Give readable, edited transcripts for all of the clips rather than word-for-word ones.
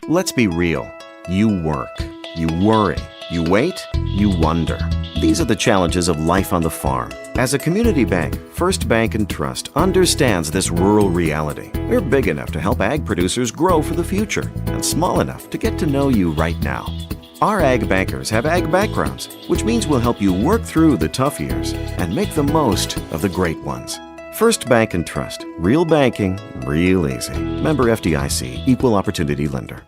Let's be real. You work, you worry, you wait, you wonder. These are the challenges of life on the farm. As a community bank, First Bank & Trust understands this rural reality. We're big enough to help ag producers grow for the future and small enough to get to know you right now. Our ag bankers have ag backgrounds, which means we'll help you work through the tough years and make the most of the great ones. First Bank & Trust. Real banking, real easy. Member FDIC, Equal Opportunity Lender.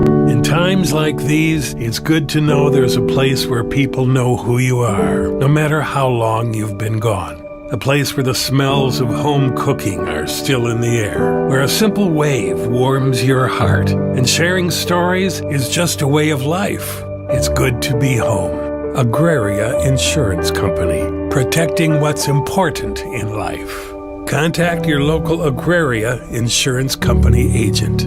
In times like these, it's good to know there's a place where people know who you are, no matter how long you've been gone. A place where the smells of home cooking are still in the air, where a simple wave warms your heart, and sharing stories is just a way of life. It's good to be home. Agraria Insurance Company, protecting what's important in life. Contact your local Agraria Insurance Company agent.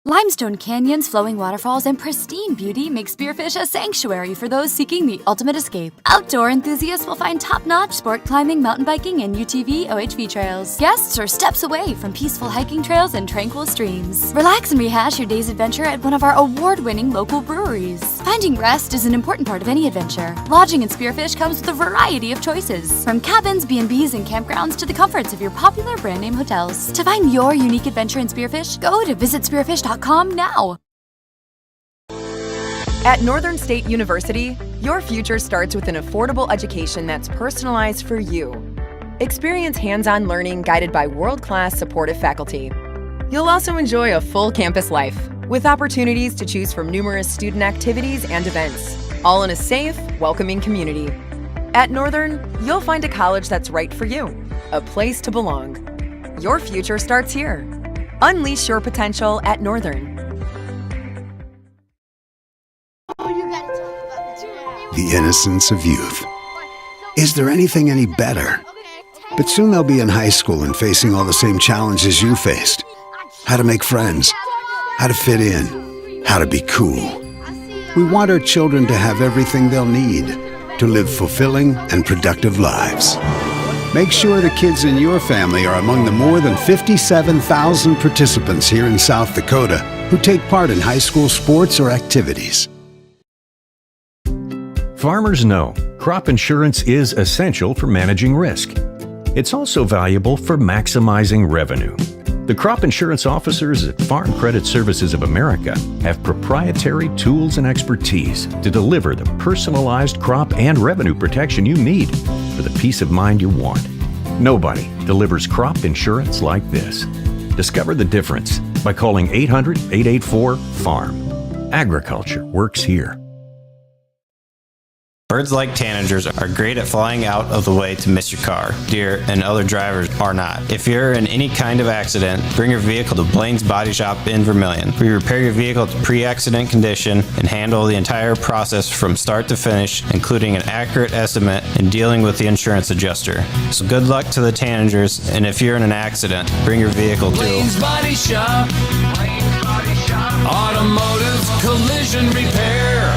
Limestone canyons, flowing waterfalls, and pristine beauty make Spearfish a sanctuary for those seeking the ultimate escape. Outdoor enthusiasts will find top-notch sport climbing, mountain biking, and UTV OHV trails. Guests are steps away from peaceful hiking trails and tranquil streams. Relax and rehash your day's adventure at one of our award-winning local breweries. Finding rest is an important part of any adventure. Lodging in Spearfish comes with a variety of choices, from cabins, B&Bs, and campgrounds to the comforts of your popular brand-name hotels. To find your unique adventure in Spearfish, go to visitspearfish.com now. At Northern State University, your future starts with an affordable education that's personalized for you. Experience hands-on learning guided by world-class supportive faculty. You'll also enjoy a full campus life with opportunities to choose from numerous student activities and events, all in a safe, welcoming community. At Northern, you'll find a college that's right for you, a place to belong. Your future starts here. Unleash your potential at Northern. The innocence of youth. Is there anything any better? But soon they'll be in high school and facing all the same challenges you faced. How to make friends, how to fit in, how to be cool. We want our children to have everything they'll need to live fulfilling and productive lives. Make sure the kids in your family are among the more than 57,000 participants here in South Dakota who take part in high school sports or activities. Farmers know crop insurance is essential for managing risk. It's also valuable for maximizing revenue. The crop insurance officers at Farm Credit Services of America have proprietary tools and expertise to deliver the personalized crop and revenue protection you need for the peace of mind you want. Nobody delivers crop insurance like this. Discover the difference by calling 800-884-FARM. Agriculture works here. Birds like tanagers are great at flying out of the way to miss your car. Deer and other drivers are not. If you're in any kind of accident, bring your vehicle to Blaine's Body Shop in Vermillion. We repair your vehicle to pre-accident condition and handle the entire process from start to finish, including an accurate estimate and dealing with the insurance adjuster. So good luck to the tanagers, and if you're in an accident, bring your vehicle to Blaine's Body Shop. Blaine's Body Shop. Automotive collision repair.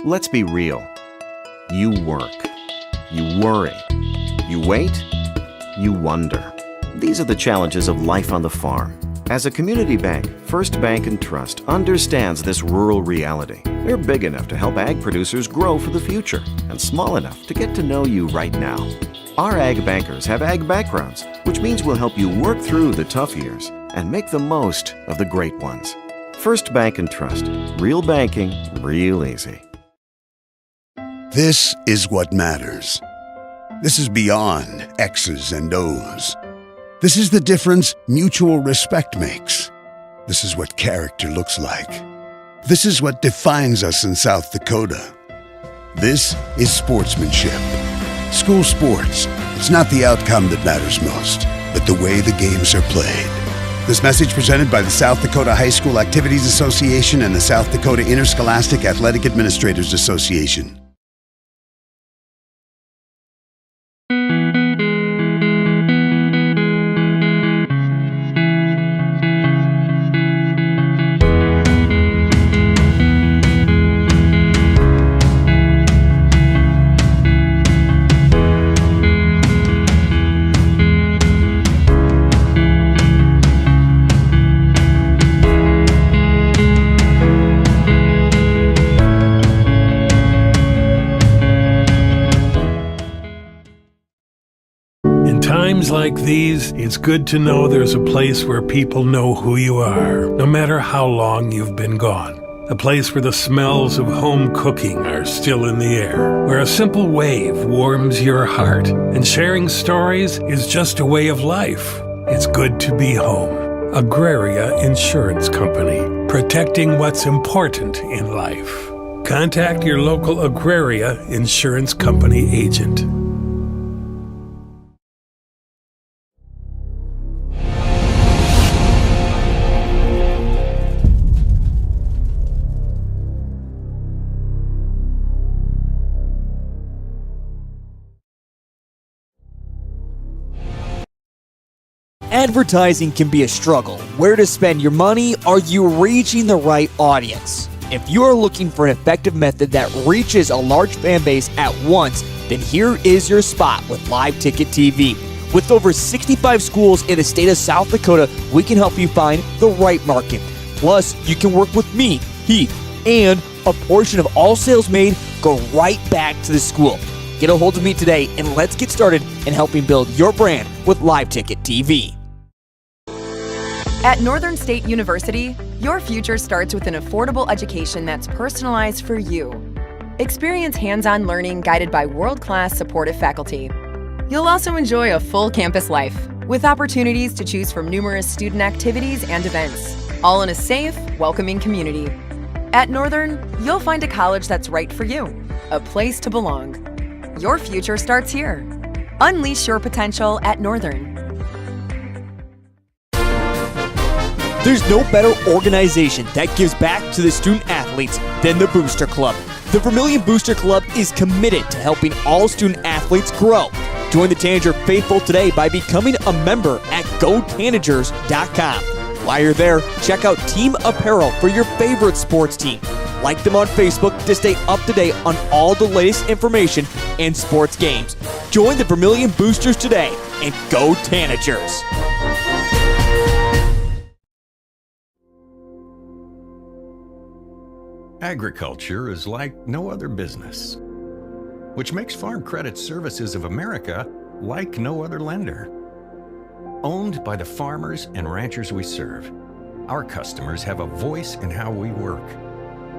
Let's be real. You work, you worry, you wait, you wonder. These are the challenges of life on the farm. As a community bank, First Bank & Trust understands this rural reality. We're big enough to help ag producers grow for the future and small enough to get to know you right now. Our ag bankers have ag backgrounds, which means we'll help you work through the tough years and make the most of the great ones. First Bank & Trust. Real banking, real easy. This is what matters. This is beyond X's and O's. This is the difference mutual respect makes. This is what character looks like. This is what defines us in South Dakota. This is sportsmanship. School sports. It's not the outcome that matters most, but the way the games are played. This message presented by the South Dakota High School Activities Association and the South Dakota Interscholastic Athletic Administrators Association. In times like these, it's good to know there's a place where people know who you are, no matter how long you've been gone. A place where the smells of home cooking are still in the air, where a simple wave warms your heart, and sharing stories is just a way of life. It's good to be home. Agraria Insurance Company, protecting what's important in life. Contact your local Agraria Insurance Company agent. Advertising can be a struggle. Where to spend your money? Are you reaching the right audience? If you are looking for an effective method that reaches a large fan base at once, then here is your spot with Live Ticket TV. With over 65 schools in the state of South Dakota, we can help you find the right market. Plus, you can work with me, Heath, and a portion of all sales made go right back to the school. Get a hold of me today and let's get started in helping build your brand with Live Ticket TV. At Northern State University, your future starts with an affordable education that's personalized for you. Experience hands-on learning guided by world-class supportive faculty. You'll also enjoy a full campus life with opportunities to choose from numerous student activities and events, all in a safe, welcoming community. At Northern, you'll find a college that's right for you, a place to belong. Your future starts here. Unleash your potential at Northern. There's no better organization that gives back to the student athletes than the Booster Club. The Vermillion Booster Club is committed to helping all student athletes grow. Join the Tanager faithful today by becoming a member at GoTanagers.com. While you're there, check out Team Apparel for your favorite sports team. Like them on Facebook to stay up to date on all the latest information and sports games. Join the Vermillion Boosters today and go Tanagers! Agriculture is like no other business, which makes Farm Credit Services of America like no other lender. Owned by the farmers and ranchers we serve, our customers have a voice in how we work,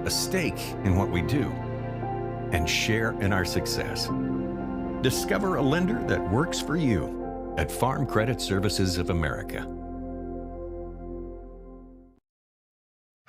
a stake in what we do, and share in our success. Discover a lender that works for you at Farm Credit Services of America.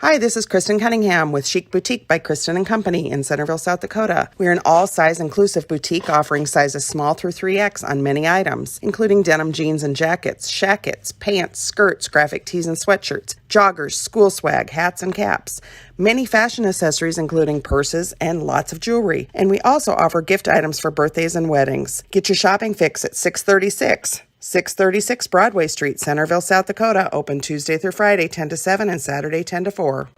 Hi, this is Kristen Cunningham with Chic Boutique by Kristen & Company in Centerville, South Dakota. We're an all-size inclusive boutique offering sizes small through 3X on many items, including denim jeans and jackets, shackets, pants, skirts, graphic tees and sweatshirts, joggers, school swag, hats and caps, many fashion accessories including purses and lots of jewelry. And we also offer gift items for birthdays and weddings. Get your shopping fix at 636 Broadway Street, Centerville, South Dakota, open Tuesday through Friday, 10 to 7 and Saturday, 10 to 4.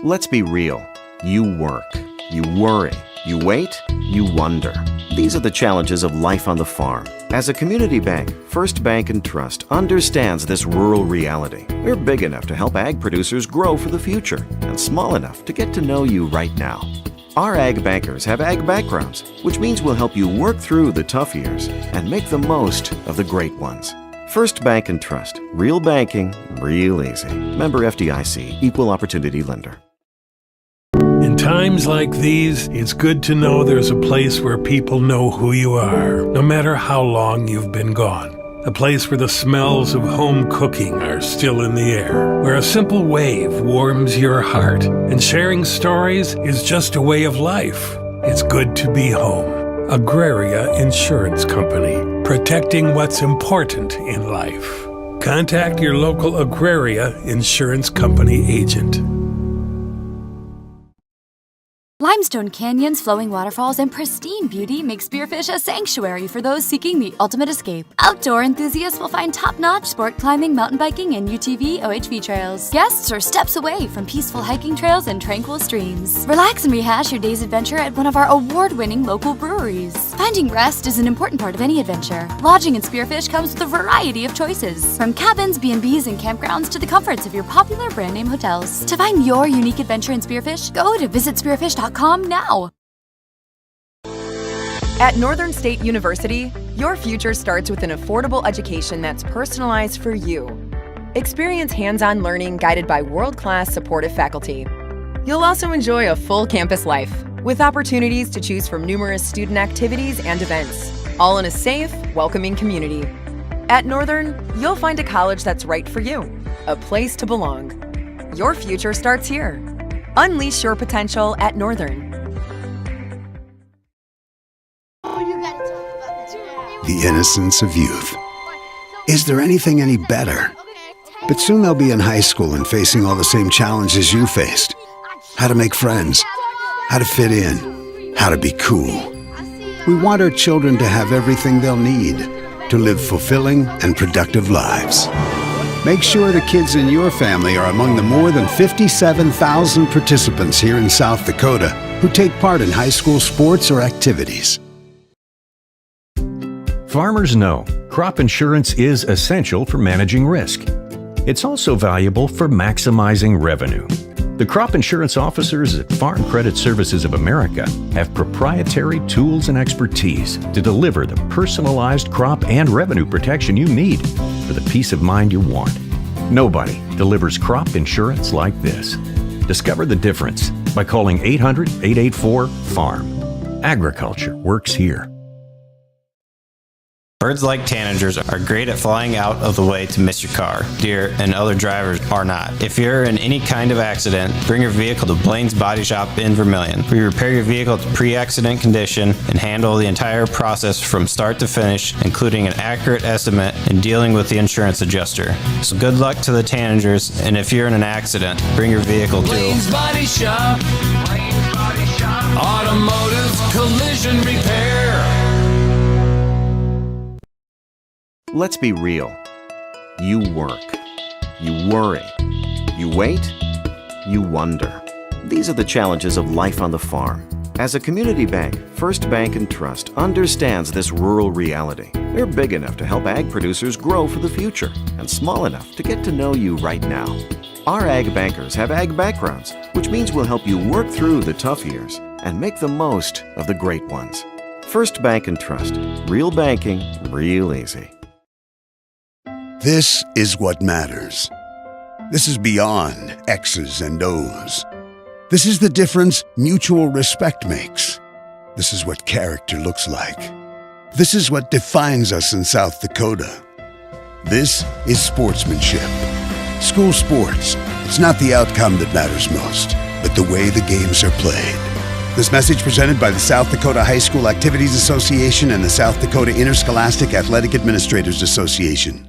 Let's be real. You work. You worry. You wait. You wonder. These are the challenges of life on the farm. As a community bank, First Bank & Trust understands this rural reality. We're big enough to help ag producers grow for the future and small enough to get to know you right now. Our ag bankers have ag backgrounds, which means we'll help you work through the tough years and make the most of the great ones. First Bank & Trust. Real banking, real easy. Member FDIC, Equal Opportunity Lender. In times like these, it's good to know there's a place where people know who you are, no matter how long you've been gone. A place where the smells of home cooking are still in the air, where a simple wave warms your heart, and sharing stories is just a way of life. It's good to be home. Agraria Insurance Company, protecting what's important in life. Contact your local Agraria Insurance Company agent. Limestone canyons, flowing waterfalls, and pristine beauty make Spearfish a sanctuary for those seeking the ultimate escape. Outdoor enthusiasts will find top-notch sport climbing, mountain biking, and UTV OHV trails. Guests are steps away from peaceful hiking trails and tranquil streams. Relax and rehash your day's adventure at one of our award-winning local breweries. Finding rest is an important part of any adventure. Lodging in Spearfish comes with a variety of choices, from cabins, B&Bs, and campgrounds to the comforts of your popular brand-name hotels. To find your unique adventure in Spearfish, go to visitspearfish.com now. At Northern State University, Your future starts with an affordable education that's personalized for you. Experience hands-on learning guided by world-class supportive faculty. You'll also enjoy a full campus life with opportunities to choose from numerous student activities and events, all in a safe, welcoming community. At Northern, you'll find a college that's right for you, a place to belong. Your future starts here. Unleash your potential at Northern. The innocence of youth. Is there anything any better? But soon they'll be in high school and facing all the same challenges you faced. How to make friends, how to fit in, how to be cool. We want our children to have everything they'll need to live fulfilling and productive lives. Make sure the kids in your family are among the more than 57,000 participants here in South Dakota who take part in high school sports or activities. Farmers know crop insurance is essential for managing risk. It's also valuable for maximizing revenue. The crop insurance officers at Farm Credit Services of America have proprietary tools and expertise to deliver the personalized crop and revenue protection you need for the peace of mind you want. Nobody delivers crop insurance like this. Discover the difference by calling 800-884-FARM. Agriculture works here. Birds like tanagers are great at flying out of the way to miss your car. Deer and other drivers are not. If you're in any kind of accident, bring your vehicle to Blaine's Body Shop in Vermillion. We repair your vehicle to pre-accident condition and handle the entire process from start to finish, including an accurate estimate and dealing with the insurance adjuster. So good luck to the tanagers, and if you're in an accident, bring your vehicle to Blaine's Body Shop. Blaine's Body Shop. Automotive collision repair. Let's be real. You work. You worry. You wait. You wonder. These are the challenges of life on the farm. As a community bank, First Bank & Trust understands this rural reality. They're big enough to help ag producers grow for the future and small enough to get to know you right now. Our ag bankers have ag backgrounds, which means we'll help you work through the tough years and make the most of the great ones. First Bank & Trust. Real banking, real easy. This is what matters. This is beyond X's and O's. This is the difference mutual respect makes. This is what character looks like. This is what defines us in South Dakota. This is sportsmanship. School sports. It's not the outcome that matters most, but the way the games are played. This message presented by the South Dakota High School Activities Association and the South Dakota Interscholastic Athletic Administrators Association.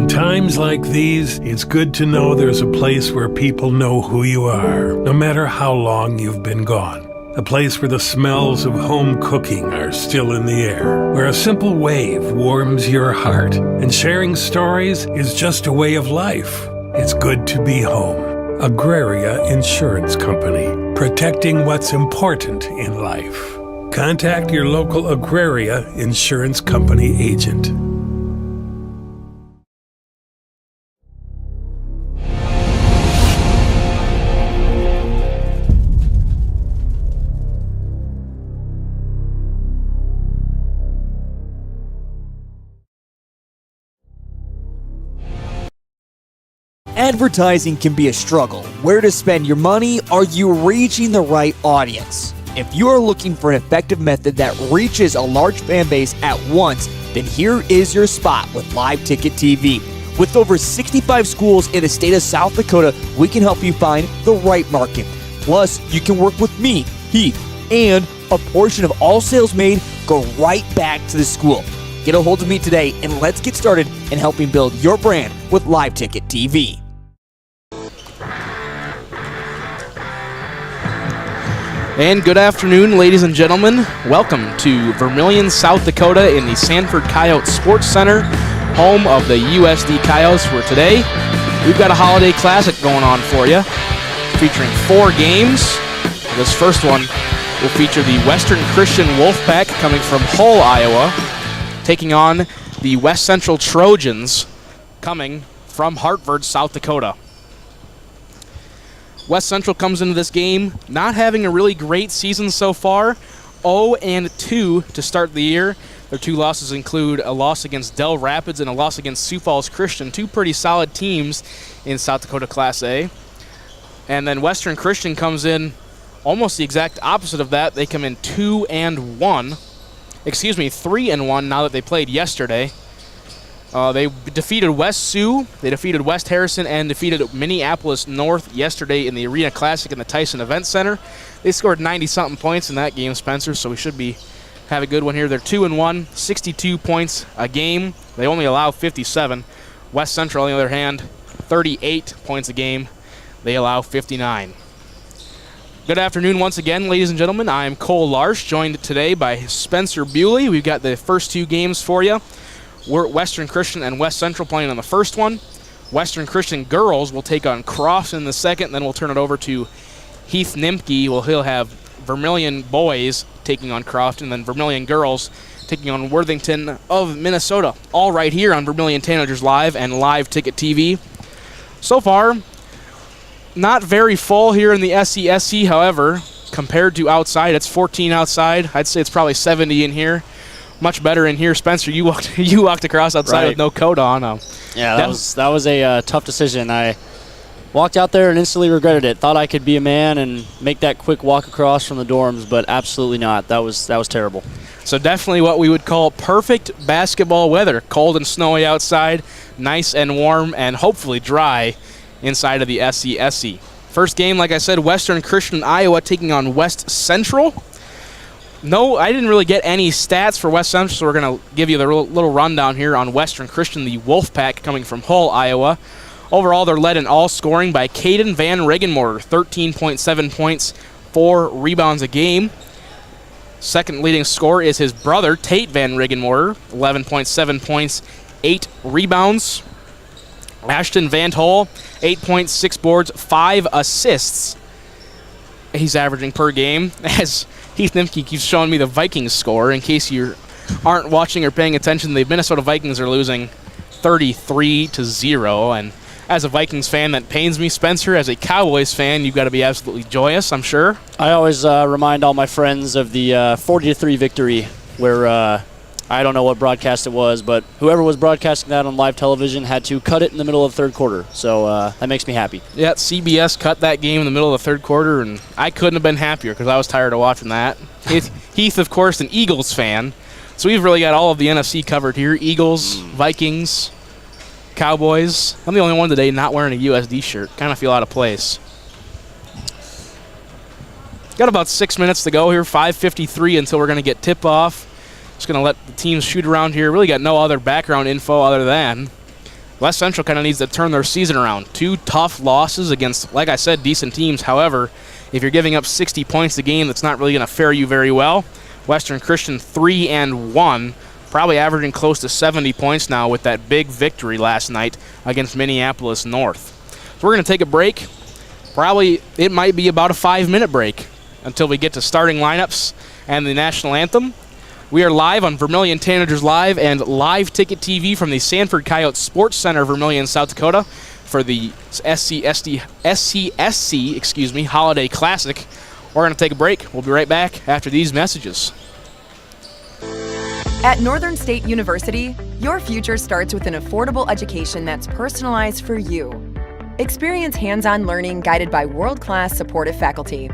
Times like these, it's good to know there's a place where people know who you are, no matter how long you've been gone. A place where the smells of home cooking are still in the air, where a simple wave warms your heart, and sharing stories is just a way of life. It's good to be home. Agraria Insurance Company, protecting what's important in life. Contact your local Agraria Insurance Company agent. Advertising can be a struggle. Where to spend your money? Are you reaching the right audience? If you are looking for an effective method that reaches a large fan base at once, then here is your spot with Live Ticket TV. With over 65 schools in the state of South Dakota, we can help you find the right market. Plus, you can work with me, Heath, and a portion of all sales made go right back to the school. Get a hold of me today and let's get started in helping build your brand with Live Ticket TV. And good afternoon, ladies and gentlemen. Welcome to Vermillion, South Dakota in the Sanford Coyote Sports Center, home of the USD Coyotes for today. We've got a holiday classic going on for you, featuring 4 games. This first one will feature the Western Christian Wolfpack coming from Hull, Iowa, taking on the West Central Trojans coming from Hartford, South Dakota. West Central comes into this game not having a really great season so far, 0-2 to start the year. Their 2 losses include a loss against Dell Rapids and a loss against Sioux Falls Christian, 2 pretty solid teams in South Dakota Class A. And then Western Christian comes in almost the exact opposite of that. They come in 3-1 now that they played yesterday. They defeated West Sioux, they defeated West Harrison, and defeated Minneapolis North yesterday in the Arena Classic in the Tyson Event Center. They scored 90-something points in that game, Spencer, so we should have a good one here. They're 2-1, 62 points a game. They only allow 57. West Central, on the other hand, 38 points a game. They allow 59. Good afternoon once again, ladies and gentlemen. I'm Cole Larsch, joined today by Spencer Bewley. We've got the first 2 games for you. We're Western Christian and West Central playing on the first one. Western Christian girls will take on Crofton in the second. Then we'll turn it over to Heath Nimke. He'll have Vermillion boys taking on Crofton, then Vermillion girls taking on Worthington of Minnesota. All right here on Vermillion Tanagers Live and Live Ticket TV. So far, not very full here in the SCSC. However, compared to outside, it's 14 outside. I'd say it's probably 70 in here. Much better in here. Spencer, you walked across outside with no coat on. Yeah, that was a tough decision. I walked out there and instantly regretted it. Thought I could be a man and make that quick walk across from the dorms, but absolutely not. That was terrible. So definitely what we would call perfect basketball weather. Cold and snowy outside, nice and warm, and hopefully dry inside of the SCSC. First game, like I said, Western Christian Iowa taking on West Central. No, I didn't really get any stats for West Central, so we're going to give you the little rundown here on Western Christian, the Wolfpack coming from Hull, Iowa. Overall, they're led in all scoring by Caden Van Regenmorter, 13.7 points, 4 rebounds a game. Second leading scorer is his brother, Tate Van Regenmorter, 11.7 points, 8 rebounds. Ashton Van Hol, 8.6 boards, 5 assists. He's averaging per game, as Heath Nimke keeps showing me the Vikings score. In case you aren't watching or paying attention, the Minnesota Vikings are losing 33-0. And as a Vikings fan, that pains me. Spencer, as a Cowboys fan, you've got to be absolutely joyous, I'm sure. I always remind all my friends of the 40-3 victory where I don't know what broadcast it was, but whoever was broadcasting that on live television had to cut it in the middle of the third quarter. So that makes me happy. Yeah, CBS cut that game in the middle of the third quarter, and I couldn't have been happier because I was tired of watching that. Heath, of course, an Eagles fan. So we've really got all of the NFC covered here. Eagles, Vikings, Cowboys. I'm the only one today not wearing a USD shirt. Kind of feel out of place. Got about 6 minutes to go here, 5:53 until we're going to get tip-off. Just going to let the teams shoot around here. Really got no other background info other than West Central kind of needs to turn their season around. 2 tough losses against, like I said, decent teams. However, if you're giving up 60 points a game, that's not really going to fare you very well. Western Christian 3-1, probably averaging close to 70 points now with that big victory last night against Minneapolis North. So we're going to take a break. Probably it might be about a 5-minute break until we get to starting lineups and the national anthem. We are live on Vermillion Tanagers Live and Live Ticket TV from the Sanford Coyote Sports Center, Vermillion, South Dakota, for the SCSC Holiday Classic. We're going to take a break. We'll be right back after these messages. At Northern State University, your future starts with an affordable education that's personalized for you. Experience hands-on learning guided by world-class supportive faculty.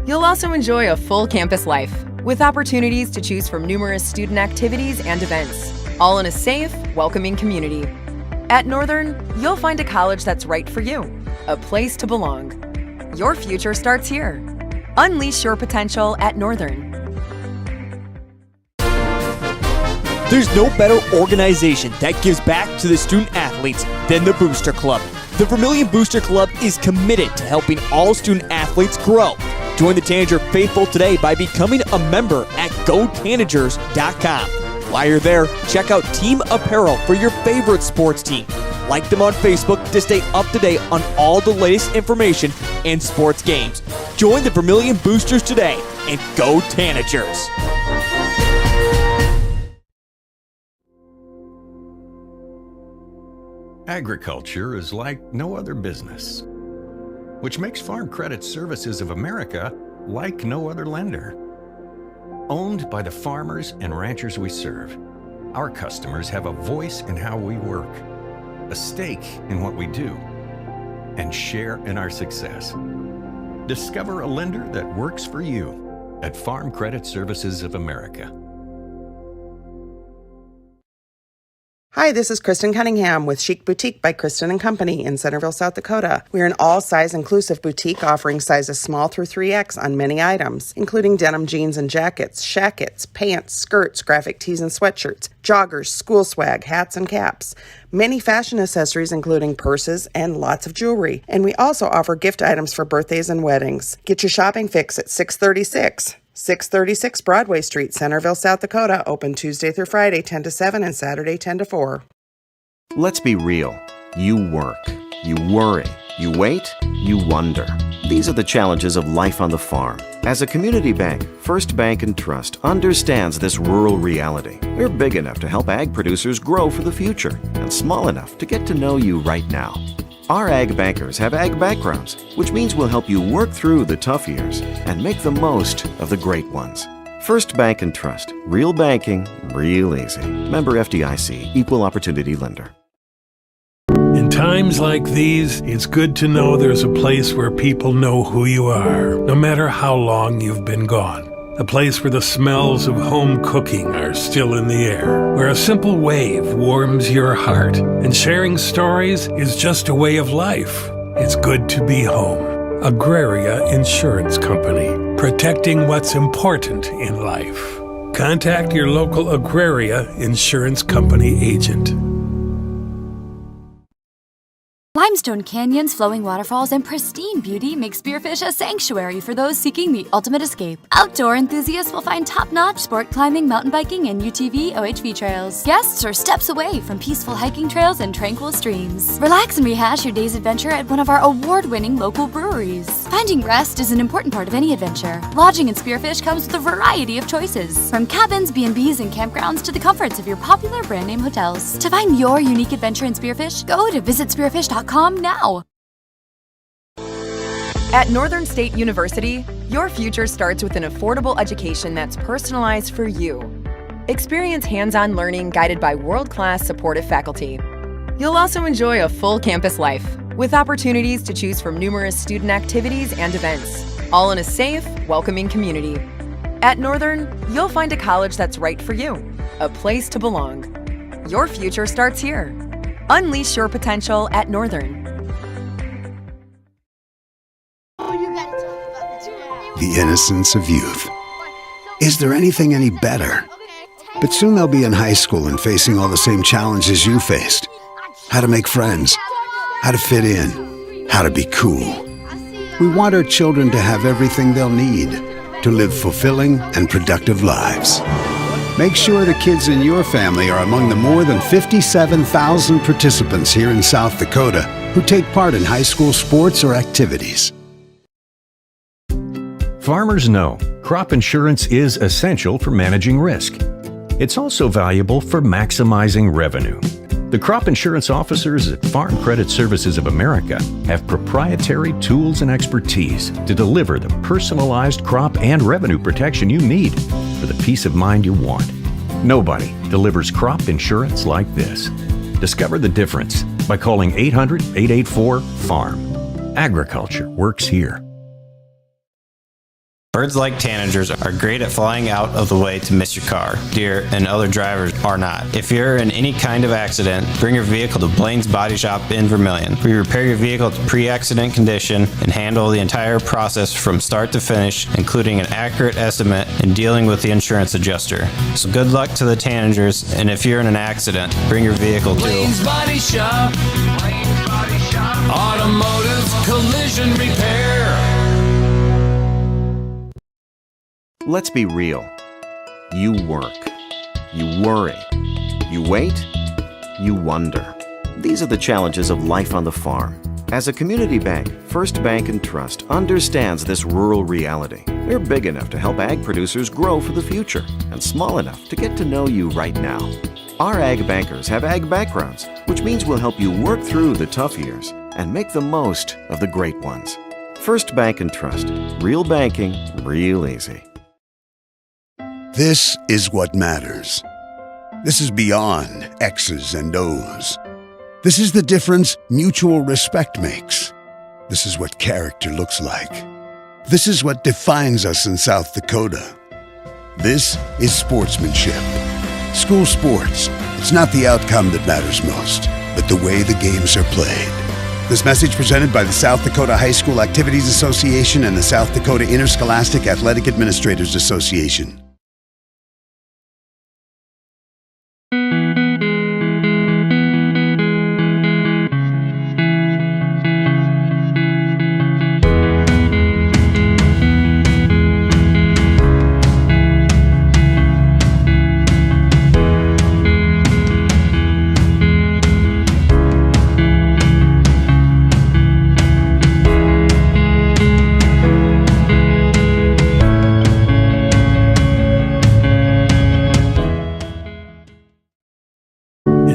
You'll also enjoy a full campus life with opportunities to choose from numerous student activities and events, all in a safe, welcoming community. At Northern, you'll find a college that's right for you, a place to belong. Your future starts here. Unleash your potential at Northern. There's no better organization that gives back to the student athletes than the Booster Club. The Vermillion Booster Club is committed to helping all student athletes grow, Join the Tanager faithful today by becoming a member at GoTanagers.com. While you're there, check out Team Apparel for your favorite sports team. Like them on Facebook to stay up to date on all the latest information and sports games. Join the Vermillion Boosters today and go Tanagers! Agriculture is like no other business, which makes Farm Credit Services of America like no other lender. Owned by the farmers and ranchers we serve, our customers have a voice in how we work, a stake in what we do, and share in our success. Discover a lender that works for you at Farm Credit Services of America. Hi, this is Kristen Cunningham with Chic Boutique by Kristen & Company in Centerville, South Dakota. We are an all-size inclusive boutique offering sizes small through 3X on many items, including denim jeans and jackets, shackets, pants, skirts, graphic tees and sweatshirts, joggers, school swag, hats and caps, many fashion accessories including purses and lots of jewelry. And we also offer gift items for birthdays and weddings. Get your shopping fix at 636 Broadway Street, Centerville, South Dakota. Open Tuesday through Friday, 10 to 7, and Saturday, 10 to 4. Let's be real. You work. You worry. You wait. You wonder. These are the challenges of life on the farm. As a community bank, First Bank & Trust understands this rural reality. We're big enough to help ag producers grow for the future and small enough to get to know you right now. Our ag bankers have ag backgrounds, which means we'll help you work through the tough years and make the most of the great ones. First Bank & Trust. Real banking, real easy. Member FDIC, Equal Opportunity Lender. In times like these, it's good to know there's a place where people know who you are, no matter how long you've been gone. A place where the smells of home cooking are still in the air, where a simple wave warms your heart, and sharing stories is just a way of life. It's good to be home. Agraria Insurance Company, protecting what's important in life. Contact your local Agraria Insurance Company agent. Limestone canyons, flowing waterfalls, and pristine beauty make Spearfish a sanctuary for those seeking the ultimate escape. Outdoor enthusiasts will find top-notch sport climbing, mountain biking, and UTV OHV trails. Guests are steps away from peaceful hiking trails and tranquil streams. Relax and rehash your day's adventure at one of our award-winning local breweries. Finding rest is an important part of any adventure. Lodging in Spearfish comes with a variety of choices, from cabins, B&Bs, and campgrounds to the comforts of your popular brand-name hotels. To find your unique adventure in Spearfish, go to visitspearfish.com now. At Northern State University, your future starts with an affordable education that's personalized for you. Experience hands-on learning guided by world-class supportive faculty. You'll also enjoy a full campus life with opportunities to choose from numerous student activities and events, all in a safe, welcoming community. At Northern, you'll find a college that's right for you, a place to belong. Your future starts here. Unleash your potential at Northern. The innocence of youth. Is there anything any better? But soon they'll be in high school and facing all the same challenges you faced. How to make friends, how to fit in, how to be cool. We want our children to have everything they'll need to live fulfilling and productive lives. Make sure the kids in your family are among the more than 57,000 participants here in South Dakota who take part in high school sports or activities. Farmers know crop insurance is essential for managing risk. It's also valuable for maximizing revenue. The crop insurance officers at Farm Credit Services of America have proprietary tools and expertise to deliver the personalized crop and revenue protection you need for the peace of mind you want. Nobody delivers crop insurance like this. Discover the difference by calling 800-884-FARM. Agriculture works here. Birds like tanagers are great at flying out of the way to miss your car. Deer and other drivers are not. If you're in any kind of accident, bring your vehicle to Blaine's Body Shop in Vermillion. We repair your vehicle to pre-accident condition and handle the entire process from start to finish, including an accurate estimate and dealing with the insurance adjuster. So good luck to the tanagers, and if you're in an accident, bring your vehicle to Blaine's Body Shop. Blaine's Body Shop. Automotive collision repair. Let's be real. You work. You worry. You wait. You wonder. These are the challenges of life on the farm. As a community bank, First Bank & Trust understands this rural reality. They're big enough to help ag producers grow for the future and small enough to get to know you right now. Our ag bankers have ag backgrounds, which means we'll help you work through the tough years and make the most of the great ones. First Bank & Trust. Real banking, real easy. This is what matters. This is beyond X's and O's. This is the difference mutual respect makes. This is what character looks like. This is what defines us in South Dakota. This is sportsmanship. School sports, it's not the outcome that matters most, but the way the games are played. This message presented by the South Dakota High School Activities Association and the South Dakota Interscholastic Athletic Administrators Association.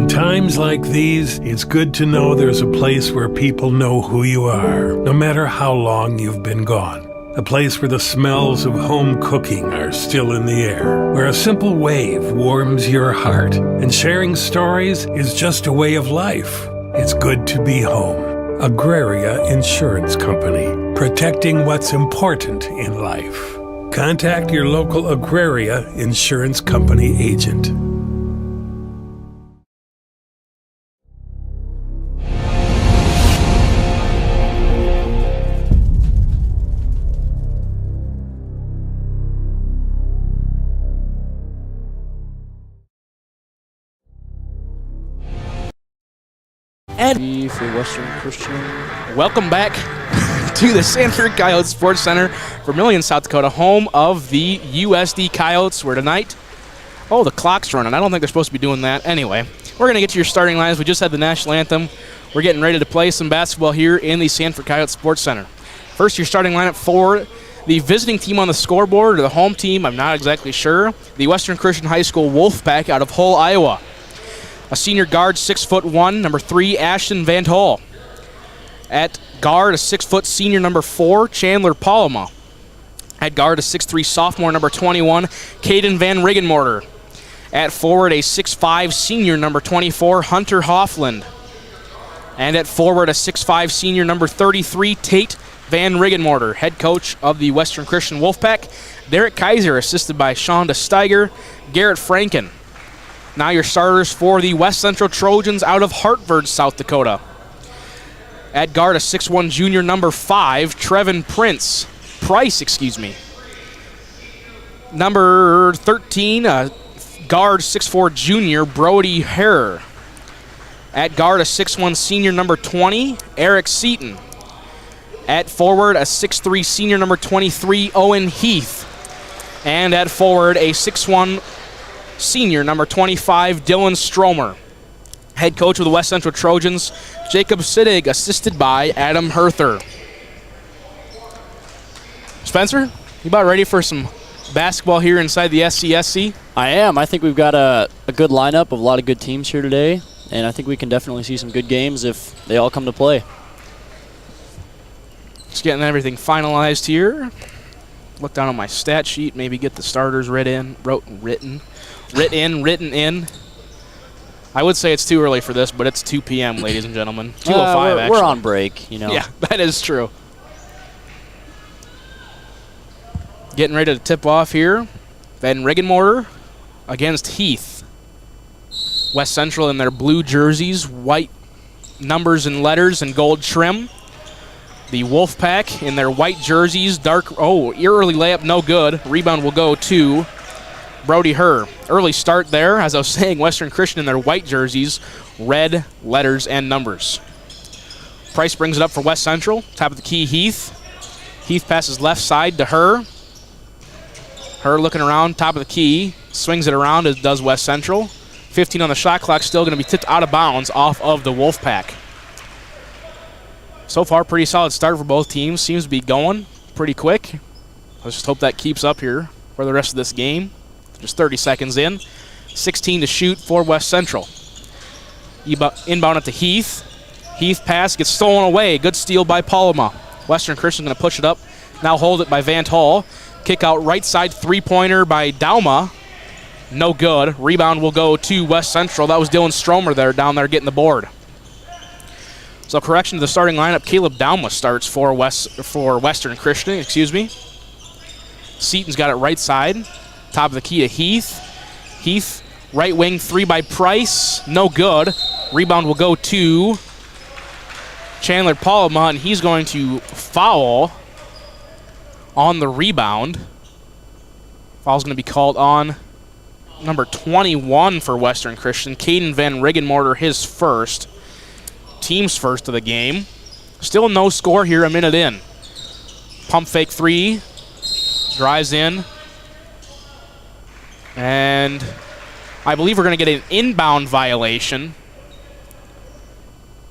Times like these, it's good to know there's a place where people know who you are, no matter how long you've been gone. A place where the smells of home cooking are still in the air, where a simple wave warms your heart, and sharing stories is just a way of life. It's good to be home. Agraria Insurance Company, protecting what's important in life. Contact your local Agraria Insurance Company agent. And for Western Christian. Welcome back to the Sanford Coyotes Sports Center, Vermillion, South Dakota, home of the USD Coyotes, where tonight, oh, the clock's running. I don't think they're supposed to be doing that. Anyway, we're going to get to your starting lines. We just had the national anthem. We're getting ready to play some basketball here in the Sanford Coyotes Sports Center. First, your starting lineup for the visiting team on the scoreboard, or the home team, I'm not exactly sure. The Western Christian High School Wolfpack out of Hull, Iowa. A senior guard, 6'1", number 3, Ashton Van Hol. At guard, a 6' senior, number 4, Chandler Paloma. At guard, a 6'3", sophomore, number 21, Caden Van Riggenmorter. At forward, a 6'5", senior, number 24, Hunter Hoffland. And at forward, a 6'5", senior, number 33, Tate Van Riggenmorter. Head coach of the Western Christian Wolfpack, Derek Kaiser, assisted by Shonda Steiger, Garrett Franken. Now your starters for the West Central Trojans out of Hartford, South Dakota. At guard, a 6'1", junior, number 5, Trevin Price. Number 13, guard, 6'4", junior, Brody Herr. At guard, a 6'1", senior, number 20, Eric Seaton. At forward, a 6'3", senior, number 23, Owen Heath. And at forward, a 6'1", senior, number 25, Dylan Stromer. Head coach of the West Central Trojans, Jacob Sittig, assisted by Adam Herther. Spencer, you about ready for some basketball here inside the SCSC? I am. I think we've got a good lineup of a lot of good teams here today, and I think we can definitely see some good games if they all come to play. Just getting everything finalized here. Look down on my stat sheet, maybe get the starters written in. I would say it's too early for this, but it's 2 p.m., ladies and gentlemen. 2:05, actually. We're on break, you know. Yeah, that is true. Getting ready to tip off here. Van Riggenmorter against Heath. West Central in their blue jerseys, white numbers and letters and gold trim. The Wolfpack in their white jerseys, early layup, no good. Rebound will go to Brody Herr. Early start there, as I was saying, Western Christian in their white jerseys, red letters and numbers. Price brings it up for West Central. Top of the key, Heath. Heath passes left side to Herr. Her looking around, top of the key, swings it around as does West Central. 15 on the shot clock, still going to be tipped out of bounds off of the Wolfpack. So far, pretty solid start for both teams. Seems to be going pretty quick. Let's just hope that keeps up here for the rest of this game. Just 30 seconds in. 16 to shoot for West Central. Inbound it to Heath. Heath pass gets stolen away. Good steal by Paloma. Western Christian going to push it up. Now hold it by Van Hall. Kick out right side three-pointer by Dauma. No good. Rebound will go to West Central. That was Dylan Stromer there down there getting the board. So correction to the starting lineup. Caleb Dauma starts for Western Christian. Seaton's got it right side. Top of the key to Heath. Heath, right wing, three by Price. No good. Rebound will go to Chandler Paloma, and he's going to foul on the rebound. Foul's going to be called on number 21 for Western Christian. Caden Van Riggenmorter, his first. Team's first of the game. Still no score here a minute in. Pump fake three. Drives in. And I believe we're going to get an inbound violation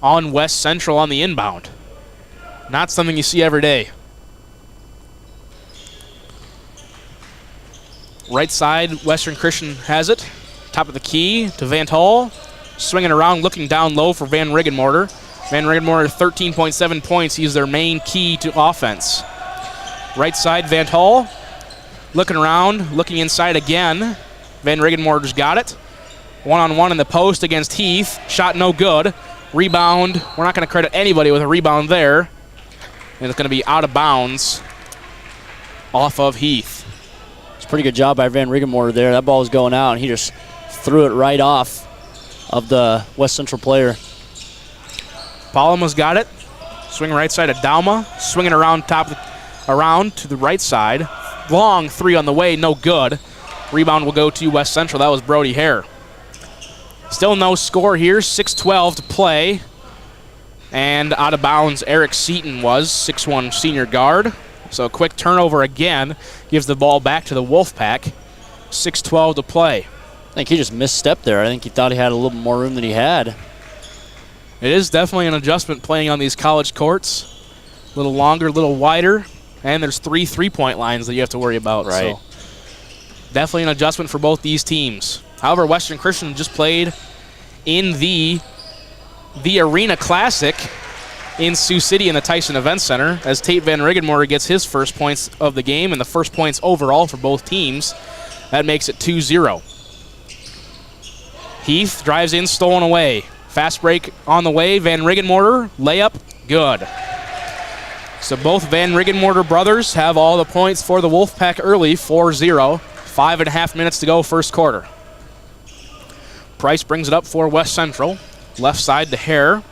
on West Central on the inbound. Not something you see every day. Right side, Western Christian has it. Top of the key to Van Hall. Swinging around, looking down low for Van Riggenmorter. Van Riggenmorter, 13.7 points. He's their main key to offense. Right side, Van Hall. Looking around, looking inside again. Van Riggenmorter's got it. One-on-one in the post against Heath. Shot no good. Rebound. We're not going to credit anybody with a rebound there. And it's going to be out of bounds off of Heath. It's a pretty good job by Van Riggenmorter there. That ball was going out, and he just threw it right off of the West Central player. Paloma's got it. Swing right side of Dauma. Swinging around around to the right side. Long three on the way, no good. Rebound will go to West Central. That was Brody Hare. Still no score here. 6:12 to play. And out of bounds, Eric Seaton was 6'1" senior guard. So a quick turnover again gives the ball back to the Wolfpack. 6:12 to play. I think he just misstepped there. I think he thought he had a little more room than he had. It is definitely an adjustment playing on these college courts. A little longer, a little wider. And there's 3 3-point lines that you have to worry about. Right. So definitely an adjustment for both these teams. However, Western Christian just played in the Arena Classic in Sioux City in the Tyson Event Center as Tate Van Riggenmorter gets his first points of the game and the first points overall for both teams. That makes it 2-0. Heath drives in, stolen away. Fast break on the way. Van Riggenmorter, layup, good. So both Van Riggenmorter brothers have all the points for the Wolfpack early, 4-0. 5.5 minutes to go, first quarter. Price brings it up for West Central. Left side to Hare.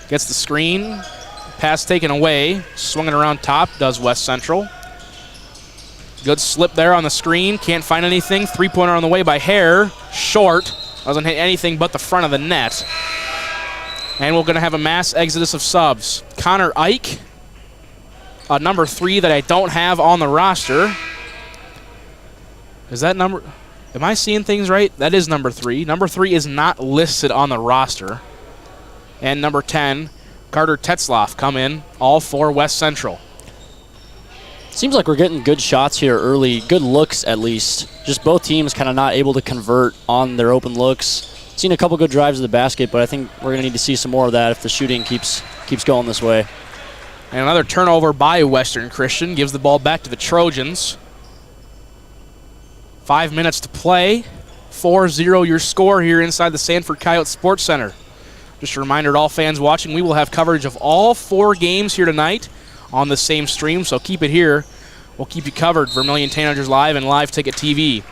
Gets the screen. Pass taken away. Swinging around top does West Central. Good slip there on the screen. Can't find anything. Three-pointer on the way by Hare. Short. Doesn't hit anything but the front of the net. And we're going to have a mass exodus of subs. Connor Ike, number 3 that I don't have on the roster. Is that number? Am I seeing things right? That is number 3. Number 3 is not listed on the roster. And number 10, Carter Tetzloff, come in, all for West Central. Seems like we're getting good shots here early, good looks at least. Just both teams kind of not able to convert on their open looks. Seen a couple good drives to the basket, but I think we're going to need to see some more of that if the shooting keeps going this way. And another turnover by Western Christian gives the ball back to the Trojans. 5 minutes to play. 4-0 your score here inside the Sanford Coyote Sports Center. Just a reminder to all fans watching, we will have coverage of all 4 games here tonight on the same stream, so keep it here. We'll keep you covered. Vermillion Tanagers Live and Live Ticket TV.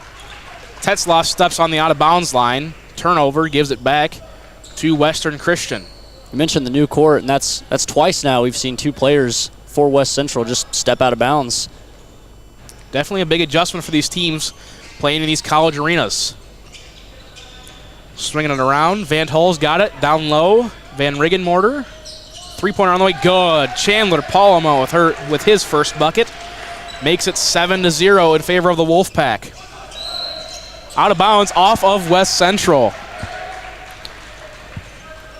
Tetzloff steps on the out-of-bounds line. Turnover, gives it back to Western Christian. You mentioned the new court, and that's twice now we've seen 2 players for West Central just step out of bounds. Definitely a big adjustment for these teams playing in these college arenas. Swinging it around. Van Hull's got it. Down low. Van Riggenmorter. Three-pointer on the way. Good. Chandler Paloma with his first bucket. makes it 7-0 in favor of the Wolfpack. Out of bounds off of West Central.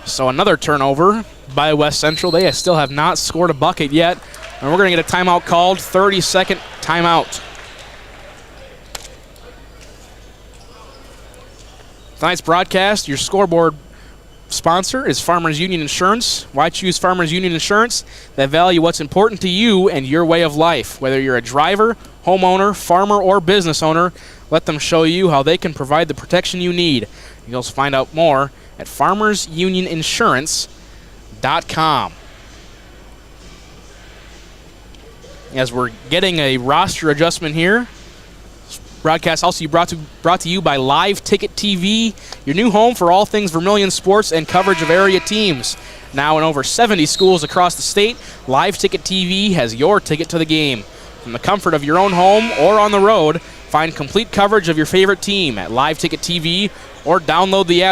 So another turnover by West Central. They still have not scored a bucket yet. And we're going to get a timeout called, 30-second timeout. Tonight's broadcast, your scoreboard sponsor is Farmers Union Insurance. Why choose Farmers Union Insurance? They value what's important to you and your way of life. Whether you're a driver, homeowner, farmer, or business owner, let them show you how they can provide the protection you need. You'll find out more at farmersunioninsurance.com. As we're getting a roster adjustment here, broadcast also brought to you by Live Ticket TV, your new home for all things Vermillion sports and coverage of area teams. Now in over 70 schools across the state, Live Ticket TV has your ticket to the game. From the comfort of your own home or on the road, find complete coverage of your favorite team at Live Ticket TV or download the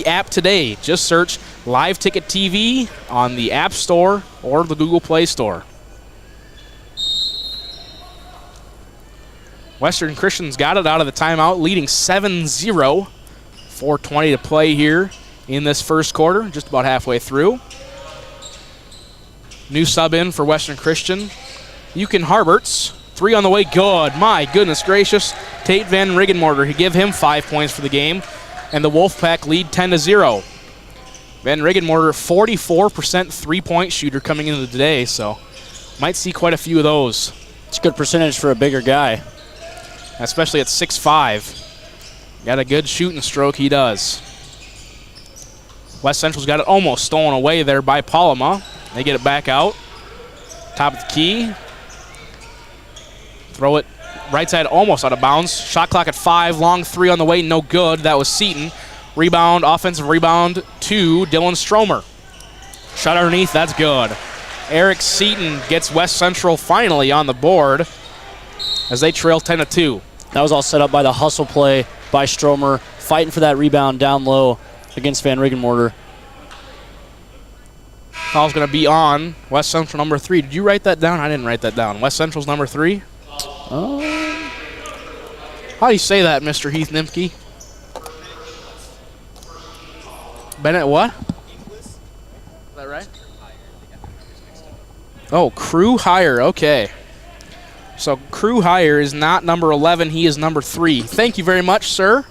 app today. Just search Live Ticket TV on the App Store or the Google Play Store. Western Christian's got it out of the timeout, leading 7-0. 4:20 to play here in this first quarter, just about halfway through. New sub in for Western Christian. Eukin Harberts, 3 on the way, good. My goodness gracious. Tate Van Riggenmorter, he give him 5 points for the game, and the Wolfpack lead 10-0. Van Riggenmorter, 44% three-point shooter coming into the day, so might see quite a few of those. It's a good percentage for a bigger guy. Especially at 6'5". Got a good shooting stroke, he does. West Central's got it almost stolen away there by Palama. They get it back out. Top of the key. Throw it right side, almost out of bounds. Shot clock at 5, long 3 on the way, no good. That was Seaton. Rebound, offensive rebound to Dylan Stromer. Shot underneath, that's good. Eric Seaton gets West Central finally on the board as they trail 10-2. That was all set up by the hustle play by Stromer, fighting for that rebound down low against Van Riggenmorter. Foul's going to be on West Central number 3. Did you write that down? I didn't write that down. West Central's number 3? How do you say that, Mr. Heath Nimke? Bennett what? Is that right? Oh, Crew Hire, okay. So Crew Hire is not number 11, he is number 3. Thank you very much, sir.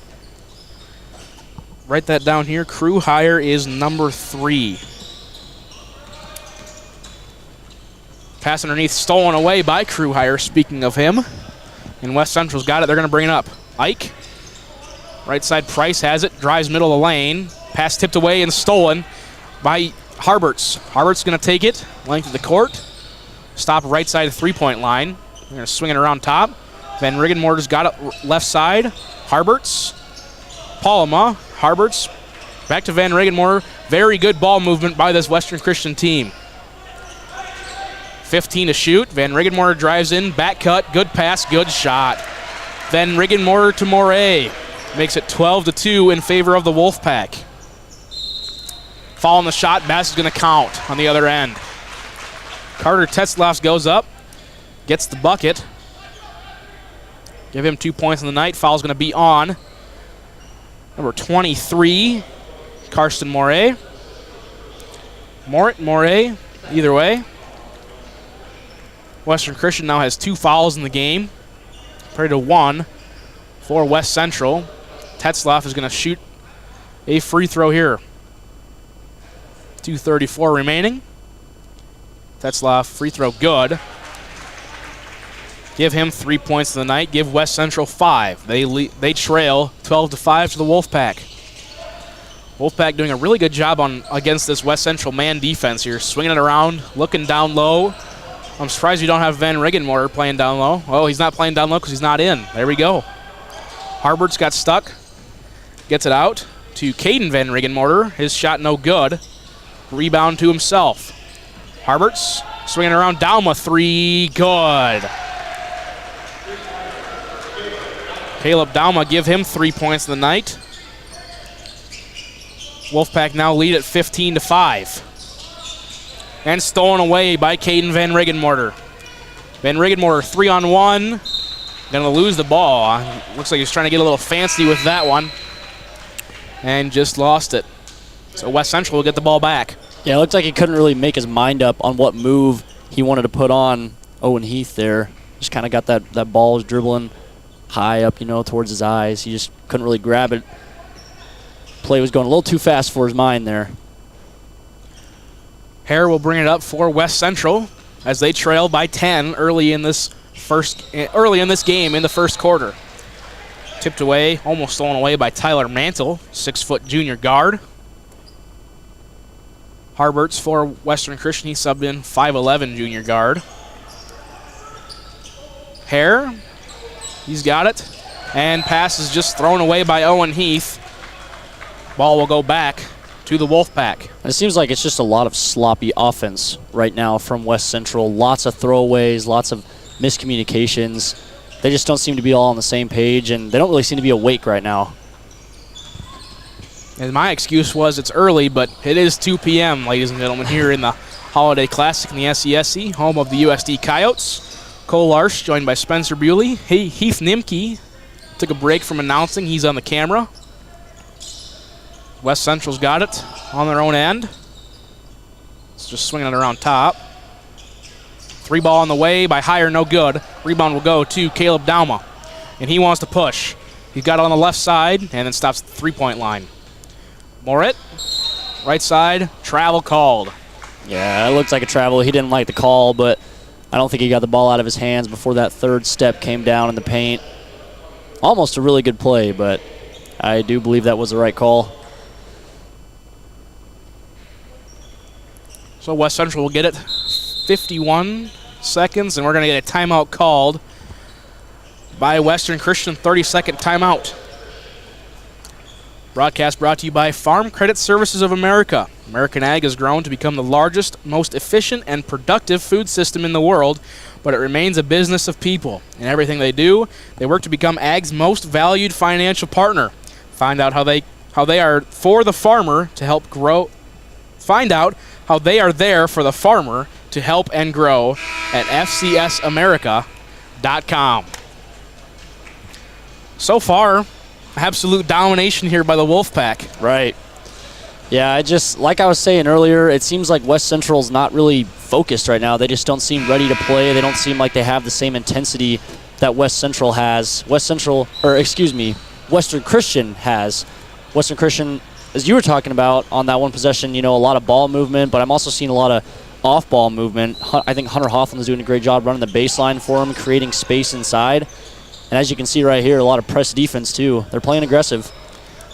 Write that down here. Crew Hire is number 3. Pass underneath, stolen away by Crew Hire, speaking of him. And West Central's got it, they're going to bring it up. Ike, right side, Price has it, drives middle of the lane. Pass tipped away and stolen by Harberts. Harberts going to take it, length of the court. Stop right side of the three-point line. They're going to swing it around top. Van Riggenmorter's got it left side. Harberts. Palama. Harberts. Back to Van Riggenmorter. Very good ball movement by this Western Christian team. 15 to shoot. Van Riggenmorter drives in. Back cut. Good pass. Good shot. Van Riggenmorter to Moray. Makes it 12-2 in favor of the Wolfpack. Foul on the shot. Bass is going to count on the other end. Carter Tetzlaff goes up. Gets the bucket. Give him 2 points in the night. Foul's going to be on number 23, Karsten Moray. Moray, either way. Western Christian now has 2 fouls in the game, compared to 1 for West Central. Tetzlaff is going to shoot a free throw here. 2:34 remaining. Tetzlaff, free throw good. Give him 3 points in the night. Give West Central 5. They trail 12-5 to the Wolfpack. Wolfpack doing a really good job against this West Central man defense here. Swinging it around, looking down low. I'm surprised you don't have Van Riggenmorter playing down low. Oh, he's not playing down low because he's not in. There we go. Harbert's got stuck. Gets it out to Caden Van Riggenmorter. His shot no good. Rebound to himself. Harbert's swinging around. Dalma, 3, good. Caleb Dalma, give him 3 points in the night. Wolfpack now lead at 15-5. And stolen away by Caden Van Riggenmorter. Van Riggenmoor 3-on-1. Gonna lose the ball. Looks like he's trying to get a little fancy with that one. And just lost it. So West Central will get the ball back. Yeah, it looked like he couldn't really make his mind up on what move he wanted to put on Owen Heath there. Just kind of got that ball was dribbling high up, towards his eyes. He just couldn't really grab it. Play was going a little too fast for his mind there. Hare will bring it up for West Central as they trail by 10 early in this game in the first quarter. Tipped away, almost stolen away by Tyler Mantle, 6-foot junior guard. Harberts for Western Christian, he subbed in 5'11" junior guard. Hare, he's got it. And pass is just thrown away by Owen Heath. Ball will go back to the Wolfpack. It seems like it's just a lot of sloppy offense right now from West Central. Lots of throwaways, lots of miscommunications. They just don't seem to be all on the same page, and they don't really seem to be awake right now. And my excuse was it's early, but it is 2 p.m., ladies and gentlemen, here in the Holiday Classic in the SCSC, home of the USD Coyotes. Cole Larsch joined by Spencer Bewley. Heath Nimke took a break from announcing. He's on the camera. West Central's got it on their own end. It's just swinging it around top. 3 ball on the way by Hire, no good. Rebound will go to Caleb Dauma, and he wants to push. He's got it on the left side and then stops at the 3-point line. Morit, right side, travel called. Yeah, it looks like a travel. He didn't like the call, but I don't think he got the ball out of his hands before that third step came down in the paint. Almost a really good play, but I do believe that was the right call. So West Central will get it 51 seconds, and we're going to get a timeout called by Western Christian, 30-second timeout. Broadcast brought to you by Farm Credit Services of America. American Ag has grown to become the largest, most efficient, and productive food system in the world, but it remains a business of people. In everything they do, they work to become Ag's most valued financial partner. Find out how they are for the farmer to help grow. Find out how they are there for the farmer to help and grow at fcsamerica.com. So far, absolute domination here by the Wolfpack. Right. Yeah, like I was saying earlier, it seems like West Central's not really focused right now. They just don't seem ready to play. They don't seem like they have the same intensity that Western Christian has. Western Christian, as you were talking about on that one possession, a lot of ball movement, but I'm also seeing a lot of off-ball movement. I think Hunter Hawthorne is doing a great job running the baseline for him, creating space inside. And as you can see right here, a lot of press defense too. They're playing aggressive.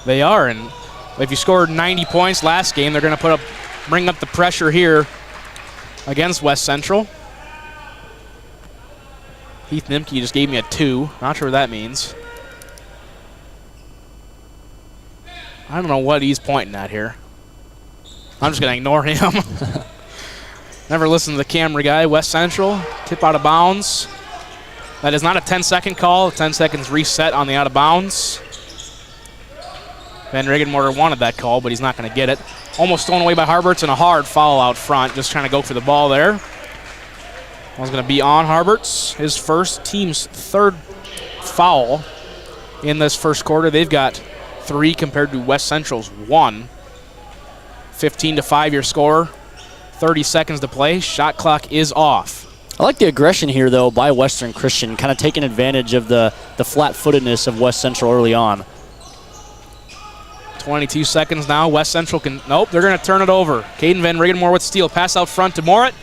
They are, and if you scored 90 points last game, they're going to bring up the pressure here against West Central. Heath Nimke just gave me a 2. Not sure what that means. I don't know what he's pointing at here. I'm just going to ignore him. Never listen to the camera guy. West Central, tip out of bounds. That is not a 10-second call. 10 seconds reset on the out of bounds. Van Riggenmoor wanted that call, but he's not going to get it. Almost stolen away by Harberts, and a hard foul out front. Just trying to go for the ball there. That was going to be on Harberts. His team's third foul in this first quarter. They've got 3 compared to West Central's 1. 15-5 your score. 30 seconds to play. Shot clock is off. I like the aggression here, though, by Western Christian, kind of taking advantage of the flat-footedness of West Central early on. 22 seconds now. West Central nope, they're going to turn it over. Caden Van Riggenmoor with steal. Pass out front to Morit.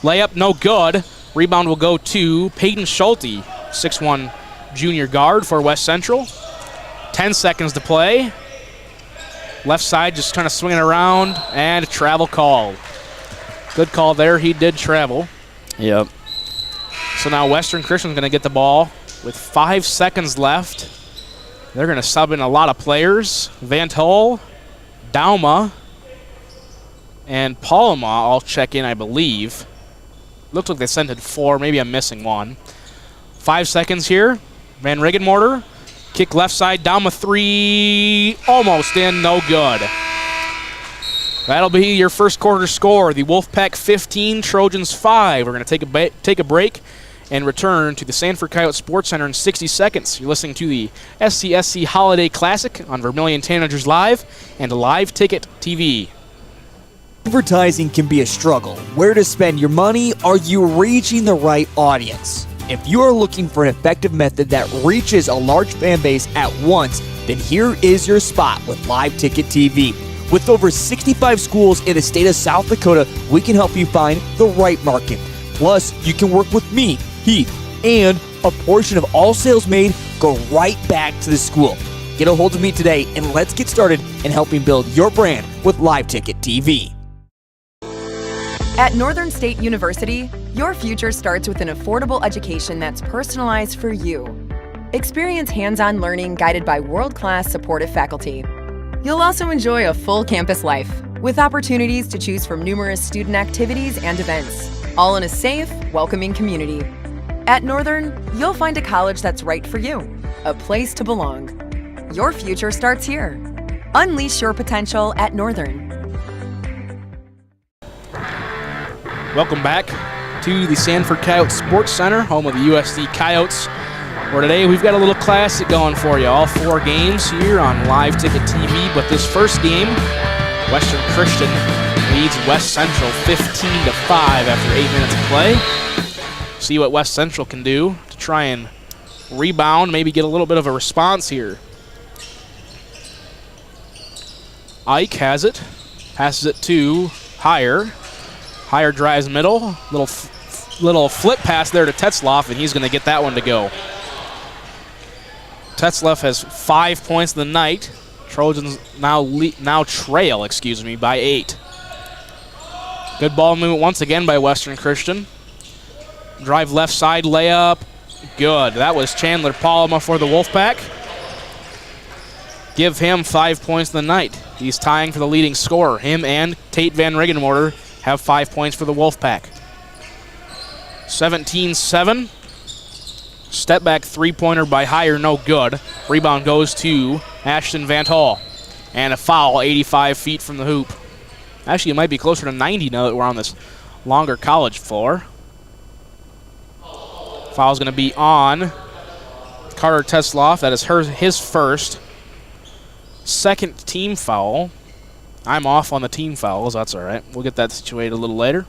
Layup, no good. Rebound will go to Peyton Schulte, 6'1" junior guard for West Central. 10 seconds to play. Left side just kind of swinging around, and a travel call. Good call there. He did travel. Yep. So now Western Christian's going to get the ball with 5 seconds left. They're going to sub in a lot of players. Van Tull, Dauma, and Palma all check in, I believe. Looks like they sent it 4. Maybe I'm missing one. 5 seconds here. Van Riggenmoor. Kick left side. Dauma 3. Almost in. No good. That'll be your first quarter score. The Wolfpack 15, Trojans 5. We're going to take a break and return to the Sanford Coyote Sports Center in 60 seconds. You're listening to the SCSC Holiday Classic on Vermillion Tanagers Live and Live Ticket TV. Advertising can be a struggle. Where to spend your money? Are you reaching the right audience? If you are looking for an effective method that reaches a large fan base at once, then here is your spot with Live Ticket TV. With over 65 schools in the state of South Dakota, we can help you find the right market. Plus, you can work with me, Heath, and a portion of all sales made go right back to the school. Get a hold of me today and let's get started in helping build your brand with Live Ticket TV. At Northern State University, your future starts with an affordable education that's personalized for you. Experience hands-on learning guided by world-class supportive faculty. You'll also enjoy a full campus life with opportunities to choose from numerous student activities and events, all in a safe, welcoming community. At Northern, you'll find a college that's right for you, a place to belong. Your future starts here. Unleash your potential at Northern. Welcome back to the Sanford Coyote Sports Center, home of the USD Coyotes, where today we've got a little classic going for you. All 4 games here on Live Ticket TV, but this first game, Western Christian leads West Central 15-5 after 8 minutes of play. See what West Central can do to try and rebound, maybe get a little bit of a response here. Ike has it, passes it to Heyer. Heyer drives middle, little flip pass there to Tetzloff, and he's going to get that one to go. Tetzloff has 5 points in the night. Trojans now trail by 8. Good ball movement once again by Western Christian. Drive left side, layup, good. That was Chandler Palma for the Wolfpack. Give him 5 points in the night. He's tying for the leading scorer. Him and Tate Van Riggenmorter have 5 points for the Wolfpack. 17-7. Step back 3-pointer by Heyer, no good. Rebound goes to Ashton Van Hall. And a foul 85 feet from the hoop. Actually, it might be closer to 90 now that we're on this longer college floor. Foul's going to be on Carter Tetzloff. That is his first. Second team foul. I'm off on the team fouls. That's all right. We'll get that situated a little later.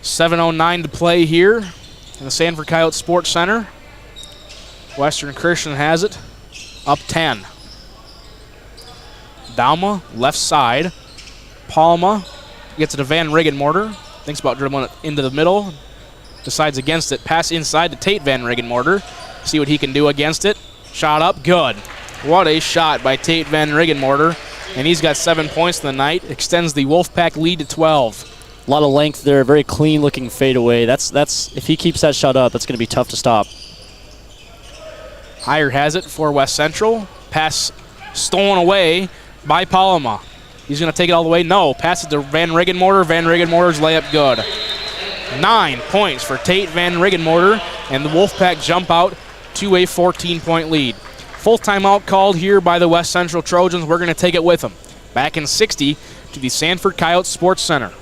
7:09 to play here in the Sanford Coyote Sports Center. Western Christian has it. Up 10. Dauma, left side. Palma gets it to Van Riggenmorter. Thinks about dribbling it into the middle. Decides against it. Pass inside to Tate Van Riggenmorter. See what he can do against it. Shot up. Good. What a shot by Tate Van Riggenmorter. And he's got 7 points in the night. Extends the Wolfpack lead to 12. A lot of length there. Very clean-looking fadeaway. That's if he keeps that shot up, that's going to be tough to stop. Heyer has it for West Central. Pass stolen away by Palma. He's going to take it all the way. No. Pass it to Van Riggenmorter. Van Riggenmorter's layup good. 9 points for Tate Van Riggenmorter. And the Wolfpack jump out to a 14-point lead. Full timeout called here by the West Central Trojans. We're going to take it with them. Back in 60 to the Sanford Coyote Sports Center.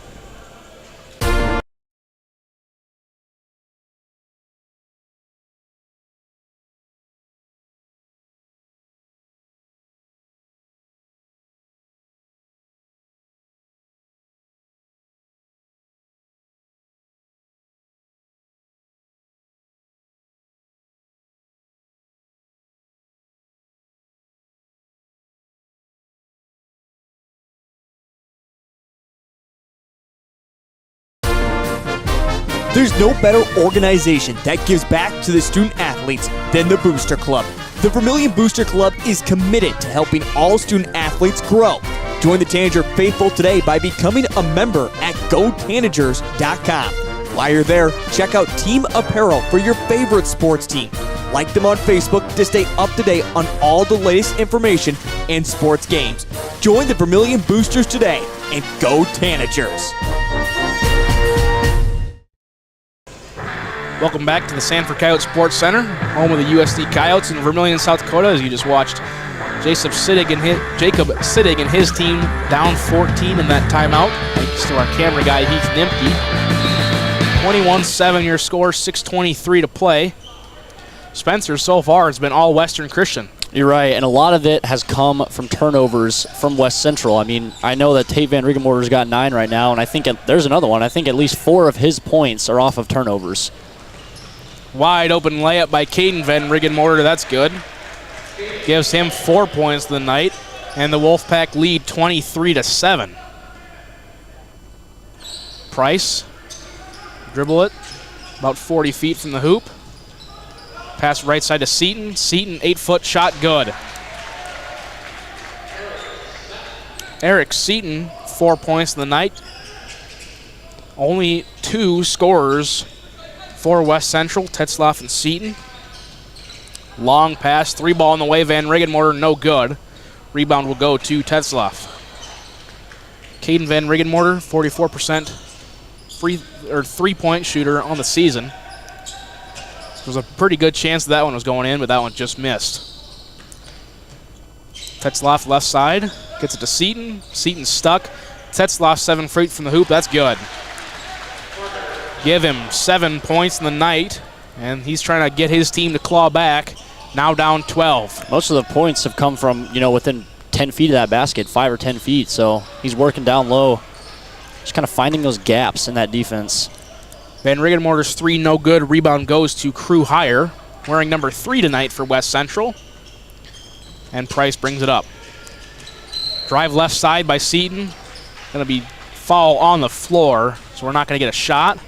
There's no better organization that gives back to the student athletes than the Booster Club. The Vermillion Booster Club is committed to helping all student athletes grow. Join the Tanager faithful today by becoming a member at GoTanagers.com. While you're there, check out team apparel for your favorite sports team. Like them on Facebook to stay up to date on all the latest information and sports games. Join the Vermillion Boosters today and go Tanagers. Welcome back to the Sanford Coyote Sports Center, home of the USD Coyotes in Vermillion, South Dakota, as you just watched Jacob Sittig and his team down 14 in that timeout, thanks to our camera guy Heath Nimke. 21-7 your score, 6:23 to play. Spencer so far has been all Western Christian. You're right, and a lot of it has come from turnovers from West Central. I mean, I know that Tate Van Riggenmorter's got 9 right now, and I think there's another one. I think at least 4 of his points are off of turnovers. Wide open layup by Caden Van Riggenmorter. That's good. Gives him 4 points of the night, and the Wolfpack lead 23-7. Price, dribble it, about 40 feet from the hoop. Pass right side to Seaton. Seaton, 8-foot shot, good. Eric Seaton, 4 points in the night. Only 2 scorers for West Central, Tetzlaff and Seaton. Long pass, 3 ball in the way, Van Riggenmorter, no good. Rebound will go to Tetzlaff. Caden Van Riggenmorter, 44% three-point shooter on the season. There was a pretty good chance that one was going in, but that one just missed. Tetzlaff left side, gets it to Seaton. Seaton stuck. Tetzlaff 7 feet from the hoop, that's good. Give him 7 points in the night, and he's trying to get his team to claw back. Now down 12. Most of the points have come from, within 10 feet of that basket, 5 or 10 feet, so he's working down low. Just kind of finding those gaps in that defense. Van Riggenmorter's 3 no good. Rebound goes to Crew Hire, wearing number 3 tonight for West Central. And Price brings it up. Drive left side by Seaton. Going to be foul on the floor, so we're not going to get a shot.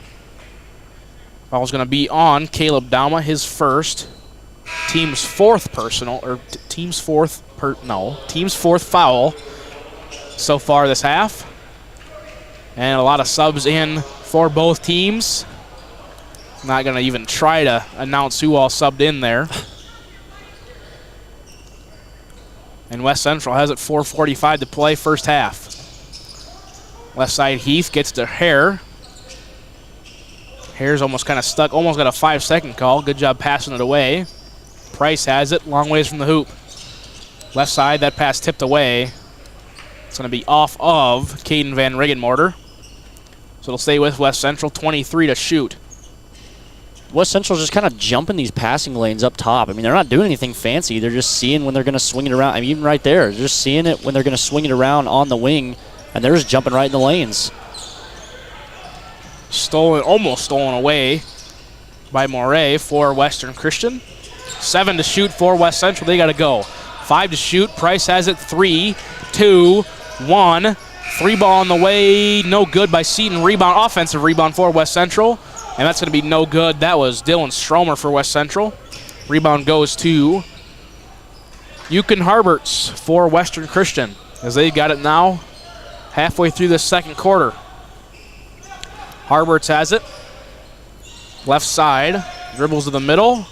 Foul's going to be on Caleb Dauma, his first. Team's fourth foul so far this half. And a lot of subs in for both teams. Not going to even try to announce who all subbed in there. And West Central has it 4:45 to play, first half. Left side Heath gets to Hare. Hare's almost kind of stuck, almost got a 5-second call. Good job passing it away. Price has it, long ways from the hoop. Left side, that pass tipped away. It's going to be off of Caden Van Riggenmorter. So it'll stay with West Central, 23 to shoot. West Central's just kind of jumping these passing lanes up top. I mean, they're not doing anything fancy. They're just seeing when they're going to swing it around. I mean, even right there, they're just seeing it when they're going to swing it around on the wing, and they're just jumping right in the lanes. Almost stolen away by Moray for Western Christian. 7 to shoot for West Central. They got to go. 5 to shoot. Price has it. 3, 2, 1. 3 ball on the way. No good by Seaton. Rebound, offensive rebound for West Central. And that's going to be no good. That was Dylan Stromer for West Central. Rebound goes to Yukon Harberts for Western Christian, as they've got it now halfway through the second quarter. Harberts has it. Left side. Dribbles to the middle.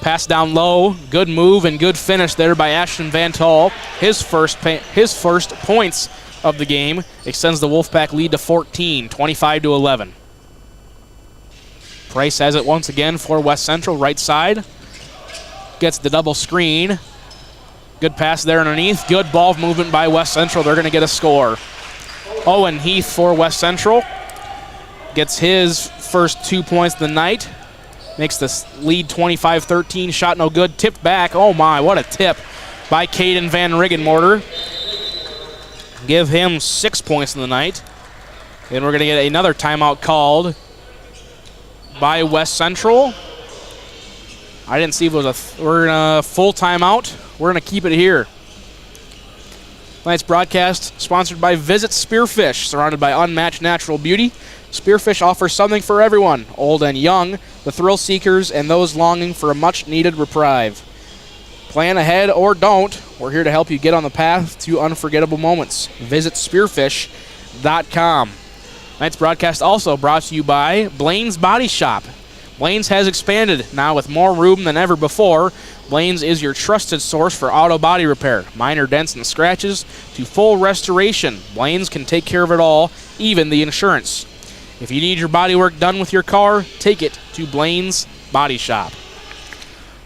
Pass down low. Good move and good finish there by Ashton Van Tol. His first points of the game extends the Wolfpack lead to 14, 25-11. Price has it once again for West Central. Right side. Gets the double screen. Good pass there underneath. Good ball movement by West Central. They're going to get a score. Owen Heath for West Central gets his first 2 points of the night. Makes the lead 25-13. Shot no good. Tipped back. Oh my, what a tip by Caden Van Riggenmorter. Give him 6 points in the night. And we're going to get another timeout called by West Central. I didn't see if it was we're in a full timeout. We're going to keep it here. Tonight's broadcast sponsored by Visit Spearfish, surrounded by unmatched natural beauty. Spearfish offers something for everyone, old and young, the thrill seekers, and those longing for a much-needed reprieve. Plan ahead or don't. We're here to help you get on the path to unforgettable moments. Visit spearfish.com. Tonight's broadcast also brought to you by Blaine's Body Shop. Blaine's has expanded, now with more room than ever before. Blaine's is your trusted source for auto body repair, minor dents and scratches to full restoration. Blaine's can take care of it all, even the insurance. If you need your body work done with your car, take it to Blaine's Body Shop.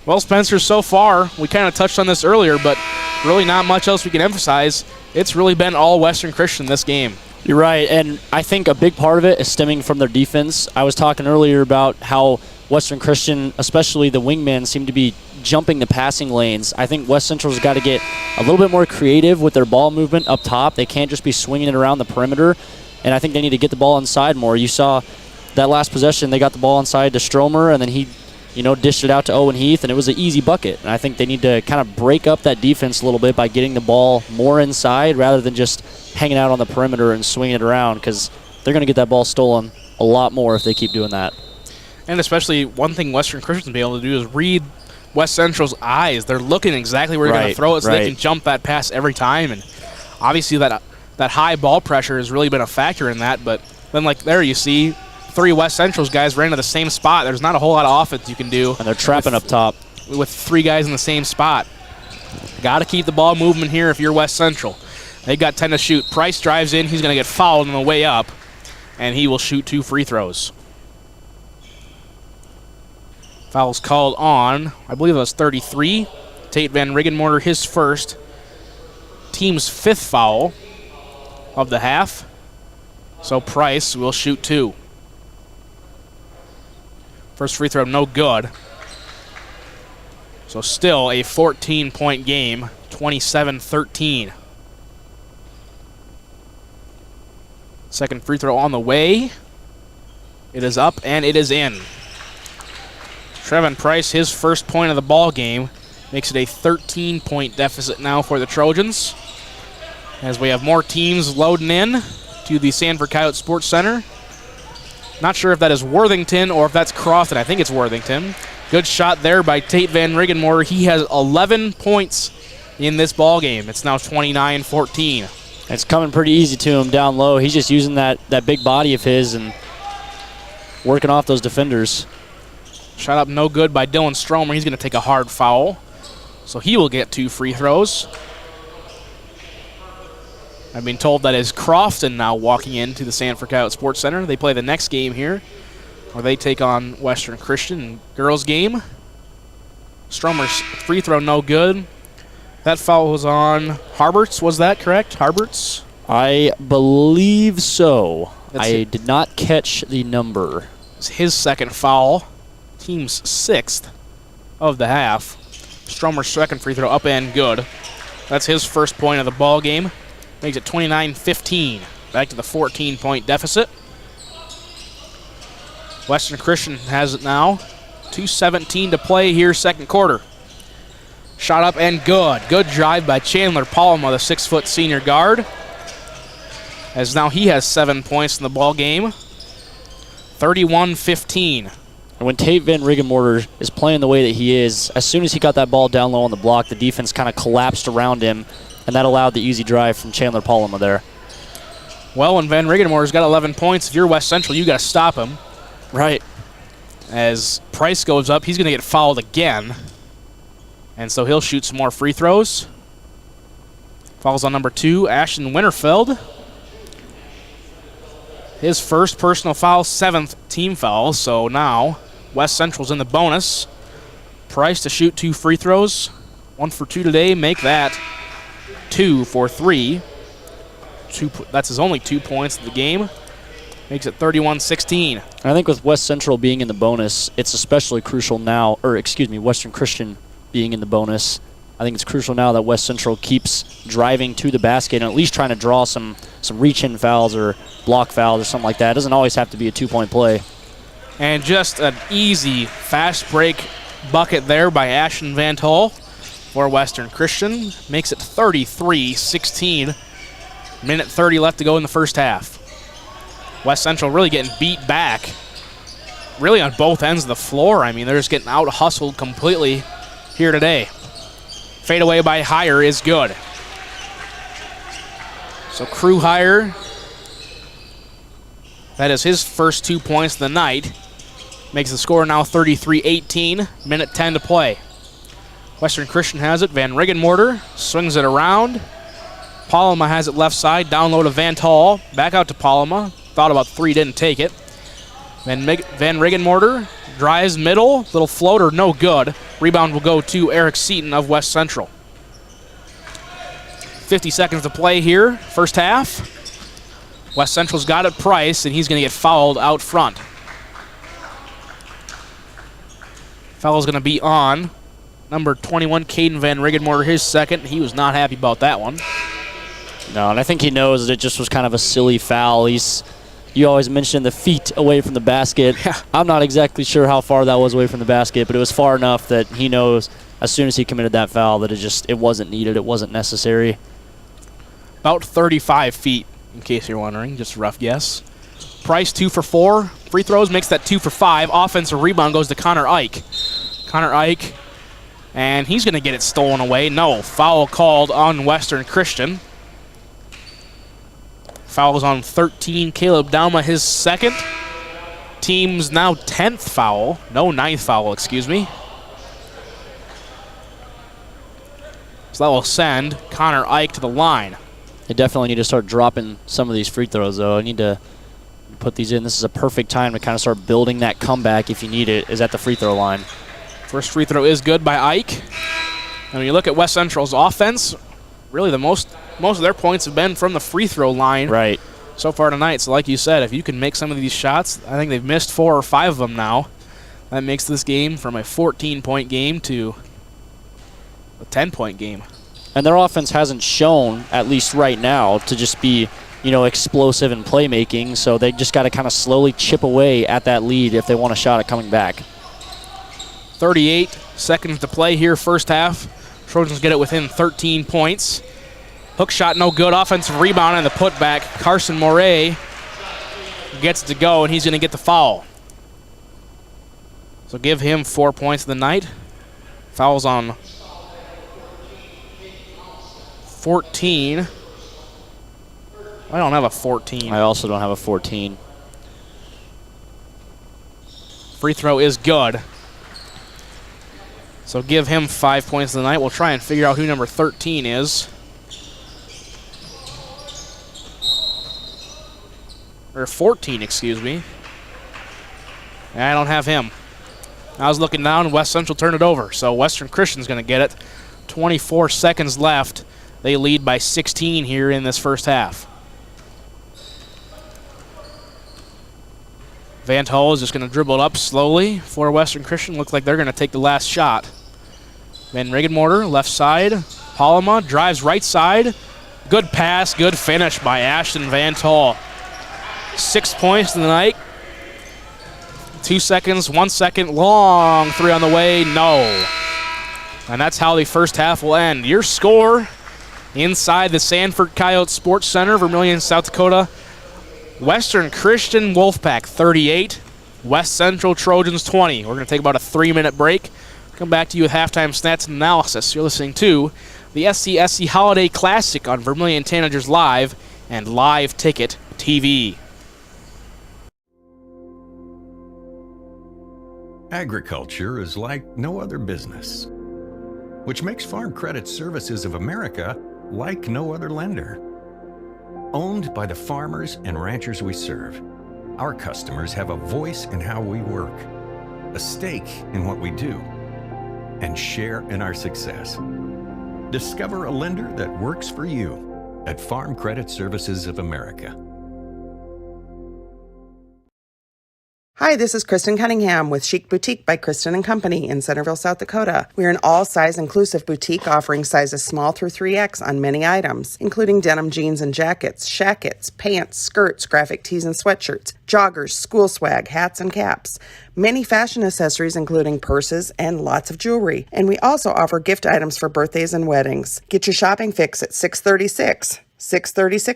Well, Spencer, so far, we kind of touched on this earlier, but really not much else we can emphasize. It's really been all Western Christian this game. You're right, and I think a big part of it is stemming from their defense. I was talking earlier about how Western Christian, especially the wingmen, seem to be jumping the passing lanes. I think West Central's got to get a little bit more creative with their ball movement up top. They can't just be swinging it around the perimeter, and I think they need to get the ball inside more. You saw that last possession, they got the ball inside to Stromer, and then he dished it out to Owen Heath, and it was an easy bucket. And I think they need to kind of break up that defense a little bit by getting the ball more inside rather than just hanging out on the perimeter and swinging it around, because they're going to get that ball stolen a lot more if they keep doing that. And especially one thing Western Christian will be able to do is read West Central's eyes. They're looking exactly where you're going to throw it, so they can jump that pass every time. And obviously that high ball pressure has really been a factor in that. But then, like there, you see 3 West Central's guys ran to the same spot. There's not a whole lot of offense you can do. And they're trapping up top with 3 guys in the same spot. Got to keep the ball moving here if you're West Central. They got 10 to shoot. Price drives in. He's going to get fouled on the way up, and he will shoot 2 free throws. Foul's called on, I believe it was 33. Tate Van Riggenmorter, his first. Team's 5th foul of the half. So Price will shoot 2. First free throw, no good. So still a 14-point game, 27-13. Second free throw on the way. It is up and it is in. Trevin Price, his first point of the ball game, makes it a 13-point deficit now for the Trojans. As we have more teams loading in to the Sanford Coyote Sports Center. Not sure if that is Worthington or if that's Crofton. I think it's Worthington. Good shot there by Tate Van Riggenmorter. He has 11 points in this ball game. It's now 29-14. It's coming pretty easy to him down low. He's just using that big body of his and working off those defenders. Shot up no good by Dylan Stromer. He's going to take a hard foul. So he will get 2 free throws. I've been told that is Crofton now walking into the Sanford Coyote Sports Center. They play the next game here, where they take on Western Christian girls game. Stromer's free throw no good. That foul was on Harberts, was that correct? Harberts? I believe so. I did not catch the number. It's his second foul. Team's 6th of the half. Stromer's second free throw up and good. That's his first point of the ball game. Makes it 29-15. Back to the 14-point deficit. Western Christian has it now. 2:17 to play here, second quarter. Shot up and good. Good drive by Chandler Palma, the 6-foot senior guard. As now he has 7 points in the ball game. 31-15. And when Tate Van Riggenmorter is playing the way that he is, as soon as he got that ball down low on the block, the defense kind of collapsed around him, and that allowed the easy drive from Chandler Palma there. Well, when Van Riggenmorter's got 11 points, if you're West Central, you got to stop him. Right. As Price goes up, he's going to get fouled again. And so he'll shoot some more free throws. Fouls on number 2, Ashton Winterfeld. His first personal foul, 7th team foul. So now West Central's in the bonus. Price to shoot 2 free throws. 1 for 2 today. Make that 2 for 3. That's his only 2 points of the game. Makes it 31-16. I think with West Central being in the bonus, it's especially crucial now, Western Christian being in the bonus. I think it's crucial now that West Central keeps driving to the basket and at least trying to draw some reach-in fouls or block fouls or something like that. It doesn't always have to be a 2-point play. And just an easy fast break bucket there by Ashton Van Tol for Western Christian. Makes it 33-16. Minute 30 left to go in the first half. West Central really getting beat back, really on both ends of the floor. I mean, they're just getting out-hustled completely here today. Fadeaway by Heyer is good. So Crew Heyer, that is his first 2 points of the night. Makes the score now 33-18, minute 10 to play. Western Christian has it. Van Riggenmorter swings it around. Palma has it left side, down low to Van Tol. Back out to Palma. Thought about 3, didn't take it. Van Riggenmorter drives middle, little floater, no good. Rebound will go to Eric Seaton of West Central. 50 seconds to play here, first half. West Central's got it Price, and he's going to get fouled out front. Foul's going to be on number 21, Caden Van Riggenmorter, his second. He was not happy about that one. No, and I think he knows that it just was kind of a silly foul. You always mention the feet away from the basket. Yeah. I'm not exactly sure how far that was away from the basket, but it was far enough that he knows as soon as he committed that foul that it wasn't needed, it wasn't necessary. About 35 feet, in case you're wondering, just a rough guess. Price 2 for 4. Free throws makes that 2 for 5. Offensive rebound goes to Connor Ike. Connor Ike, and he's going to get it stolen away. No, foul called on Western Christian. Foul is on 13, Caleb Dauma, his second. Team's now 10th foul. No, 9th foul, excuse me. So that will send Connor Ike to the line. They definitely need to start dropping some of these free throws, though. I need to put these in. This is a perfect time to kind of start building that comeback if you need it, is at the free throw line. First free throw is good by Ike. And when you look at West Central's offense, really the most of their points have been from the free throw line right so far tonight. So like you said, if you can make some of these shots, I think they've missed 4 or 5 of them now. That makes this game from a 14-point game to a 10-point game. And their offense hasn't shown, at least right now, to just be, explosive in playmaking. So they just got to kind of slowly chip away at that lead if they want a shot at coming back. 38 seconds to play here, first half. Trojans get it within 13 points. Hook shot no good. Offensive rebound and the putback. Carson Moray gets to go, and he's going to get the foul. So give him 4 points of the night. Fouls on 14. I don't have a 14. I also don't have a 14. Free throw is good. So give him 5 points of the night. We'll try and figure out who number 13 is. Or 14, excuse me. I don't have him. I was looking down, West Central turned it over. So Western Christian's going to get it. 24 seconds left. They lead by 16 here in this first half. Van Tull is just going to dribble it up slowly for Western Christian. Looks like they're going to take the last shot. Van Riggenmorter, left side. Palama drives right side. Good pass, good finish by Ashton Van Tull. 6 points in the night. 2 seconds, 1 second, long three on the way, no. And that's how the first half will end. Your score inside the Sanford Coyote Sports Center, Vermillion, South Dakota. Western Christian Wolfpack 38, West Central Trojans 20. We're going to take about a 3-minute break. Come back to you with halftime stats and analysis. You're listening to the SCSC Holiday Classic on Vermillion Tanagers Live and Live Ticket TV. Agriculture is like no other business, which makes Farm Credit Services of America like no other lender. Owned by the farmers and ranchers we serve, our customers have a voice in how we work, a stake in what we do, and share in our success. Discover a lender that works for you at Farm Credit Services of America. Hi, this is Kristen Cunningham with Chic Boutique by Kristen & Company in Centerville, South Dakota. We're an all-size inclusive boutique offering sizes small through 3X on many items, including denim jeans and jackets, shackets, pants, skirts, graphic tees and sweatshirts, joggers, school swag, hats and caps, many fashion accessories including purses and lots of jewelry. And we also offer gift items for birthdays and weddings. Get your shopping fix at 636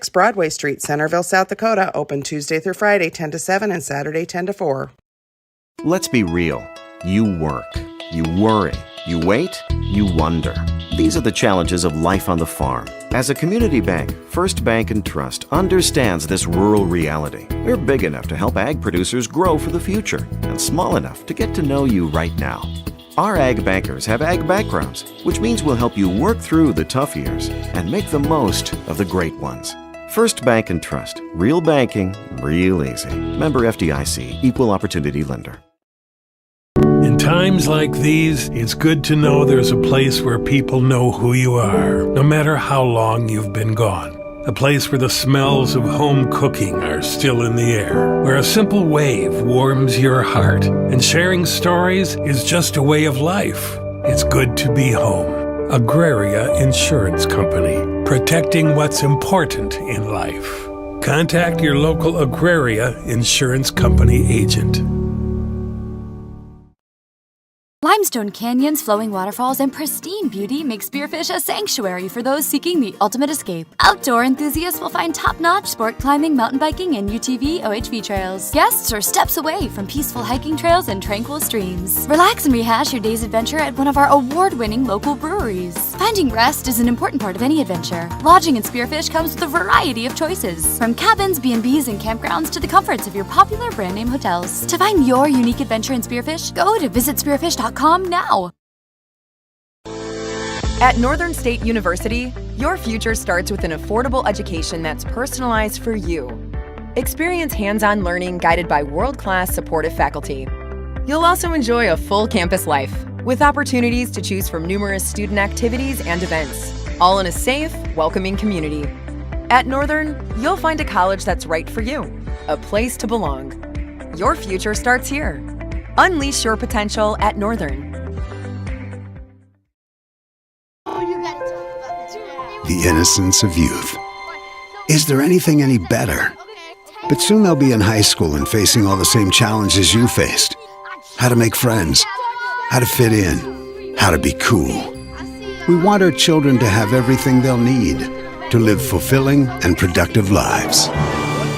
Broadway Street, Centerville, South Dakota. Open Tuesday through Friday, 10 to 7, and Saturday, 10 to 4. Let's be real. You work. You worry. You wait. You wonder. These are the challenges of life on the farm. As a community bank, First Bank and Trust understands this rural reality. We're big enough to help ag producers grow for the future and small enough to get to know you right now. Our ag bankers have ag backgrounds, which means we'll help you work through the tough years and make the most of the great ones. First Bank and Trust. Real banking, real easy. Member FDIC, Equal Opportunity Lender. In times like these, it's good to know there's a place where people know who you are, no matter how long you've been gone. A place where the smells of home cooking are still in the air, where a simple wave warms your heart, and sharing stories is just a way of life. It's good to be home. Agraria Insurance Company, protecting what's important in life. Contact your local Agraria Insurance Company agent. Limestone canyons, flowing waterfalls, and pristine beauty make Spearfish a sanctuary for those seeking the ultimate escape. Outdoor enthusiasts will find top-notch sport climbing, mountain biking, and UTV OHV trails. Guests are steps away from peaceful hiking trails and tranquil streams. Relax and rehash your day's adventure at one of our award-winning local breweries. Finding rest is an important part of any adventure. Lodging in Spearfish comes with a variety of choices, from cabins, B&Bs, and campgrounds to the comforts of your popular brand-name hotels. To find your unique adventure in Spearfish, go to visitspearfish.com now. At Northern State University, your future starts with an affordable education that's personalized for you. Experience hands-on learning guided by world-class supportive faculty. You'll also enjoy a full campus life with opportunities to choose from numerous student activities and events, all in a safe, welcoming community. At Northern, you'll find a college that's right for you, a place to belong. Your future starts here. Unleash your potential at Northern. The innocence of youth. Is there anything any better? But soon they'll be in high school and facing all the same challenges you faced. How to make friends, how to fit in, how to be cool. We want our children to have everything they'll need to live fulfilling and productive lives.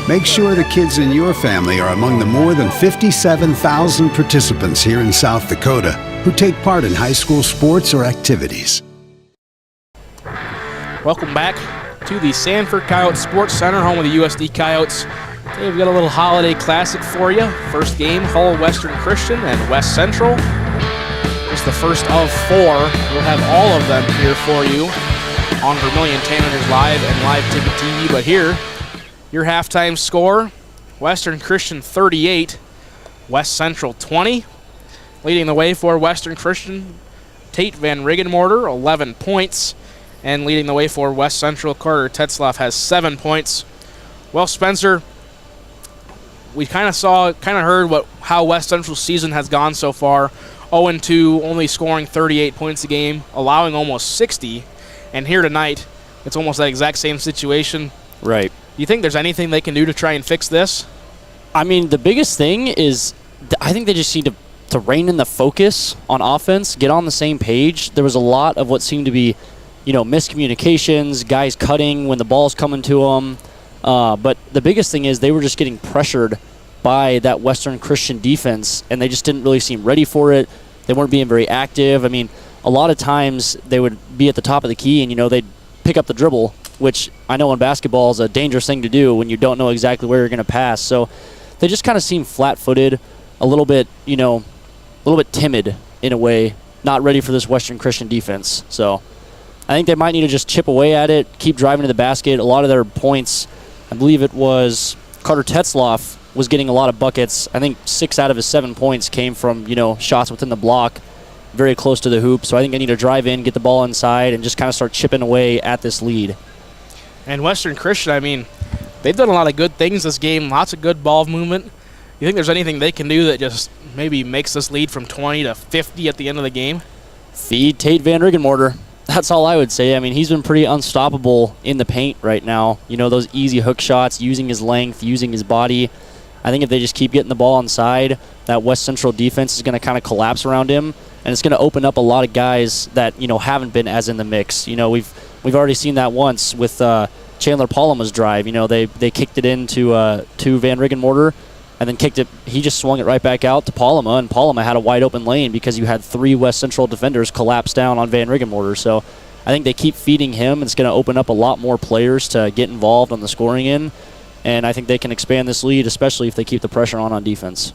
Make sure the kids in your family are among the more than 57,000 participants here in South Dakota who take part in high school sports or activities. Welcome back to the Sanford Coyote Sports Center, home of the USD Coyotes. Today we've got a little holiday classic for you. First game, Hull Western Christian and West Central. Just the first of four. We'll have all of them here for you on Vermillion Tanagers Live and Live Ticket TV. But here, your halftime score, Western Christian 38, West Central 20. Leading the way for Western Christian, Tate Van Riggenmorter, 11 points. And leading the way for West Central, Carter Tetzloff has 7 points. Well, Spencer, we kind of heard how West Central's season has gone so far. 0-2, only scoring 38 points a game, allowing almost 60. And here tonight, it's almost that exact same situation. Right. You think there's anything they can do to try and fix this? I mean, the biggest thing is I think they just need to rein in the focus on offense, get on the same page. There was a lot of what seemed to be, miscommunications, guys cutting when the ball's coming to them. But the biggest thing is they were just getting pressured by that Western Christian defense, and they just didn't really seem ready for it. They weren't being very active. I mean, a lot of times they would be at the top of the key and, they'd pick up the dribble, which I know in basketball is a dangerous thing to do when you don't know exactly where you're going to pass. So they just kind of seem flat-footed, a little bit timid in a way, not ready for this Western Christian defense. So I think they might need to just chip away at it, keep driving to the basket. A lot of their points, I believe it was Carter Tetzloff was getting a lot of buckets. I think 6 out of his 7 points came from, shots within the block, very close to the hoop. So I think they need to drive in, get the ball inside, and just kind of start chipping away at this lead. And Western Christian, I mean, they've done a lot of good things this game, lots of good ball movement. You think there's anything they can do that just maybe makes this lead from 20 to 50 at the end of the game? Feed Tate Van Riggenmorter. That's all I would say. I mean, he's been pretty unstoppable in the paint right now. Those easy hook shots, using his length, using his body. I think if they just keep getting the ball inside, that West Central defense is going to kind of collapse around him, and it's going to open up a lot of guys that, haven't been as in the mix. We've already seen that once with Chandler Palama's drive. They kicked it into to Van Riggenmorter, and then kicked it. He just swung it right back out to Palama, and Palama had a wide open lane because you had 3 West Central defenders collapse down on Van Riggenmorter. So I think they keep feeding him. It's going to open up a lot more players to get involved on the scoring end, and I think they can expand this lead, especially if they keep the pressure on defense.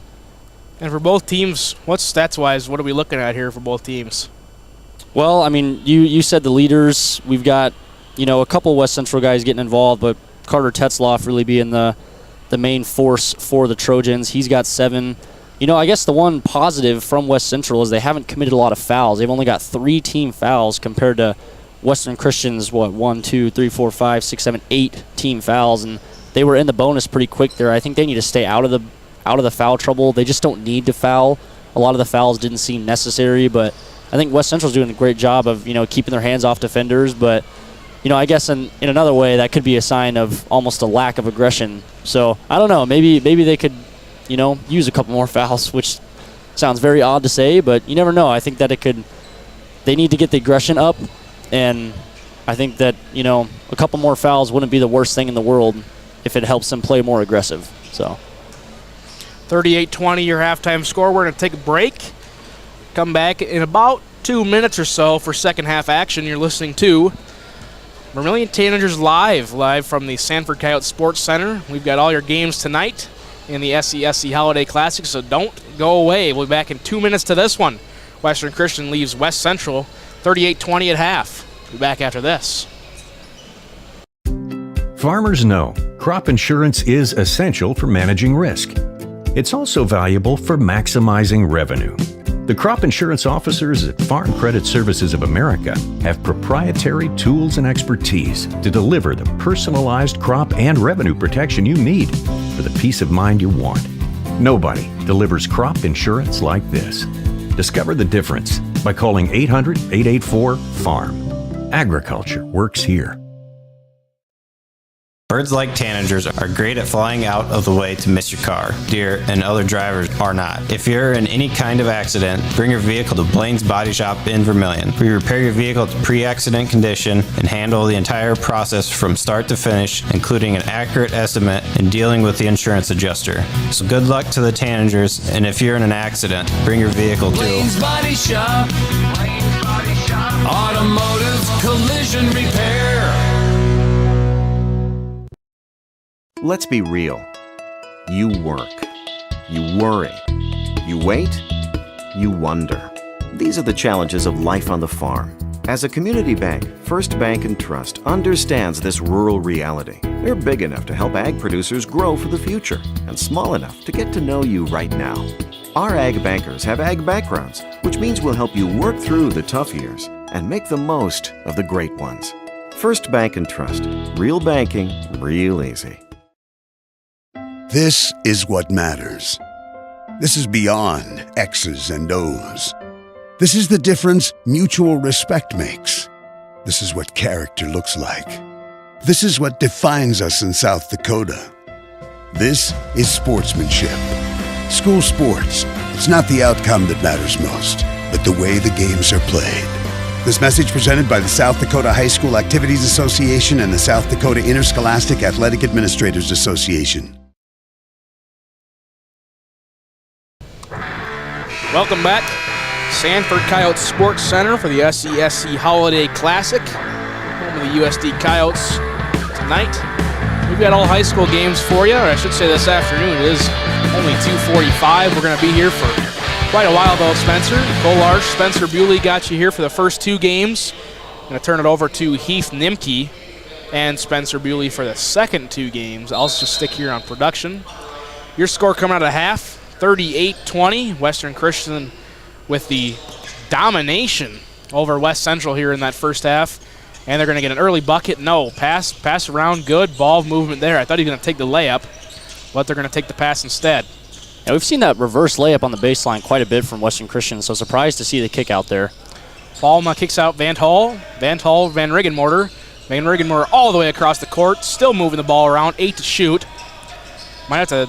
And for both teams, what's stats-wise, what are we looking at here for both teams? Well, I mean, you said the leaders. We've got, a couple West Central guys getting involved, but Carter Tetzloff really being the main force for the Trojans. He's got 7. I guess the one positive from West Central is they haven't committed a lot of fouls. They've only got 3 team fouls compared to Western Christian's, 1, 2, 3, 4, 5, 6, 7, 8 team fouls, and they were in the bonus pretty quick there. I think they need to stay out of the foul trouble. They just don't need to foul. A lot of the fouls didn't seem necessary, but I think West Central's doing a great job of, keeping their hands off defenders, but I guess in another way that could be a sign of almost a lack of aggression. So I don't know, maybe they could, use a couple more fouls, which sounds very odd to say, but you never know. I think that they need to get the aggression up, and I think that, a couple more fouls wouldn't be the worst thing in the world if it helps them play more aggressive. So 38-20 your halftime score. We're going to take a break. Come back in about 2 minutes or so for second half action. You're listening to Vermillion Tanagers live from the Sanford Coyote Sports Center. We've got all your games tonight in the SCSC Holiday Classic, so don't go away. We'll be back in 2 minutes to this one. Western Christian leaves West Central 38-20 at half. We'll be back after this. Farmers know crop insurance is essential for managing risk. It's also valuable for maximizing revenue. The crop insurance officers at Farm Credit Services of America have proprietary tools and expertise to deliver the personalized crop and revenue protection you need for the peace of mind you want. Nobody delivers crop insurance like this. Discover the difference by calling 800-884-FARM. Agriculture works here. Birds like tanagers are great at flying out of the way to miss your car. Deer and other drivers are not. If you're in any kind of accident, bring your vehicle to Blaine's Body Shop in Vermillion. We repair your vehicle to pre-accident condition and handle the entire process from start to finish, including an accurate estimate and dealing with the insurance adjuster. So good luck to the tanagers, and if you're in an accident, bring your vehicle to Blaine's Body Shop. Blaine's Body Shop. Automotive collision repair. Let's be real. You work. You worry. You wait. You wonder. These are the challenges of life on the farm. As a community bank, First Bank and Trust understands this rural reality. They're big enough to help ag producers grow for the future and small enough to get to know you right now. Our ag bankers have ag backgrounds, which means we'll help you work through the tough years and make the most of the great ones. First Bank and Trust. Real banking, real easy. This is what matters. This is beyond X's and O's. This is the difference mutual respect makes. This is what character looks like. This is what defines us in South Dakota. This is sportsmanship. School sports, it's not the outcome that matters most, but the way the games are played. This message presented by the South Dakota High School Activities Association and the South Dakota Interscholastic Athletic Administrators Association. Welcome back. Sanford Coyote Sports Center for the SCSC Holiday Classic. Home of the USD Coyotes tonight. We've got all high school games for you, or I should say this afternoon. It is only 2:45. We're going to be here for quite a while, though, Spencer. Cole Larsh, Spencer Bewley got you here for the first two games. I'm going to turn it over to Heath Nimke and Spencer Bewley for the second two games. I'll just stick here on production. Your score coming out of half. 38-20, Western Christian with the domination over West Central here in that first half. And they're going to get an early bucket. No, pass around, good ball movement there. I thought he was going to take the layup, but they're going to take the pass instead. Yeah, we've seen that reverse layup on the baseline quite a bit from Western Christian, so surprised to see the kick out there. Balma kicks out Van Hall, Van Riggenmorter. Van Riggenmorter all the way across the court, still moving the ball around, 8 to shoot. Might have to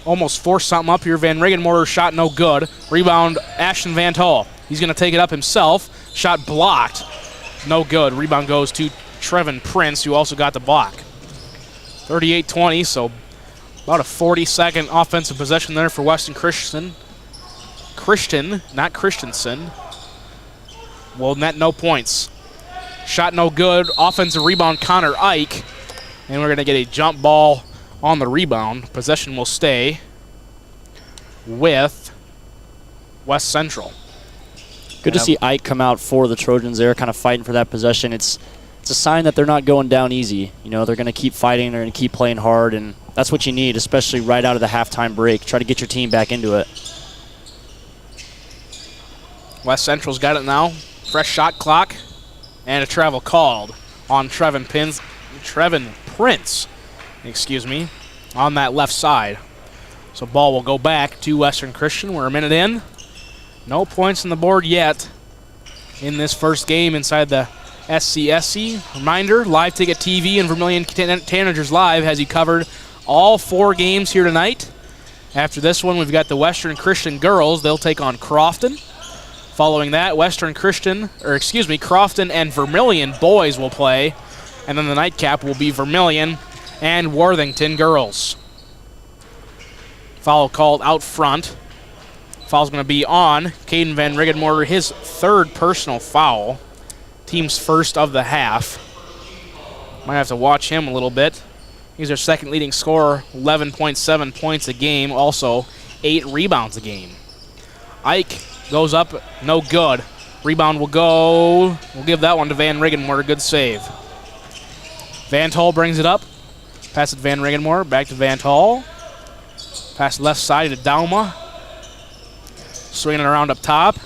almost force something up here. Van Riggenmorter shot no good. Rebound, Ashton Van Hall. He's going to take it up himself. Shot blocked. No good. Rebound goes to Trevin Prince, who also got the block. 38-20, so about a 40-second offensive possession there for Western Christian. Not Christensen. Will net no points. Shot no good. Offensive rebound, Connor Ike. And we're going to get a jump ball on the rebound. Possession will stay with West Central. Good to see Ike come out for the Trojans there, kind of fighting for that possession. It's a sign that they're not going down easy. You know, they're going to keep fighting, they're going to keep playing hard, and that's what you need, especially right out of the halftime break. Try to get your team back into it. West Central's got it now. Fresh shot clock. And a travel called on Trevin Prince, on that left side. So ball will go back to Western Christian. We're a minute in. No points on the board yet in this first game inside the SCSC. Reminder, Live Ticket TV and Vermillion Tanagers Live has you covered all 4 games here tonight. After this one, we've got the Western Christian girls. They'll take on Crofton. Following that, Crofton and Vermillion boys will play. And then the nightcap will be Vermillion and Worthington girls. Foul called out front. Foul's going to be on Caden Van Riggenmorter, his 3rd personal foul. Team's first of the half. Might have to watch him a little bit. He's our 2nd leading scorer, 11.7 points a game, also 8 rebounds a game. Ike goes up, no good. Rebound will go, we'll give that one to Van Riggenmorter, good save. Van Tol brings it up. Pass it to Van Riggenmorter, back to Van Tol. Pass left side to Dauma. Swinging it around up top.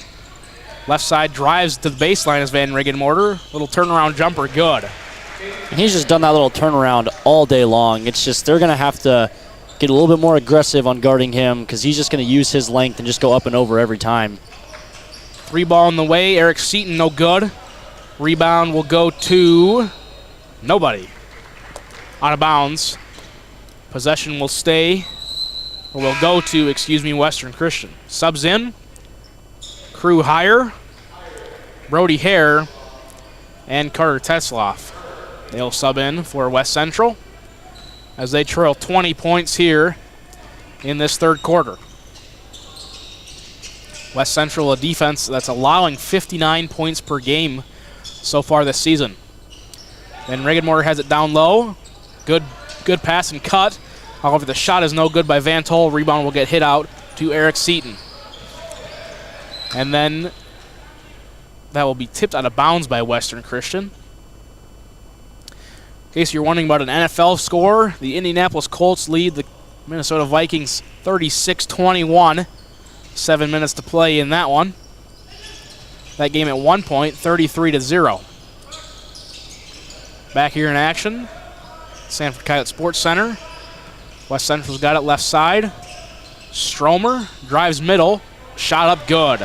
Left side drives to the baseline as Van Riggenmorter. Little turnaround jumper, good. And he's just done that little turnaround all day long. It's just they're going to have to get a little bit more aggressive on guarding him because he's just going to use his length and just go up and over every time. 3 ball in the way. Eric Seaton, no good. Rebound will go to nobody. Out of bounds. Possession will stay. Or will go to, Western Christian. Subs in. Crew Hire. Brody Hare. And Carter Tetzloff. They'll sub in for West Central as they trail 20 points here in this 3rd quarter. West Central, a defense that's allowing 59 points per game so far this season. Then Riggenmorter has it down low. Good pass and cut. However, the shot is no good by Van Tol. Rebound will get hit out to Eric Seaton. And then that will be tipped out of bounds by Western Christian. In case you're wondering about an NFL score, the Indianapolis Colts lead the Minnesota Vikings 36-21. 7 minutes to play in that one. That game at 1 point, 33-0. Back here in action, Sanford Coyote Sports Center. West Central's got it left side. Stromer drives middle, shot up good.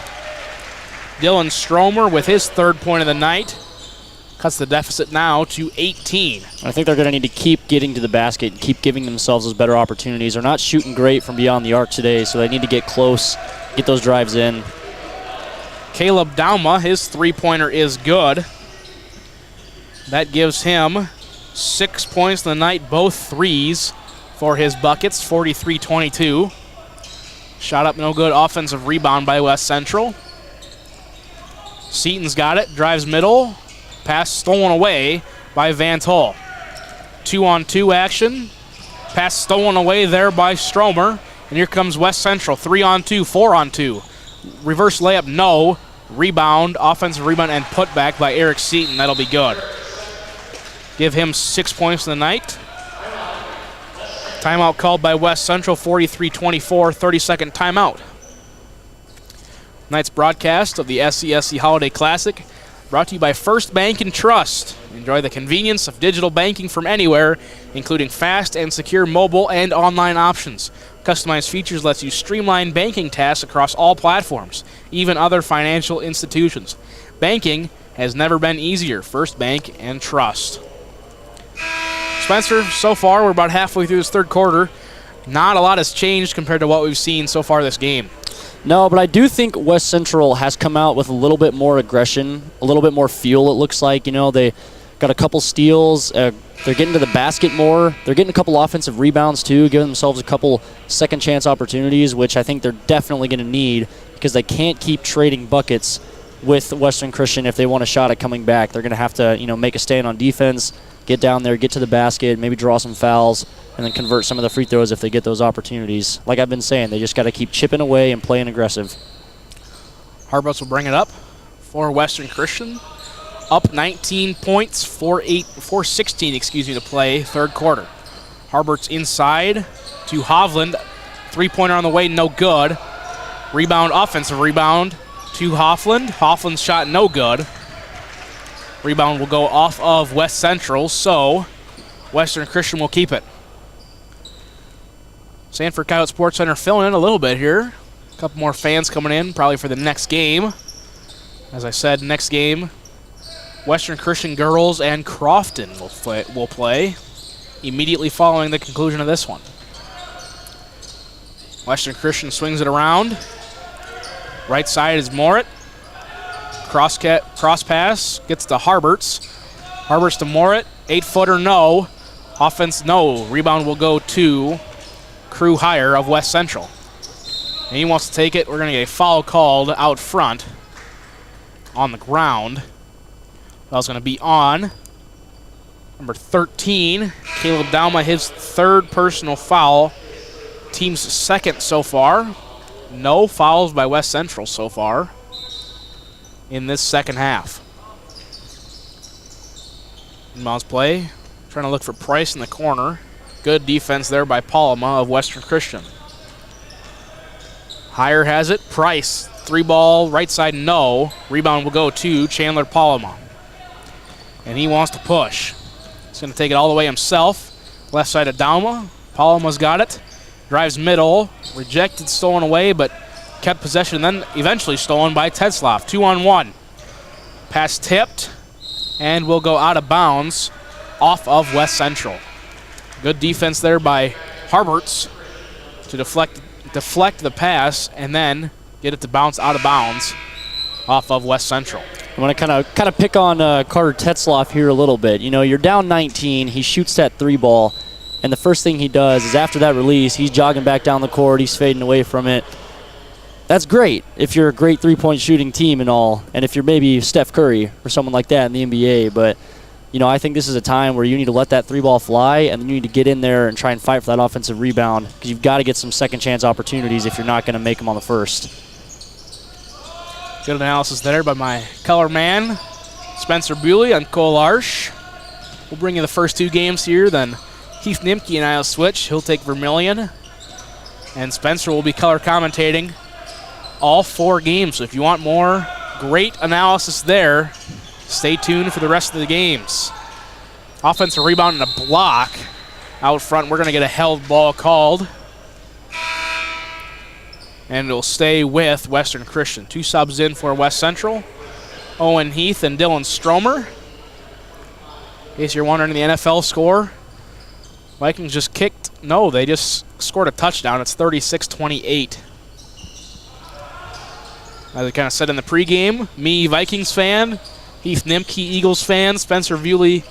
Dylan Stromer with his 3rd point of the night. Cuts the deficit now to 18. I think they're going to need to keep getting to the basket and keep giving themselves those better opportunities. They're not shooting great from beyond the arc today, so they need to get close, get those drives in. Caleb Dauma, his 3-pointer is good. That gives him 6 points in the night, both threes for his buckets, 43-22. Shot up, no good. Offensive rebound by West Central. Seaton's got it, drives middle. Pass stolen away by Van Tol. 2-on-2 action. Pass stolen away there by Stromer. And here comes West Central. 3-on-2, 4-on-2. Reverse layup, no. Rebound, offensive rebound, and put back by Eric Seaton. That'll be good. Give him 6 points in the night. Timeout called by West Central, 43-24, 30-second timeout. Tonight's broadcast of the SCSC Holiday Classic brought to you by First Bank and Trust. Enjoy the convenience of digital banking from anywhere, including fast and secure mobile and online options. Customized features lets you streamline banking tasks across all platforms, even other financial institutions. Banking has never been easier. First Bank and Trust. Spencer, so far we're about halfway through this 3rd quarter. Not a lot has changed compared to what we've seen so far this game. No, but I do think West Central has come out with a little bit more aggression, a little bit more fuel, it looks like. You know, they got a couple steals. They're getting to the basket more. They're getting a couple offensive rebounds, too, giving themselves a couple second-chance opportunities, which I think they're definitely going to need because they can't keep trading buckets with Western Christian if they want a shot at coming back. They're going to have to, make a stand on defense, get down there, get to the basket, maybe draw some fouls, and then convert some of the free throws if they get those opportunities. Like I've been saying, they just got to keep chipping away and playing aggressive. Harbutz will bring it up for Western Christian. Up 19 points, 4:16 to play, 3rd quarter. Harbutz inside to Hovland. 3-pointer on the way, no good. Rebound, offensive rebound to Hoffland. Hoffland's shot, no good. Rebound will go off of West Central, so Western Christian will keep it. Sanford Coyote Sports Center filling in a little bit here. A couple more fans coming in, probably for the next game. As I said, next game, Western Christian girls and Crofton will play immediately following the conclusion of this one. Western Christian swings it around. Right side is Morit. Cross pass gets to Harberts. Harberts to Morit. 8-footer, no. Offense, no. Rebound will go to Crew Hire of West Central. And he wants to take it. We're going to get a foul called out front on the ground. Foul's going to be on number 13, Caleb Dauma, his third personal foul. Team's second so far. No fouls by West Central so far in this second half. Inbounds play. Trying to look for Price in the corner. Good defense there by Palma of Western Christian. Hire has it. Price, 3-ball, right side, no. Rebound will go to Chandler Palma. And he wants to push. He's going to take it all the way himself. Left side of Dauma. Palma's got it. Drives middle. Rejected, stolen away, but kept possession, then eventually stolen by Tetzlaff. 2-on-1. Pass tipped, and will go out of bounds off of West Central. Good defense there by Harberts to deflect the pass and then get it to bounce out of bounds off of West Central. I want to kind of pick on Carter Tetzlaff here a little bit. You know, you're down 19. He shoots that 3-ball, and the first thing he does is after that release, he's jogging back down the court. He's fading away from it. That's great if you're a great three-point shooting team and all, and if you're maybe Steph Curry or someone like that in the NBA. But, you know, I think this is a time where you need to let that 3-ball fly, and then you need to get in there and try and fight for that offensive rebound, because you've got to get some second-chance opportunities if you're not going to make them on the first. Good analysis there by my color man, Spencer Bewley on Cole Arsh. We'll bring you the first two games here, then Heath Nimke and I will switch. He'll take Vermillion, and Spencer will be color commentating all 4 games. So if you want more great analysis there, stay tuned for the rest of the games. Offensive rebound and a block out front. We're going to get a held ball called. And it'll stay with Western Christian. 2 subs in for West Central. Owen Heath and Dylan Stromer. In case you're wondering the NFL score, Vikings just kicked. No, they just scored a touchdown. It's 36-28. As I kind of said in the pregame, me, Vikings fan, Heath Nimke, Eagles fan, Spencer Bewley,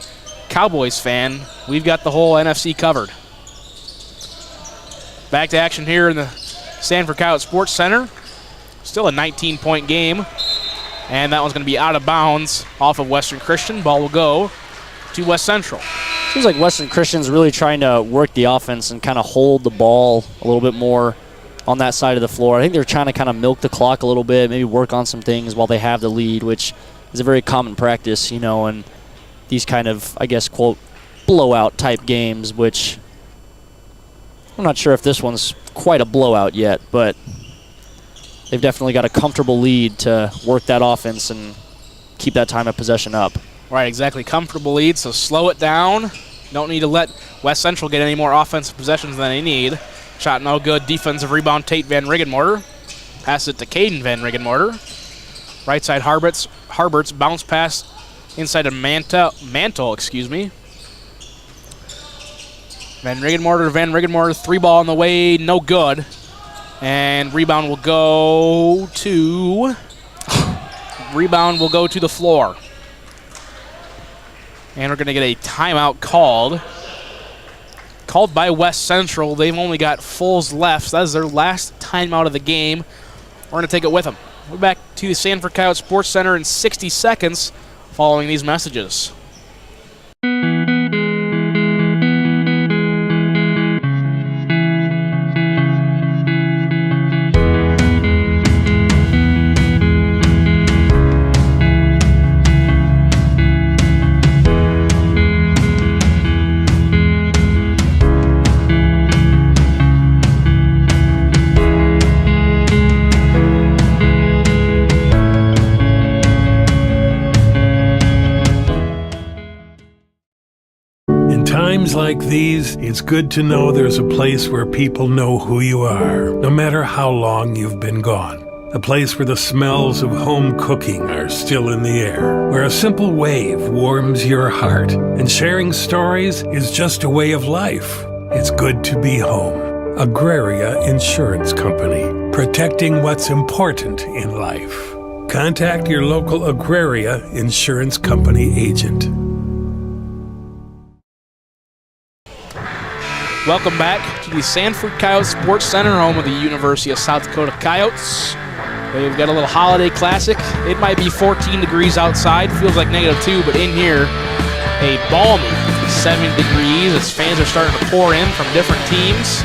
Cowboys fan. We've got the whole NFC covered. Back to action here in the Sanford Coyote Sports Center. Still a 19-point game. And that one's going to be out of bounds off of Western Christian. Ball will go to West Central. Seems like Western Christian's really trying to work the offense and kind of hold the ball a little bit more on that side of the floor. I think they're trying to kind of milk the clock a little bit, maybe work on some things while they have the lead, which is a very common practice, you know, and these kind of, I guess, quote, blowout type games, which I'm not sure if this one's quite a blowout yet, but they've definitely got a comfortable lead to work that offense and keep that time of possession up. Right, exactly. Comfortable lead, so slow it down. Don't need to let West Central get any more offensive possessions than they need. Shot no good. Defensive rebound, Tate Van Riggenmorter. Pass it to Caden Van Riggenmorter. Right side, Harberts. Bounce pass inside of Mantle, excuse me. Van Riggenmorter, 3-ball on the way, no good. And rebound will go to the floor. And we're going to get a timeout called by West Central. They've only got fulls left, so that is their last timeout of the game. We're going to take it with them. We're back to the Sanford Coyote Sports Center in 60 seconds following these messages. times like these, it's good to know there's a place where people know who you are, no matter how long you've been gone. A place where the smells of home cooking are still in the air, where a simple wave warms your heart, and sharing stories is just a way of life. It's good to be home. Agraria Insurance Company, protecting what's important in life. Contact your local Agraria Insurance Company agent. Welcome back to the Sanford Coyotes Sports Center, home of the University of South Dakota Coyotes. We've got a little holiday classic. It might be 14 degrees outside, feels like -2, but in here, a balmy 7 degrees as fans are starting to pour in from different teams.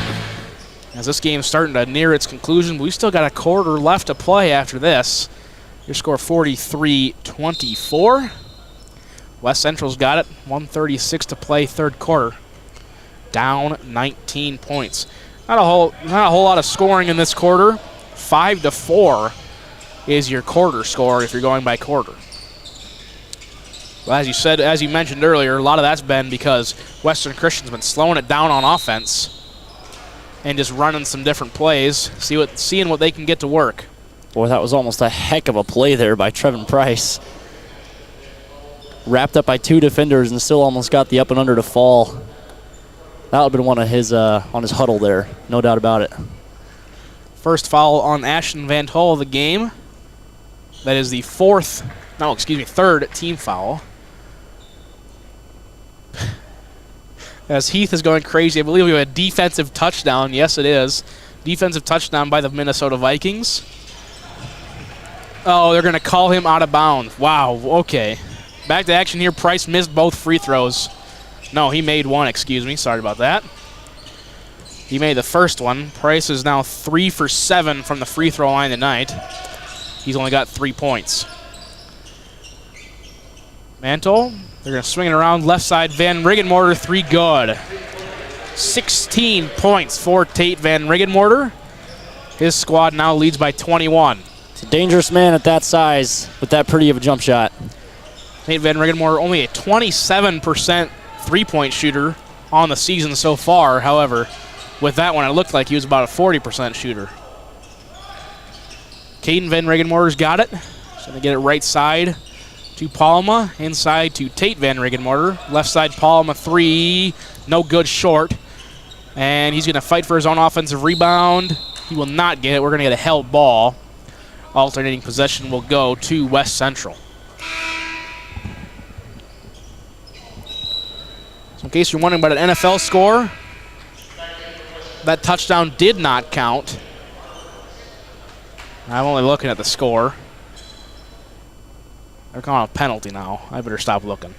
As this game's starting to near its conclusion, we've still got a quarter left to play after this. Your score 43-24. West Central's got it. 1:36 to play, third quarter. Down 19 points. Not a whole lot of scoring in this quarter. 5-4 is your quarter score if you're going by quarter. Well, as you mentioned earlier, a lot of that's been because Western Christian's been slowing it down on offense and just running some different plays, seeing what they can get to work. Boy, that was almost a heck of a play there by Trevin Price. Wrapped up by 2 defenders and still almost got the up and under to fall. That would have been one of his on his huddle there, no doubt about it. First foul on Ashton Van Hull of the game. That is the third team foul. As Heath is going crazy, I believe we have a defensive touchdown. Yes, it is. Defensive touchdown by the Minnesota Vikings. Oh, they're going to call him out of bounds. Wow, okay. Back to action here. Price missed both free throws. No, he made one, excuse me. Sorry about that. He made the first one. Price is now 3 for 7 from the free throw line tonight. He's only got 3 points. Mantle. They're going to swing it around left side. Van Riggenmorter, 3 good. 16 points for Tate Van Riggenmorter. His squad now leads by 21. It's a dangerous man at that size with that pretty of a jump shot. Tate Van Riggenmorter only a 27% three-point shooter on the season so far. However, with that one, it looked like he was about a 40% shooter. Caden Van Riggenmorter's got it. He's going to get it right side to Palma, inside to Tate Van Riggenmorter. Left side, Palma, 3, no good, short. And he's going to fight for his own offensive rebound. He will not get it. We're going to get a held ball. Alternating possession will go to West Central. So in case you're wondering about an NFL score, that touchdown did not count. I'm only looking at the score. They're calling a penalty now. I better stop looking.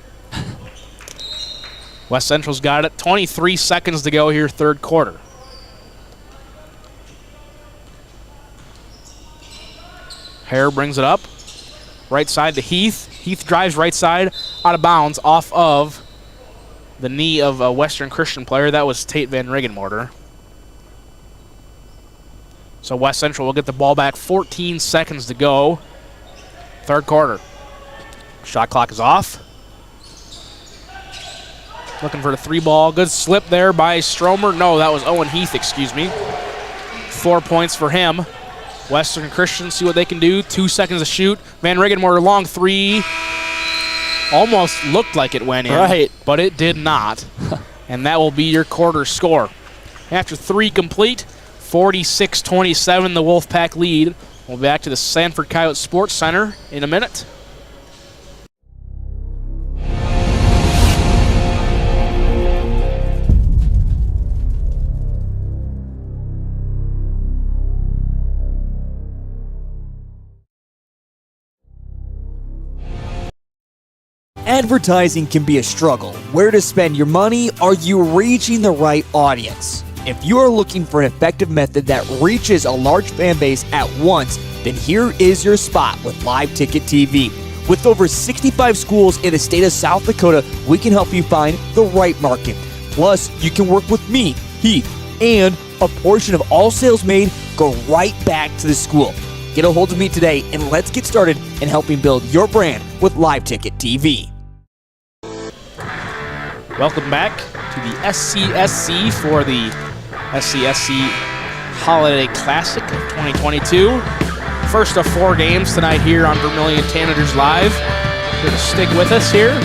West Central's got it. 23 seconds to go here, third quarter. Hare brings it up. Right side to Heath. Heath drives right side, out of bounds, off of the knee of a Western Christian player. That was Tate Van Riggenmorter. So West Central will get the ball back. 14 seconds to go. Third quarter. Shot clock is off. Looking for the 3 ball. Good slip there by Stromer. No, that was Owen Heath, excuse me. 4 points for him. Western Christian see what they can do. 2 seconds to shoot. Van Riggenmorter, long 3. Almost looked like it went in, right, but it did not. And that will be your quarter score. After 3 complete, 46-27, the Wolfpack lead. We'll be back to the Sanford Coyotes Sports Center in a minute. Advertising can be a struggle. Where to spend your money? Are you reaching the right audience? If you are looking for an effective method that reaches a large fan base at once, then here is your spot with Live Ticket TV. With over 65 schools in the state of South Dakota, we can help you find the right market. Plus, you can work with me, Heath, and a portion of all sales made go right back to the school. Get a hold of me today and let's get started in helping build your brand with Live Ticket TV. Welcome back to the SCSC for the SCSC Holiday Classic of 2022. First of 4 games tonight here on Vermillion Tanagers Live. Here to stick with us here.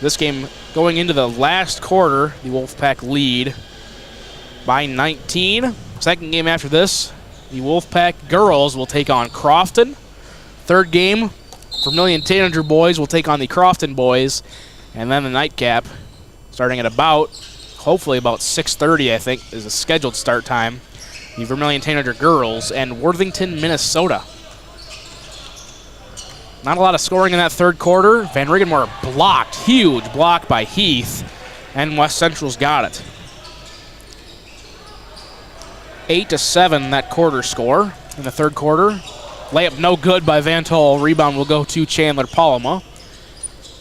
This game going into the last quarter, the Wolfpack lead by 19. Second game after this, the Wolfpack girls will take on Crofton. Third game, Vermillion Tanager boys will take on the Crofton boys. And then the nightcap, starting at hopefully about 6:30, I think, is the scheduled start time. The Vermillion Tanager girls and Worthington, Minnesota. Not a lot of scoring in that third quarter. Van Riggenmoor blocked, huge block by Heath, and West Central's got it. 8-7 that quarter score in the third quarter. Layup no good by Van Tol. Rebound will go to Chandler Palma.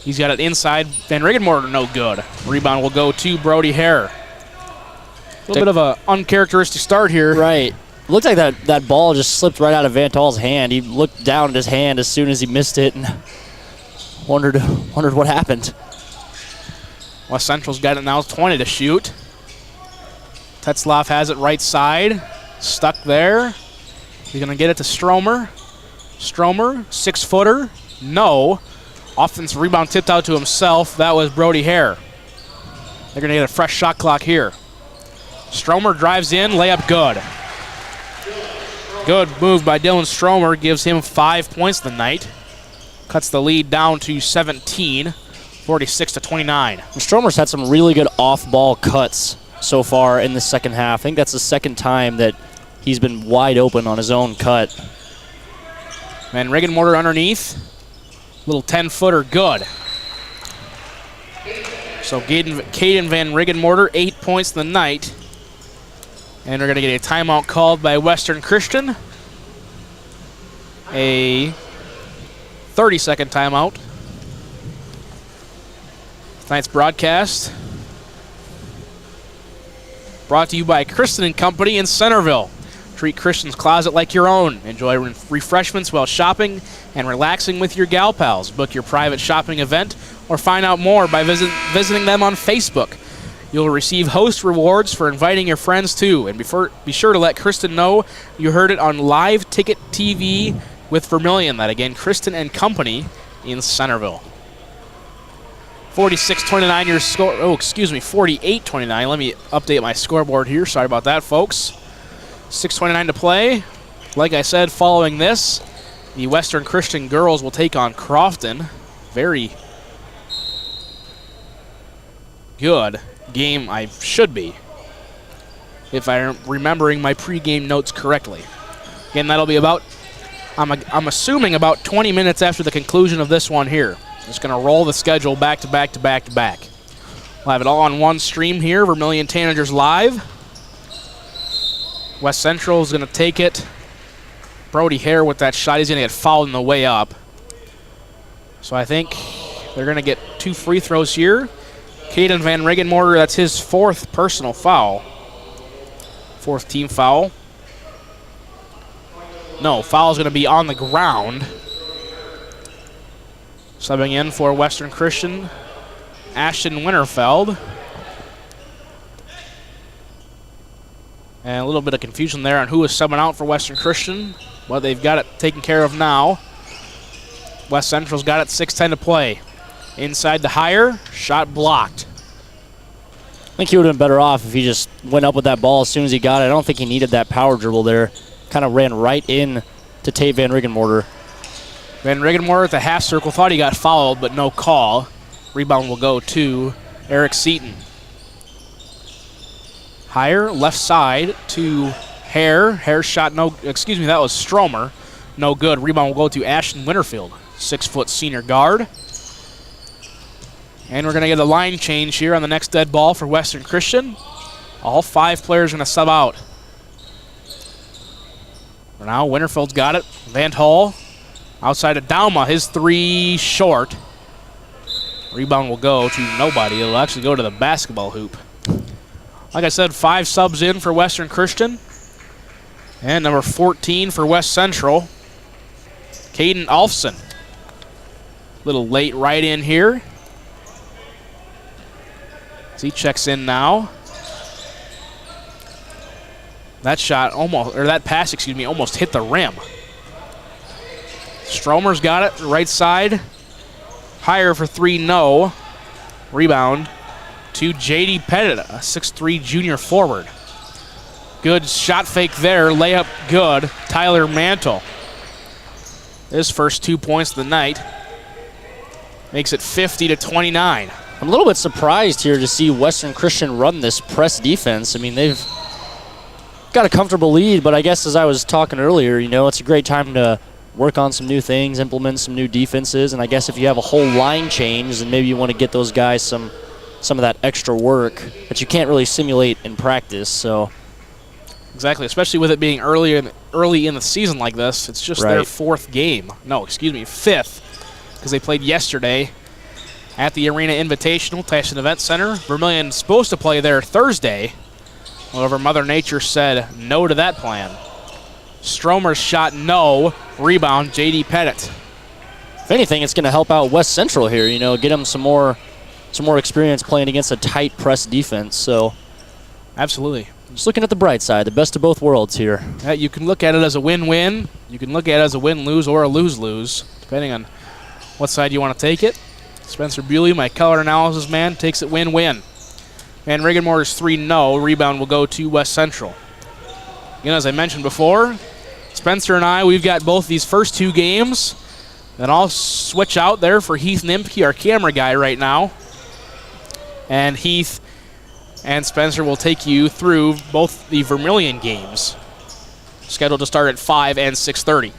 He's got it inside. Van Riggenmoor no good. Rebound will go to Brody Hare. A little bit of an uncharacteristic start here. Right. Looked like that ball just slipped right out of Van Tol's hand. He looked down at his hand as soon as he missed it and wondered what happened. West Central's got it now, 20 to shoot. Tetzlaff has it right side. Stuck there. He's going to get it to Stromer. Stromer, 6-footer. No. Offensive rebound tipped out to himself. That was Brody Hare. They're going to get a fresh shot clock here. Stromer drives in, layup good. Good move by Dylan Stromer, gives him 5 points the night. Cuts the lead down to 17, 46-29. Stromer's had some really good off-ball cuts so far in the second half. I think that's the second time that he's been wide open on his own cut. Van Riggenmoor underneath. Little 10-footer, good. So Caden Van Riggenmoor, 8 points the night. And we're going to get a timeout called by Western Christian. A 30-second timeout. Tonight's broadcast brought to you by Kristen & Company in Centerville. Treat Christian's Closet like your own. Enjoy refreshments while shopping and relaxing with your gal pals. Book your private shopping event or find out more by visiting them on Facebook. You'll receive host rewards for inviting your friends too. And be sure to let Kristen know you heard it on Live Ticket TV with Vermillion. That again, Kristen & Company in Centerville. 46-29 your score. Oh, excuse me, 48-29. Let me update my scoreboard here. Sorry about that, folks. 6:29 to play. Like I said, following this, the Western Christian girls will take on Crofton. Very good game, I should be, if I'm remembering my pregame notes correctly. Again, that'll be about, I'm assuming about 20 minutes after the conclusion of this one here. Just going to roll the schedule back to back to back to back. We'll have it all on one stream here, Vermillion Tanagers Live. West Central is going to take it. Brody Hare with that shot. He's going to get fouled on the way up. So I think they're going to get 2 free throws here. Caden Van Riggenmoor, that's his 4th personal foul. 4th team foul. No, foul is going to be on the ground. Subbing in for Western Christian, Ashton Winterfeld. And a little bit of confusion there on who is subbing out for Western Christian, but they've got it taken care of now. West Central's got it, 6:10 to play. Inside the higher, shot blocked. I think he would have been better off if he just went up with that ball as soon as he got it. I don't think he needed that power dribble there. Kind of ran right in to Tate Van Riggenmoor. Van Riggenmoor at the half circle, thought he got fouled, but no call. Rebound will go to Eric Seaton. Higher, left side to Hare. Hare shot no, excuse me, that was Stromer. No good. Rebound will go to Ashton Winterfield, 6-foot senior guard. And we're going to get a line change here on the next dead ball for Western Christian. All 5 players are going to sub out. For now, Winterfield's got it. Van Hall outside of Dauma, his 3 short. Rebound will go to nobody. It'll actually go to the basketball hoop. Like I said, 5 subs in for Western Christian. And number 14 for West Central, Caden Alfson. Little late right in here. As he checks in now. That shot almost, or that pass, excuse me, almost hit the rim. Stromer's got it, right side. Higher for three, no. Rebound to J.D. Pettit, a 6'3" junior forward. Good shot fake there, layup good. Tyler Mantle. His first 2 points of the night. Makes it 50-29. I'm a little bit surprised here to see Western Christian run this press defense. I mean, they've got a comfortable lead, but I guess as I was talking earlier, you know, it's a great time to work on some new things, implement some new defenses, and I guess if you have a whole line change, then maybe you want to get those guys some of that extra work that you can't really simulate in practice. So exactly, especially with it being early in the season like this. It's just their fourth game. No, excuse me, fifth, because they played yesterday at the Arena Invitational, Tyson Event Center. Vermillion's supposed to play there Thursday. However, Mother Nature said no to that plan. Stromer's shot, no. Rebound, J.D. Pettit. If anything, it's going to help out West Central here. You know, get them some more experience playing against a tight press defense. So, absolutely. Just looking at the bright side, the best of both worlds here. You can look at it as a win-win. You can look at it as a win-lose or a lose-lose, depending on what side you want to take it. Spencer Bewley, my color analysis man, takes it win-win. Van Regenmoor's 3, no. Rebound will go to West Central. Again, as I mentioned before, Spencer and I, we've got both these first two games. Then I'll switch out there for Heath Nimke, our camera guy right now. And Heath and Spencer will take you through both the Vermillion games, scheduled to start at 5 and 6:30.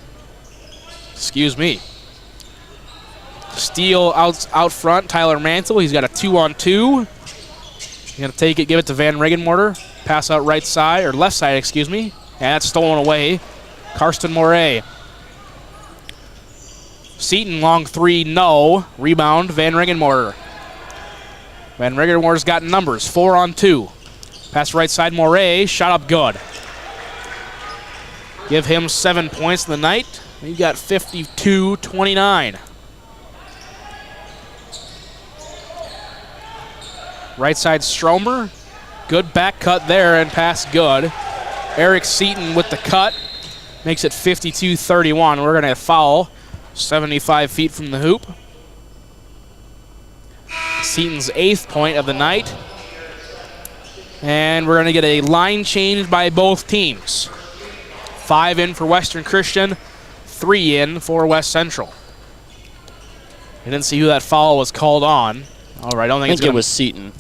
Excuse me. Steal out front, Tyler Mantle. He's got a 2-on-2. He's going to take it, give it to Van Regenmoorder. Pass out right side, or left side, excuse me. And that's stolen away. Karsten Moray. Seaton, long 3, no. Rebound, Van Regenmoorder. Van Regenmoorder's got numbers, 4-on-2. Pass right side, Moray. Shot up good. Give him 7 points in the night. We've got 52-29. Right side, Stromer. Good back cut there and pass good. Eric Seaton with the cut. Makes it 52-31. We're going to foul 75 feet from the hoop. Seaton's 8th point of the night. And we're going to get a line change by both teams. 5 in for Western Christian, 3 in for West Central. I didn't see who that foul was called on. All right, I think it was Seaton.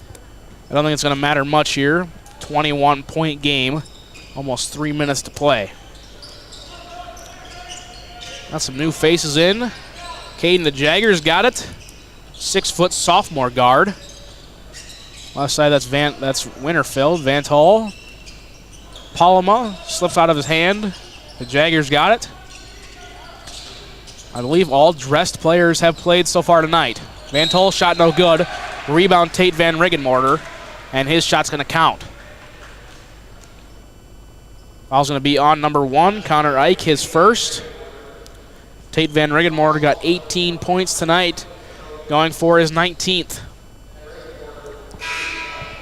I don't think it's going to matter much here. 21-point game, almost 3 minutes to play. Got some new faces in. Caden the Jaggers got it. 6-foot sophomore guard. Left side, that's Winterfield. Vantal. Paloma slips out of his hand. The Jaggers got it. I believe all dressed players have played so far tonight. Vantal shot no good. Rebound Tate Van Regenmoorder. And his shot's going to count. Foul's going to be on number 1, Connor Ike, his first. Tate Van Regenmoorder got 18 points tonight, going for his 19th.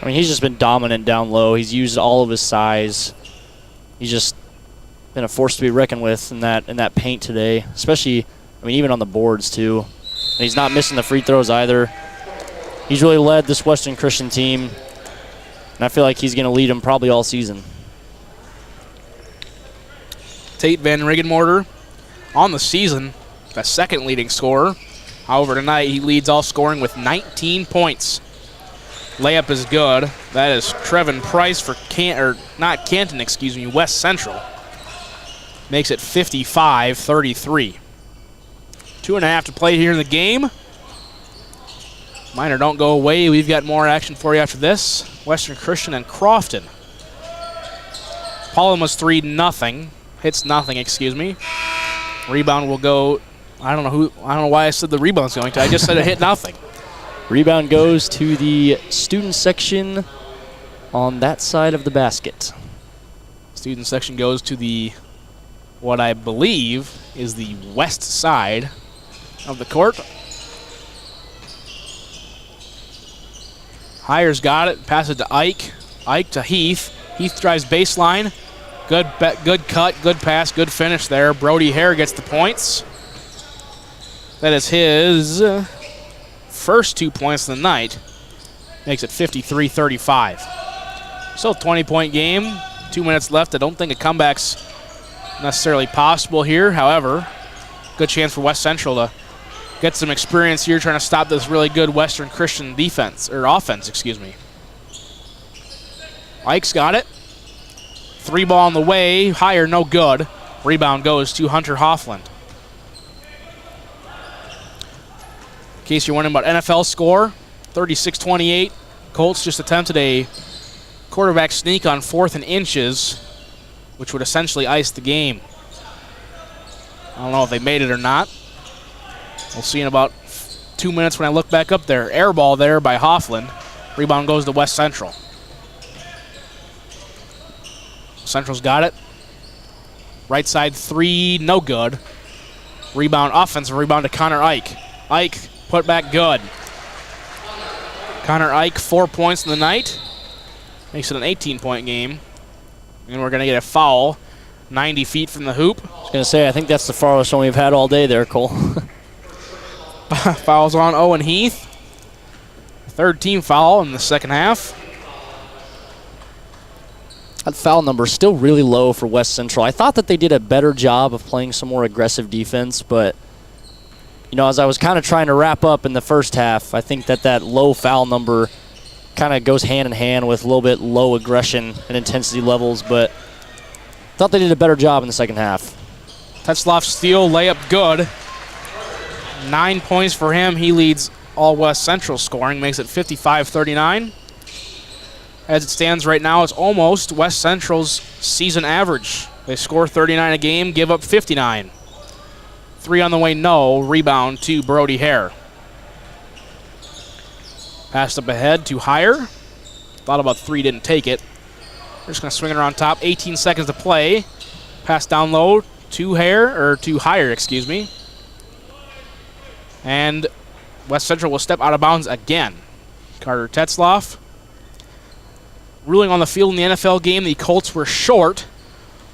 I mean, he's just been dominant down low. He's used all of his size. He's just been a force to be reckoned with in that paint today, especially, I mean, even on the boards too. And he's not missing the free throws either. He's really led this Western Christian team, and I feel like he's going to lead them probably all season. Tate Van Regenmoorder on the season, the second leading scorer. However, tonight he leads all scoring with 19 points. Layup is good. That is Trevin Price for West Central. Makes it 55-33. 2.5 to play here in the game. Minor, don't go away. We've got more action for you after this. Western Christian and Crofton. Paloma's 3-0. Hits nothing, excuse me. Rebound will go. I don't know why I said the rebound's going to. I just said it hit nothing. Rebound goes to the student section on that side of the basket. Student section goes to what I believe is the west side of the court. Hires got it. Pass it to Ike. Ike to Heath. Heath drives baseline. Good cut, good pass, good finish there. Brody Hare gets the points. That is his first 2 points of the night. Makes it 53-35. Still a 20-point game. 2 minutes left. I don't think a comeback's necessarily possible here. However, good chance for West Central to get some experience here trying to stop this really good Western Christian offense. Ike's got it. 3-ball on the way. Higher, no good. Rebound goes to Hunter Hoffland. In case you're wondering about NFL score, 36-28. Colts just attempted a quarterback sneak on 4th and inches, which would essentially ice the game. I don't know if they made it or not. We'll see in about 2 minutes when I look back up there. Air ball there by Hoffland. Rebound goes to West Central. Central's got it. Right side 3, no good. Offensive rebound to Connor Ike. Ike, put back good. Connor Ike, 4 points in the night. Makes it an 18-point game. And we're going to get a foul 90 feet from the hoop. I was going to say, I think that's the farthest one we've had all day there, Cole. Fouls on Owen Heath. Third team foul in the second half. That foul number is still really low for West Central. I thought that they did a better job of playing some more aggressive defense, but as I was kind of trying to wrap up in the first half, I think that low foul number kind of goes hand in hand with a little bit low aggression and intensity levels, but thought they did a better job in the second half. Tetzloff steal, layup good. 9 points for him. He leads all West Central scoring, makes it 55-39. As it stands right now, it's almost West Central's season average. They score 39 a game, give up 59. 3 on the way, no. Rebound to Brody Hare. Passed up ahead to Hire. Thought about 3, didn't take it. They're just going to swing it around top. 18 seconds to play. Pass down low to Hire, And West Central will step out of bounds again. Carter Tetzloff. Ruling on the field in the NFL game, the Colts were short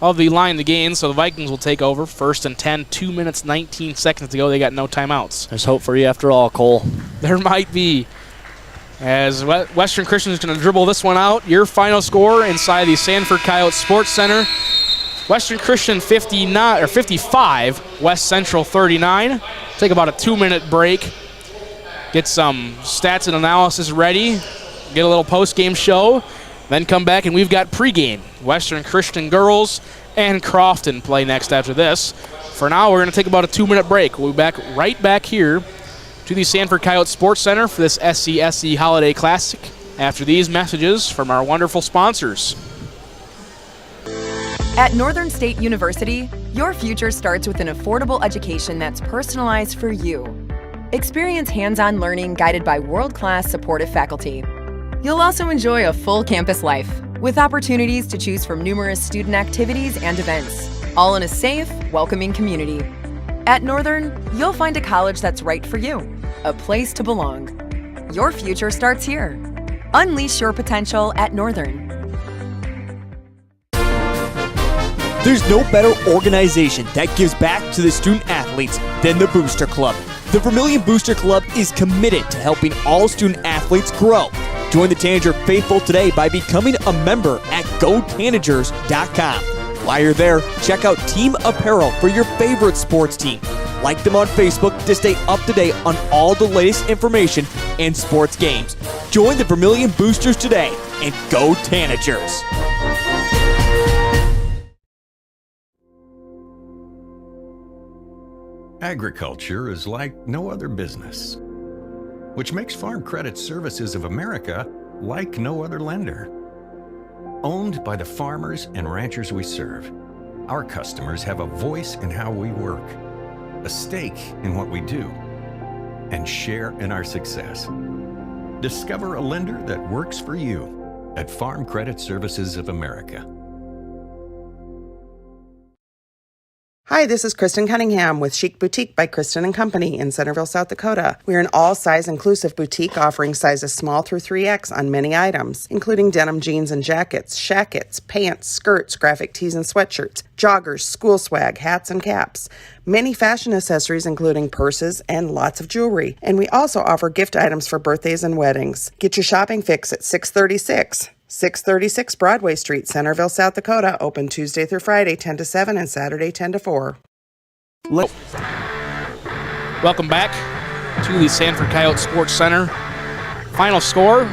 of the line to gain, so the Vikings will take over. 1st and 10, 2 minutes, 19 seconds to go. They got no timeouts. There's hope for you after all, Cole. There might be. As Western Christian is going to dribble this one out. Your final score inside the Sanford Coyote Sports Center. Western Christian 55, West Central 39. Take about a 2-minute break. Get some stats and analysis ready. Get a little post-game show. Then come back and we've got pregame. Western Christian girls and Crofton play next after this. For now, we're going to take about a 2-minute break. We'll be back right back here to the Sanford Coyote Sports Center for this SCSC Holiday Classic after these messages from our wonderful sponsors. At Northern State University, your future starts with an affordable education that's personalized for you. Experience hands-on learning guided by world-class supportive faculty. You'll also enjoy a full campus life with opportunities to choose from numerous student activities and events, all in a safe, welcoming community. At Northern, you'll find a college that's right for you, a place to belong. Your future starts here. Unleash your potential at Northern. There's no better organization that gives back to the student athletes than the Booster Club. The Vermillion Booster Club is committed to helping all student athletes grow. Join the Tanager faithful today by becoming a member at GoTanagers.com. While you're there, check out Team Apparel for your favorite sports team. Like them on Facebook to stay up to date on all the latest information and sports games. Join the Vermillion Boosters today and go Tanagers! Agriculture is like no other business, which makes Farm Credit Services of America like no other lender. Owned by the farmers and ranchers we serve, our customers have a voice in how we work, a stake in what we do, and share in our success. Discover a lender that works for you at Farm Credit Services of America. Hi, this is Kristen Cunningham with Chic Boutique by Kristen and Company in Centerville, South Dakota. We are an all-size inclusive boutique offering sizes small through 3X on many items, including denim jeans and jackets, shackets, pants, skirts, graphic tees and sweatshirts, joggers, school swag, hats and caps, many fashion accessories including purses and lots of jewelry. And we also offer gift items for birthdays and weddings. Get your shopping fix at 636 Broadway Street, Centerville, South Dakota. Open Tuesday through Friday, 10 to 7, and Saturday, 10 to 4. Welcome back to the Sanford Coyote Sports Center. Final score,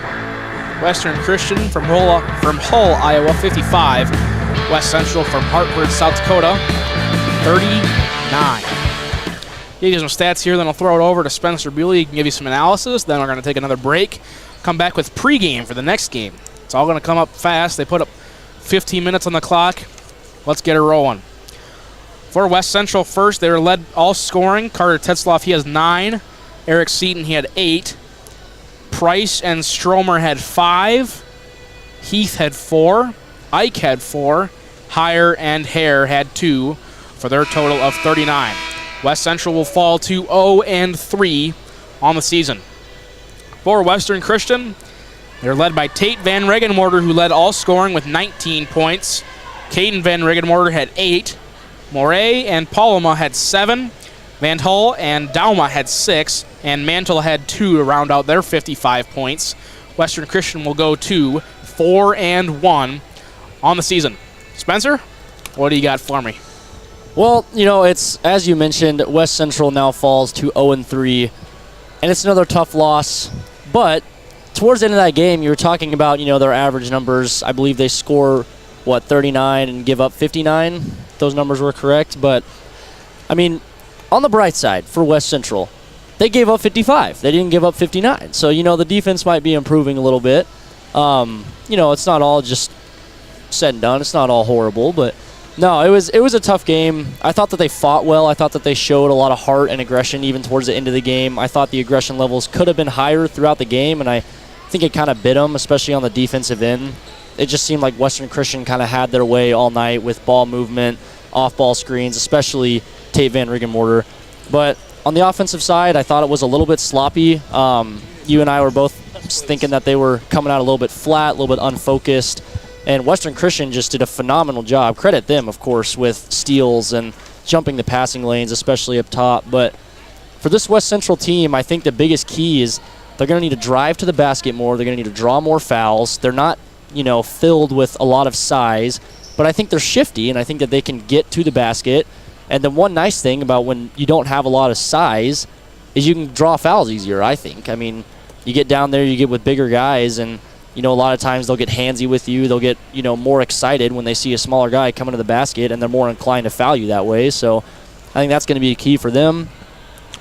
Western Christian from Hull, Iowa, 55. West Central from Hartford, South Dakota, 39. Give you some stats here, then I'll throw it over to Spencer Bewley. He can give you some analysis. Then we're going to take another break. Come back with pregame for the next game. It's all going to come up fast. They put up 15 minutes on the clock. Let's get it rolling. For West Central first, they were led all scoring. Carter Tetzloff, he has 9. Eric Seaton, he had 8. Price and Stromer had 5. Heath had 4. Ike had 4. Heyer and Hare had 2 for their total of 39. West Central will fall to 0-3 on the season. For Western Christian, they're led by Tate Van Regenmorter, who led all scoring with 19 points. Caden Van Regenmorter had 8. Moray and Paloma had 7. Van Hull and Dauma had 6. And Mantle had 2 to round out their 55 points. Western Christian will go to 4-1 on the season. Spencer, what do you got for me? Well, it's, as you mentioned, West Central now falls to 0-3. And it's another tough loss. But towards the end of that game, you were talking about, their average numbers. I believe they score, 39 and give up 59. Those numbers were correct. But, on the bright side for West Central, they gave up 55. They didn't give up 59. So, the defense might be improving a little bit. It's not all just said and done. It's not all horrible. But, no, it was a tough game. I thought that they fought well. I thought that they showed a lot of heart and aggression even towards the end of the game. I thought the aggression levels could have been higher throughout the game, and I think it kind of bit them, especially on the defensive end. It just seemed like Western Christian kind of had their way all night with ball movement, off-ball screens, especially Tate Van Regenmorter. But on the offensive side, I thought it was a little bit sloppy. You and I were both thinking that they were coming out a little bit flat, a little bit unfocused. And Western Christian just did a phenomenal job. Credit them, of course, with steals and jumping the passing lanes, especially up top. But for this West Central team, I think the biggest key is they're going to need to drive to the basket more. They're going to need to draw more fouls. They're not, filled with a lot of size. But I think they're shifty, and I think that they can get to the basket. And the one nice thing about when you don't have a lot of size is you can draw fouls easier, I think. You get down there, you get with bigger guys, and a lot of times they'll get handsy with you. They'll get, more excited when they see a smaller guy coming to the basket, and they're more inclined to foul you that way. So I think that's going to be a key for them.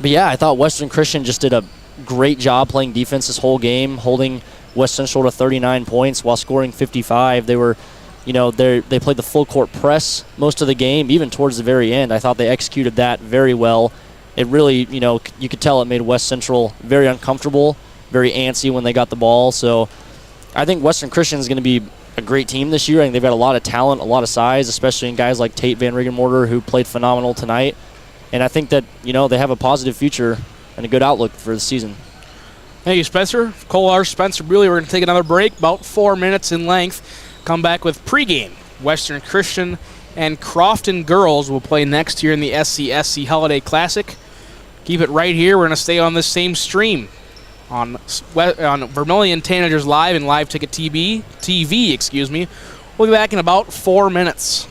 But, yeah, I thought Western Christian just did a great job playing defense this whole game, holding West Central to 39 points while scoring 55. They were, they played the full court press most of the game, even towards the very end. I thought they executed that very well. It really, you could tell it made West Central very uncomfortable, very antsy when they got the ball. So I think Western Christian is going to be a great team this year. I think they've got a lot of talent, a lot of size, especially in guys like Tate Van Regenmorter, who played phenomenal tonight. And I think that, they have a positive future and a good outlook for the season. Thank you, Spencer. Kolar, Spencer Bewley. We're going to take another break, about 4 minutes in length. Come back with pregame. Western Christian and Crofton girls will play next year in the SCSC Holiday Classic. Keep it right here. We're going to stay on this same stream on Vermillion Tanagers Live and Live Ticket TV. We'll be back in about 4 minutes.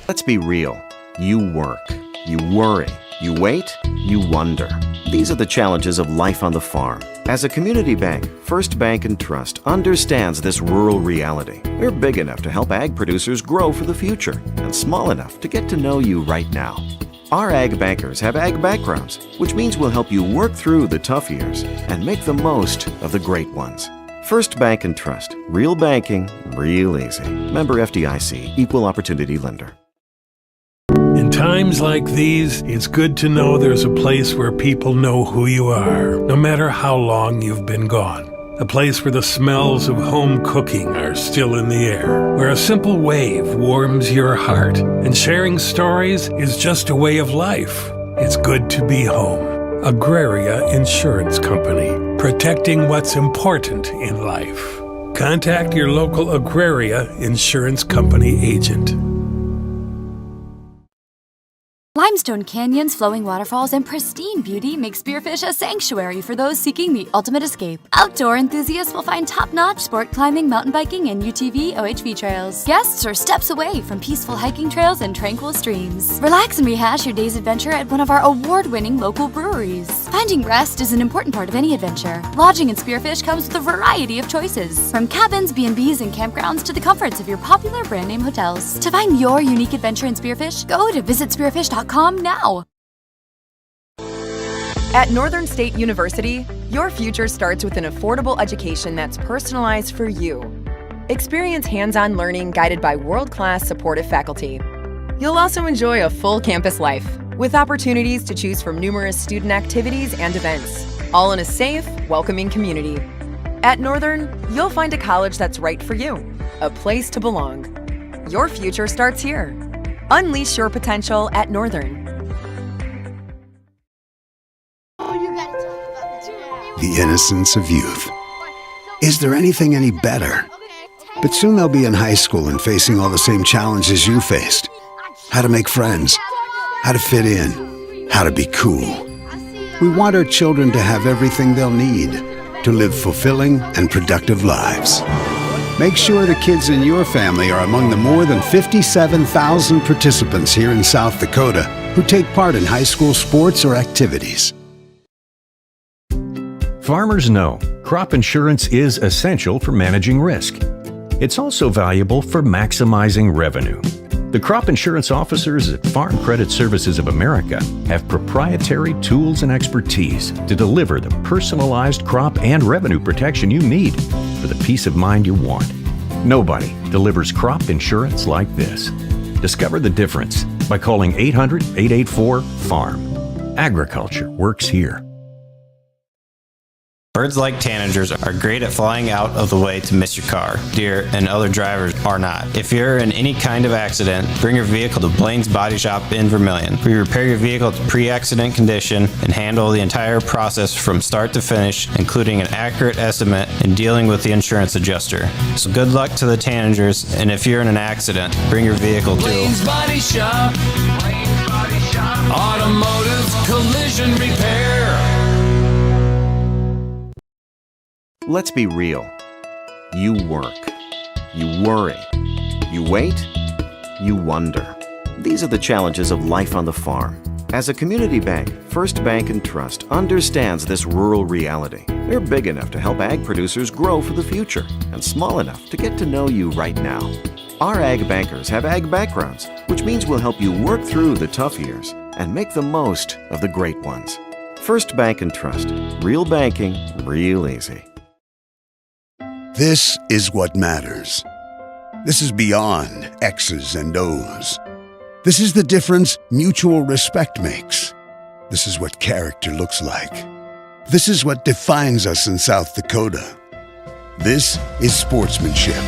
Let's be real. You work. You worry. You wait. You wonder. These are the challenges of life on the farm. As a community bank, First Bank and Trust understands this rural reality. We're big enough to help ag producers grow for the future and small enough to get to know you right now. Our ag bankers have ag backgrounds, which means we'll help you work through the tough years and make the most of the great ones. First Bank and Trust. Real banking, real easy. Member FDIC, Equal Opportunity Lender. In times like these, it's good to know there's a place where people know who you are, no matter how long you've been gone. A place where the smells of home cooking are still in the air, where a simple wave warms your heart, and sharing stories is just a way of life. It's good to be home. Agraria Insurance Company, protecting what's important in life. Contact your local Agraria Insurance Company agent. Limestone canyons, flowing waterfalls, and pristine beauty make Spearfish a sanctuary for those seeking the ultimate escape. Outdoor enthusiasts will find top-notch sport climbing, mountain biking, and UTV OHV trails. Guests are steps away from peaceful hiking trails and tranquil streams. Relax and rehash your day's adventure at one of our award-winning local breweries. Finding rest is an important part of any adventure. Lodging in Spearfish comes with a variety of choices, from cabins, B&Bs, and campgrounds to the comforts of your popular brand-name hotels. To find your unique adventure in Spearfish, go to visitspearfish.com now. At Northern State University, your future starts with an affordable education that's personalized for you. Experience hands-on learning guided by world-class supportive faculty. You'll also enjoy a full campus life with opportunities to choose from numerous student activities and events, all in a safe, welcoming community. At Northern, you'll find a college that's right for you, a place to belong. Your future starts here. Unleash your potential at Northern. The innocence of youth. Is there anything any better? But soon they'll be in high school and facing all the same challenges you faced. How to make friends, how to fit in, how to be cool. We want our children to have everything they'll need to live fulfilling and productive lives. Make sure the kids in your family are among the more than 57,000 participants here in South Dakota who take part in high school sports or activities. Farmers know crop insurance is essential for managing risk. It's also valuable for maximizing revenue. The crop insurance officers at Farm Credit Services of America have proprietary tools and expertise to deliver the personalized crop and revenue protection you need for the peace of mind you want. Nobody delivers crop insurance like this. Discover the difference by calling 800-884-FARM. Agriculture works here. Birds like tanagers are great at flying out of the way to miss your car. Deer and other drivers are not. If you're in any kind of accident, bring your vehicle to Blaine's Body Shop in Vermillion. We repair your vehicle to pre-accident condition and handle the entire process from start to finish, including an accurate estimate and dealing with the insurance adjuster. So good luck to the tanagers, and if you're in an accident, bring your vehicle to Blaine's Body Shop. Blaine's Body Shop. Automotive collision repair. Let's be real. You work. You worry. You wait. You wonder. These are the challenges of life on the farm. As a community bank, First Bank & Trust understands this rural reality. They're big enough to help ag producers grow for the future and small enough to get to know you right now. Our ag bankers have ag backgrounds, which means we'll help you work through the tough years and make the most of the great ones. First Bank & Trust. Real banking, real easy. This is what matters. This is beyond X's and O's. This is the difference mutual respect makes. This is what character looks like. This is what defines us in South Dakota. This is sportsmanship.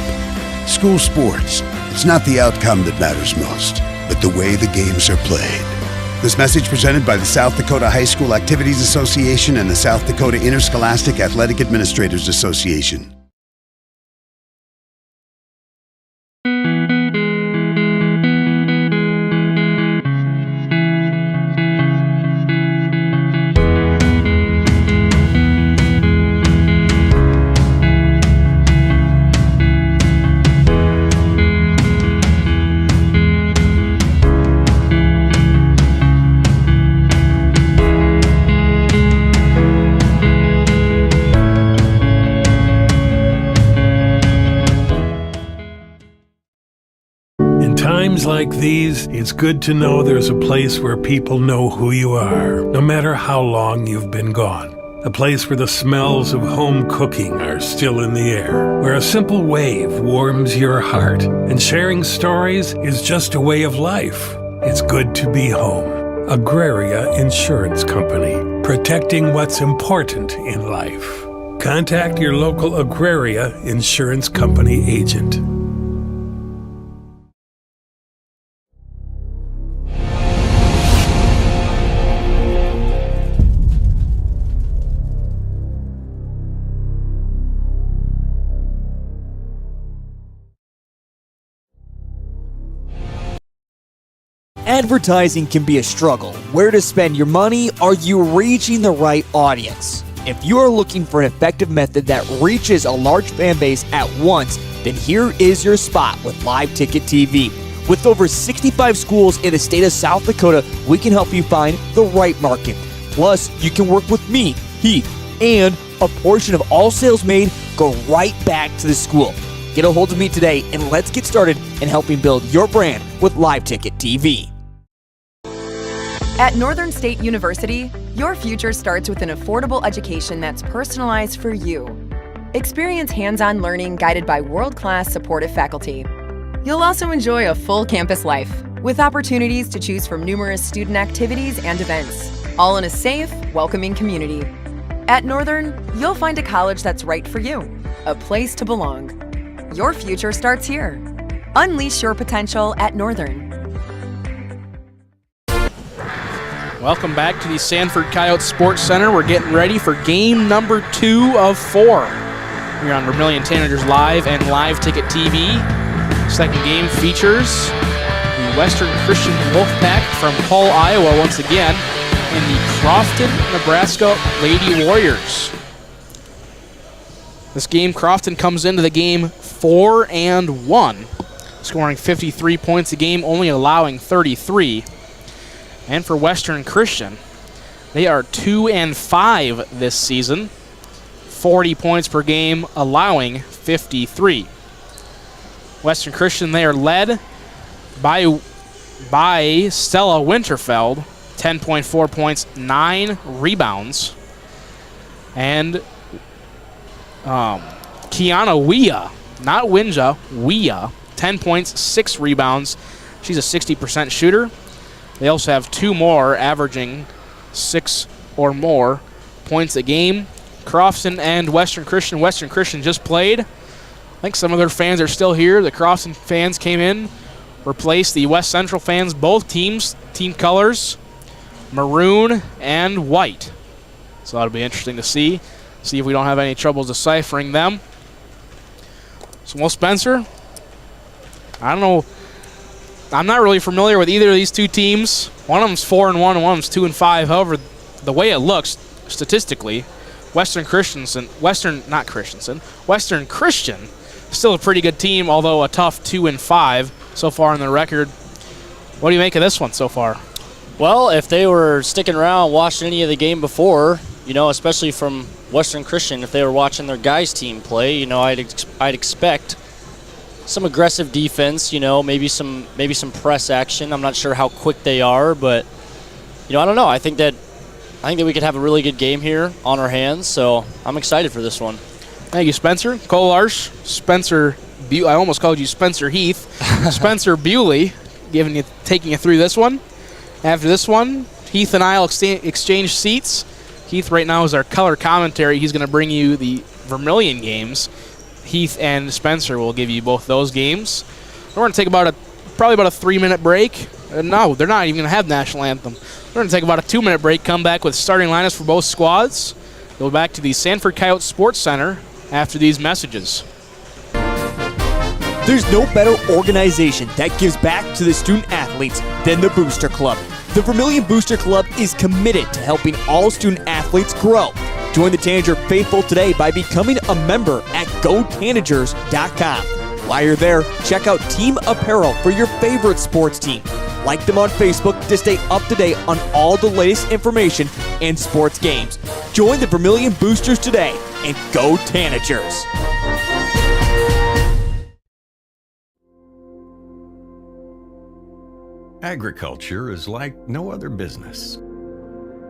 School sports. It's not the outcome that matters most, but the way the games are played. This message presented by the South Dakota High School Activities Association and the South Dakota Interscholastic Athletic Administrators Association. Times like these, it's good to know there's a place where people know who you are, no matter how long you've been gone. A place where the smells of home cooking are still in the air, where a simple wave warms your heart, and sharing stories is just a way of life. It's good to be home. Agraria Insurance Company, protecting what's important in life. Contact your local Agraria Insurance Company agent. Advertising can be a struggle. Where to spend your money? Are you reaching the right audience? If you are looking for an effective method that reaches a large fan base at once, then here is your spot with Live Ticket TV. With over 65 schools in the state of South Dakota, we can help you find the right market. Plus, you can work with me, Heath, and a portion of all sales made go right back to the school. Get a hold of me today and let's get started in helping build your brand with Live Ticket TV. At Northern State University, your future starts with an affordable education that's personalized for you. Experience hands-on learning guided by world-class supportive faculty. You'll also enjoy a full campus life with opportunities to choose from numerous student activities and events, all in a safe, welcoming community. At Northern, you'll find a college that's right for you, a place to belong. Your future starts here. Unleash your potential at Northern. Welcome back to the Sanford Coyote Sports Center. We're getting ready for game number 2 of 4. We're on Vermillion Tanagers Live and Live Ticket TV. Second game features the Western Christian Wolfpack from Hull, Iowa once again, and the Crofton, Nebraska Lady Warriors. This game, Crofton comes into the game 4-1, scoring 53 points a game, only allowing 33. And for Western Christian, they are 2-5 this season, 40 points per game, allowing 53. Western Christian, they are led by Stella Winterfeld, 10.4 points, 9 rebounds. And Kiana Wea, not Winja, Wea, 10 points, 6 rebounds. She's a 60% shooter. They also have 2 more, averaging 6 or more points a game. Crofton and Western Christian. Western Christian just played. I think some of their fans are still here. The Crofton fans came in, replaced the West Central fans. Both teams, team colors, maroon and white. So that'll be interesting to see. See if we don't have any troubles deciphering them. So, well, Spencer, I don't know. I'm not really familiar with either of these two teams. One of them's 4-1 and one of them's 2-5. However, the way it looks statistically, Western Christian, still a pretty good team, although a tough 2-5 so far in the record. What do you make of this one so far? Well, if they were sticking around watching any of the game before, especially from Western Christian, if they were watching their guys' team play, I'd expect some aggressive defense, maybe some press action. I'm not sure how quick they are, but I don't know. I think that we could have a really good game here on our hands, so I'm excited for this one. Thank you, Spencer. Cole Larsh, I almost called you Spencer Heath. Spencer Bewley, taking you through this one. After this one, Heath and I will exchange seats. Heath right now is our color commentary. He's going to bring you the Vermillion games. Heath and Spencer will give you both those games. We're going to take probably about a 3-minute break. No, they're not even going to have national anthem. We're going to take about a 2-minute break, come back with starting lineups for both squads. Go back to the Sanford Coyote Sports Center after these messages. There's no better organization that gives back to the student athletes than the Booster Club. The Vermillion Booster Club is committed to helping all student athletes grow. Join the Tanager faithful today by becoming a member at GoTanagers.com. While you're there, check out team apparel for your favorite sports team. Like them on Facebook to stay up to date on all the latest information and sports games. Join the Vermillion Boosters today and go Tanagers! Agriculture is like no other business,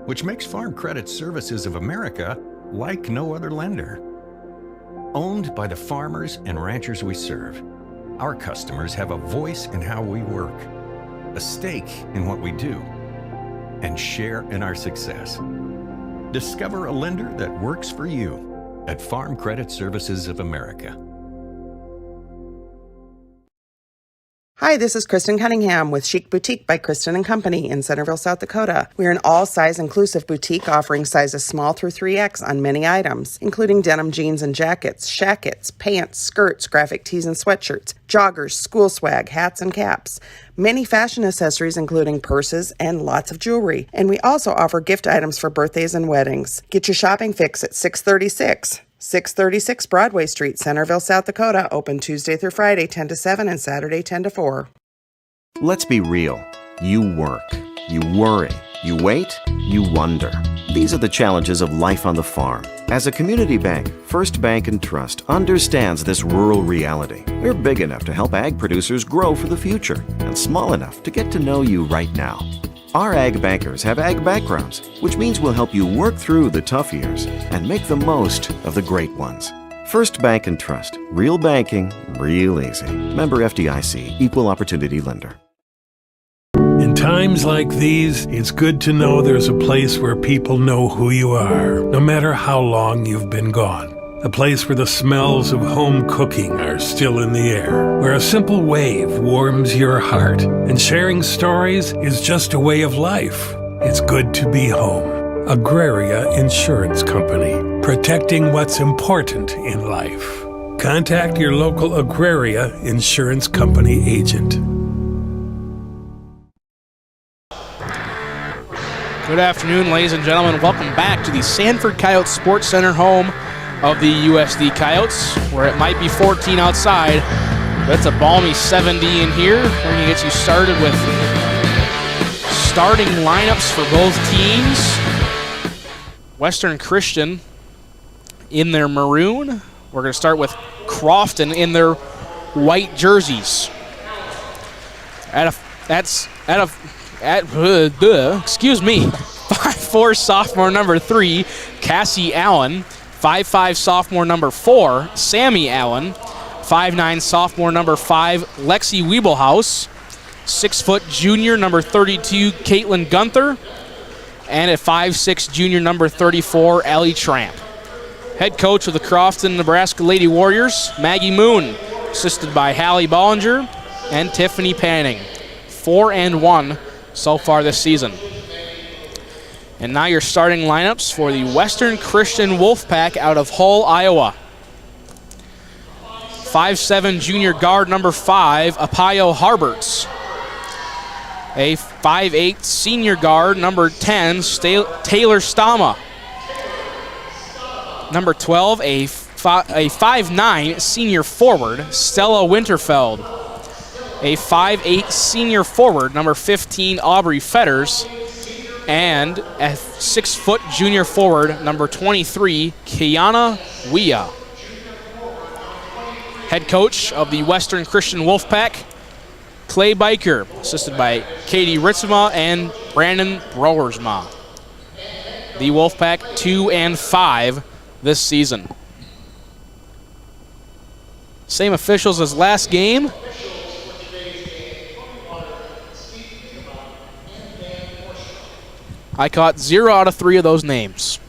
which makes Farm Credit Services of America like no other lender. Owned by the farmers and ranchers we serve, our customers have a voice in how we work, a stake in what we do, and share in our success. Discover a lender that works for you. at Farm Credit Services of America. Hi, this is Kristen Cunningham with Chic Boutique by Kristen & Company in Centerville, South Dakota. We're an all-size inclusive boutique offering sizes small through 3X on many items, including denim jeans and jackets, shackets, pants, skirts, graphic tees and sweatshirts, joggers, school swag, hats and caps, many fashion accessories including purses and lots of jewelry. And we also offer gift items for birthdays and weddings. Get your shopping fix at 636 Broadway Street, Centerville, South Dakota, open Tuesday through Friday 10 to 7 and Saturday 10 to 4. Let's be real. You work. You worry. You wait. You wonder. These are the challenges of life on the farm. As a community bank, First Bank & Trust understands this rural reality. We're big enough to help ag producers grow for the future and small enough to get to know you right now. Our ag bankers have ag backgrounds, which means we'll help you work through the tough years and make the most of the great ones. First Bank & Trust. Real banking, real easy. Member FDIC, Equal Opportunity Lender. In times like these, it's good to know there's a place where people know who you are, no matter how long you've been gone. A place where the smells of home cooking are still in the air, where a simple wave warms your heart, and sharing stories is just a way of life. It's good to be home. Agraria Insurance Company, protecting what's important in life. Contact your local Agraria Insurance Company agent. Good afternoon, ladies and gentlemen. Welcome back to the Sanford Coyote Sports Center, home of the USD Coyotes, where it might be 14 outside, but it's a balmy 70 in here. We're going to get you started with starting lineups for both teams. Western Christian in their maroon. We're going to start with Crofton in their white jerseys. Excuse me, 5'4" sophomore number 3, Cassie Allen. 5'5" sophomore number 4, Sammy Allen. 5'9" sophomore number 5, Lexi Wiebelhaus. 6' junior number 32, Caitlin Gunther. And a 5'6" junior number 34, Allie Tramp. Head coach of the Crofton, Nebraska Lady Warriors, Maggie Moon, assisted by Hallie Bollinger and Tiffany Panning. 4-1 so far this season. And now your starting lineups for the Western Christian Wolfpack out of Hull, Iowa. 5'7" junior guard number 5, Apayo Harberts. A 5'8" senior guard number 10, Taylor Stama. Number 12, a 5'9" senior forward, Stella Winterfeld. A 5'8" senior forward, number 15, Aubrey Fetters. And a 6' junior forward, number 23, Kiana Wea. Head coach of the Western Christian Wolfpack, Clay Biker, assisted by Katie Ritzema and Brandon Browersma. The Wolfpack 2-5 this season. Same officials as last game. I caught 0 out of 3 of those names.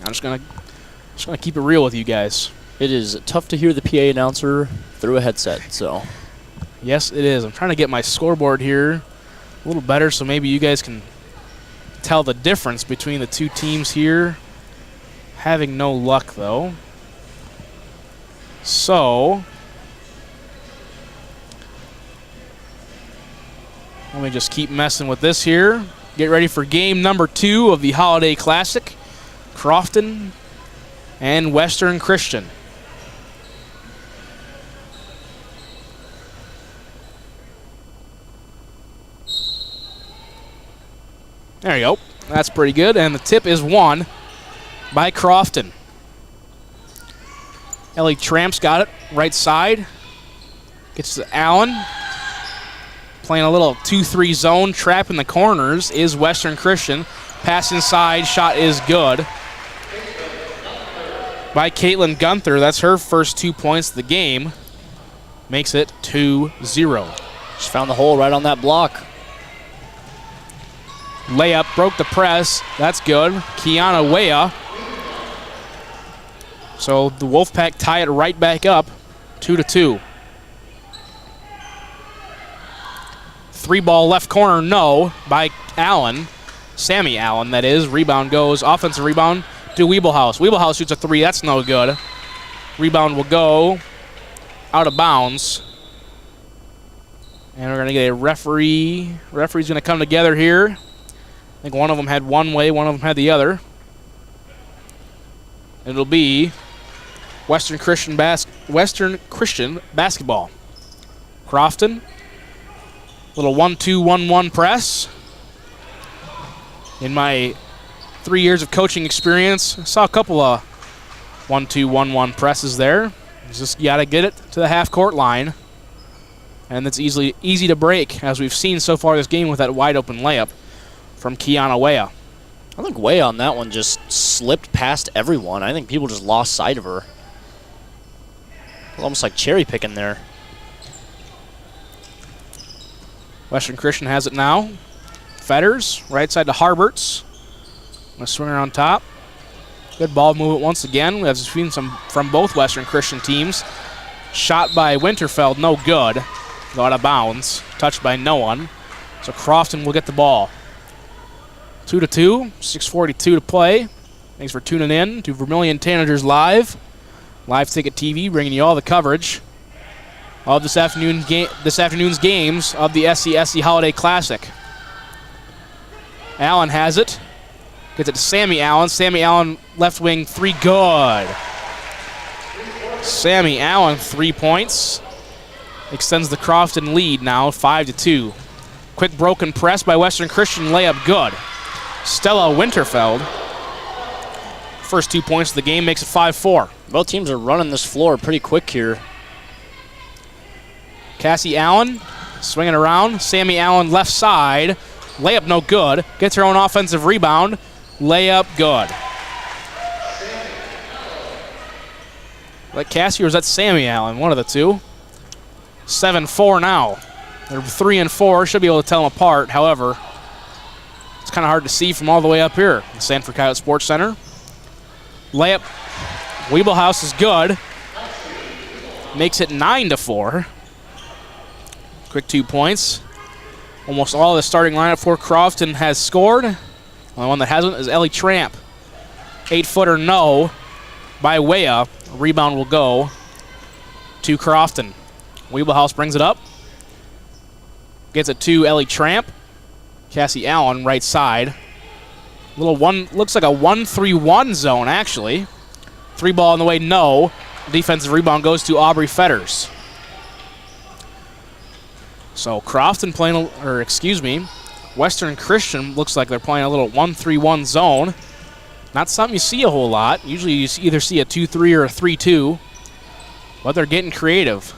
I'm just gonna keep it real with you guys. It is tough to hear the PA announcer through a headset, so. Yes, it is. I'm trying to get my scoreboard here a little better so maybe you guys can tell the difference between the two teams here. Having no luck, though. So, let me just keep messing with this here. Get ready for game number 2 of the Holiday Classic. Crofton and Western Christian. There you go. That's pretty good. And the tip is won by Crofton. Ellie Tramp's got it. Right side. Gets to Allen. Playing a little 2-3 zone. Trap in the corners is Western Christian. Pass inside. Shot is good by Caitlin Gunther. That's her first 2 points of the game. Makes it 2-0. Just found the hole right on that block. Layup, broke the press. That's good. Kiana Wea. So the Wolfpack tie it right back up, 2-2. 3-ball left corner, no, by Allen. Sammy Allen, that is. Rebound goes, offensive rebound to Wiebelhaus. Wiebelhaus shoots a 3, that's no good. Rebound will go out of bounds. And we're going to get a referee. Referee's going to come together here. I think one of them had one way, one of them had the other. It'll be Western Christian basketball. Crofton. Little 1-2-1-1 press. In my 3 years of coaching experience, I saw a couple of 1-2-1-1 presses there. Just got to get it to the half-court line. And it's easy to break, as we've seen so far this game with that wide-open layup from Kiana Wea. I think Wea on that one just slipped past everyone. I think people just lost sight of her. It was almost like cherry picking there. Western Christian has it now. Fetters, right side to Harberts. Gonna swing her on top. Good ball movement once again. We have seen some from both Western Christian teams. Shot by Winterfeld, no good. Go out of bounds. Touched by no one. So Crofton will get the ball. 2-2, 6:42 to play. Thanks for tuning in to Vermillion Tanagers Live. Live Ticket TV, bringing you all the coverage of this afternoon's games of the SCSC Holiday Classic. Allen has it. Gets it to Sammy Allen. Sammy Allen, left wing, 3, good. Sammy Allen, 3 points. Extends the Crofton lead now, 5-2. Quick broken press by Western Christian, layup good. Stella Winterfeld, first 2 points of the game, makes it 5-4. Both teams are running this floor pretty quick here. Cassie Allen swinging around. Sammy Allen left side. Layup no good. Gets her own offensive rebound. Layup good. Like Cassie, or is that Sammy Allen? One of the two. 7-4 now. They're 3 and 4. Should be able to tell them apart. However, it's kind of hard to see from all the way up here in Sanford Coyote Sports Center. Layup. Wiebelhaus is good. Makes it 9-4. Quick 2 points. Almost all of the starting lineup for Crofton has scored. The only one that hasn't is Ellie Tramp. 8-footer no by Wea. Rebound will go to Crofton. Wiebelhaus brings it up. Gets it to Ellie Tramp. Cassie Allen, right side. Little one, looks like a 1-3-1 zone, actually. 3-ball on the way, no. Defensive rebound goes to Aubrey Fetters. So Crofton playing, or excuse me, Western Christian looks like they're playing a little 1-3-1 zone. Not something you see a whole lot. Usually you either see a 2-3 or a 3-2, but they're getting creative.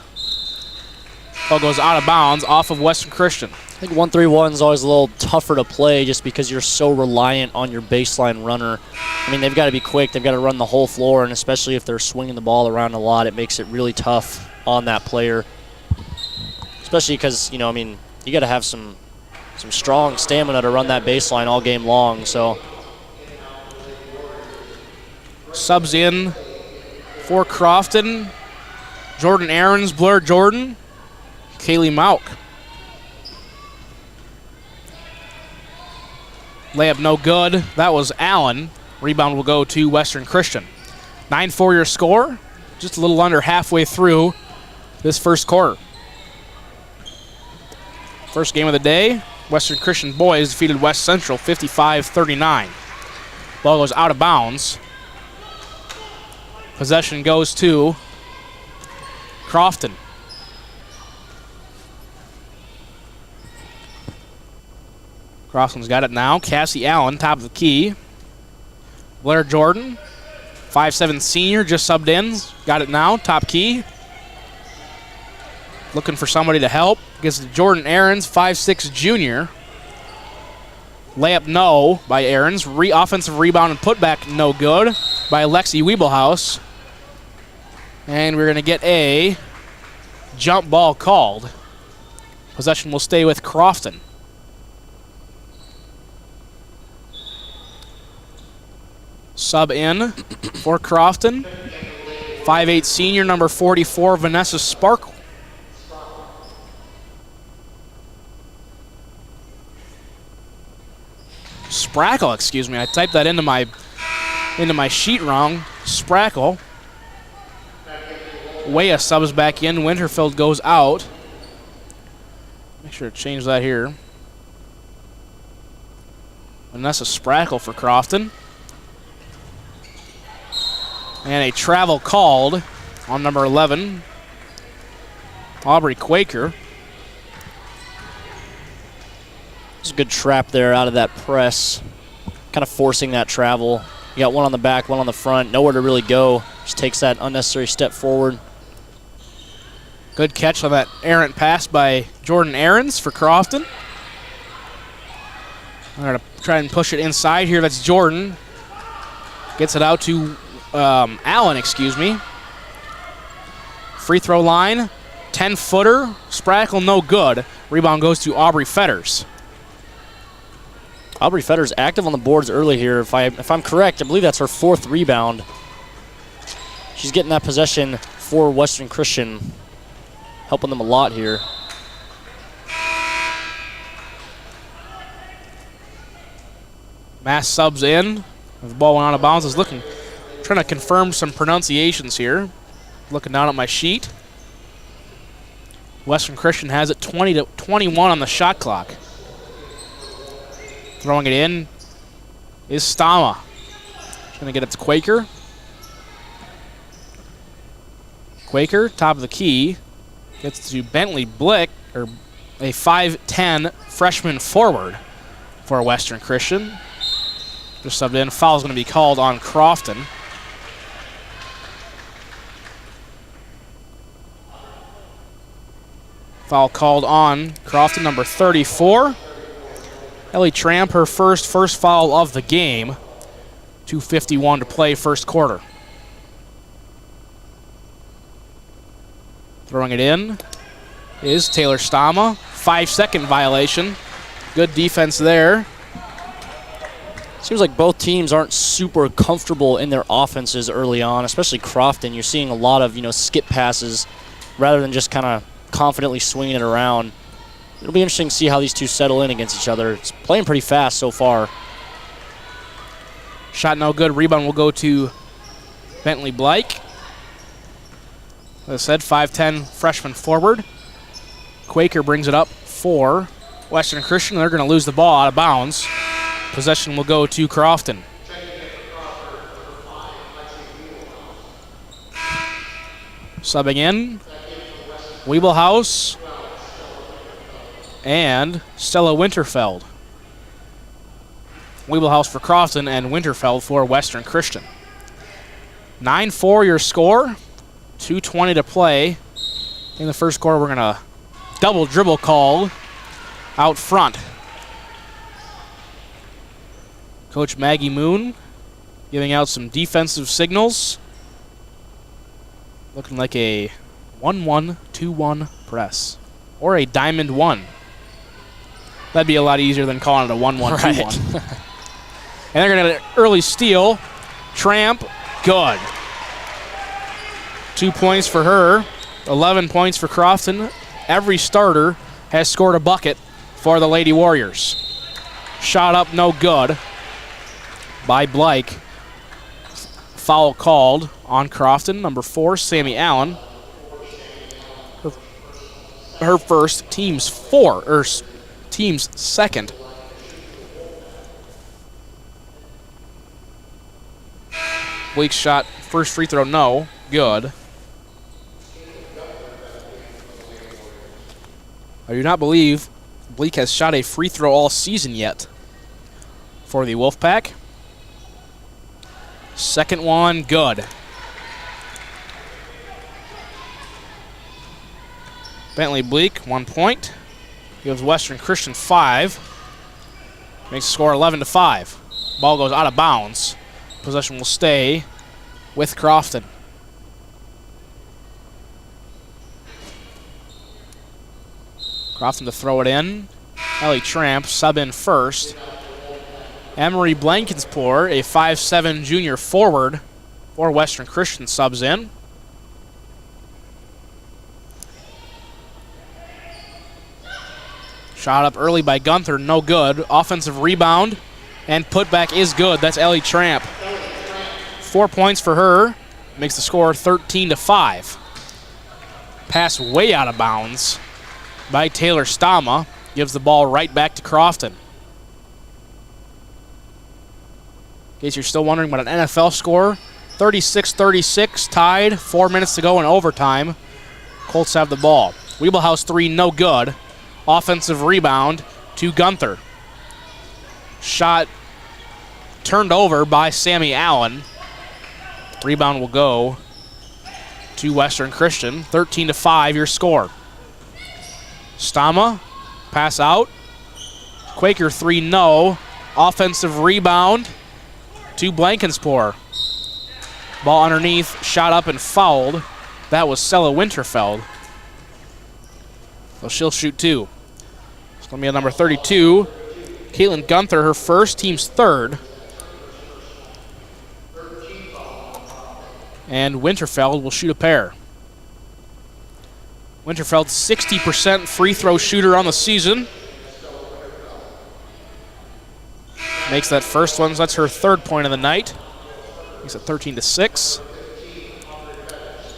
Ball goes out of bounds off of Western Christian. I think 1-3-1 is always a little tougher to play just because you're so reliant on your baseline runner. I mean, they've got to be quick. They've got to run the whole floor, and especially if they're swinging the ball around a lot, it makes it really tough on that player. Especially because, you know, I mean, you got to have some strong stamina to run that baseline all game long. So subs in for Crofton. Jordan Aarons, Blair Jordan, Kaylee Mauk. Layup no good. That was Allen. Rebound will go to Western Christian. 9-4 your score. Just a little under halfway through this first quarter. First game of the day, Western Christian boys defeated West Central 55-39. Ball goes out of bounds. Possession goes to Crofton. Crofton's got it now. Cassie Allen, top of the key. Blair Jordan, 5'7" senior, just subbed in. Got it now, top key. Looking for somebody to help. Gets to Jordan Aarons, 5'6" junior. Layup no by Aarons. Offensive rebound and putback no good by Lexi Wiebelhaus. And we're going to get a jump ball called. Possession will stay with Crofton. Sub in for Crofton. 5'8" senior, number 44, Vanessa Sparkle. Sprackle, excuse me. I typed that into my sheet wrong. Sprackle. Weah subs back in. Winterfeld goes out. Make sure to change that here. Vanessa Sprackle for Crofton. And a travel called on number 11, Aubrey Quaker. It's a good trap there out of that press. Kind of forcing that travel. You got one on the back, one on the front. Nowhere to really go. Just takes that unnecessary step forward. Good catch on that errant pass by Jordan Aarons for Crofton. I'm going to try and push it inside here. That's Jordan. Gets it out to Allen, excuse me. Free throw line. 10-footer. Sprackle no good. Rebound goes to Aubrey Fetters. Aubrey Fetters active on the boards early here. If I'm correct, I believe that's her 4th rebound. She's getting that possession for Western Christian, helping them a lot here. Mass subs in. The ball went out of bounds. Trying to confirm some pronunciations here. Looking down at my sheet. Western Christian has it 20-21 on the shot clock. Throwing it in is Stama. She's going to get it to Quaker. Quaker, top of the key. Gets to Bentley Blick, or a 5'10" freshman forward for Western Christian. Just subbed in. Foul's going to be called on Crofton. Foul called on Crofton, number 34. Ellie Tramp, her first foul of the game. 2:51 to play, first quarter. Throwing it in is Taylor Stama. 5-second violation. Good defense there. Seems like both teams aren't super comfortable in their offenses early on, especially Crofton. You're seeing a lot of, skip passes rather than just kind of confidently swinging it around. It'll be interesting to see how these two settle in against each other. It's playing pretty fast so far. Shot no good. Rebound will go to Bentley Blake. As I said, 5'10" freshman forward. Quaker brings it up for Western Christian. They're going to lose the ball out of bounds. Possession will go to Crofton. Subbing in, Wiebelhaus and Stella Winterfeld. Wiebelhaus for Crofton and Winterfeld for Western Christian. 9-4 your score. 2:20 to play. In the first quarter, we're going to double dribble call out front. Coach Maggie Moon giving out some defensive signals. Looking like a 1-1-2-1 press. Or a diamond 1. That'd be a lot easier than calling it a 1-1-2-1. Right. And they're going to get an early steal. Tramp, good. 2 points for her. 11 points for Crofton. Every starter has scored a bucket for the Lady Warriors. Shot up, no good by Blake. Foul called on Crofton. Number 4, Sammy Allen. Her first, team's second. Blake's shot, first free throw, no. Good. I do not believe Bleak has shot a free throw all season yet for the Wolfpack. Second one, good. Bentley Bleak, 1 point. Gives Western Christian 5. Makes the score 11-5. Ball goes out of bounds. Possession will stay with Crofton. Crofton to throw it in. Ellie Tramp, sub in first. Emery Blankenspoor, a 5'7" junior forward for Western Christian, subs in. Shot up early by Gunther, no good. Offensive rebound and putback is good. That's Ellie Tramp. 4 points for her. Makes the score 13-5. Pass way out of bounds by Taylor Stama. Gives the ball right back to Crofton. In case you're still wondering about an NFL score, 36-36, tied. 4 minutes to go in overtime. Colts have the ball. Weeblehouse 3, no good. Offensive rebound to Gunther. Shot turned over by Sammy Allen. Rebound will go to Western Christian. 13-5, your score. Stama, pass out. Quaker 3, no. Offensive rebound to Blankenspore. Ball underneath, shot up and fouled. That was Sella Winterfeld. So she'll shoot 2. It's going to be a number 32. Caitlin Gunther, her first, team's third. And Winterfeld will shoot a pair. Winterfeld, 60% free throw shooter on the season. Makes that first one, so that's her third point of the night. Makes it 13-6.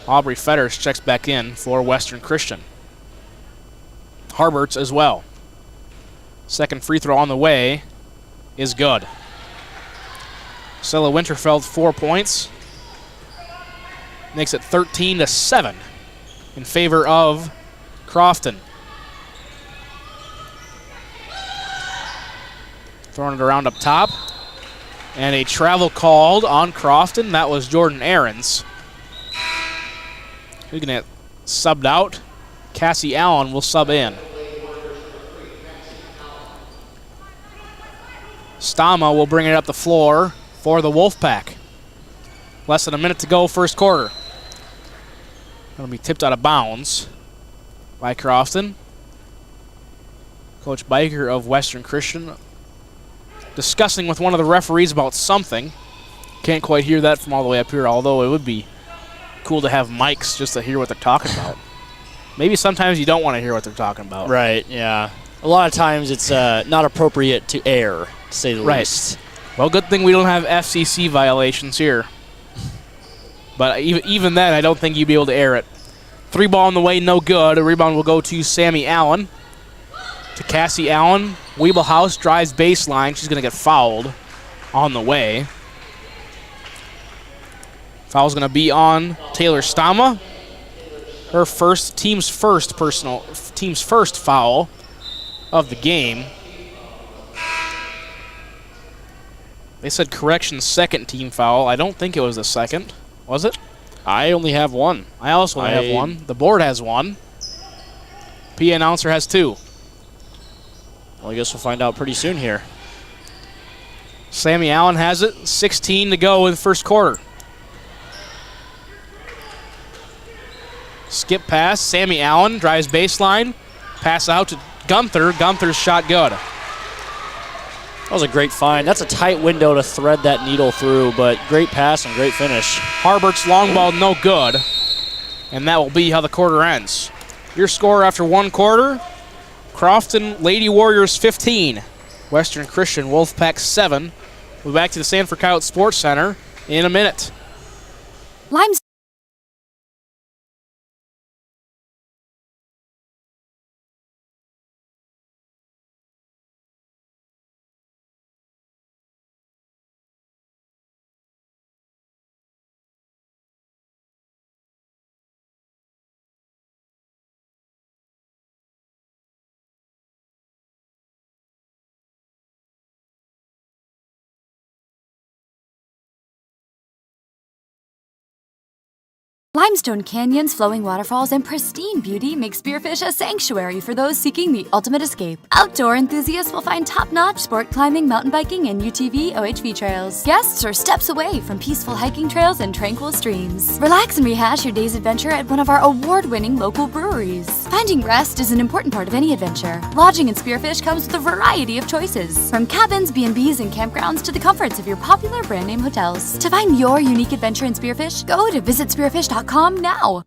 Aubrey Fetters checks back in for Western Christian. Harberts as well. Second free throw on the way is good. Sella Winterfeld, 4 points. Makes it 13-7 in favor of Crofton. Throwing it around up top. And a travel called on Crofton. That was Jordan Ahrens. Who's going to get subbed out? Cassie Allen will sub in. Stama will bring it up the floor for the Wolfpack. Less than a minute to go, first quarter. Going to be tipped out of bounds by Crofton. Coach Biker of Western Christian discussing with one of the referees about something. Can't quite hear that from all the way up here, although it would be cool to have mics just to hear what they're talking about. Maybe sometimes you don't want to hear what they're talking about. Right, yeah. A lot of times it's not appropriate to air, to say the least. Well, good thing we don't have FCC violations here. But even then, I don't think you'd be able to air it. 3 ball on the way, no good. A rebound will go to Sammy Allen. To Cassie Allen. Weeblehouse drives baseline. She's going to get fouled on the way. Foul's going to be on Taylor Stama. Her first, team's first foul of the game. They said correction, second team foul. I don't think it was the second. Was it? I only have one. I also only have one. The board has one. PA announcer has 2. Well, I guess we'll find out pretty soon here. Sammy Allen has it. 16 to go in the first quarter. Skip pass. Sammy Allen drives baseline. Pass out to Gunther. Gunther's shot good. That was a great find. That's a tight window to thread that needle through, but great pass and great finish. Harbert's long ball, no good. And that will be how the quarter ends. Your score after 1 quarter, Crofton Lady Warriors 15, Western Christian Wolfpack 7. We'll be back to the Sanford Coyote Sports Center in a minute. Limestone. Limestone canyons, flowing waterfalls, and pristine beauty make Spearfish a sanctuary for those seeking the ultimate escape. Outdoor enthusiasts will find top-notch sport climbing, mountain biking, and UTV OHV trails. Guests are steps away from peaceful hiking trails and tranquil streams. Relax and rehash your day's adventure at one of our award-winning local breweries. Finding rest is an important part of any adventure. Lodging in Spearfish comes with a variety of choices, from cabins, B&Bs, and campgrounds to the comforts of your popular brand-name hotels. To find your unique adventure in Spearfish, go to visitspearfish.com now.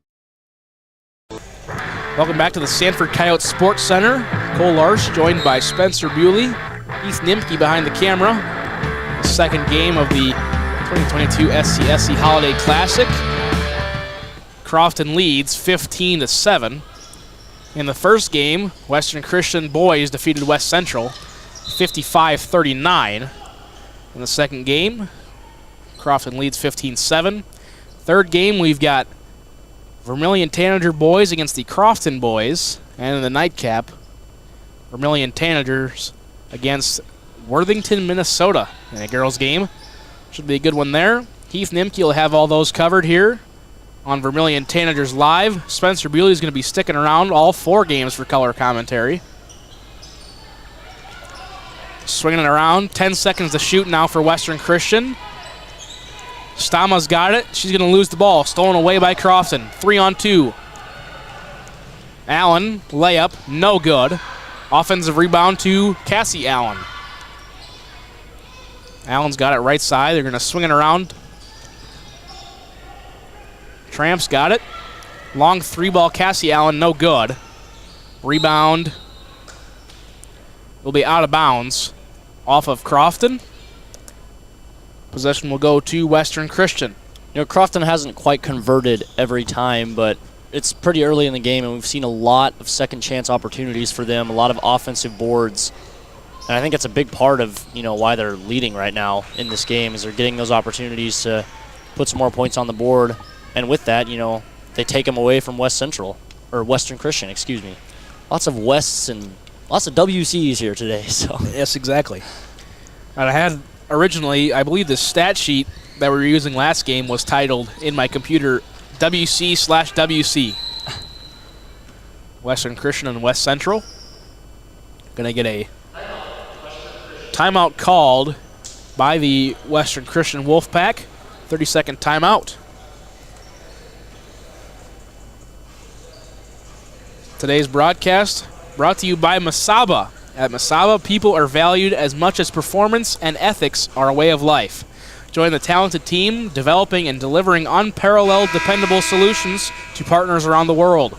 Welcome back to the Sanford Coyote Sports Center. Cole Larsch joined by Spencer Bewley. Heath Nimke behind the camera. The second game of the 2022 SCSC Holiday Classic. Crofton leads 15-7. In the first game, Western Christian boys defeated West Central 55-39. In the second game, Crofton leads 15-7. Third game, we've got Vermillion Tanager boys against the Crofton boys. And in the nightcap, Vermillion Tanagers against Worthington, Minnesota in a girls' game. Should be a good one there. Heath Nimke will have all those covered here on Vermillion Tanagers Live. Spencer Bewley is going to be sticking around all 4 games for color commentary. Swinging it around. 10 seconds to shoot now for Western Christian. Stama's got it. She's going to lose the ball. Stolen away by Crofton. 3-on-2. Allen, layup, no good. Offensive rebound to Cassie Allen. Allen's got it right side. They're going to swing it around. Tramps got it. Long 3-ball Cassie Allen, no good. Rebound will be out of bounds off of Crofton. Possession will go to Western Christian. You know, Crofton hasn't quite converted every time, but it's pretty early in the game, and we've seen a lot of second chance opportunities for them, a lot of offensive boards. And I think it's a big part of, you know, why they're leading right now in this game, is they're getting those opportunities to put some more points on the board. And with that, you know, they take them away from West Central, or Western Christian, excuse me. Lots of Wests and lots of WCs here today. So yes, exactly. And I had originally, I believe the stat sheet that we were using last game was titled in my computer WC/WC. Western Christian and West Central. Going to get a timeout called by the Western Christian Wolfpack. 30-second timeout. Today's broadcast brought to you by Masaba. At Masaba, people are valued as much as performance and ethics are a way of life. Join the talented team developing and delivering unparalleled, dependable solutions to partners around the world.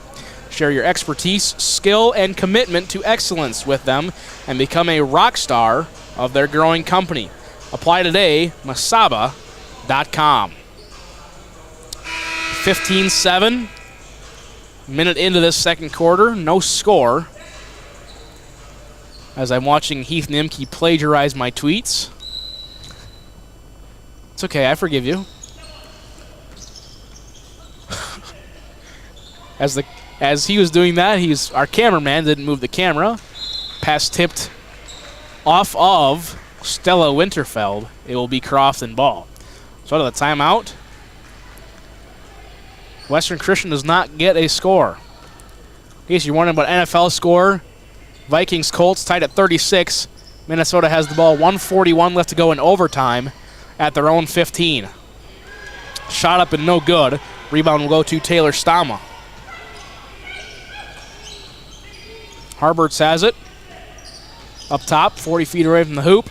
Share your expertise, skill, and commitment to excellence with them and become a rock star of their growing company. Apply today, masaba.com. 15-7. Minute into this second quarter, no score. As I'm watching Heath Nimke plagiarize my tweets. It's okay, I forgive you. As he was doing that, our cameraman didn't move the camera. Pass tipped off of Stella Winterfeld. It will be Crofton ball. So out of the timeout, Western Christian does not get a score. In case you're wondering about NFL score, Vikings-Colts tied at 36. Minnesota has the ball, 1:41 left to go in overtime at their own 15. Shot up and no good. Rebound will go to Taylor Stama. Harberts has it. Up top, 40 feet away from the hoop.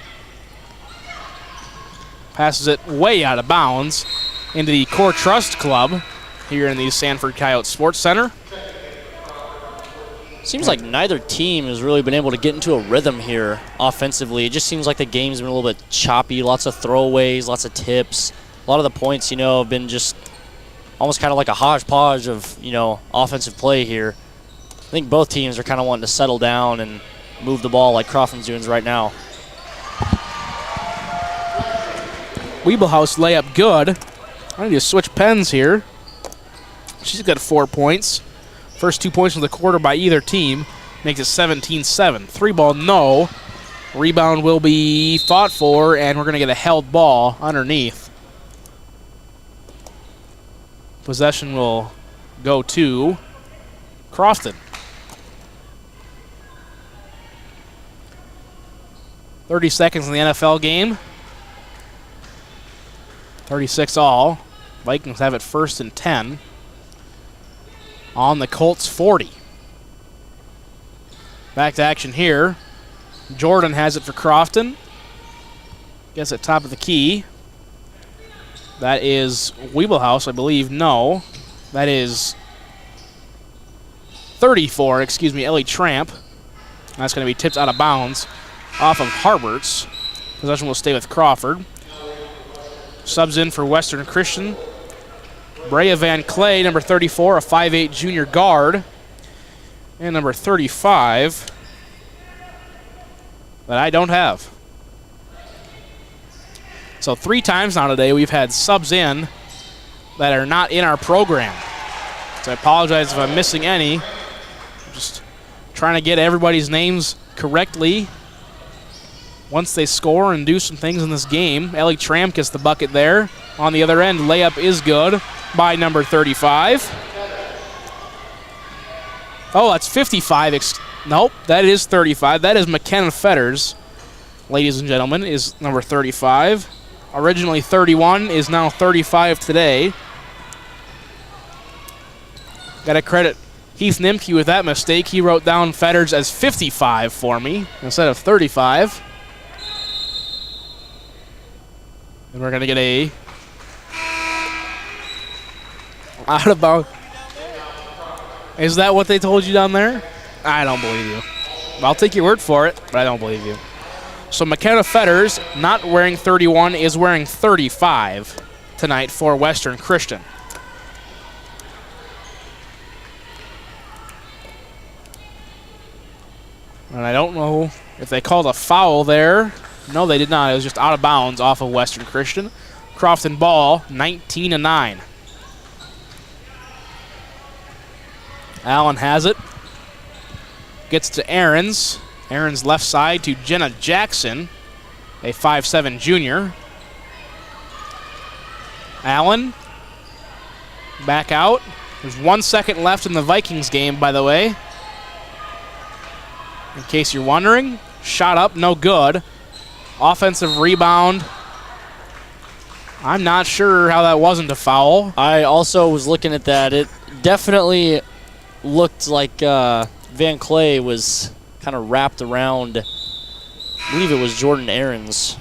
Passes it way out of bounds into the Core Trust Club here in the Sanford Coyote Sports Center. Seems like neither team has really been able to get into a rhythm here offensively. It just seems like the game's been a little bit choppy, lots of throwaways, lots of tips. A lot of the points, you know, have been just almost kind of like a hodgepodge of, you know, offensive play here. I think both teams are kind of wanting to settle down and move the ball like Crofton's doing right now. Weebelhaus layup good. I need to switch pens here. She's got 4 points. First 2 points of the quarter by either team makes it 17-7. 3-ball, no. Rebound will be fought for, and we're going to get a held ball underneath. Possession will go to Crofton. 30 seconds in the NFL game. 36 all. Vikings have it 1st and 10. On the Colts 40. Back to action here. Jordan has it for Crofton. Gets it top of the key. That is Weebelhaus, I believe. No. That is 34, excuse me, Ellie Tramp. That's going to be tipped out of bounds off of Harberts. Possession will stay with Crawford. Subs in for Western Christian. Brea Van Clay, number 34, a 5'8 junior guard. And number 35 that I don't have. So 3 times now today we've had subs in that are not in our program. So I apologize if I'm missing any. Just trying to get everybody's names correctly once they score and do some things in this game. Ellie Tramp gets the bucket there. On the other end, layup is good by number 35. Oh, that's 55. Nope, that is 35. That is McKenna Fetters, ladies and gentlemen, is number 35. Originally 31, is now 35 today. Got to credit Heath Nimke with that mistake. He wrote down Fetters as 55 for me instead of 35. And we're going to get a out of bounds. Is that what they told you down there? I don't believe you. I'll take your word for it, but I don't believe you. So McKenna Fetters, not wearing 31, is wearing 35 tonight for Western Christian. And I don't know if they called a foul there. No, they did not. It was just out of bounds off of Western Christian. Crofton ball, 19-9. Allen has it. Gets to Ahrens. Ahrens left side to Jenna Jackson, a 5'7 junior. Allen back out. There's 1 second left in the Vikings game, by the way. In case you're wondering. Shot up, no good. Offensive rebound. I'm not sure how that wasn't a foul. I also was looking at that. It definitely looked like Van Clay was kind of wrapped around, I believe it was Jordan Ahrens.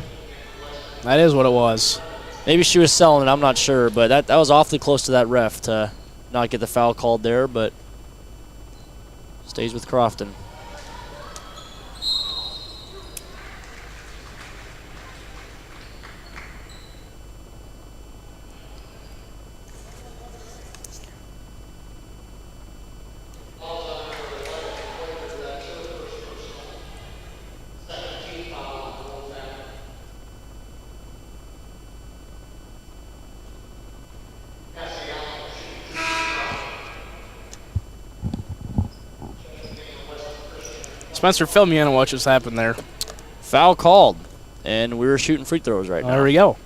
That is what it was. Maybe she was selling it, I'm not sure, but that was awfully close to that ref to not get the foul called there, but stays with Crofton. Spencer, fill me in on what just happened there. Foul called, and we're shooting free throws right now. There we go.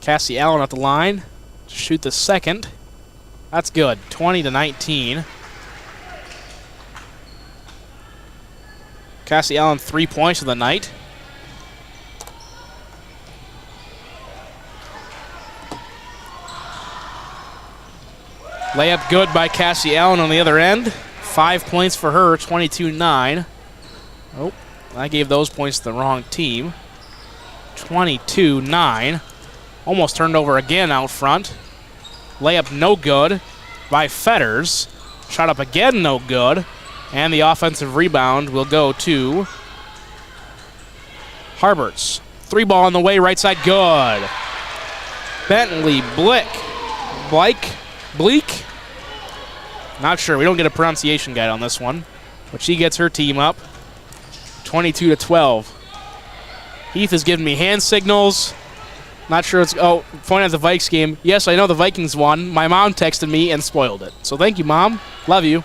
Cassie Allen at the line to shoot the second. That's good. 20-19. Cassie Allen, 3 points of the night. Layup good by Cassie Allen on the other end. 5 points for her, 22-9. Oh, I gave those points to the wrong team. 22-9. Almost turned over again out front. Layup no good by Fetters. Shot up again no good. And the offensive rebound will go to Harberts. 3 ball on the way, right side, good. Bentley Bleak. Not sure. We don't get a pronunciation guide on this one. But she gets her team up. 22-12. Heath is giving me hand signals. Not sure it's... Oh, pointing at the Vikes game. Yes, I know the Vikings won. My mom texted me and spoiled it. So thank you, Mom. Love you.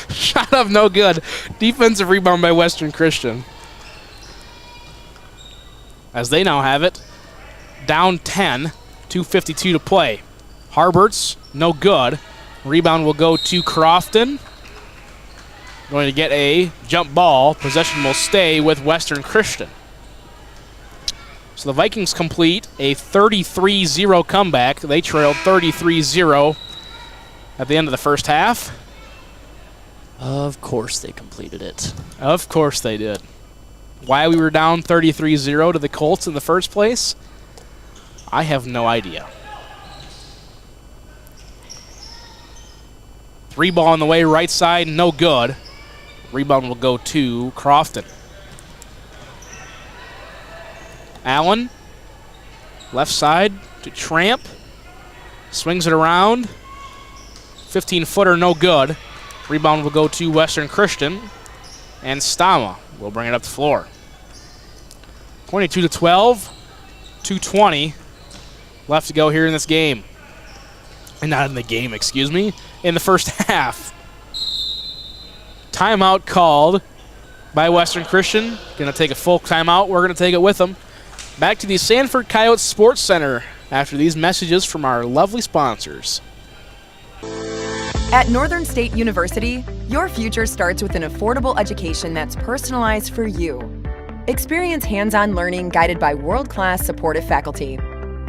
Shot up no good. Defensive rebound by Western Christian. As they now have it. Down 10. 2:52 to play. Harberts, no good. Rebound will go to Crofton. Going to get a jump ball. Possession will stay with Western Christian. So the Vikings complete a 33-0 comeback. They trailed 33-0 at the end of the first half. Of course they completed it. Of course they did. Why we were down 33-0 to the Colts in the first place, I have no idea. Three ball on the way, right side, no good. Rebound will go to Crofton. Allen, left side to Tramp. Swings it around. 15-footer, no good. Rebound will go to Western Christian. And Stama will bring it up the floor. 22-12, 2:20 left to go here in this game. And not in the game, excuse me, in the first half. Timeout called by Western Christian. Going to take a full timeout. We're going to take it with them. Back to the Sanford Coyotes Sports Center after these messages from our lovely sponsors. At Northern State University, your future starts with an affordable education that's personalized for you. Experience hands-on learning guided by world-class supportive faculty.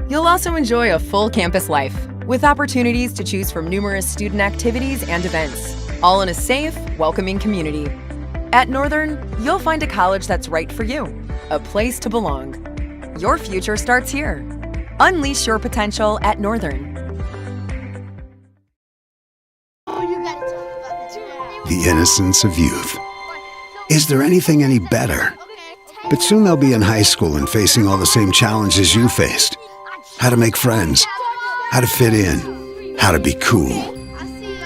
You'll also enjoy a full campus life with opportunities to choose from numerous student activities and events, all in a safe, welcoming community. At Northern, you'll find a college that's right for you, a place to belong. Your future starts here. Unleash your potential at Northern. The innocence of youth. Is there anything any better? But soon they'll be in high school and facing all the same challenges you faced. How to make friends, how to fit in, how to be cool.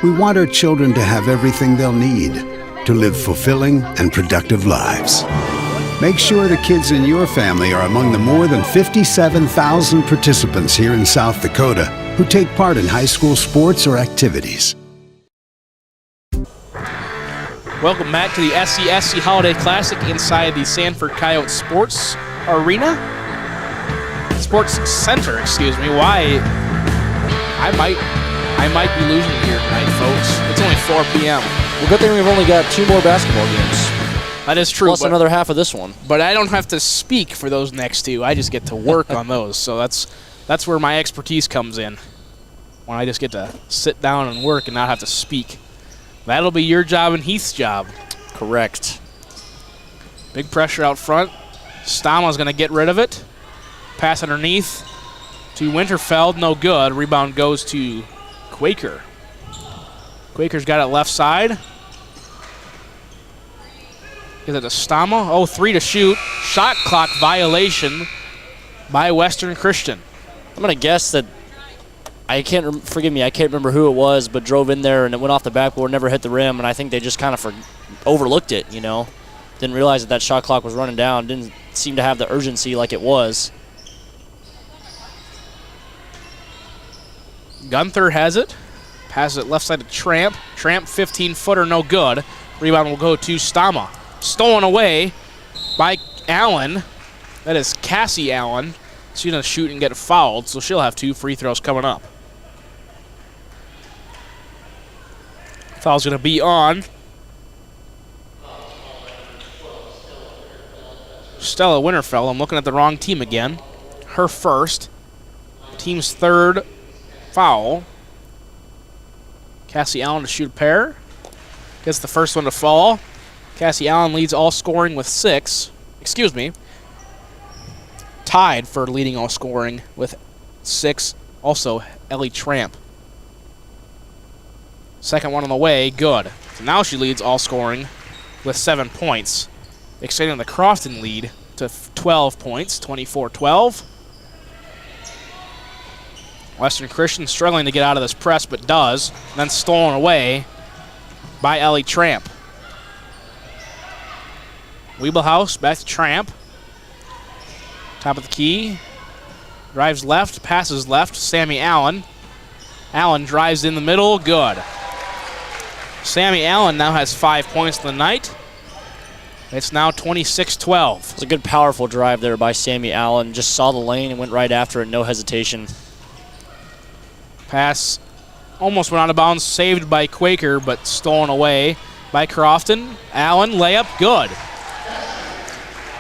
We want our children to have everything they'll need to live fulfilling and productive lives. Make sure the kids in your family are among the more than 57,000 participants here in South Dakota who take part in high school sports or activities. Welcome back to the SCSC Holiday Classic inside the Sanford Coyotes Sports Arena. Sports Center, excuse me. Why? I might be losing here tonight, folks. It's only 4 p.m. Well, good thing we've only got 2 more basketball games. That is true. Plus another half of this one. But I don't have to speak for those next 2. I just get to work on those. So that's where my expertise comes in. When I just get to sit down and work and not have to speak. That'll be your job and Heath's job. Correct. Big pressure out front. Stama's going to get rid of it. Pass underneath to Winterfeld. No good. Rebound goes to Quaker. Quaker's got it left side. Gives it to Stama. Oh, 3 to shoot. Shot clock violation by Western Christian. I'm going to guess that I can't remember who it was, but drove in there and it went off the backboard, never hit the rim, and I think they just kind of overlooked it, you know. Didn't realize that shot clock was running down. Didn't seem to have the urgency like it was. Gunther has it. Passes it left side to Tramp. Tramp, 15-footer, no good. Rebound will go to Stama. Stolen away by Allen. That is Cassie Allen. She's going to shoot and get fouled, so she'll have 2 free throws coming up. Foul's going to be on Stella Winterfeld. I'm looking at the wrong team again. Her first. Team's 3rd foul. Cassie Allen to shoot a pair. Gets the first one to fall. Cassie Allen leads all scoring with 6. Excuse me. Tied for leading all scoring with 6. Also, Ellie Tramp. Second one on the way, good. So now she leads all scoring with 7 points, extending the Crofton lead to 12 points, 24-12. Western Christian struggling to get out of this press, but does. And then stolen away by Ellie Tramp. Wiebelhaus back to Tramp. Top of the key. Drives left, passes left. Sammy Allen. Allen drives in the middle, good. Sammy Allen now has 5 points in the night. It's now 26-12. It's a good, powerful drive there by Sammy Allen. Just saw the lane and went right after it, no hesitation. Pass almost went out of bounds, saved by Quaker, but stolen away by Crofton. Allen, layup, good.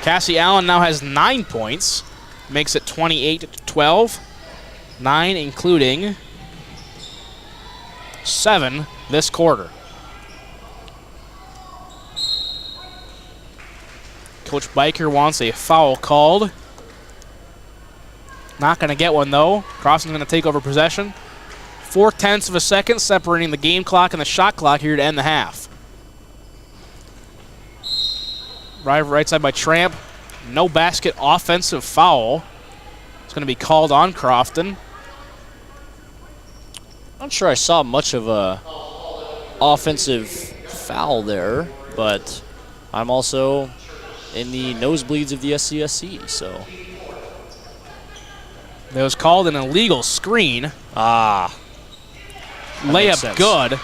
Cassie Allen now has 9 points, makes it 28-12. 9 including 7 this quarter. Coach Biker wants a foul called. Not going to get one, though. Crofton's going to take over possession. 4/10 of a second separating the game clock and the shot clock here to end the half. Right side by Tramp. No basket offensive foul. It's going to be called on Crofton. Not sure I saw much of a offensive foul there, but I'm also in the nosebleeds of the SCSC, so. It was called an illegal screen. Layup good.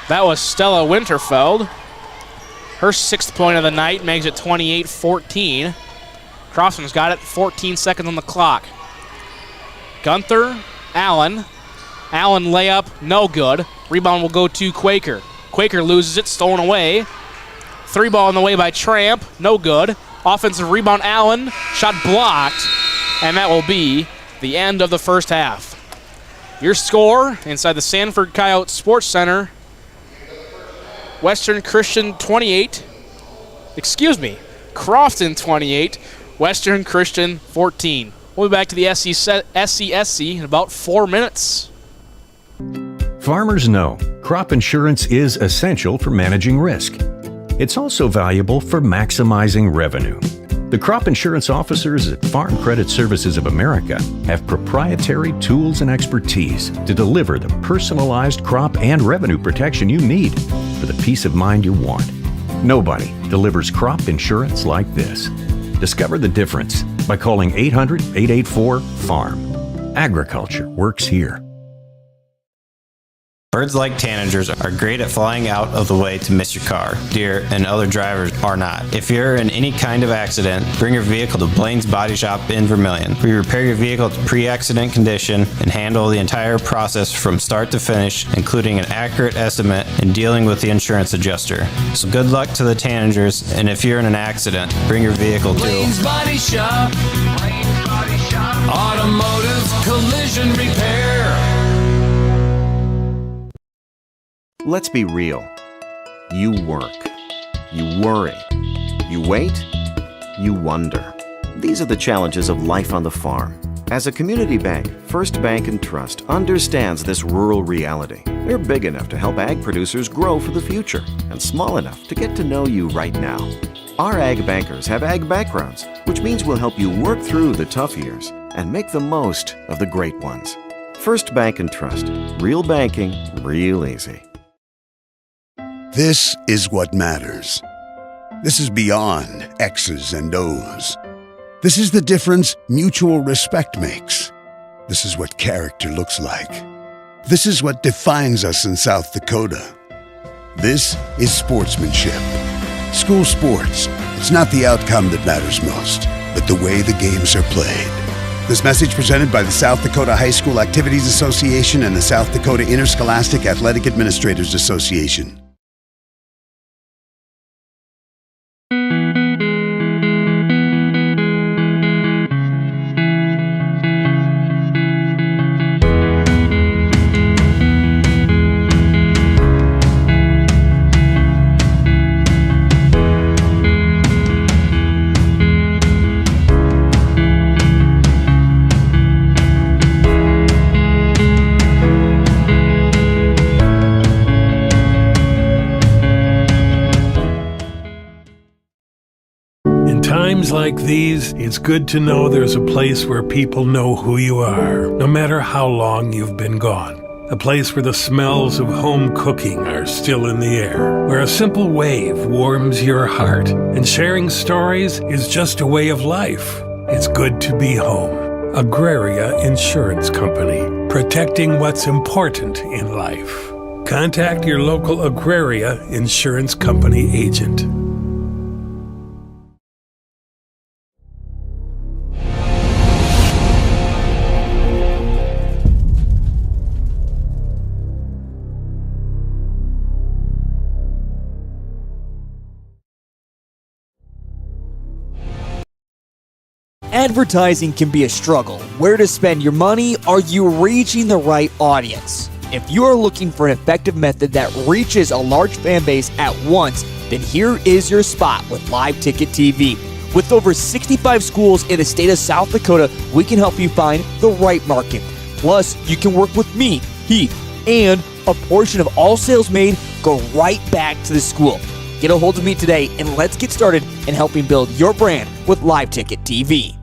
That was Stella Winterfeld. Her 6th point of the night makes it 28-14. Crofton's got it, 14 seconds on the clock. Gunther, Allen. Allen layup, no good. Rebound will go to Quaker. Quaker loses it, stolen away. 3-ball on the way by Tramp, no good. Offensive rebound, Allen, shot blocked, and that will be the end of the first half. Your score inside the Sanford Coyote Sports Center, Crofton 28, Western Christian 14. We'll be back to the SCSC in about 4 minutes. Farmers know crop insurance is essential for managing risk. It's also valuable for maximizing revenue. The crop insurance officers at Farm Credit Services of America have proprietary tools and expertise to deliver the personalized crop and revenue protection you need for the peace of mind you want. Nobody delivers crop insurance like this. Discover the difference by calling 800-884-FARM. Agriculture works here. Birds like tanagers are great at flying out of the way to miss your car. Deer and other drivers are not. If you're in any kind of accident, bring your vehicle to Blaine's Body Shop in Vermillion. We repair your vehicle to pre-accident condition and handle the entire process from start to finish, including an accurate estimate and dealing with the insurance adjuster. So good luck to the tanagers, and if you're in an accident, bring your vehicle to Blaine's Body Shop. Blaine's Body Shop. Automotive collision repair. Let's be real. You work. You worry. You wait. You wonder. These are the challenges of life on the farm. As a community bank, First Bank & Trust understands this rural reality. They're big enough to help ag producers grow for the future and small enough to get to know you right now. Our ag bankers have ag backgrounds, which means we'll help you work through the tough years and make the most of the great ones. First Bank & Trust. Real banking, real easy. This is what matters. This is beyond X's and O's. This is the difference mutual respect makes. This is what character looks like. This is what defines us in South Dakota. This is sportsmanship. School sports. It's not the outcome that matters most, but the way the games are played. This message presented by the South Dakota High School Activities Association and the South Dakota Interscholastic Athletic Administrators Association. Times like these, it's good to know there's a place where people know who you are, no matter how long you've been gone. A place where the smells of home cooking are still in the air, where a simple wave warms your heart, and sharing stories is just a way of life. It's good to be home. Agraria Insurance Company, protecting what's important in life. Contact your local Agraria Insurance Company agent. Advertising can be a struggle. Where to spend your money? Are you reaching the right audience? If you are looking for an effective method that reaches a large fan base at once, then here is your spot with Live Ticket TV. With over 65 schools in the state of South Dakota, we can help you find the right market. Plus, you can work with me heat, and a portion of all sales made go right back to the school. Get a hold of me today and let's get started in helping build your brand with Live Ticket TV.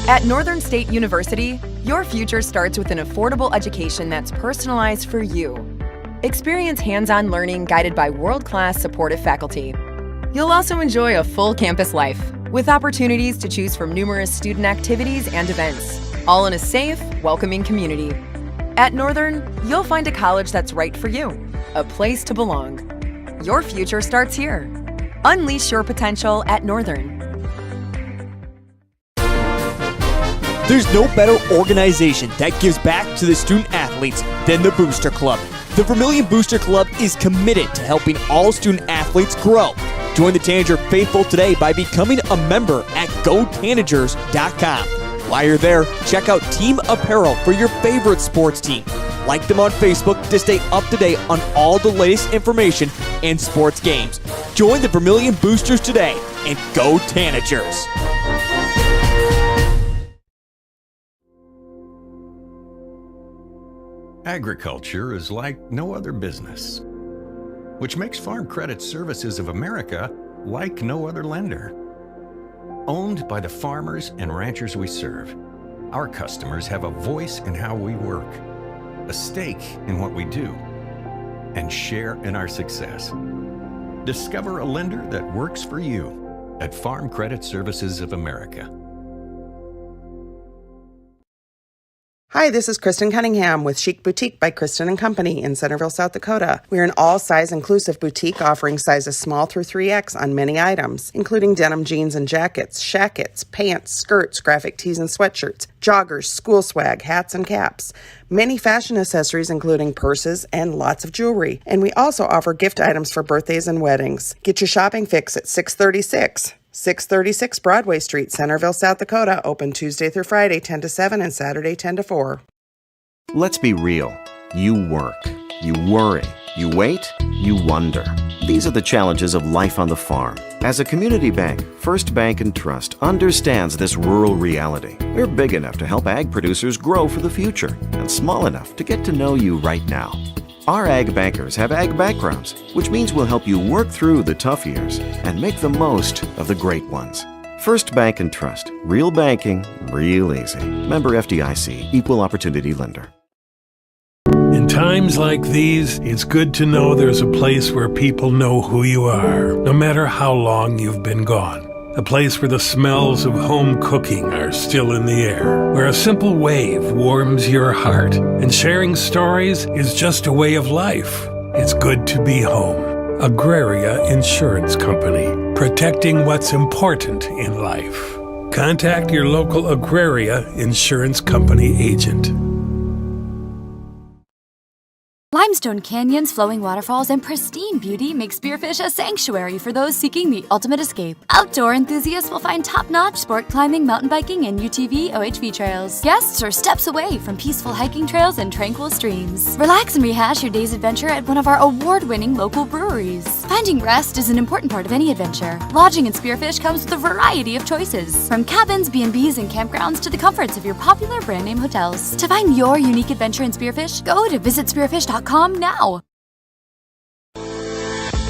At Northern State University, your future starts with an affordable education that's personalized for you. Experience hands-on learning guided by world-class supportive faculty. You'll also enjoy a full campus life with opportunities to choose from numerous student activities and events, all in a safe, welcoming community. At Northern, you'll find a college that's right for you, a place to belong. Your future starts here. Unleash your potential at Northern. There's no better organization that gives back to the student athletes than the Booster Club. The Vermillion Booster Club is committed to helping all student athletes grow. Join the Tanager faithful today by becoming a member at GoTanagers.com. While you're there, check out team apparel for your favorite sports team. Like them on Facebook to stay up to date on all the latest information and sports games. Join the Vermillion Boosters today and go Tanagers! Agriculture is like no other business, which makes Farm Credit Services of America like no other lender. Owned by the farmers and ranchers we serve, our customers have a voice in how we work, a stake in what we do, and share in our success. Discover a lender that works for you at Farm Credit Services of America. Hi, this is Kristen Cunningham with Chic Boutique by Kristen & Company in Centerville, South Dakota. We're an all-size inclusive boutique offering sizes small through 3X on many items, including denim jeans and jackets, shackets, pants, skirts, graphic tees and sweatshirts, joggers, school swag, hats and caps, many fashion accessories including purses and lots of jewelry. And we also offer gift items for birthdays and weddings. Get your shopping fix at 636 Broadway Street, Centerville, South Dakota. Open Tuesday through Friday, 10 to 7, and Saturday, 10 to 4. Let's be real. You work. You worry. You wait. You wonder. These are the challenges of life on the farm. As a community bank, First Bank & Trust understands this rural reality. We're big enough to help ag producers grow for the future and small enough to get to know you right now. Our ag bankers have ag backgrounds, which means we'll help you work through the tough years and make the most of the great ones. First Bank & Trust. Real banking, real easy. Member FDIC, Equal Opportunity Lender. In times like these, it's good to know there's a place where people know who you are, no matter how long you've been gone. A place where the smells of home cooking are still in the air, where a simple wave warms your heart, and sharing stories is just a way of life. It's good to be home. Agraria Insurance Company, protecting what's important in life. Contact your local Agraria Insurance Company agent. Limestone canyons, flowing waterfalls, and pristine beauty make Spearfish a sanctuary for those seeking the ultimate escape. Outdoor enthusiasts will find top-notch sport climbing, mountain biking, and UTV OHV trails. Guests are steps away from peaceful hiking trails and tranquil streams. Relax and rehash your day's adventure at one of our award-winning local breweries. Finding rest is an important part of any adventure. Lodging in Spearfish comes with a variety of choices, from cabins, B&Bs, and campgrounds to the comforts of your popular brand-name hotels. To find your unique adventure in Spearfish, go to visitspearfish.com now.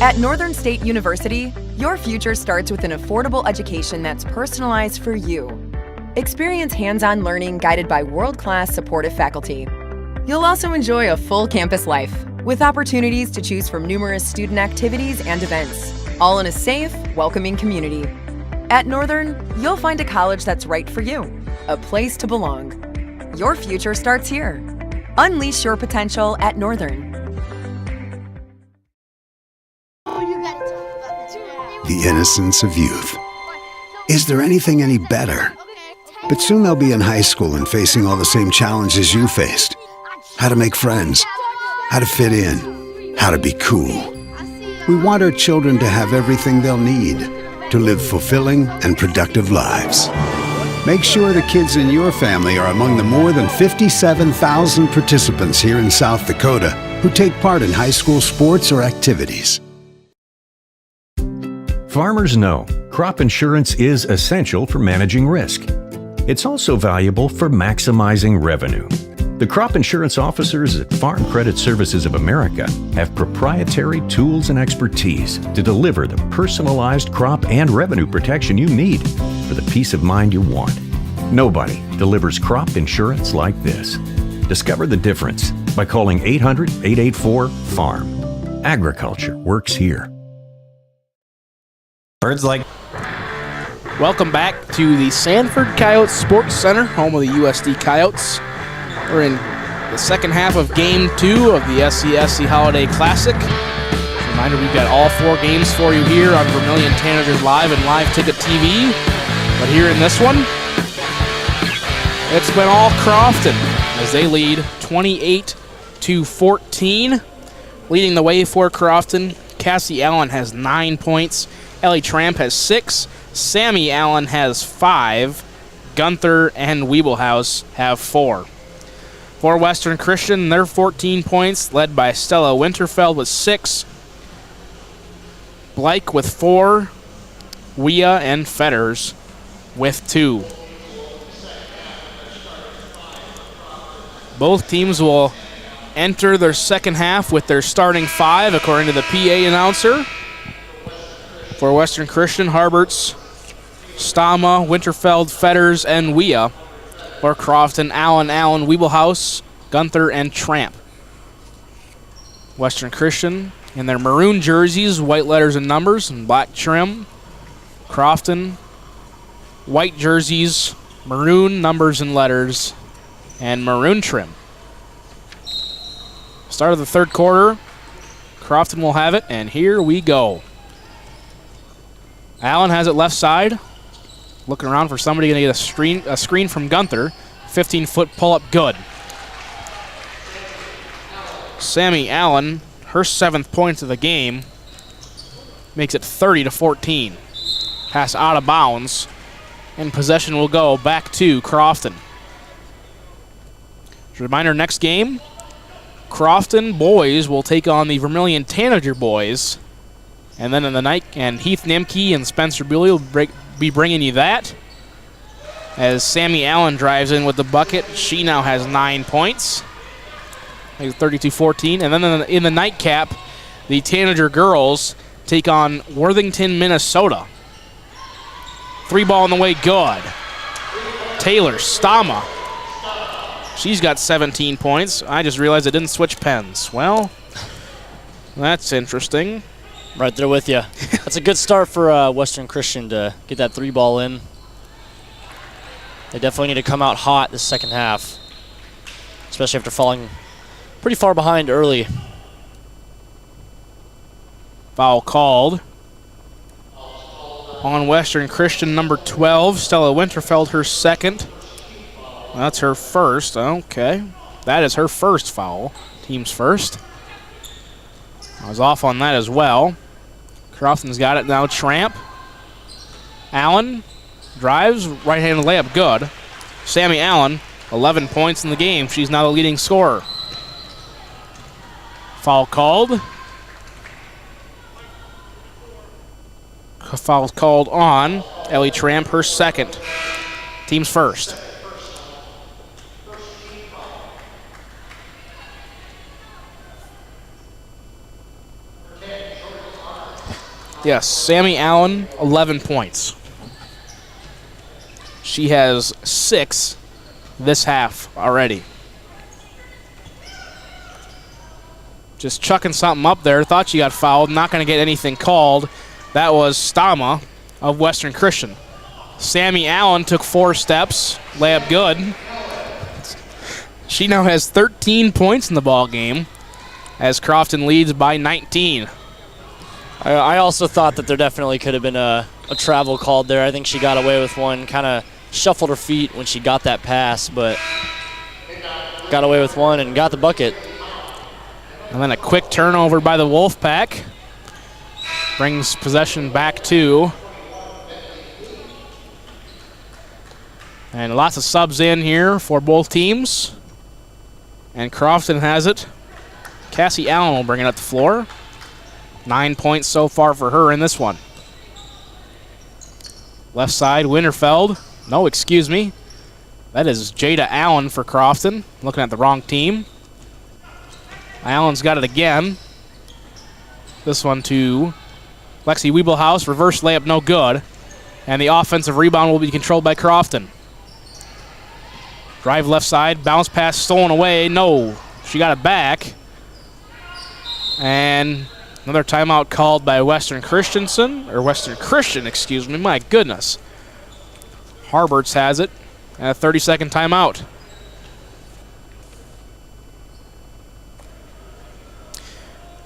At Northern State University, your future starts with an affordable education that's personalized for you. Experience hands-on learning guided by world-class supportive faculty. You'll also enjoy a full campus life with opportunities to choose from numerous student activities and events, all in a safe, welcoming community. At Northern, you'll find a college that's right for you, a place to belong. Your future starts here. Unleash your potential at Northern. The innocence of youth. Is there anything any better? But soon they'll be in high school and facing all the same challenges you faced. How to make friends, how to fit in, how to be cool. We want our children to have everything they'll need to live fulfilling and productive lives. Make sure the kids in your family are among the more than 57,000 participants here in South Dakota who take part in high school sports or activities. Farmers know crop insurance is essential for managing risk. It's also valuable for maximizing revenue. The crop insurance officers at Farm Credit Services of America have proprietary tools and expertise to deliver the personalized crop and revenue protection you need for the peace of mind you want. Nobody delivers crop insurance like this. Discover the difference by calling 800-884-FARM. Agriculture works here. Birds like. Welcome back to the Sanford Coyotes Sports Center, home of the USD Coyotes. We're in the second half of Game 2 of the SCSC Holiday Classic. Reminder, we've got all 4 games for you here on Vermillion Tanagers Live and Live Ticket TV. But here in this one, it's been all Crofton as they lead 28-14. Leading the way for Crofton, Cassie Allen has 9 points. Ellie Tramp has 6. Sammy Allen has 5. Gunther and Weebelhaus have 4. For Western Christian, they're 14 points, led by Stella Winterfeld with 6. Blake with 4. Wea and Fetters with 2. Both teams will enter their second half with their starting 5, according to the PA announcer. For Western Christian, Harberts, Stama, Winterfeld, Fetters, and Wea. For Crofton, Allen, Weebelhaus, Gunther, and Tramp. Western Christian in their maroon jerseys, white letters and numbers, and black trim. Crofton, white jerseys, maroon numbers and letters, and maroon trim. Start of the third quarter. Crofton will have it, and here we go. Allen has it left side. Looking around for somebody going to get a screen from Gunther. 15-foot pull-up good. Sammy Allen, her 7th point of the game, makes it 30-14. Pass out of bounds, and possession will go back to Crofton. Reminder, next game, Crofton boys will take on the Vermillion Tanager boys. And then in the night, and Heath Nimke and Spencer Bewley will be bringing you that. As Sammy Allen drives in with the bucket, she now has 9 points. 32-14. And then in the nightcap, the Tanager girls take on Worthington, Minnesota. 3-ball in the way, good. Taylor Stama. She's got 17 points. I just realized I didn't switch pens. Well, that's interesting. Right there with you. That's a good start for Western Christian to get that 3-ball in. They definitely need to come out hot this second half, especially after falling pretty far behind early. Foul called on Western Christian, number 12, Stella Winterfeld, her 2nd. That's her first. Okay. That is her first foul. Team's first. I was off on that as well. Crofton's got it now. Tramp. Allen drives. Right-handed layup. Good. Sammy Allen, 11 points in the game. She's now the leading scorer. Foul called. Foul's called on Ellie Tramp, her 2nd. Team's first. Yes, Sammy Allen, 11 points. She has 6 this half already. Just chucking something up there. Thought she got fouled. Not going to get anything called. That was Stama of Western Christian. Sammy Allen took 4 steps. Layup good. She now has 13 points in the ball game as Crofton leads by 19. I also thought that there definitely could have been a travel called there. I think she got away with one, kind of shuffled her feet when she got that pass, but got away with one and got the bucket. And then a quick turnover by the Wolfpack. Brings possession back to. And lots of subs in here for both teams. And Crofton has it. Cassie Allen will bring it up the floor. 9 points so far for her in this one. Left side, Winterfeld. No, excuse me. That is Jada Allen for Crofton. Looking at the wrong team. Allen's got it again. This one to Lexi Wiebelhaus. Reverse layup, no good. And the offensive rebound will be controlled by Crofton. Drive left side. Bounce pass stolen away. No. She got it back. And another timeout called by Western Christian, excuse me. My goodness. Harberts has it. And a 30-second timeout.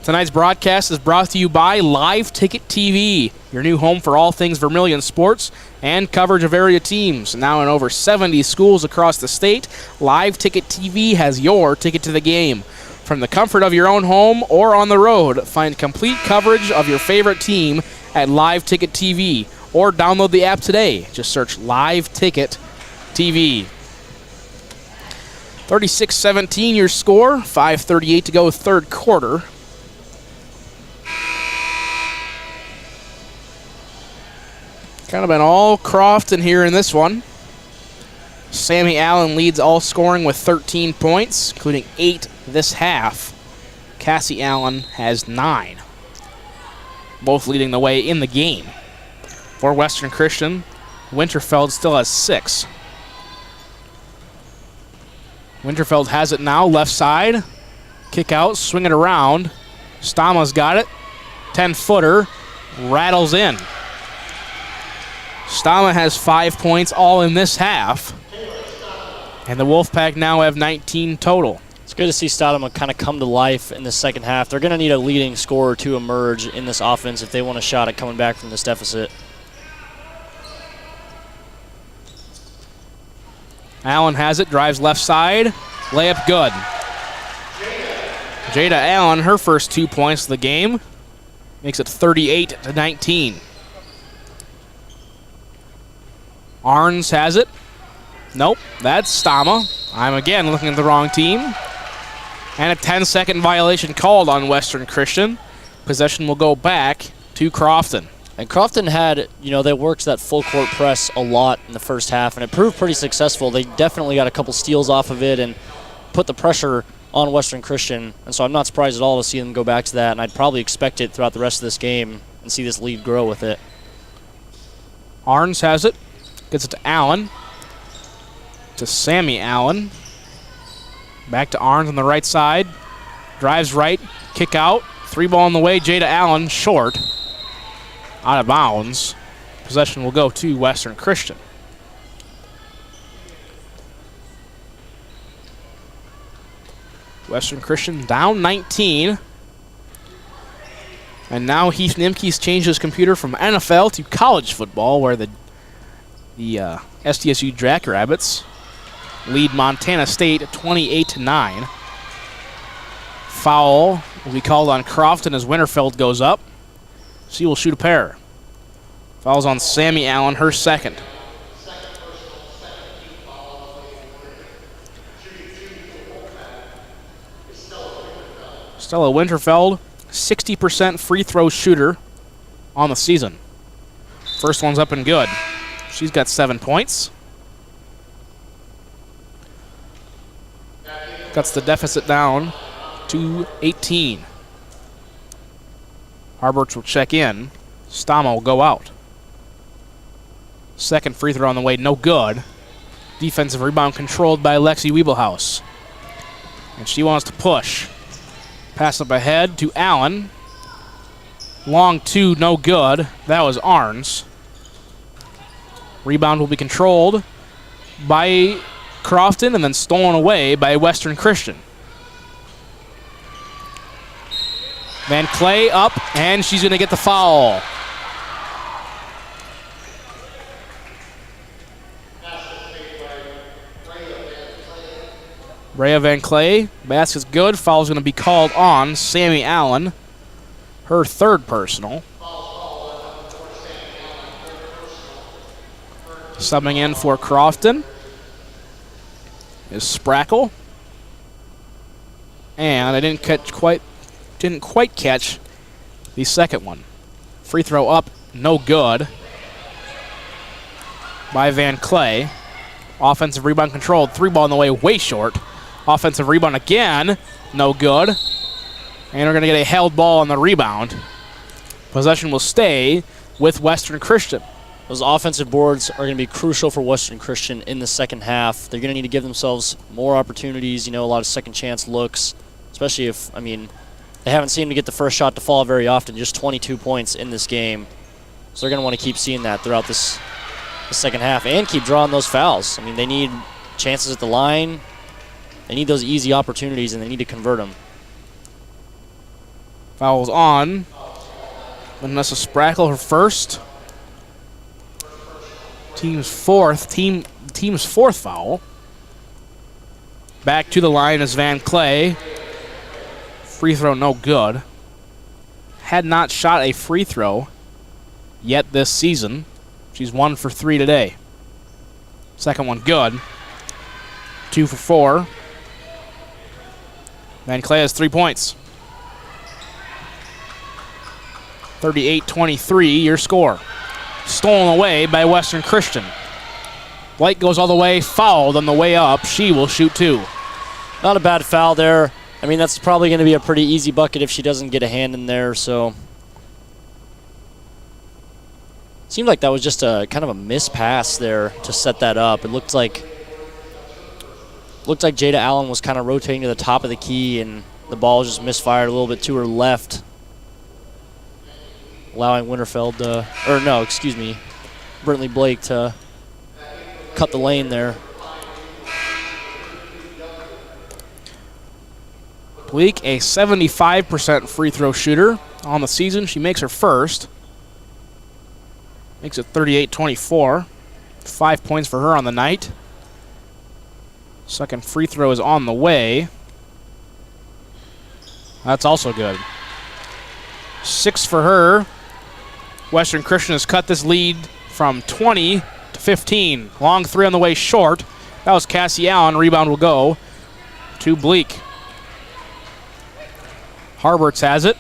Tonight's broadcast is brought to you by Live Ticket TV, your new home for all things Vermillion sports and coverage of area teams. Now in over 70 schools across the state, Live Ticket TV has your ticket to the game. From the comfort of your own home or on the road, find complete coverage of your favorite team at Live Ticket TV or download the app today. Just search Live Ticket TV. 36-17 your score, 5:38 to go third quarter. Kind of been all Crofton here in this one. Sammy Allen leads all scoring with 13 points, including 8 this half. Cassie Allen has 9. Both leading the way in the game. For Western Christian, Winterfeld still has 6. Winterfeld has it now, left side. Kick out, swing it around. Stama's got it. 10-footer, rattles in. Stama has 5 points all in this half. And the Wolfpack now have 19 total. It's good to see Stama kind of come to life in the second half. They're going to need a leading scorer to emerge in this offense if they want a shot at coming back from this deficit. Allen has it, drives left side, layup good. Jada Allen, her first 2 points of the game, makes it 38-19. Arns has it. Nope, that's Stama. I'm again looking at the wrong team. And a 10-second violation called on Western Christian. Possession will go back to Crofton. And Crofton had, they worked that full court press a lot in the first half, and it proved pretty successful. They definitely got a couple steals off of it and put the pressure on Western Christian. And so I'm not surprised at all to see them go back to that, and I'd probably expect it throughout the rest of this game and see this lead grow with it. Arns has it. Gets it to Allen. To Sammy Allen. Back to Arns on the right side. Drives right. Kick out. 3-ball on the way. Jada Allen short. Out of bounds. Possession will go to Western Christian. Western Christian down 19. And now Heath Nimke's changed his computer from NFL to college football, where the SDSU Jackrabbits lead Montana State 28-9. Foul will be called on Crofton as Winterfeld goes up. She will shoot a pair. Foul's on Sammy Allen, her second. Stella Winterfeld, 60% free throw shooter on the season. First one's up and good. She's got 7 points. Cuts the deficit down to 18. Harberts will check in. Stama will go out. Second free throw on the way, no good. Defensive rebound controlled by Lexi Wiebelhaus. And she wants to push. Pass up ahead to Allen. Long 2, no good. That was Arns. Rebound will be controlled by Crofton and then stolen away by Western Christian. Van Clay up, and she's going to get the foul. Rhea Van Clay, basket's good. Foul's going to be called on Sammy Allen, her third personal. Subbing in for Crofton is Sprackle. And I didn't quite catch the second one. Free throw up, no good by Van Clay. Offensive rebound controlled. 3-ball on the way, way short. Offensive rebound again. No good. And we're going to get a held ball on the rebound. Possession will stay with Western Christian. Those offensive boards are going to be crucial for Western Christian in the second half. They're going to need to give themselves more opportunities, a lot of second chance looks, especially if, they haven't seemed to get the first shot to fall very often, just 22 points in this game. So they're going to want to keep seeing that throughout the second half and keep drawing those fouls. They need chances at the line. They need those easy opportunities, and they need to convert them. Fouls on. Vanessa Sprackle, her first. Team's fourth foul. Back to the line is Van Clay. Free throw no good. Had not shot a free throw yet this season. She's 1 for 3 today. Second one good. 2 for 4. Van Clay has 3 points. 38-23, your score. Stolen away by Western Christian. Blake goes all the way, fouled on the way up. She will shoot 2. Not a bad foul there. That's probably going to be a pretty easy bucket if she doesn't get a hand in there, so. Seemed like that was just a kind of a miss pass there to set that up. It looked like Jada Allen was kind of rotating to the top of the key, and the ball just misfired a little bit to her left, allowing Brentley Blake to cut the lane there. Blake, a 75% free throw shooter on the season. She makes her first. Makes it 38-24. 5 points for her on the night. Second free throw is on the way. That's also good. 6 for her. Western Christian has cut this lead from 20 to 15. Long 3 on the way short. That was Cassie Allen. Rebound will go to Bleak. Harberts has it.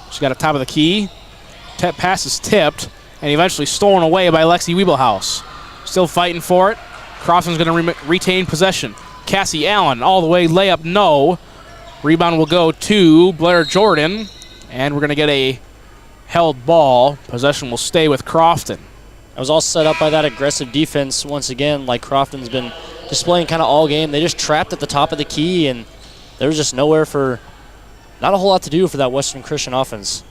She's got a top of the key. Pass is tipped and eventually stolen away by Lexi Wiebelhaus. Still fighting for it. Crofton's going to retain possession. Cassie Allen all the way, layup no. Rebound will go to Blair Jordan, and we're going to get a held ball. Possession will stay with Crofton. It was all set up by that aggressive defense once again, like Crofton's been displaying kind of all game. They just trapped at the top of the key, and there was just not a whole lot to do for that Western Christian offense.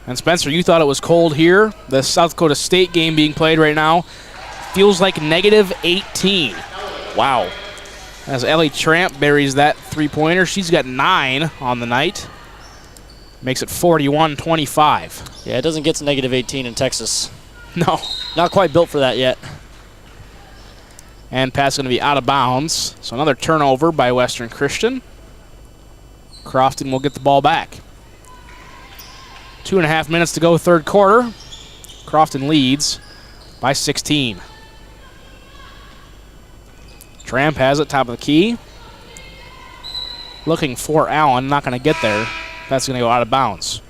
And Spencer, you thought it was cold here. The South Dakota State game being played right now feels like -18. Wow. As Ellie Tramp buries that three-pointer, she's got 9 on the night. Makes it 41-25. Yeah, it doesn't get to -18 in Texas. No. Not quite built for that yet. And pass going to be out of bounds. So another turnover by Western Christian. Crofton will get the ball back. 2.5 minutes to go, third quarter. Crofton leads by 16. Tramp has it, top of the key. Looking for Allen, not going to get there. That's going to go out of bounds.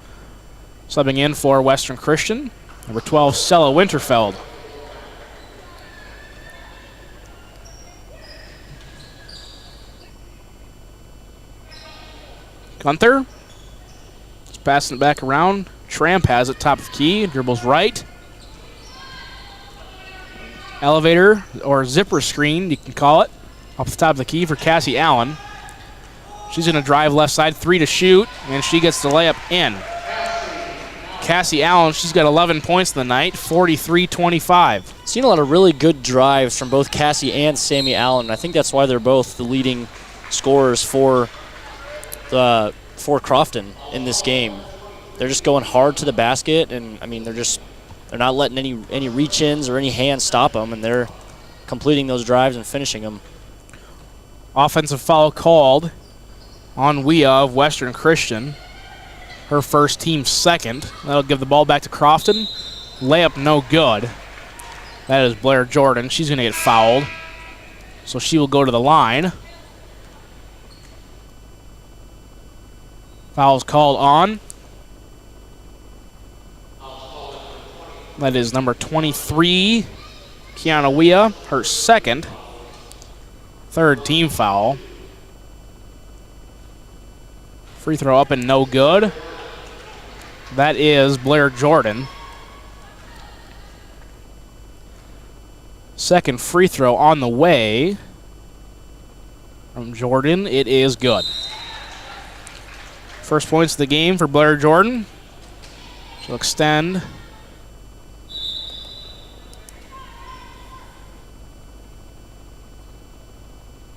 Subbing in for Western Christian, number 12, Stella Winterfeld. Gunther. Just passing it back around. Tramp has it, top of the key, dribbles right. Elevator or zipper screen, you can call it, off the top of the key for Cassie Allen. She's going to drive left side, 3 to shoot, and she gets the layup in. Cassie Allen, she's got 11 points in the night, 43-25. Seen a lot of really good drives from both Cassie and Sammy Allen. I think that's why they're both the leading scorers for Crofton in this game. They're just going hard to the basket, and I mean they're not letting any reach-ins or any hands stop them, and they're completing those drives and finishing them. Offensive foul called on Wea of Western Christian. Her first, team second. That'll give the ball back to Crofton. Layup no good. That is Blair Jordan. She's going to get fouled. So she will go to the line. Foul's called on That is number 23, Kiana Wea, her second. Third team foul. Free throw up and no good. That is Blair Jordan. Second free throw on the way from Jordan. It is good. First points of the game for Blair Jordan. She'll extend.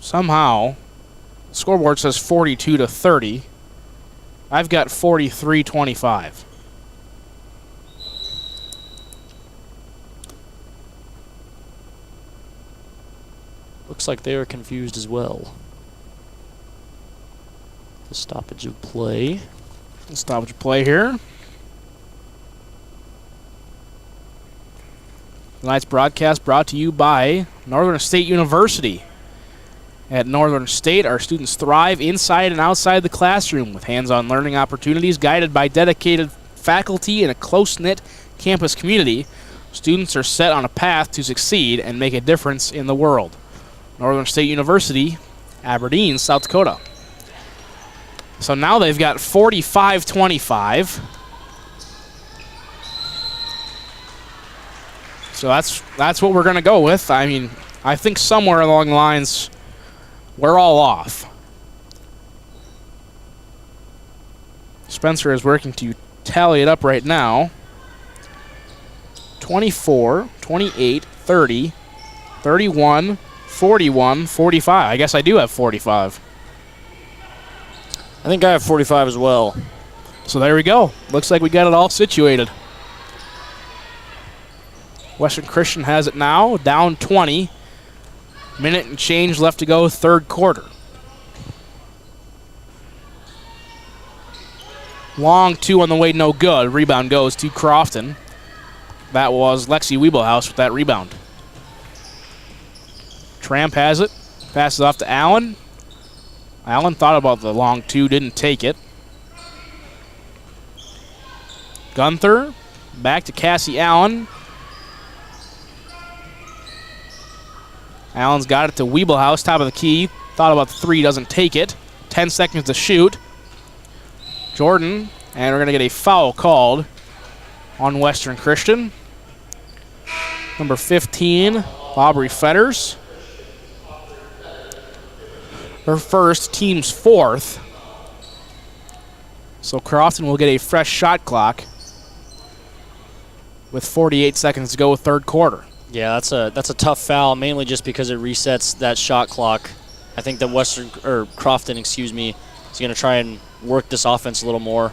Somehow, the scoreboard says 42-30. I've got 43-25. Looks like they are confused as well. The stoppage of play. Stoppage of play here. Tonight's broadcast brought to you by Northern State University. At Northern State, our students thrive inside and outside the classroom with hands-on learning opportunities guided by dedicated faculty and a close-knit campus community. Students are set on a path to succeed and make a difference in the world. Northern State University, Aberdeen, South Dakota. So now they've got 45-25. So that's what we're going to go with. I mean, I think somewhere along the lines, we're all off. Spencer is working to tally it up right now. 24, 28, 30, 31, 41, 45. I guess I do have 45. I think I have 45 as well. So there we go. Looks like we got it all situated. Western Christian has it now, down 20. Minute and change left to go, third quarter. Long two on the way, no good. Rebound goes to Crofton. That was Lexi Wiebelhaus with that rebound. Tramp has it. Passes off to Allen. Allen thought about the long two, didn't take it. Gunther. Back to Cassie Allen. Allen's got it to Wiebelhaus, top of the key. Thought about the three, doesn't take it. 10 seconds to shoot. Jordan, and we're going to get a foul called on Western Christian. Number 15, Aubrey Fetters. Her first, team's fourth. So Crofton will get a fresh shot with 48 seconds to go, third quarter. Yeah, that's a tough foul, mainly just because it resets that shot clock. I think that Crofton, is going to try and work this offense a little more.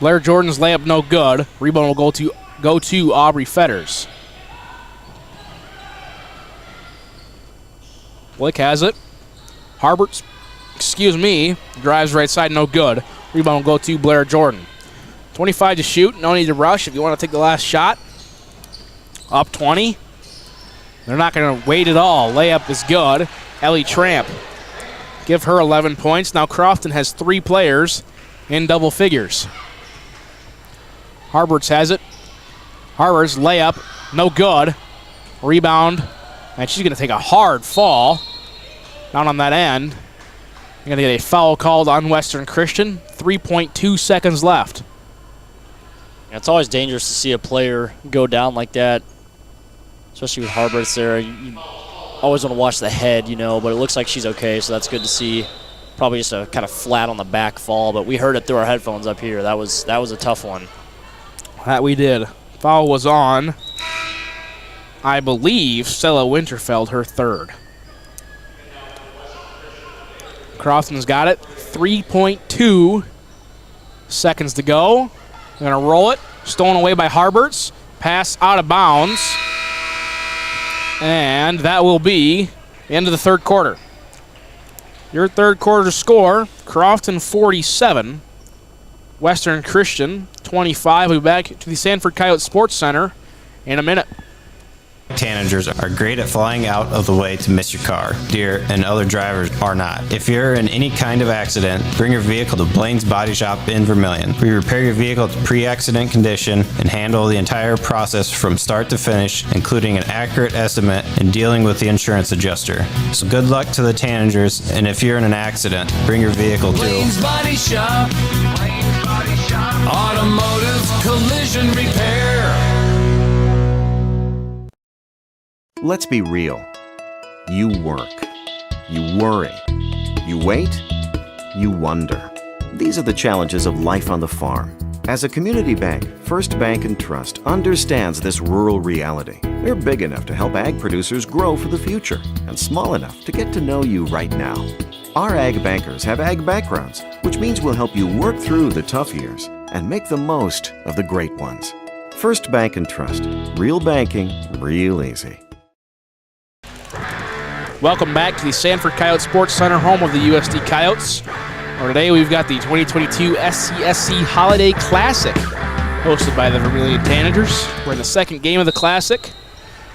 Blair Jordan's layup no good. Rebound will go to Aubrey Fetters. Blick has it. Harbert's, drives right side, no good. Rebound will go to Blair Jordan. 25 to shoot, no need to rush if you want to take the last shot. Up 20. They're not going to wait at all. Layup is good. Ellie Tramp. Give her 11 points. Now Crofton has 3 players in double figures. Harberts has it. Harberts layup, no good. Rebound, and she's going to take a hard fall. Down on that end. You're going to get a foul called on Western Christian. 3.2 seconds left. Yeah, it's always dangerous to see a player go down like that, especially with Harberts there. You always want to watch the head, but it looks like she's okay, so that's good to see. Probably just a kind of flat on the back fall, but we heard it through our headphones up here. That was a tough one. That we did. Foul was on, I believe, Stella Winterfeld, her third. Crofton's got it. 3.2 seconds to go. They're going to roll it. Stolen away by Harberts. Pass out of bounds. And that will be the end of the third quarter. Your third quarter score, Crofton 47, Western Christian 25. We'll be back to the Sanford Coyote Sports Center in a minute. Tanagers are great at flying out of the way to miss your car. Deer and other drivers are not. If you're in any kind of accident, bring your vehicle to Blaine's Body Shop in Vermillion. We repair your vehicle to pre-accident condition and handle the entire process from start to finish, including an accurate estimate and dealing with the insurance adjuster. So good luck to the Tanagers, and if you're in an accident, bring your vehicle to Blaine's Body Shop. Blaine's Body Shop. Automotive collision repair. Let's be real. You work. You worry. You wait. You wonder. These are the challenges of life on the farm. As a community bank, First Bank and Trust understands this rural reality. They're big enough to help ag producers grow for the future and small enough to get to know you right now. Our ag bankers have ag backgrounds, which means we'll help you work through the tough years and make the most of the great ones. First Bank and Trust. Real banking, real easy. Welcome back to the Sanford Coyote Sports Center, home of the USD Coyotes. Where today we've got the 2022 SCSC Holiday Classic, hosted by the Vermillion Tanagers. We're in the second game of the Classic.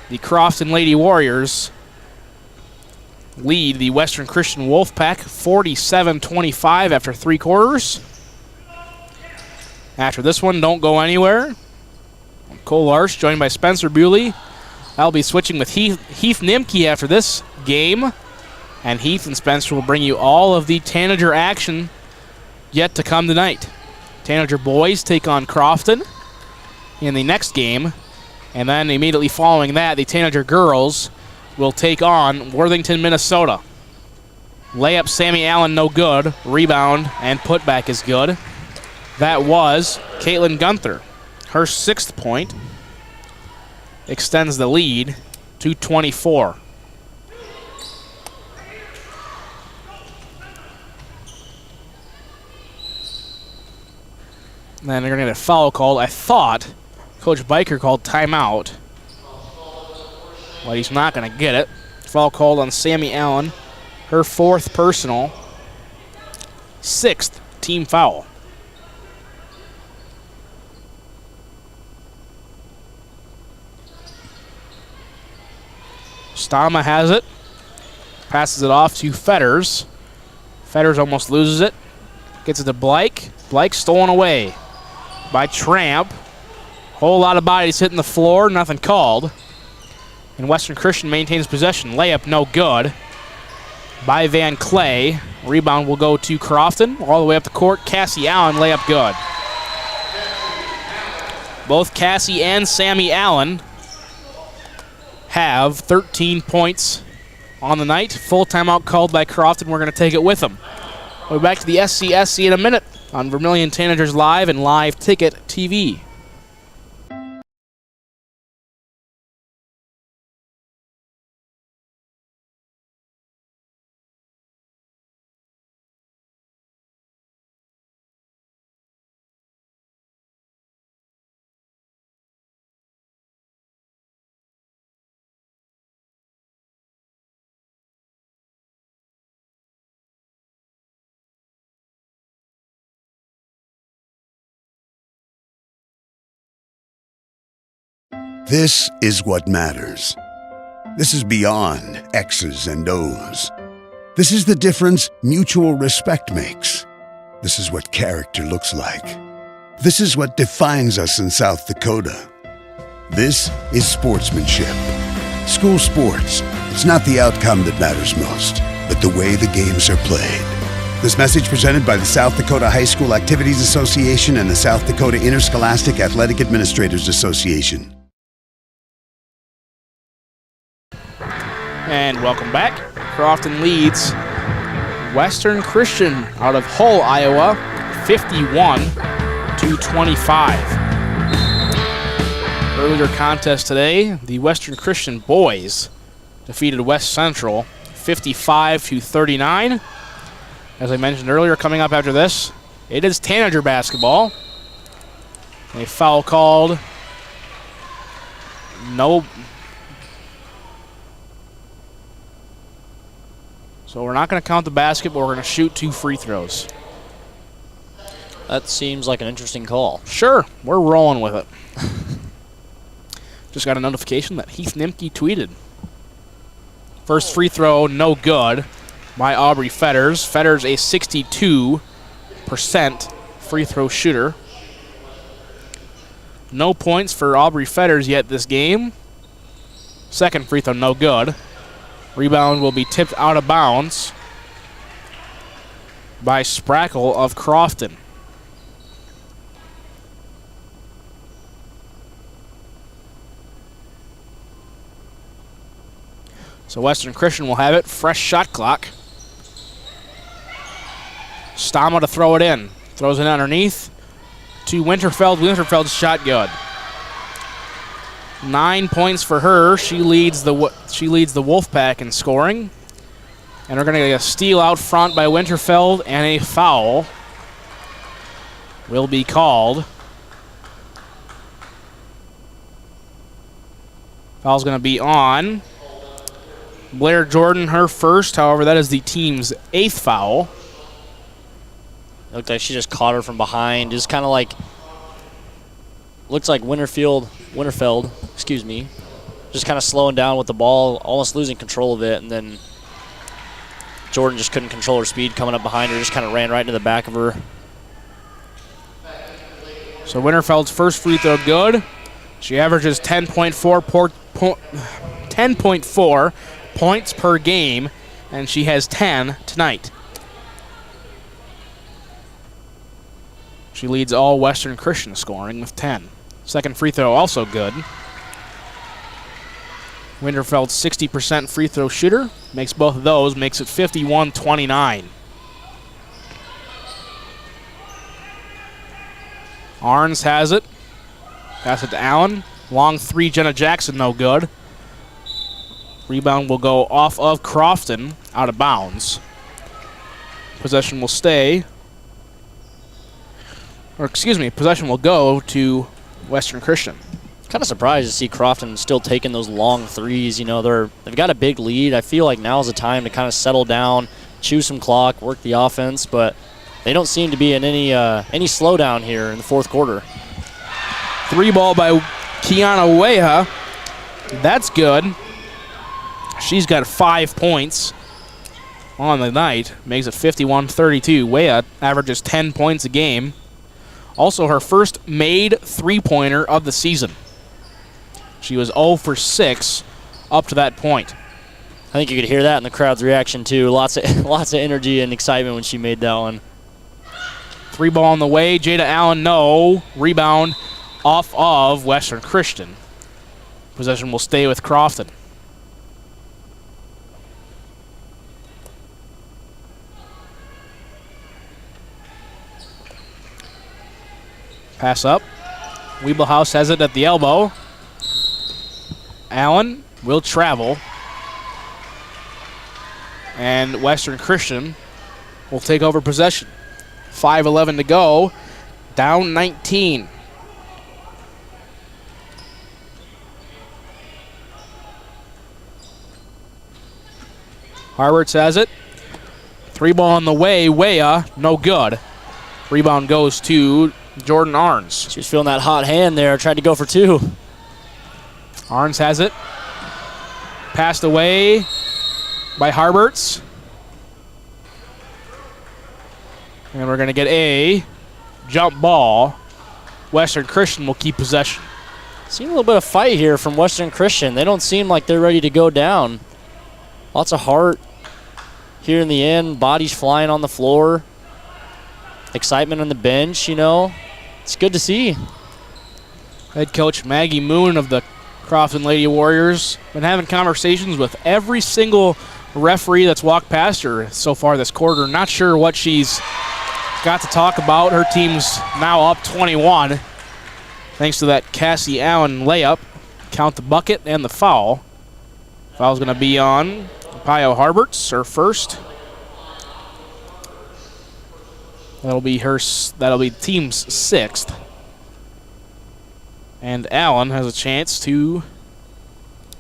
The Crofton Lady Warriors lead the Western Christian Wolfpack 47-25 after 3 quarters. After this one, don't go anywhere. Cole Larsch joined by Spencer Bewley. I'll be switching with Heath Nimke after this game. And Heath and Spencer will bring you all of the Tanager action yet to come tonight. Tanager boys take on Crofton in the next game. And then immediately following that, the Tanager girls will take on Worthington, Minnesota. Layup, Sammy Allen, no good. Rebound and putback is good. That was Caitlin Gunther. Her 6th point extends the lead to 24. Then they're going to get a foul called. I thought Coach Biker called timeout, but he's not going to get it. Foul called on Sammy Allen, her 4th personal, 6th team foul. Stama has it, passes it off to Fetters. Fetters almost loses it, gets it to Blake. Blake stolen away by Tramp. Whole lot of bodies hitting the floor, nothing called. And Western Christian maintains possession. Layup no good by Van Clay. Rebound will go to Crofton all the way up the court. Cassie Allen, layup good. Both Cassie and Sammy Allen have 13 points on the night. Full timeout called by Crofton. We're going to take it with them. We'll be back to the SCSC in a minute on Vermillion Tanagers Live and Live Ticket TV. This is what matters. This is beyond X's and O's. This is the difference mutual respect makes. This is what character looks like. This is what defines us in South Dakota. This is sportsmanship. School sports, it's not the outcome that matters most, but the way the games are played. This message presented by the South Dakota High School Activities Association and the South Dakota Interscholastic Athletic Administrators Association. And welcome back. Crofton leads Western Christian out of Hull, Iowa, 51-25. Earlier contest today, the Western Christian boys defeated West Central 55-39. As I mentioned earlier, coming up after this, it is Tanager basketball. A foul called. No. So we're not going to count the basket, but we're going to shoot 2 free throws. That seems like an interesting call. Sure, we're rolling with it. Just got a notification that Heath Nimke tweeted. First free throw, no good by Aubrey Fetters. Fetters a 62% free throw shooter. No points for Aubrey Fetters yet this game. Second free throw, no good. Rebound will be tipped out of bounds by Sprackle of Crofton. So Western Christian will have it. Fresh shot clock. Stama to throw it in. Throws it underneath to Winterfeld. Winterfeld's shot good. 9 points for her. She leads the Wolfpack in scoring. And we're going to get a steal out front by Winterfeld, and a foul will be called. Foul's going to be on Blair Jordan, her first. However, that is the team's 8th foul. Looked like she just caught her from behind. Just kind of like, looks like Winterfeld, excuse me, just kind of slowing down with the ball, almost losing control of it, and then Jordan just couldn't control her speed coming up behind her, just kind of ran right into the back of her. So Winterfeld's first free throw good. She averages 10.4 points per game, and she has 10 tonight. She leads all Western Christian scoring with 10. Second free throw also good. Winterfeld's 60% free throw shooter. Makes both of those, makes it 51-29. Arns has it. Pass it to Allen. Long three, Jenna Jackson, no good. Rebound will go off of Crofton, out of bounds. Possession will stay. Or excuse me, possession will go to Western Christian. Kind of surprised to see Crofton still taking those long threes. You know, they've got a big lead. I feel like now's the time to kind of settle down, chew some clock, work the offense, but they don't seem to be in any slowdown here in the fourth quarter. Three ball by Kiana Weha. That's good. She's got 5 points on the night. Makes it 51-32. Weha averages 10 points a game. Also her first made three-pointer of the season. She was 0 for 6 up to that point. I think you could hear that in the crowd's reaction too. Lots of energy and excitement when she made that one. Three ball on the way. Jada Allen, no. Rebound off of Western Christian. Possession will stay with Crofton. Pass up. Weebelhaus has it at the elbow. Allen will travel. And Western Christian will take over possession. 5:11 to go. Down 19. Harberts has it. Three ball on the way. Weah, no good. Rebound goes to Jordan Arns. She was feeling that hot hand there. Tried to go for two. Arns has it. Passed away by Harberts. And we're going to get a jump ball. Western Christian will keep possession. Seen a little bit of fight here from Western Christian. They don't seem like they're ready to go down. Lots of heart here in the end. Bodies flying on the floor. Excitement on the bench, you know. It's good to see. Head coach Maggie Moon of the Crofton Lady Warriors been having conversations with every single referee that's walked past her so far this quarter. Not sure what she's got to talk about. Her team's now up 21 thanks to that Cassie Allen layup. Count the bucket and the foul. Foul's going to be on Pio Harberts, her first. That'll be the team's 6th. And Allen has a chance to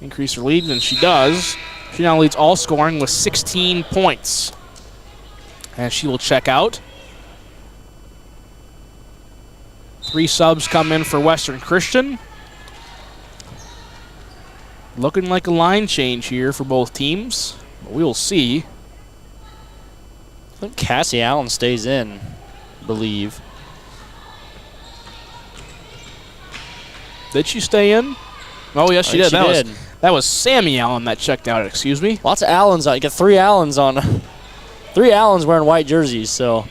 increase her lead, and she does. She now leads all scoring with 16 points. And she will check out. 3 subs come in for Western Christian. Looking like a line change here for both teams. But we will see. I think Cassie Allen stays in, I believe. Did she stay in? Oh, yes, she did. She did. That was Sammy Allen that checked out, excuse me. Lots of Allens. You got 3 Allens on. 3 Allens wearing white jerseys, so.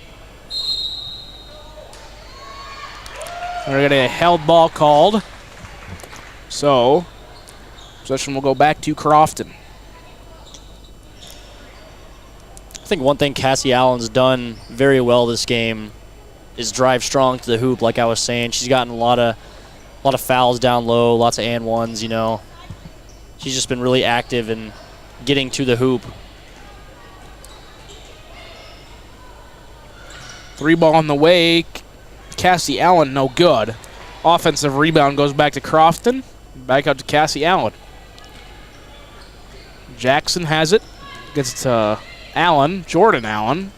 We're going to get a held ball called. So, possession will go back to Crofton. I think one thing Cassie Allen's done very well this game is drive strong to the hoop, like I was saying. She's gotten a lot of fouls down low, lots of and ones, you know. She's just been really active in getting to the hoop. 3 ball on the way. Cassie Allen, no good. Offensive rebound goes back to Crofton. Back out to Cassie Allen. Jackson has it. Gets it to Allen, Jordan Allen.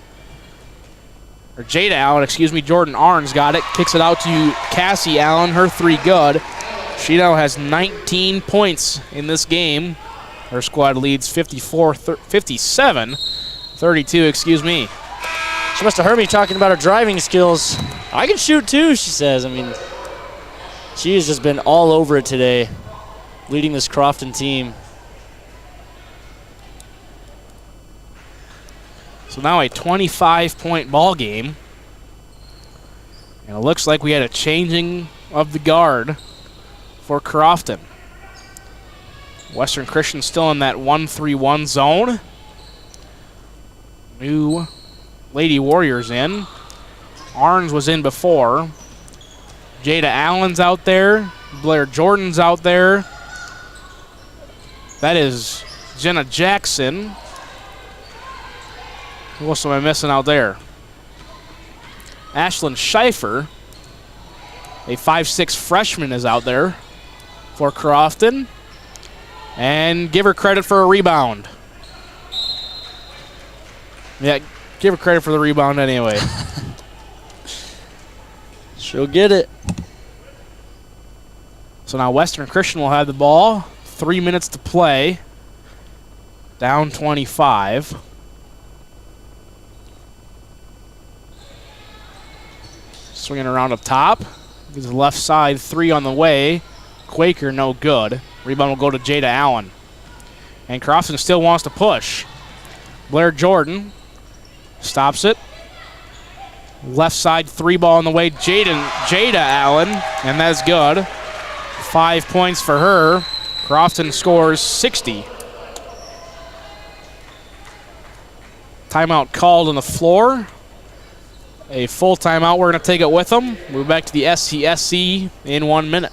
Or Jada Allen, excuse me. Jordan Arns got it. Kicks it out to Cassie Allen. Her 3 good. She now has 19 points in this game. Her squad leads 57-32, excuse me. She must have heard me talking about her driving skills. I can shoot too, she says. I mean, she has just been all over it today, leading this Crofton team. So now a 25-point ball game. And it looks like we had a changing of the guard for Crofton. Western Christian still in that 1-3-1 zone. New Lady Warriors in. Arns was in before. Jada Allen's out there. Blair Jordan's out there. That is Jenna Jackson. Who else am I missing out there? Ashlyn Schieffer, a 5'6" freshman, is out there for Crofton. And give her credit for a rebound. Yeah, give her credit for the rebound anyway. She'll get it. So now Western Christian will have the ball. 3 minutes to play. Down 25. Swinging around up top. Gets the left side, 3 on the way. Quaker, no good. Rebound will go to Jada Allen. And Crofton still wants to push. Blair Jordan stops it. Left side, 3 ball on the way. Jada Allen, and that's good. 5 points for her. Crofton scores 60. Timeout called on the floor. A full timeout. We're going to take it with them. Move back to the SCSC in 1 minute.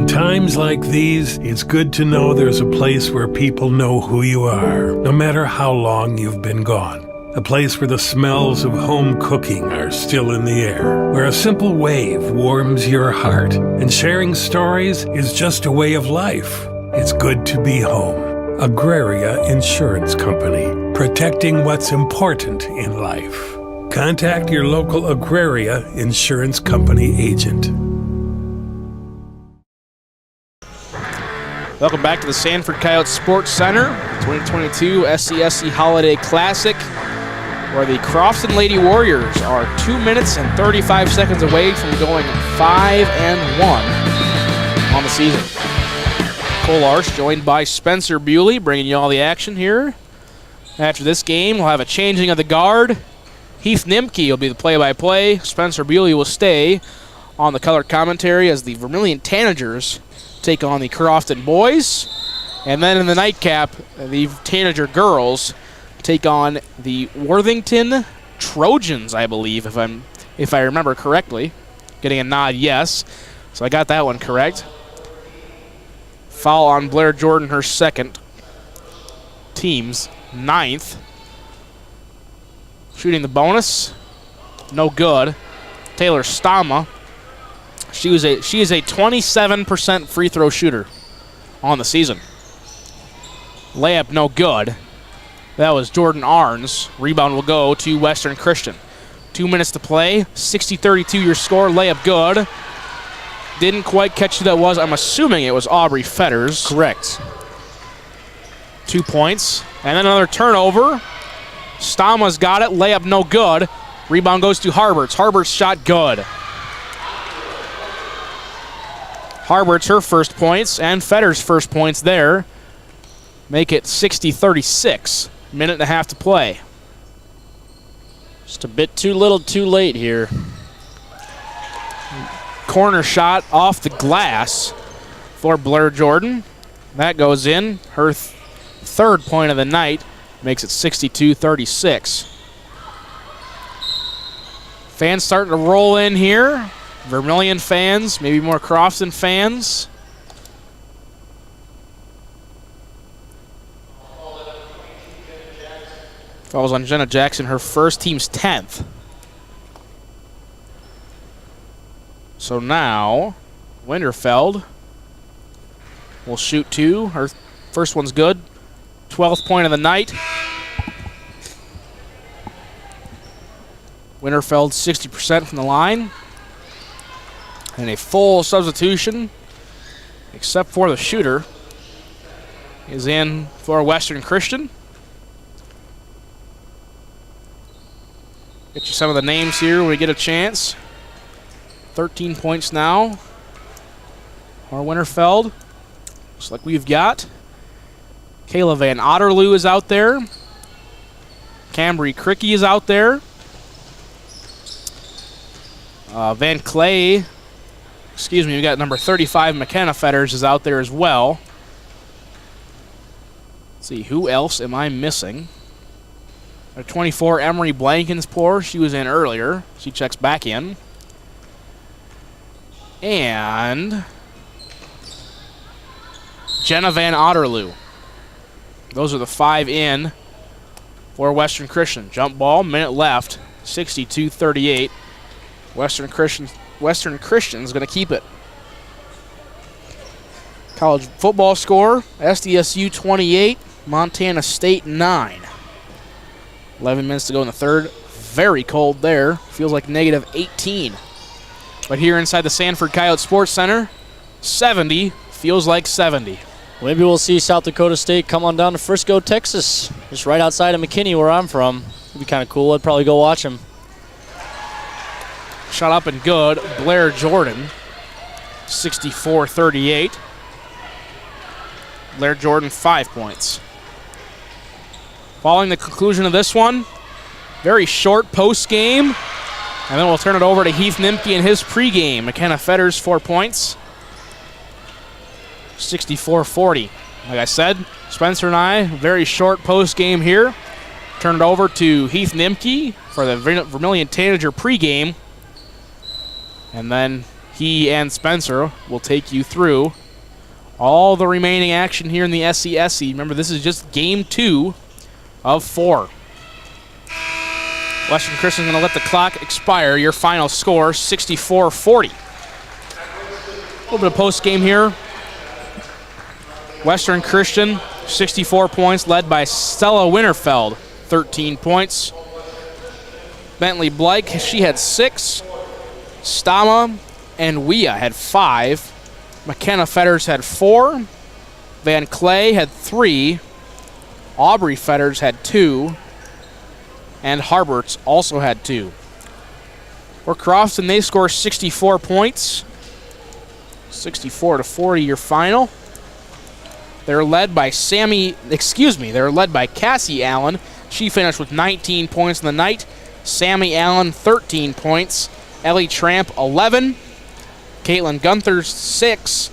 Times like these, it's good to know there's a place where people know who you are, no matter how long you've been gone. A place where the smells of home cooking are still in the air, where a simple wave warms your heart, and sharing stories is just a way of life. It's good to be home. Agraria Insurance Company, protecting what's important in life. Contact your local Agraria Insurance Company agent. Welcome back to the Sanford Coyotes Sports Center, 2022 SCSC Holiday Classic, where the Crofton Lady Warriors are 2 minutes and 35 seconds away from going 5-1 on the season. Cole Arsh joined by Spencer Bewley, bringing you all the action here. After this game, we'll have a changing of the guard. Heath Nimke will be the play-by-play. Spencer Bewley will stay on the color commentary as the Vermillion Tanagers take on the Crofton boys. And then in the nightcap, the Tanager girls take on the Worthington Trojans, I believe, if I remember correctly. Getting a nod, yes. So I got that one correct. Foul on Blair Jordan, her second. Team's 9th. Shooting the bonus. No good. Taylor Stama. She is a 27% free throw shooter on the season. Layup no good. That was Jordan Arns. Rebound will go to Western Christian. 2 minutes to play. 60-32 your score. Layup good. Didn't quite catch who that was. I'm assuming it was Aubrey Fetters. Correct. 2 points. And then another turnover. Stama's got it. Layup no good. Rebound goes to Harberts. Harberts shot good. Harberts her first points and Fetters' first points there. Make it 60-36. Minute and a half to play. Just a bit too little too late here. Corner shot off the glass for Blair Jordan. That goes in. Her third point of the night makes it 62-36. Fans starting to roll in here. Vermillion fans, maybe more Crofton fans. Falls on Jenna Jackson, her first, team's 10th. So now, Winterfeld will shoot 2. Her first one's good. 12th point of the night. Winterfeld 60% from the line. And a full substitution, except for the shooter, is in for Western Christian. Get you some of the names here when we get a chance. 13 points now. Or Winterfeld. Looks like we've got Kayla Van Otterloo is out there. Cambry Cricky is out there. Van Clay, we got number 35, McKenna Fetters is out there as well. Let's see, who else am I missing? 24, Emery Blankenspoor. She was in earlier. She checks back in. And Jenna Van Otterloo. Those are the 5 in for Western Christian. Jump ball, minute left, 62-38. Western Christian's going to keep it. College football score, SDSU 28, Montana State 9. 11 minutes to go in the third. Very cold there. Feels like negative 18. But here inside the Sanford Coyote Sports Center, 70 feels like 70. Maybe we'll see South Dakota State come on down to Frisco, Texas. Just right outside of McKinney where I'm from. It'd be kind of cool. I'd probably go watch them. Shot up and good. Blair Jordan, 64-38. Blair Jordan, 5 points. Following the conclusion of this one, very short post game, and then we'll turn it over to Heath Nimke in his pregame. McKenna Fetters, 4 points. 64-40. Like I said, Spencer and I, very short post game here. Turn it over to Heath Nimke for the Vermillion Tanager pregame. And then he and Spencer will take you through all the remaining action here in the SCSC. Remember, this is just game 2 of 4. Western Christian's going to let the clock expire. Your final score, 64-40. A little bit of post game here. Western Christian, 64 points, led by Stella Winterfeld, 13 points. Bentley Blake, she had 6. Stama and Wea had 5. McKenna Fetters had 4. Van Clay had 3. Aubrey Fetters had 2. And Harberts also had 2. For Crofton, they score 64 points. 64-40 your final. They're led by they're led by Cassie Allen. She finished with 19 points in the night. Sammy Allen, 13 points. Ellie Tramp, 11. Caitlin Gunther, 6.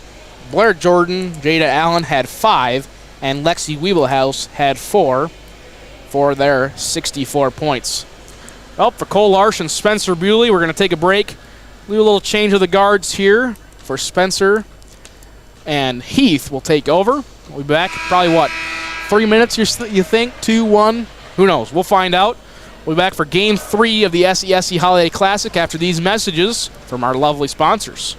Blair Jordan, Jada Allen had 5. And Lexi Wiebelhaus had 4 for their 64 points. Well, for Cole Larson, Spencer Bewley, we're going to take a break. Do a little change of the guards here for Spencer. and Heath will take over. We'll be back probably, 3 minutes you think? 2, 1? Who knows? We'll find out. We'll be back for Game 3 of the SCSC Holiday Classic after these messages from our lovely sponsors.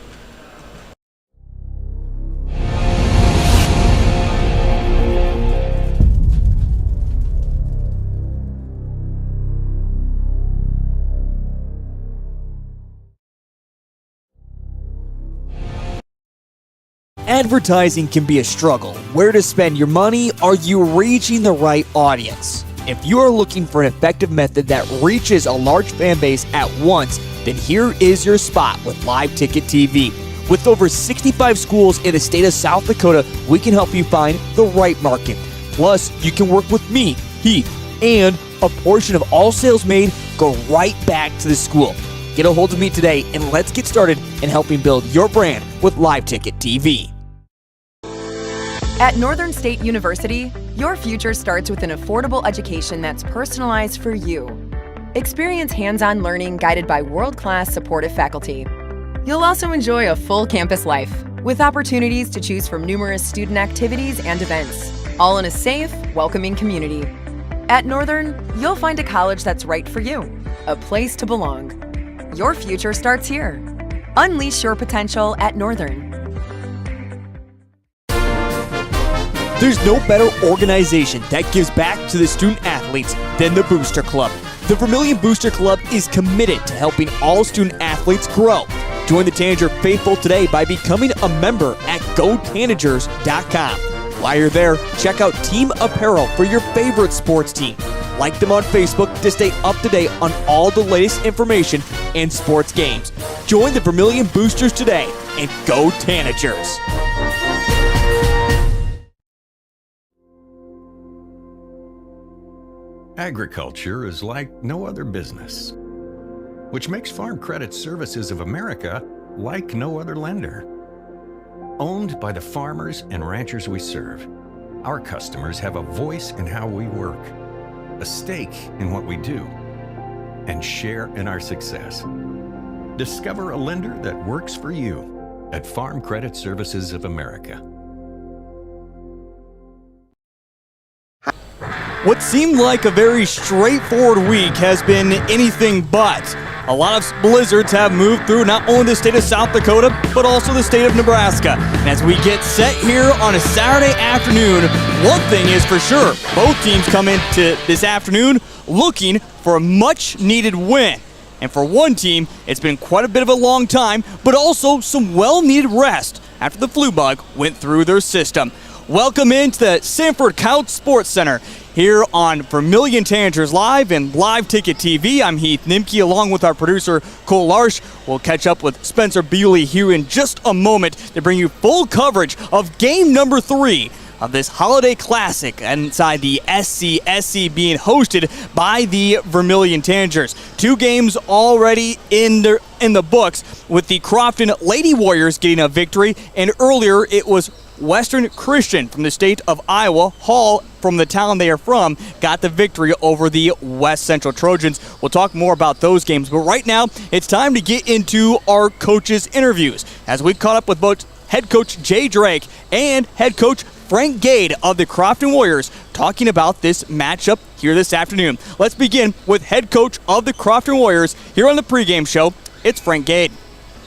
Advertising can be a struggle. Where to spend your money? Are you reaching the right audience? If you are looking for an effective method that reaches a large fan base at once, then here is your spot with Live Ticket TV. With over 65 schools in the state of South Dakota, we can help you find the right market. Plus, you can work with me, Heath, and a portion of all sales made go right back to the school. Get a hold of me today and let's get started in helping build your brand with Live Ticket TV. At Northern State University, your future starts with an affordable education that's personalized for you. Experience hands-on learning guided by world-class supportive faculty. You'll also enjoy a full campus life with opportunities to choose from numerous student activities and events, all in a safe, welcoming community. At Northern, you'll find a college that's right for you, a place to belong. Your future starts here. Unleash your potential at Northern. There's no better organization that gives back to the student athletes than the Booster Club. The Vermillion Booster Club is committed to helping all student athletes grow. Join the Tanager faithful today by becoming a member at GoTanagers.com. While you're there, check out Team Apparel for your favorite sports team. Like them on Facebook to stay up to date on all the latest information and sports games. Join the Vermillion Boosters today and go Tanagers! Agriculture is like no other business, which makes Farm Credit Services of America like no other lender. Owned by the farmers and ranchers we serve, our customers have a voice in how we work, a stake in what we do, and share in our success. Discover a lender that works for you at Farm Credit Services of America. What seemed like a very straightforward week has been anything but. A lot of blizzards have moved through not only the state of South Dakota, but also the state of Nebraska. And as we get set here on a Saturday afternoon, one thing is for sure, both teams come into this afternoon looking for a much-needed win. And for one team, it's been quite a bit of a long time, but also some well-needed rest after the flu bug went through their system. Welcome into the Sanford Couch Sports Center here on Vermillion Tanagers Live and Live Ticket TV. I'm Heath Nimke along with our producer Cole Larsch. We'll catch up with Spencer Bewley here in just a moment to bring you full coverage of game number 3 of this holiday classic inside the SCSC being hosted by the Vermillion Tanagers. 2 games already in the books with the Crofton Lady Warriors getting a victory, and earlier it was Western Christian from the state of Iowa, Hall from the town they are from, got the victory over the West Central Trojans. We'll talk more about those games, but right now it's time to get into our coaches' interviews as we caught up with both head coach Jay Drake and head coach Frank Gade of the Crofton Warriors talking about this matchup here this afternoon. Let's begin with head coach of the Crofton Warriors here on the pregame show. It's Frank Gade.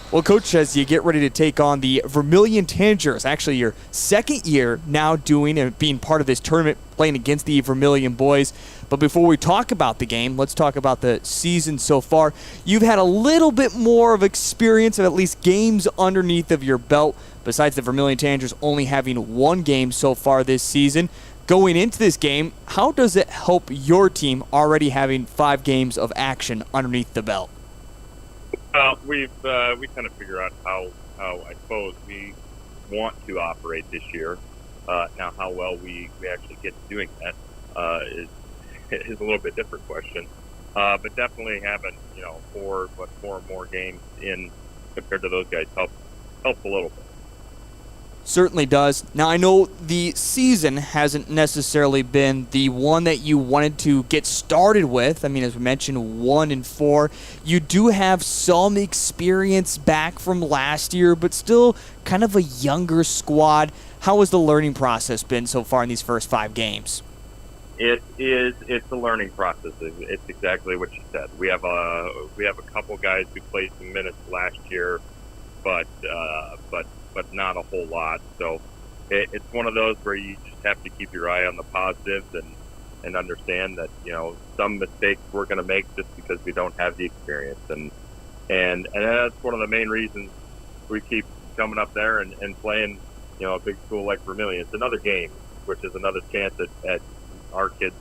Well, Coach, as you get ready to take on the Vermillion Tanagers, actually your second year now doing and being part of this tournament, playing against the Vermillion boys. But before we talk about the game, let's talk about the season so far. You've had a little bit more of experience of at least games underneath of your belt, besides the Vermillion Tanagers only having 1 game so far this season. Going into this game, how does it help your team already having 5 games of action underneath the belt? We kind of figure out how I suppose we want to operate this year. Now, how well we actually get to doing that is a little bit different question. But definitely having 4 or more games in compared to those guys helps a little bit. Certainly does. Now, I know the season hasn't necessarily been the one that you wanted to get started with. I mean, as we mentioned, 1-4. You do have some experience back from last year, but still kind of a younger squad. How has the learning process been so far in these first 5 games? It's a learning process. It's exactly what you said. We have a couple guys who played some minutes last year, but not a whole lot. So it's one of those where you just have to keep your eye on the positives and understand that, some mistakes we're going to make just because we don't have the experience. And that's one of the main reasons we keep coming up there and playing, a big school like Vermillion. It's another game, which is another chance at our kids,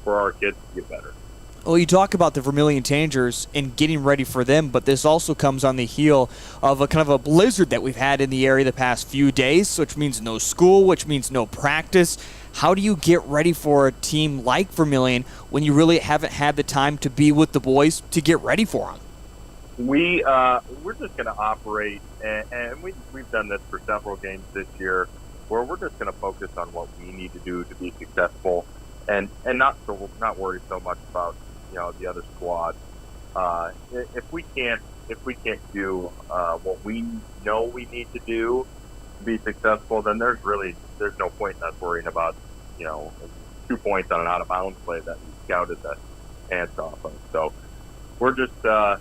for our kids to get better. Well, you talk about the Vermillion Tanagers and getting ready for them, but this also comes on the heel of a kind of a blizzard that we've had in the area the past few days, which means no school, which means no practice. How do you get ready for a team like Vermillion when you really haven't had the time to be with the boys to get ready for them? We're just going to operate, and we've done this for several games this year, where we're just going to focus on what we need to do to be successful, and not worry so much about the other squad. If we can't do what we know we need to do to be successful, then there's no point in us worrying about 2 points on an out of bounds play that we scouted the hands off of. So we're just as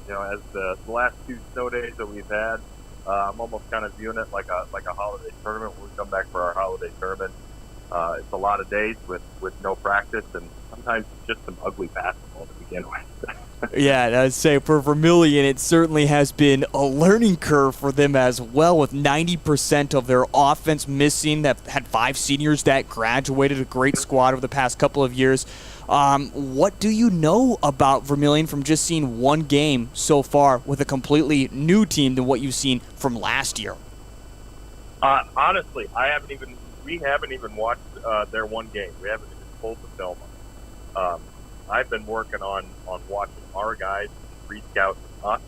the last 2 snow days that we've had, I'm almost kind of viewing it like a holiday tournament. When we come back for our holiday tournament, it's a lot of days with no practice, and sometimes just some ugly basketball to begin with. Yeah, I'd say for Vermillion, it certainly has been a learning curve for them as well, with 90% of their offense missing. They've had 5 seniors that graduated, a great squad over the past couple of years. What do you know about Vermillion from just seeing 1 game so far with a completely new team than what you've seen from last year? Honestly, we haven't even watched their 1 game. We haven't even pulled the film up. I've been working on watching our guys re-scout us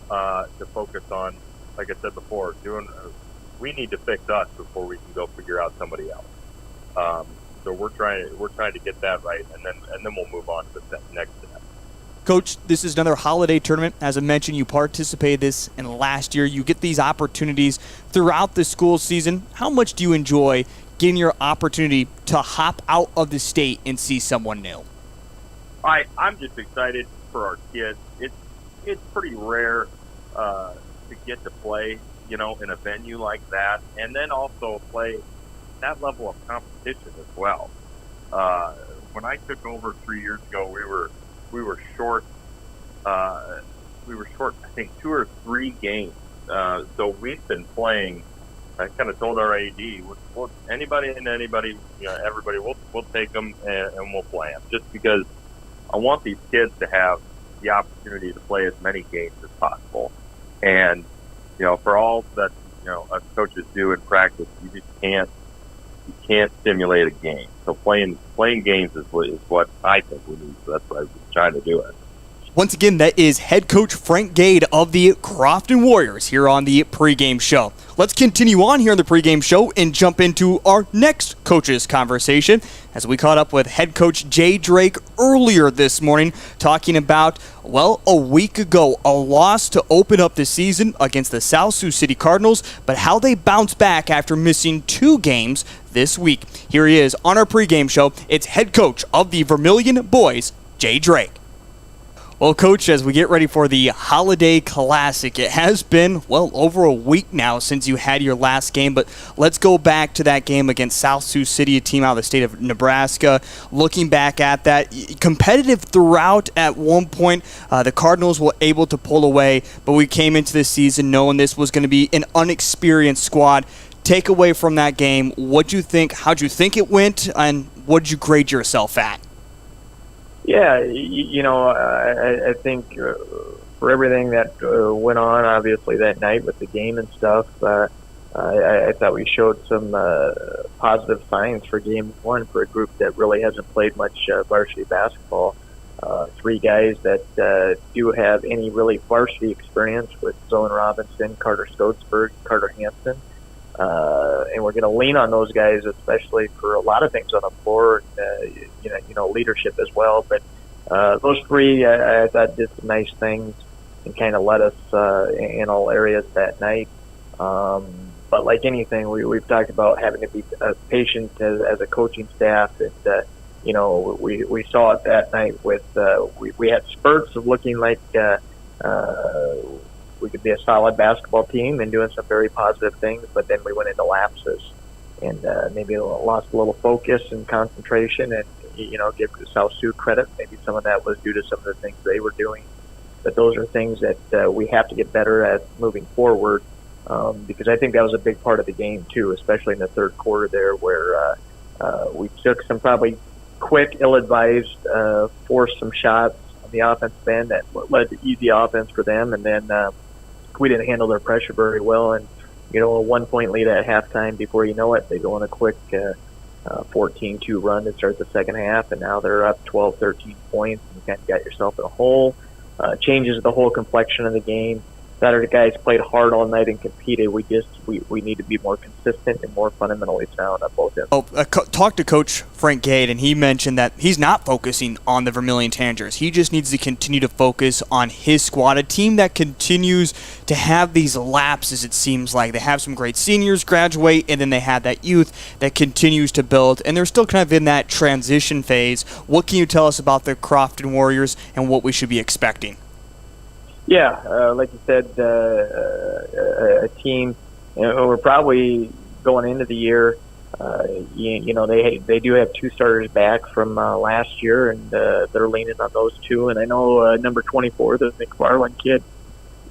to focus on, like I said before, we need to fix us before we can go figure out somebody else. So we're trying to get that right, and then we'll move on to the next step. Coach, this is another holiday tournament. As I mentioned, you participated this in last year. You get these opportunities throughout the school season. How much do you enjoy getting your opportunity to hop out of the state and see someone new? I'm just excited for our kids. It's pretty rare to get to play, in a venue like that, and then also play that level of competition as well. When I took over 3 years ago, we were short. I think 2 or 3 games. So we've been playing. I kind of told our AD, anybody, everybody, we'll take them and we'll play them, just because I want these kids to have the opportunity to play as many games as possible. And for all that us coaches do in practice, you can't simulate a game. So playing games is what I think we need. So that's why I'm trying to do it. Once again, that is head coach Frank Gade of the Crofton Warriors here on the pregame show. Let's continue on here on the pregame show and jump into our next coaches conversation as we caught up with head coach Jay Drake earlier this morning, talking about, a week ago, a loss to open up the season against the South Sioux City Cardinals, but how they bounced back after missing 2 games this week. Here he is on our pregame show. It's head coach of the Vermillion boys, Jay Drake. Well, Coach, as we get ready for the Holiday Classic, it has been, over a week now since you had your last game, but let's go back to that game against South Sioux City, a team out of the state of Nebraska. Looking back at that, competitive throughout at one point. The Cardinals were able to pull away, but we came into this season knowing this was going to be an unexperienced squad. Take away from that game, what'd you think, how'd you think it went, and what'd you grade yourself at? Yeah, I think for everything that went on, obviously, that night with the game and stuff, I thought we showed some positive signs for Game 1 for a group that really hasn't played much varsity basketball. 3 guys that do have any really varsity experience with Zolan Robinson, Carter Stotesburg, Carter Hansen, and we're going to lean on those guys, especially for a lot of things on the floor, leadership as well. But those three, I thought, did some nice things and kind of led us in all areas that night. But like anything, we've talked about having to be patient as a coaching staff, and we saw it that night with we had spurts of looking like we could be a solid basketball team and doing some very positive things, but then we went into lapses and maybe lost a little focus and concentration. And give South Sioux credit, maybe some of that was due to some of the things they were doing. But those are things that we have to get better at moving forward, because I think that was a big part of the game too, especially in the third quarter there, where we took some probably quick, ill-advised, forced some shots on the offensive end that led to easy offense for them, and then we didn't handle their pressure very well. And a 1-point lead at halftime, before you know it, they go on a quick 14-2 run to start the second half, and now they're up 12, 13 points, and you kind of got yourself in a hole. Changes the whole complexion of the game. Saturday guys played hard all night and competed. We need to be more consistent and more fundamentally sound on both ends. Talked to Coach Frank Gade, and he mentioned that he's not focusing on the Vermillion Tanagers. He just needs to continue to focus on his squad, a team that continues to have these lapses, it seems like. They have some great seniors graduate, and then they have that youth that continues to build, and they're still kind of in that transition phase. What can you tell us about the Crofton Warriors and what we should be expecting? Yeah, like you said, a team. We're probably going into the year. They do have two starters back from last year, and they're leaning on those two. And I know number 24, the McFarland kid,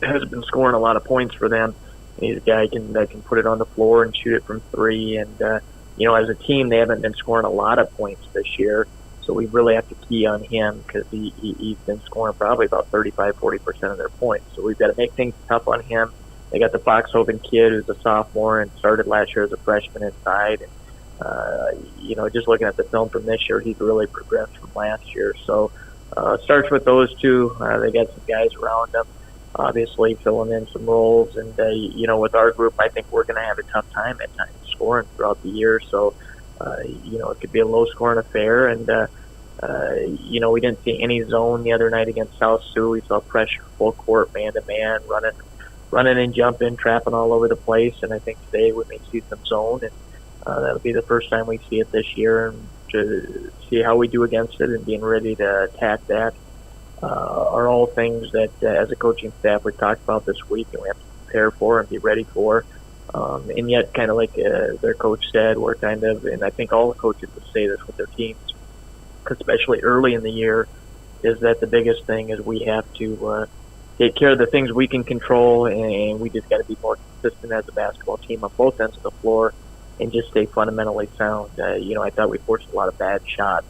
has been scoring a lot of points for them. He's a guy that can put it on the floor and shoot it from three. And as a team, they haven't been scoring a lot of points this year. So we really have to key on him, because he's been scoring probably about 35-40% of their points. So we've got to make things tough on him. They got the Foxhoven kid, who's a sophomore and started last year as a freshman inside. And, just looking at the film from this year, he's really progressed from last year. So it starts with those two. They got some guys around them, obviously filling in some roles. And, with our group, I think we're going to have a tough time at times scoring throughout the year. So, it could be a low-scoring affair, and we didn't see any zone the other night against South Sioux. We saw pressure, full court, man-to-man, running and jumping, trapping all over the place. And I think today we may see some zone, and that'll be the first time we see it this year, and to see how we do against it and being ready to attack that are all things that, as a coaching staff, we talked about this week, and we have to prepare for and be ready for. And yet, kind of like their coach said, we're kind of, and I think all the coaches would say this with their teams, especially early in the year, is that the biggest thing is we have to take care of the things we can control, and we just got to be more consistent as a basketball team on both ends of the floor and just stay fundamentally sound. I thought we forced a lot of bad shots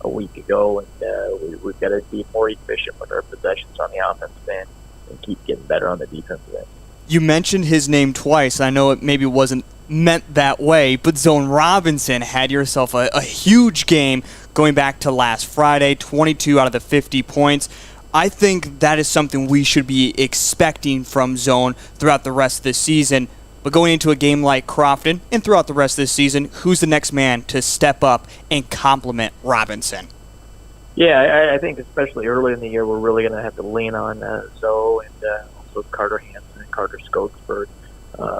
a week ago, and we've got to be more efficient with our possessions on the offensive end and keep getting better on the defensive end. You mentioned his name twice. I know it maybe wasn't meant that way, but Zone Robinson had yourself a huge game going back to last Friday, 22 out of the 50 points. I think that is something we should be expecting from Zone throughout the rest of the season. But going into a game like Crofton and throughout the rest of the season, who's the next man to step up and complement Robinson? Yeah, I think especially early in the year, we're really going to have to lean on Zoe and also Carter Hansen and Carter Skogelsberg,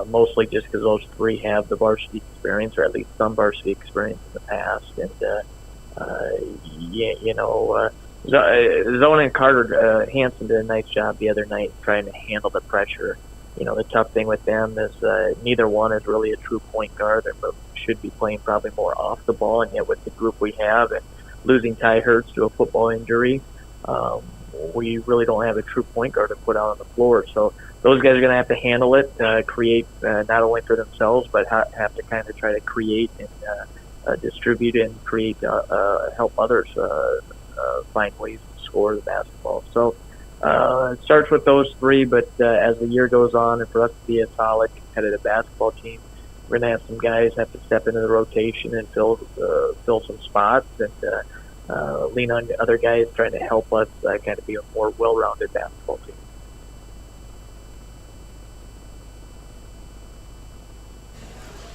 mostly just because those three have the varsity experience, or at least some varsity experience in the past. And, Zoe and Carter Hansen did a nice job the other night trying to handle the pressure. The tough thing with them is neither one is really a true point guard. They should be playing probably more off the ball, and yet with the group we have and losing Ty Hertz to a football injury, we really don't have a true point guard to put out on the floor. So those guys are going to have to handle it, create not only for themselves, but have to kind of try to create and distribute and create, help others find ways to score the basketball. So it starts with those three, but as the year goes on, and for us to be a solid competitive basketball team, we're going to have some guys have to step into the rotation and fill some spots, and lean on other guys trying to help us kind of be a more well-rounded basketball team.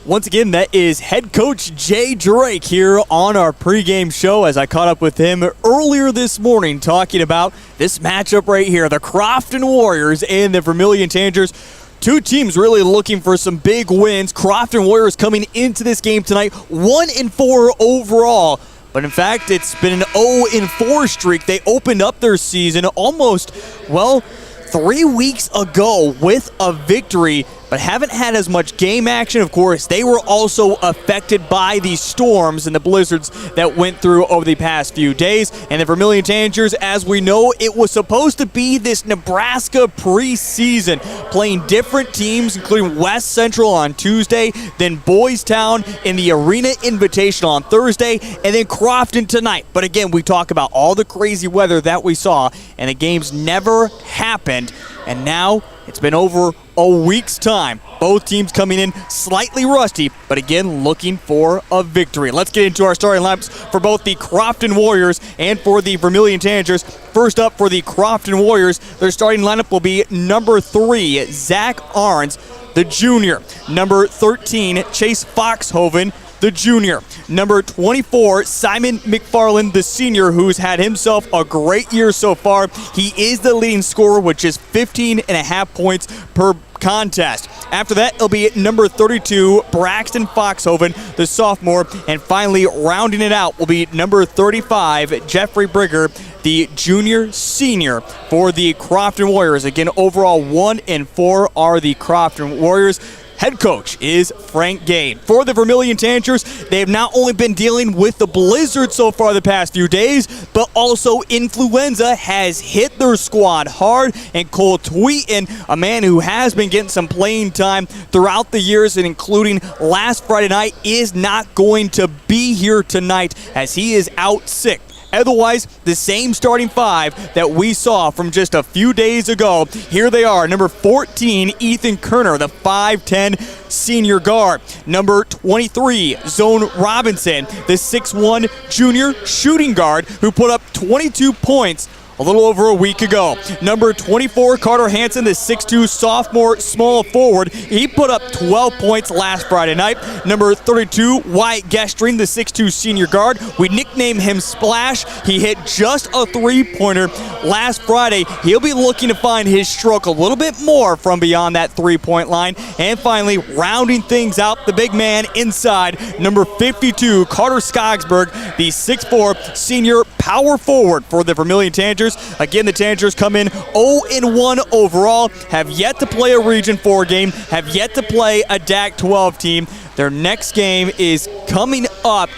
Once again, that is head coach Jay Drake here on our pregame show as I caught up with him earlier this morning talking about this matchup right here, the Crofton Warriors and the Vermillion Tanagers. Two teams really looking for some big wins. Crofton Warriors coming into this game tonight 1-4 overall. But in fact, it's been an 0-4 streak. They opened up their season almost, 3 weeks ago with a victory, but haven't had as much game action. Of course, they were also affected by the storms and the blizzards that went through over the past few days. And the Vermillion Tanagers, as we know, it was supposed to be this Nebraska preseason, playing different teams, including West Central on Tuesday, then Boys Town in the Arena Invitational on Thursday, and then Crofton tonight. But again, we talk about all the crazy weather that we saw, and the games never happened. And now it's been over a week's time. Both teams coming in slightly rusty, but again, looking for a victory. Let's get into our starting lineups for both the Crofton Warriors and for the Vermillion Tanagers. First up for the Crofton Warriors, their starting lineup will be number 3, Zach Arns, the junior. Number 13, Chase Foxhoven, the junior. Number 24, Simon McFarland, the senior, who's had himself a great year so far. He is the leading scorer with just 15.5 points per contest. After that, it'll be number 32, Braxton Foxhoven, the sophomore. And finally, rounding it out will be number 35, Jeffrey Brigger, the junior senior for the Crofton Warriors. Again, overall 1-4 are the Crofton Warriors. Head coach is Frank Gade. For the Vermillion Tanagers, they have not only been dealing with the blizzard so far the past few days, but also influenza has hit their squad hard. And Cole Tweeten, a man who has been getting some playing time throughout the years and including last Friday night, is not going to be here tonight as he is out sick. Otherwise, the same starting 5 that we saw from just a few days ago. Here they are. Number 14, Ethan Kerner, the 5'10 senior guard. Number 23, Zone Robinson, the 6'1 junior shooting guard who put up 22 points a little over a week ago. Number 24, Carter Hansen, the 6'2 sophomore small forward. He put up 12 points last Friday night. Number 32, Wyatt Gestring, the 6'2 senior guard. We nicknamed him Splash. He hit just a three-pointer last Friday. He'll be looking to find his stroke a little bit more from beyond that three-point line. And finally, rounding things out, the big man inside, number 52, Carter Skogsberg, the 6'4 senior power forward for the Vermillion Tanagers. Again, the Tanagers come in 0-1 overall, have yet to play a Region 4 game, have yet to play a DAC 12 team. Their next game is coming up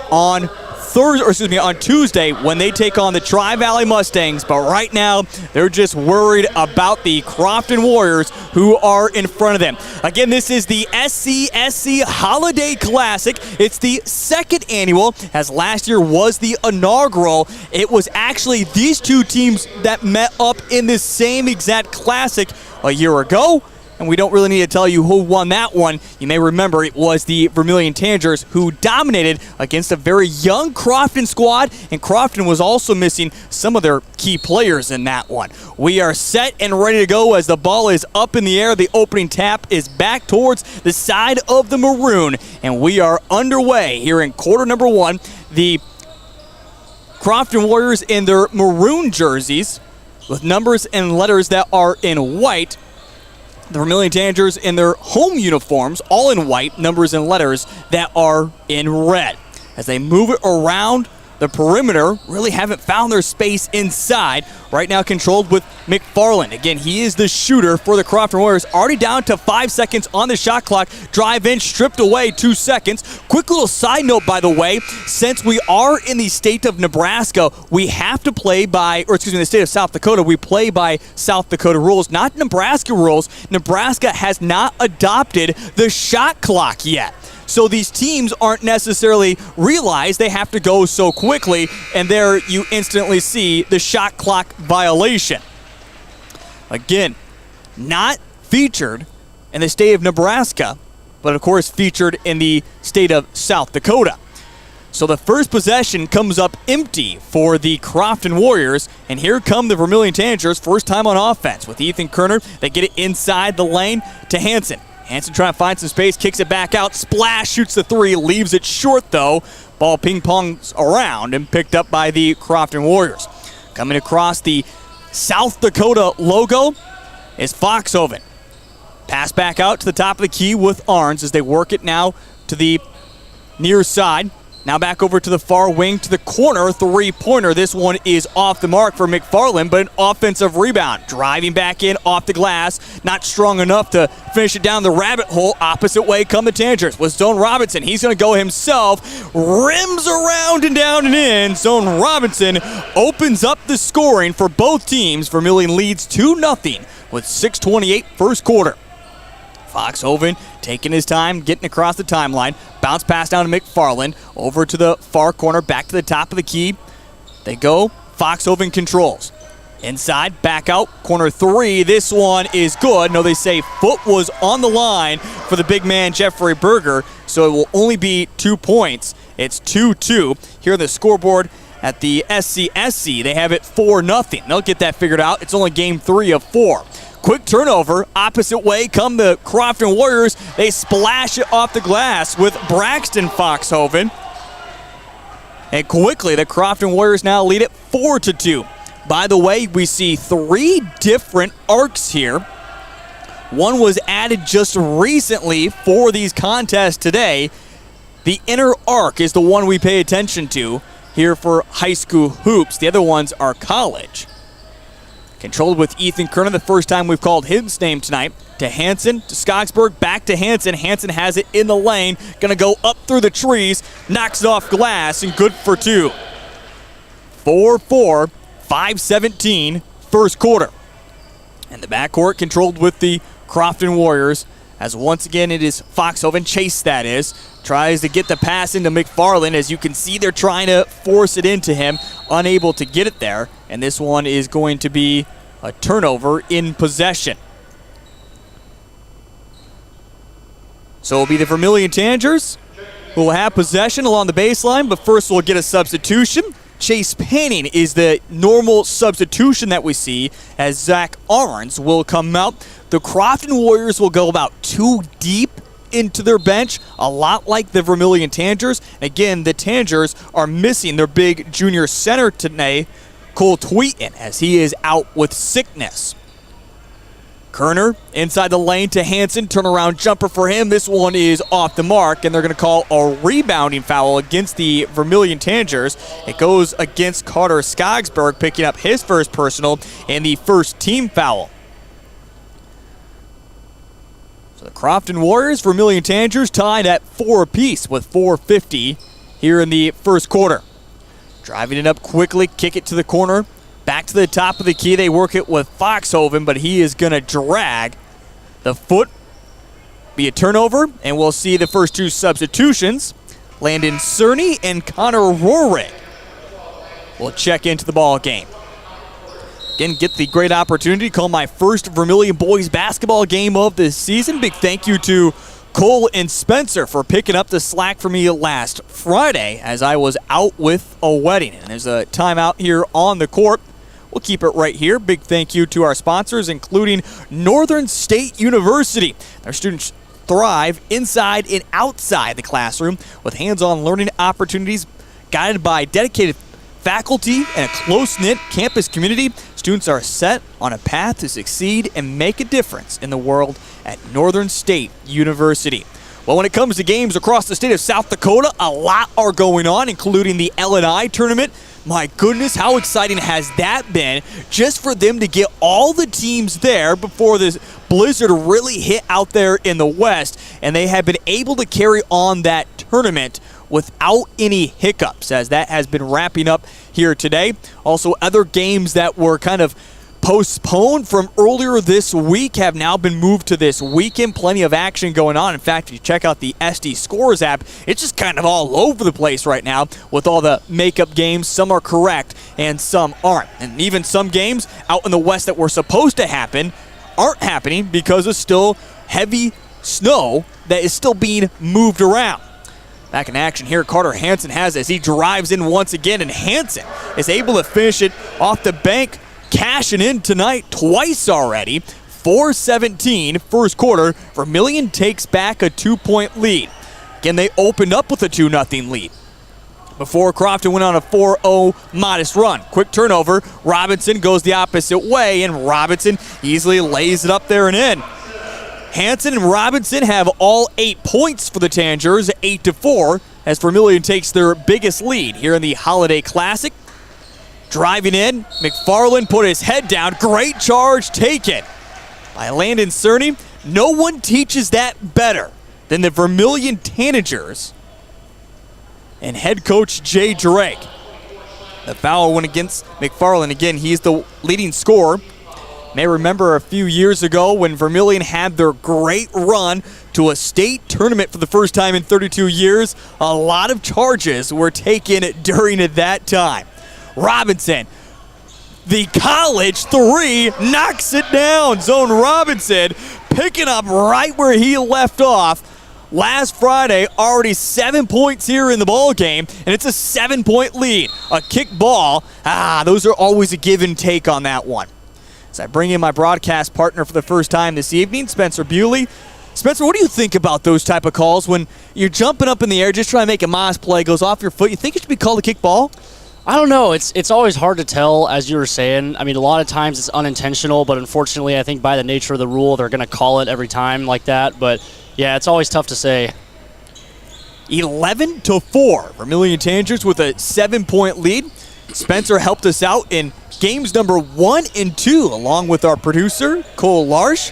on Tuesday when they take on the Tri-Valley Mustangs. But right now, they're just worried about the Crofton Warriors who are in front of them. Again, this is the SCSC Holiday Classic. It's the second annual, as last year was the inaugural. It was actually these two teams that met up in this same exact classic a year ago. And we don't really need to tell you who won that one. You may remember it was the Vermillion Tanagers who dominated against a very young Crofton squad, and Crofton was also missing some of their key players in that one. We are set and ready to go as the ball is up in the air. The opening tap is back towards the side of the maroon, and we are underway here in quarter number 1. The Crofton Warriors in their maroon jerseys with numbers and letters that are in white. The Vermillion Tanagers in their home uniforms, all in white, numbers and letters that are in red. As they move it around the perimeter, really haven't found their space inside. Right now controlled with McFarland. Again, he is the shooter for the Crofton Warriors. Already down to 5 seconds on the shot clock. Drive in, stripped away, 2 seconds. Quick little side note, by the way, since we are in the state of Nebraska, we have to play by, the state of South Dakota, we play by South Dakota rules, not Nebraska rules. Nebraska has not adopted the shot clock yet. So these teams aren't necessarily realize they have to go so quickly, and there you instantly see the shot clock violation. Again, not featured in the state of Nebraska, but of course featured in the state of South Dakota. So the first possession comes up empty for the Crofton Warriors, and here come the Vermillion Tanagers, first time on offense with Ethan Kerner. They get it inside the lane to Hansen. Hansen trying to find some space, kicks it back out, splash, shoots the three, leaves it short though. Ball ping-pongs around and picked up by the Crofton Warriors. Coming across the South Dakota logo is Foxhoven. Pass back out to the top of the key with Arns as they work it now to the near side. Now back over to the far wing to the corner, three-pointer. This one is off the mark for McFarland, but an offensive rebound. Driving back in off the glass, not strong enough to finish it down the rabbit hole. Opposite way come the Tanagers with Zone Robinson. He's going to go himself, rims around and down and in. Zone Robinson opens up the scoring for both teams. Vermillion leads 2-0 with 6:28 first quarter. Foxhoven taking his time, getting across the timeline. Bounce pass down to McFarland. Over to the far corner, back to the top of the key. They go. Foxhoven controls. Inside, back out, corner three. This one is good. No, they say foot was on the line for the big man, Jeffrey Berger, so it will only be 2 points. It's 2-2. Here on the scoreboard at the SCSC, they have it 4-0. They'll get that figured out. It's only game 3 of 4. Quick turnover, opposite way come the Crofton Warriors. They splash it off the glass with Braxton Foxhoven. And quickly, the Crofton Warriors now lead it 4-2. By the way, we see 3 different arcs here. One was added just recently for these contests today. The inner arc is the one we pay attention to here for high school hoops. The other ones are college. Controlled with Ethan Kerner, the first time we've called his name tonight. To Hansen, to Skogsberg, back to Hansen. Hansen has it in the lane. Going to go up through the trees. Knocks it off glass and good for 2. 4-4, 5:17, first quarter. And the backcourt controlled with the Crofton Warriors. As once again it is Foxhoven, Chase that is, tries to get the pass into McFarland. As you can see, they're trying to force it into him, unable to get it there. And this one is going to be a turnover in possession. So it'll be the Vermillion Tanagers who will have possession along the baseline, but first we'll get a substitution. Chase Panning is the normal substitution that we see, as Zach Arns will come out. The Crofton Warriors will go about 2 deep into their bench, a lot like the Vermillion Tanagers. Again, the Tanagers are missing their big junior center today, Cole Tweeton, as he is out with sickness. Kerner inside the lane to Hansen, turnaround jumper for him. This one is off the mark, and they're going to call a rebounding foul against the Vermillion Tanagers. It goes against Carter Skogsberg, picking up his first personal and the first team foul. So the Crofton Warriors, Vermillion Tanagers tied at 4 apiece with 4:50 here in the first quarter. Driving it up quickly, kick it to the corner. Back to the top of the key, they work it with Foxhoven, but he is going to drag. The foot be a turnover, and we'll see the first 2 substitutions. Landon Cerny and Connor Rohrig will check into the ball game. Again, get the great opportunity to call my first Vermillion boys basketball game of the season. Big thank you to Cole and Spencer for picking up the slack for me last Friday as I was out with a wedding. And there's a timeout here on the court. We'll keep it right here. Big thank you to our sponsors, including Northern State University. Our students thrive inside and outside the classroom with hands-on learning opportunities guided by dedicated faculty and a close-knit campus community. Students are set on a path to succeed and make a difference in the world at Northern State University. Well, when it comes to games across the state of South Dakota, a lot are going on, including the L&I tournament. My goodness, how exciting has that been just for them to get all the teams there before this blizzard really hit out there in the West, and they have been able to carry on that tournament without any hiccups, as that has been wrapping up here today. Also, other games that were kind of postponed from earlier this week have now been moved to this weekend. Plenty of action going on. In fact, if you check out the SD Scores app, it's just kind of all over the place right now with all the makeup games. Some are correct and some aren't. And even some games out in the West that were supposed to happen aren't happening because of still heavy snow that is still being moved around. Back in action here, Carter Hansen has as he drives in once again, and Hansen is able to finish it off the bank, cashing in tonight twice already. 4:17 first quarter. Vermillion takes back a 2-point lead. Again, they opened up with a 2-0 lead before Crofton went on a 4-0 modest run. Quick turnover. Robinson goes the opposite way, and Robinson easily lays it up there and in. Hansen and Robinson have all 8 points for the Tanagers, 8-4, as Vermillion takes their biggest lead here in the Holiday Classic. Driving in, McFarland put his head down. Great charge taken by Landon Cerny. No one teaches that better than the Vermillion Tanagers and head coach Jay Drake. The foul went against McFarland. Again, he's the leading scorer. May remember a few years ago when Vermillion had their great run to a state tournament for the first time in 32 years. A lot of charges were taken during that time. Robinson, the college 3, knocks it down. Zone Robinson picking up right where he left off last Friday. Already 7 points here in the ball game, and it's a 7-point lead. A kick ball. Those are always a give and take on that one. As I bring in my broadcast partner for the first time this evening, Spencer Bewley. Spencer, what do you think about those type of calls when you're jumping up in the air, just trying to make a modest play, goes off your foot? You think it should be called a kick ball? I don't know. It's always hard to tell, as you were saying. I mean, a lot of times it's unintentional, but unfortunately, I think by the nature of the rule, they're going to call it every time like that. But, yeah, it's always tough to say. 11-4. Vermillion Tanagers with a 7-point lead. Spencer helped us out in games number 1 and 2, along with our producer, Cole Larsch.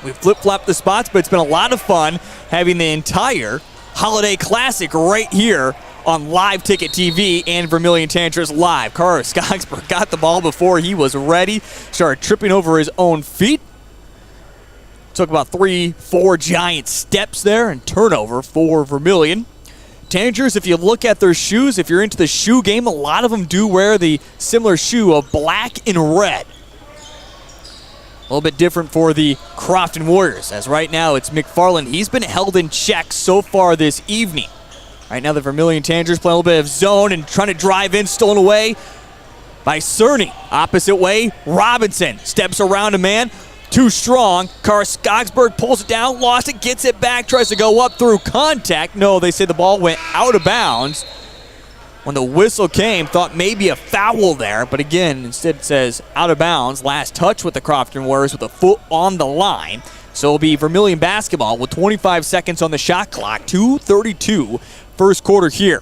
We flip-flopped the spots, but it's been a lot of fun having the entire Holiday Classic right here on Live Ticket TV and Vermillion Tanagers Live. Carter Skogsberg got the ball before he was ready, started tripping over his own feet. Took about 3-4 giant steps there, and turnover for Vermillion. Tanagers, if you look at their shoes, if you're into the shoe game, a lot of them do wear the similar shoe of black and red. A little bit different for the Crofton Warriors, as right now it's McFarland. He's been held in check so far this evening. Right now the Vermillion Tanagers play a little bit of zone and trying to drive in, stolen away by Cerny. Opposite way, Robinson steps around a man. Too strong. Carr Skogsberg pulls it down, lost it, gets it back, tries to go up through contact. No, they say the ball went out of bounds. When the whistle came, thought maybe a foul there, but again, instead it says out of bounds. Last touch with the Crofton Warriors with a foot on the line. So it'll be Vermillion basketball with 25 seconds on the shot clock. 2:32 first quarter here.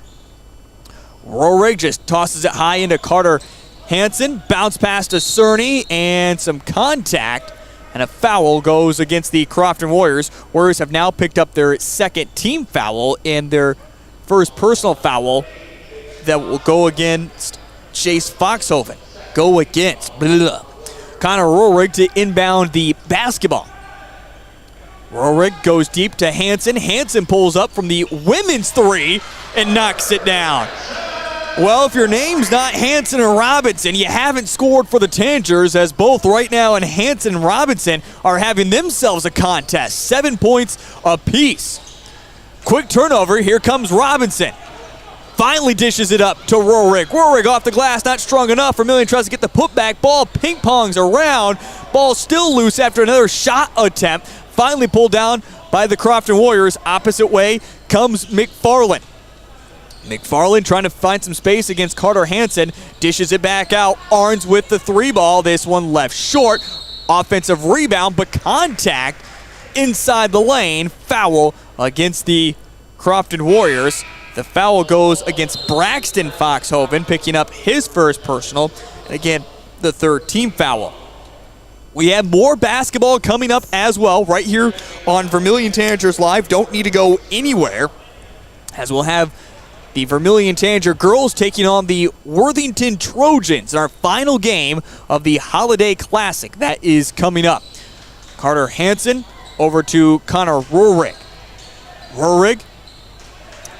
Rorig just tosses it high into Carter Hansen. Bounce pass to Cerny and some contact. And a foul goes against the Crofton Warriors. Warriors have now picked up their second team foul and their first personal foul that will go against Chase Foxhoven. Go against. Blah. Connor Rorig to inbound the basketball. Rorig goes deep to Hansen. Hansen pulls up from the women's 3 and knocks it down. Well, if your name's not Hansen or Robinson, you haven't scored for the Tanagers, as both right now and Hansen and Robinson are having themselves a contest. 7 points apiece. Quick turnover. Here comes Robinson. Finally dishes it up to Rorig. Rorig off the glass, not strong enough. Vermillion tries to get the putback. Ball ping-pongs around. Ball still loose after another shot attempt. Finally pulled down by the Crofton Warriors. Opposite way comes McFarland. McFarland trying to find some space against Carter Hansen. Dishes it back out. Arns with the 3 ball. This one left short. Offensive rebound, but contact inside the lane. Foul against the Crofton Warriors. The foul goes against Braxton Foxhoven, picking up his first personal. And again, the third team foul. We have more basketball coming up as well right here on Vermillion Tanagers Live. Don't need to go anywhere, as we'll have the Vermillion Tanager girls taking on the Worthington Trojans in our final game of the Holiday Classic. That is coming up. Carter Hansen over to Connor Rorig. Rorig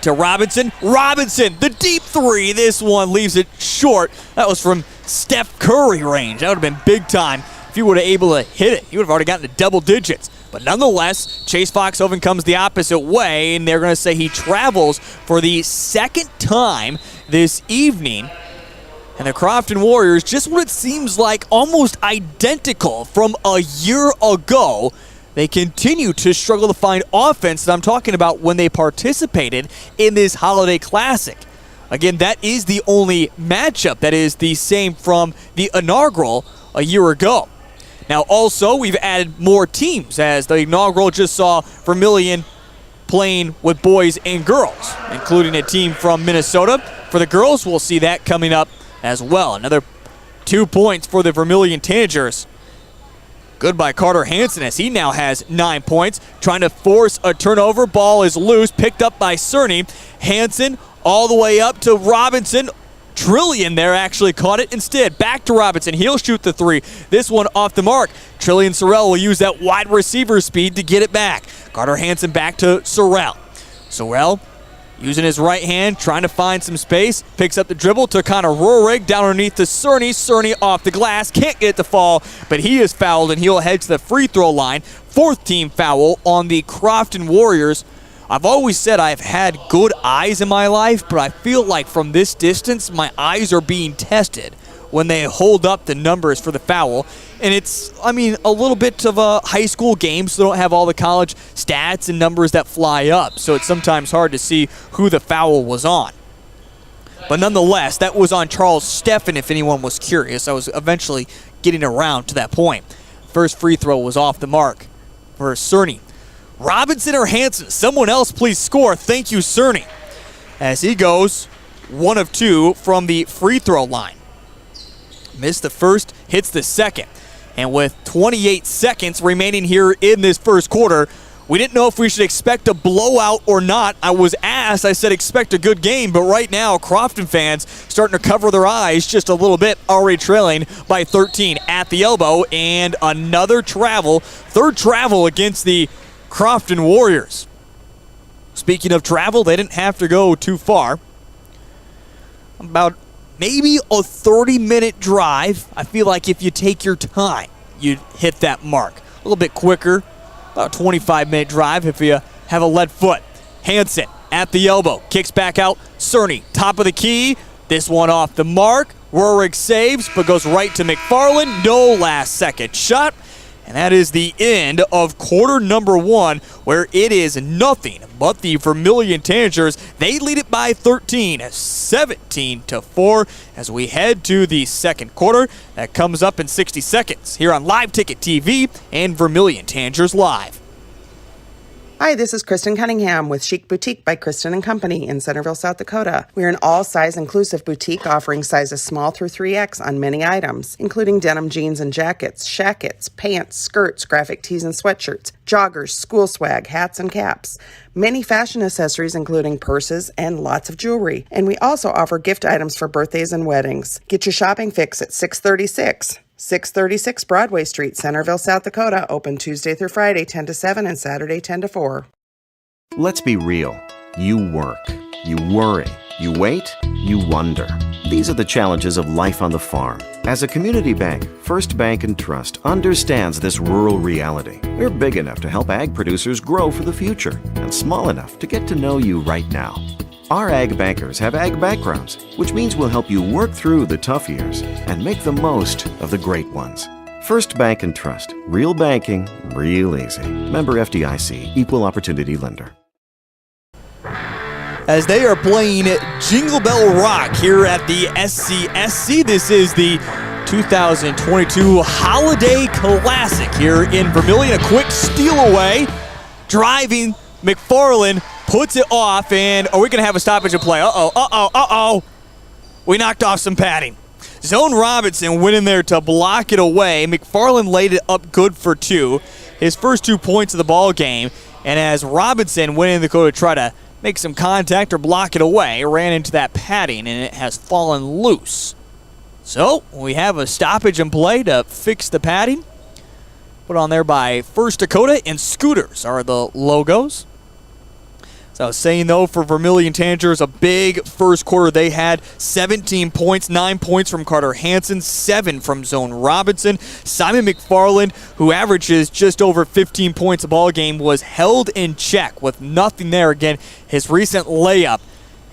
to Robinson. Robinson, the deep 3. This one leaves it short. That was from Steph Curry range. That would have been big time if he would have able to hit it. He would have already gotten to double digits. But nonetheless, Chase Foxhoven comes the opposite way, and they're going to say he travels for the second time this evening. And the Crofton Warriors, just what it seems like almost identical from a year ago, they continue to struggle to find offense that I'm talking about when they participated in this Holiday Classic. Again, that is the only matchup that is the same from the inaugural a year ago. Now, also, we've added more teams, as the inaugural just saw Vermillion playing with boys and girls, including a team from Minnesota. For the girls, we'll see that coming up as well. Another 2 points for the Vermillion Tanagers. Good by Carter Hansen, as he now has 9 points. Trying to force a turnover. Ball is loose, picked up by Cerny. Hansen all the way up to Robinson. Trillian there actually caught it instead. Back to Robinson. He'll shoot the three. This one off the mark. Trillian Sorrell will use that wide receiver speed to get it back. Carter Hansen back to Sorrell. Sorrell using his right hand, trying to find some space. Picks up the dribble to Connor Roehrig down underneath to Cerny. Cerny off the glass. Can't get it to fall, but he is fouled, and he'll head to the free throw line. 4th team foul on the Crofton Warriors. I've always said I've had good eyes in my life, but I feel like from this distance, my eyes are being tested when they hold up the numbers for the foul. And it's, a little bit of a high school game, so they don't have all the college stats and numbers that fly up. So it's sometimes hard to see who the foul was on. But nonetheless, that was on Charles Steffen, if anyone was curious. I was eventually getting around to that point. First free throw was off the mark for Cerny. Robinson or Hansen, someone else please score. Thank you, Cerny. As he goes 1 of 2 from the free throw line. Missed the first, hits the second. And with 28 seconds remaining here in this first quarter, we didn't know if we should expect a blowout or not. I was asked, I said expect a good game, but right now Crofton fans starting to cover their eyes just a little bit, already trailing by 13 at the elbow. And another travel, third travel against the Crofton Warriors. Speaking of travel, they didn't have to go too far. About maybe a 30-minute drive. I feel like if you take your time, you'd hit that mark. A little bit quicker, about a 25-minute drive if you have a lead foot. Hansen at the elbow, kicks back out. Cerny, top of the key. This one off the mark. Roehrig saves, but goes right to McFarland. No last-second shot. And that is the end of quarter number 1, where it is nothing but the Vermillion Tanagers. They lead it by 13, 17-4, as we head to the second quarter. That comes up in 60 seconds here on Live Ticket TV and Vermillion Tanagers Live. Hi, this is Kristen Cunningham with Chic Boutique by Kristen & Company in Centerville, South Dakota. We are an all-size inclusive boutique offering sizes small through 3X on many items, including denim jeans and jackets, shackets, pants, skirts, graphic tees and sweatshirts, joggers, school swag, hats and caps, many fashion accessories including purses and lots of jewelry. And we also offer gift items for birthdays and weddings. Get your shopping fix at 636 Broadway Street, Centerville, South Dakota. Open Tuesday through Friday, 10 to 7, and Saturday, 10 to 4. Let's be real. You work. You worry. You wait. You wonder. These are the challenges of life on the farm. As a community bank, First Bank & Trust understands this rural reality. We're big enough to help ag producers grow for the future and small enough to get to know you right now. Our ag bankers have ag backgrounds, which means we'll help you work through the tough years and make the most of the great ones. First Bank & Trust. Real banking, real easy. Member FDIC, Equal Opportunity Lender. As they are playing Jingle Bell Rock here at the SCSC. This is the 2022 Holiday Classic here in Vermillion. A quick steal away. Driving, McFarland puts it off, and are we going to have a stoppage of play? Uh-oh. We knocked off some padding. Zone Robinson went in there to block it away. McFarland laid it up good for 2. His first 2 points of the ball game. And as Robinson went in to go to try to make some contact or block it away, ran into that padding, and it has fallen loose. So we have a stoppage in play to fix the padding. Put on there by First Dakota, and Scooters are the logos. So I was saying, though, for Vermillion Tanagers, a big first quarter. They had 17 points, 9 points from Carter Hansen, 7 from Zone Robinson. Simon McFarland, who averages just over 15 points a ball game, was held in check with nothing there. Again, his recent layup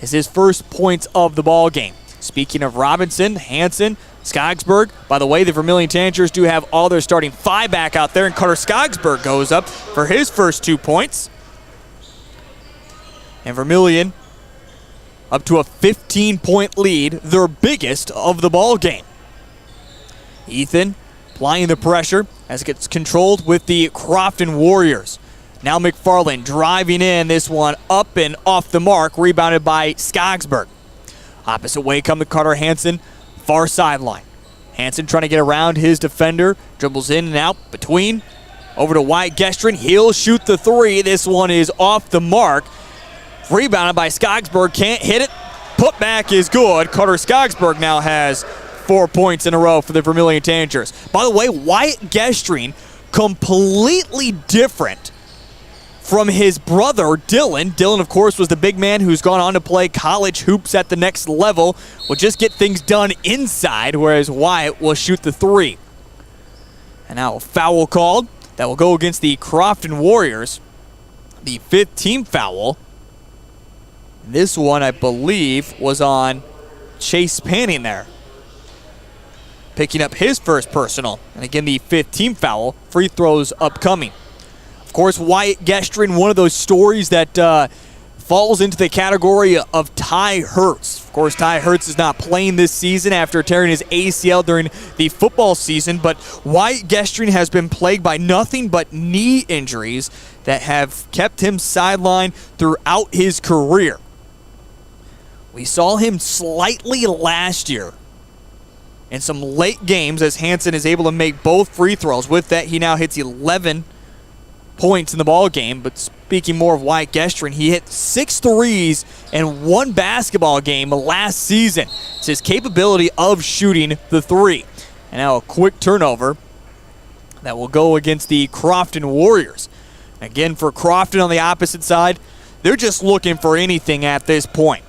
is his first points of the ball game. Speaking of Robinson, Hansen, Skogsberg. By the way, the Vermillion Tanagers do have all their starting 5 back out there, and Carter Skogsberg goes up for his first 2 points. And Vermillion up to a 15-point lead, their biggest of the ball game. Ethan applying the pressure as it gets controlled with the Crofton Warriors. Now McFarland driving in, this one up and off the mark, rebounded by Skogsberg. Opposite way come the Carter Hansen, far sideline. Hansen trying to get around his defender, dribbles in and out between. Over to Wyatt Gestrin, he'll shoot the 3. This one is off the mark. Rebounded by Skogsberg, can't hit it. Put back is good. Carter Skogsberg now has 4 points in a row for the Vermillion Tanagers. By the way, Wyatt Gestrin, completely different from his brother, Dylan. Dylan, of course, was the big man who's gone on to play college hoops at the next level. Will just get things done inside, whereas Wyatt will shoot the 3. And now a foul called. That will go against the Crofton Warriors. The 5th team foul. This one, I believe, was on Chase Panning there. Picking up his first personal. And again, the 5th team foul. Free throws upcoming. Of course, Wyatt Gestrin, one of those stories that falls into the category of Ty Hertz. Of course, Ty Hertz is not playing this season after tearing his ACL during the football season, but Wyatt Gestrin has been plagued by nothing but knee injuries that have kept him sidelined throughout his career. We saw him slightly last year in some late games as Hansen is able to make both free throws. With that, he now hits 11 points in the ball game. But speaking more of Wyatt Gestrin, he hit 6 threes in 1 basketball game last season. It's his capability of shooting the 3. And now a quick turnover that will go against the Crofton Warriors. Again, for Crofton on the opposite side, they're just looking for anything at this point.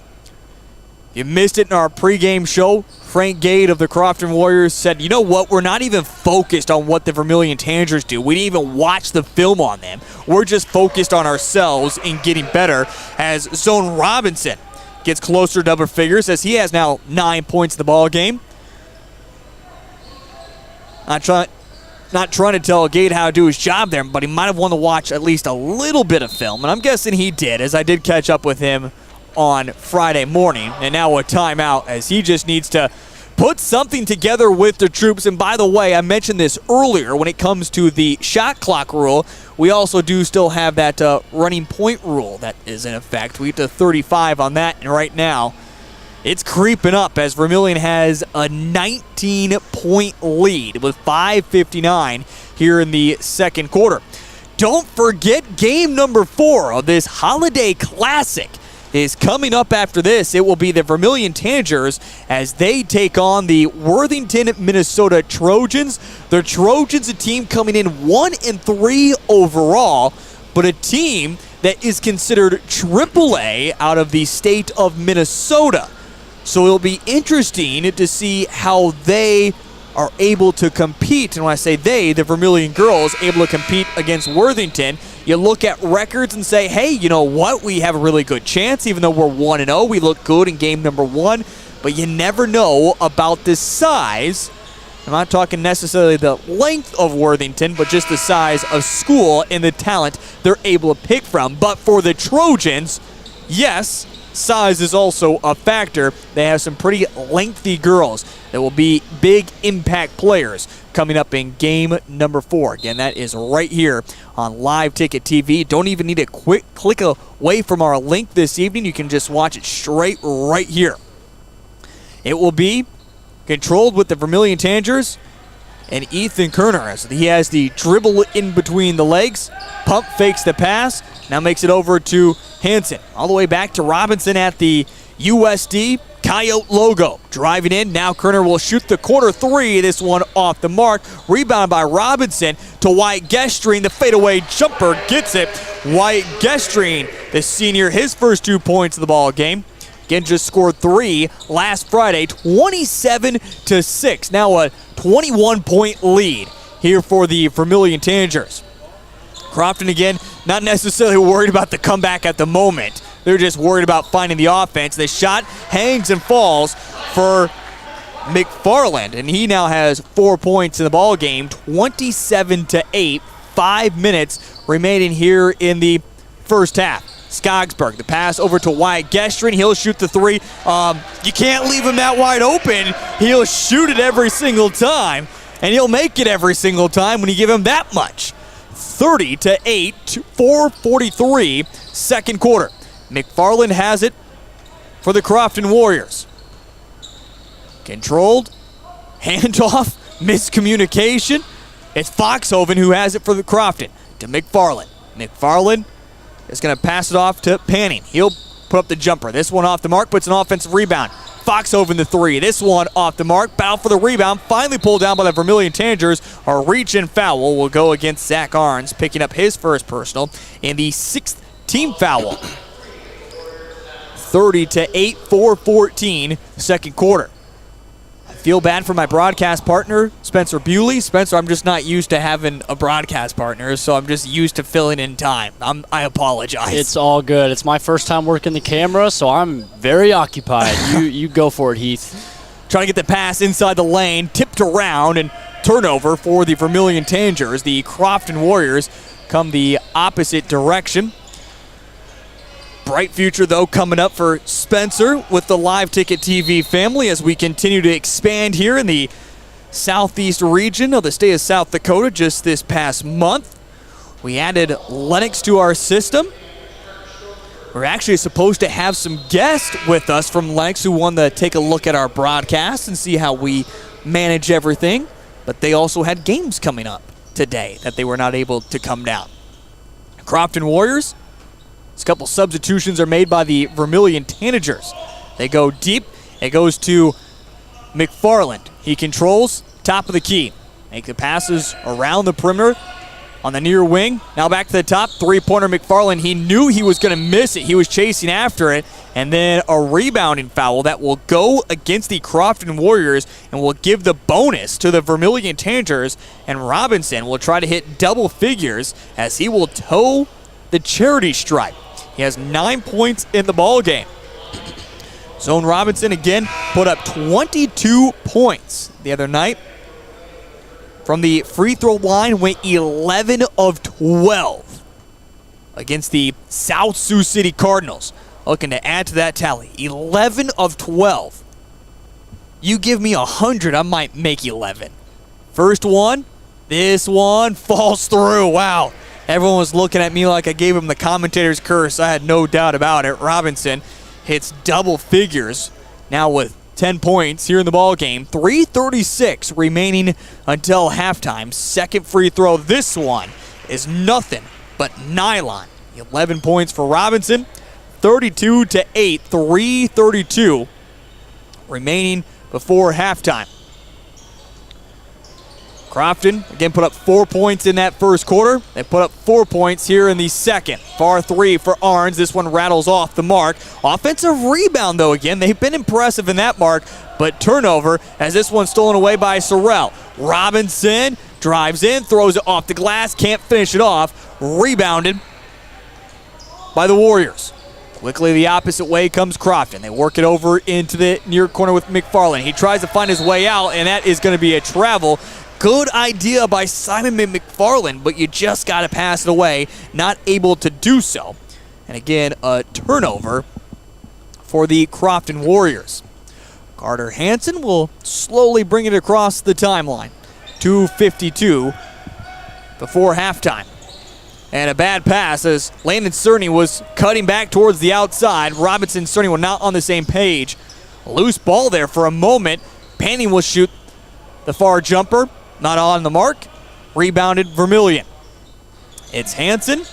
If you missed it in our pregame show, Frank Gade of the Crofton Warriors said, you know what, we're not even focused on what the Vermillion Tanagers do. We didn't even watch the film on them. We're just focused on ourselves and getting better, as Zone Robinson gets closer to double figures as he has now 9 points in the ball game. Not trying to tell Gade how to do his job there, but he might have wanted to watch at least a little bit of film, and I'm guessing he did, as I did catch up with him on Friday morning. And now a timeout as he just needs to put something together with the troops. And by the way, I mentioned this earlier when it comes to the shot clock rule. We also do still have that running point rule that is in effect. We get to 35 on that, and right now it's creeping up as Vermillion has a 19-point lead with 5:59 here in the second quarter. Don't forget game number 4 of this Holiday Classic is coming up after this. It will be the Vermillion Tanagers as they take on the Worthington, Minnesota Trojans. The Trojans, a team coming in 1-3 overall, but a team that is considered AAA out of the state of Minnesota. So it'll be interesting to see how they are able to compete. And when I say they, the Vermillion girls able to compete against Worthington. You look at records and say, hey, you know what? We have a really good chance, even though we're 1-0. We look good in game number 1, but you never know about the size. I'm not talking necessarily the length of Worthington, but just the size of school and the talent they're able to pick from. But for the Trojans, yes, size is also a factor. They have some pretty lengthy girls that will be big impact players coming up in game number 4. Again, that is right here on Live Ticket TV. Don't even need to click away from our link this evening. You can just watch it straight right here. It will be controlled with the Vermillion Tanagers and Ethan Kerner, as he has the dribble in between the legs, pump fakes the pass, now makes it over to Hansen. All the way back to Robinson at the USD Coyote logo. Driving in, now Kerner will shoot the corner 3. This one off the mark. Rebound by Robinson to Wyatt Gestrin. The fadeaway jumper gets it. Wyatt Gestrin, the senior, his first 2 points of the ball game. Again, just scored 3 last Friday, 27-6. Now a 21-point lead here for the Vermillion Tanagers. Crofton again, not necessarily worried about the comeback at the moment. They're just worried about finding the offense. The shot hangs and falls for McFarland, and he now has 4 points in the ball game, 27-8. 5 minutes remaining here in the first half. Skogsberg, the pass over to Wyatt Gestrin. He'll shoot the three. You can't leave him that wide open. He'll shoot it every single time, and he'll make it every single time when you give him that much. 30-8, 4:43, second quarter. McFarland has it for the Crofton Warriors. Controlled, handoff, miscommunication. It's Foxhoven who has it for the Crofton to McFarland. McFarland is going to pass it off to Panning. He'll put up the jumper. This one off the mark, puts an offensive rebound. Foxhoven the three. This one off the mark. Battle for the rebound. Finally pulled down by the Vermillion Tanagers. A reach and foul will go against Zach Arns, picking up his first personal in the 6th team foul. 30-8, 4:14, second quarter. Feel bad for my broadcast partner, Spencer Bewley. Spencer, I'm just not used to having a broadcast partner, so I'm just used to filling in time. I apologize. It's all good. It's my first time working the camera, so I'm very occupied. You go for it, Heath. Trying to get the pass inside the lane, tipped around, and turnover for the Vermillion Tanagers. The Crofton Warriors come the opposite direction. Bright future, though, coming up for Spencer with the Live Ticket TV family as we continue to expand here in the southeast region of the state of South Dakota. Just this past month, we added Lennox to our system. We're actually supposed to have some guests with us from Lennox who want to take a look at our broadcast and see how we manage everything. But they also had games coming up today that they were not able to come down. Crofton Warriors. A couple substitutions are made by the Vermillion Tanagers. They go deep. It goes to McFarland. He controls top of the key. Make the passes around the perimeter on the near wing. Now back to the top. Three-pointer McFarland. He knew he was going to miss it. He was chasing after it. And then a rebounding foul that will go against the Crofton Warriors and will give the bonus to the Vermillion Tanagers. And Robinson will try to hit double figures as he will toe the charity stripe. He has 9 points in the ball game. Zone Robinson again put up 22 points the other night. From the free throw line, went 11 of 12 against the South Sioux City Cardinals. Looking to add to that tally. 11 of 12. You give me 100, I might make 11. First one, this one falls through. Wow. Everyone was looking at me like I gave him the commentator's curse. I had no doubt about it. Robinson hits double figures now with 10 points here in the ball game. 3:36 remaining until halftime. Second free throw. This one is nothing but nylon. 11 points for Robinson. 32-8. 3:32 remaining before halftime. Crofton, again, put up 4 points in that first quarter. They put up 4 points here in the second. Far three for Arns. This one rattles off the mark. Offensive rebound, though, again. They've been impressive in that mark, but turnover as this one's stolen away by Sorrell. Robinson drives in, throws it off the glass, can't finish it off. Rebounded by the Warriors. Quickly the opposite way comes Crofton. They work it over into the near corner with McFarland. He tries to find his way out, and that is going to be a travel. Good idea by Simon McFarland, but you just got to pass it away. Not able to do so. And again, a turnover for the Crofton Warriors. Carter Hansen will slowly bring it across the timeline. 2:52 before halftime. And a bad pass as Landon Cerny was cutting back towards the outside. Robinson and Cerny were not on the same page. Loose ball there for a moment. Panning will shoot the far jumper. Not on the mark. Rebounded Vermillion. It's Hansen.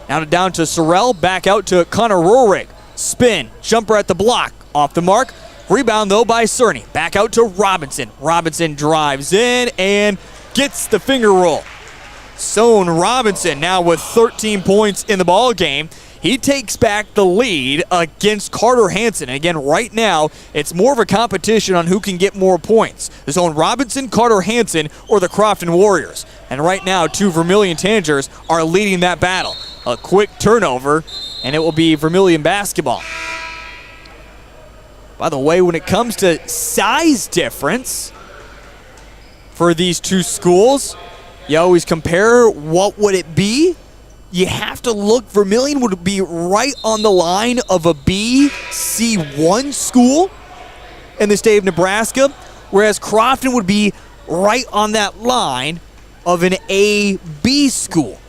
Now down to Sorrell. Back out to Connor Rohrig. Spin. Jumper at the block. Off the mark. Rebound, though, by Cerny. Back out to Robinson. Robinson drives in and gets the finger roll. Zone Robinson now with 13 points in the ball game. He takes back the lead against Carter Hansen. And again, right now, it's more of a competition on who can get more points. Zone Robinson, Carter Hansen, or the Crofton Warriors. And right now, two Vermillion Tanagers are leading that battle. A quick turnover and it will be Vermillion basketball. By the way, when it comes to size difference for these two schools, you always compare what would it be. You have to look, Vermillion would be right on the line of a BC1 school in the state of Nebraska, whereas Crofton would be right on that line of an AB school.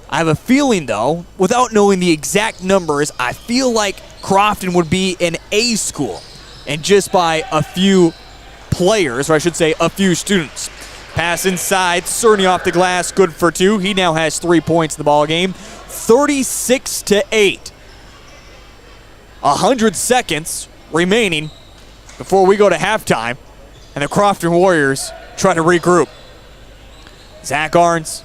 I have a feeling, though, without knowing the exact numbers, I feel like Crofton would be an A school, and just by a few players, or I should say a few students. Pass inside, Cerny off the glass, good for two. He now has 3 points in the ball game, 36-8. 100 seconds remaining before we go to halftime, and the Crofton Warriors try to regroup. Zach Arns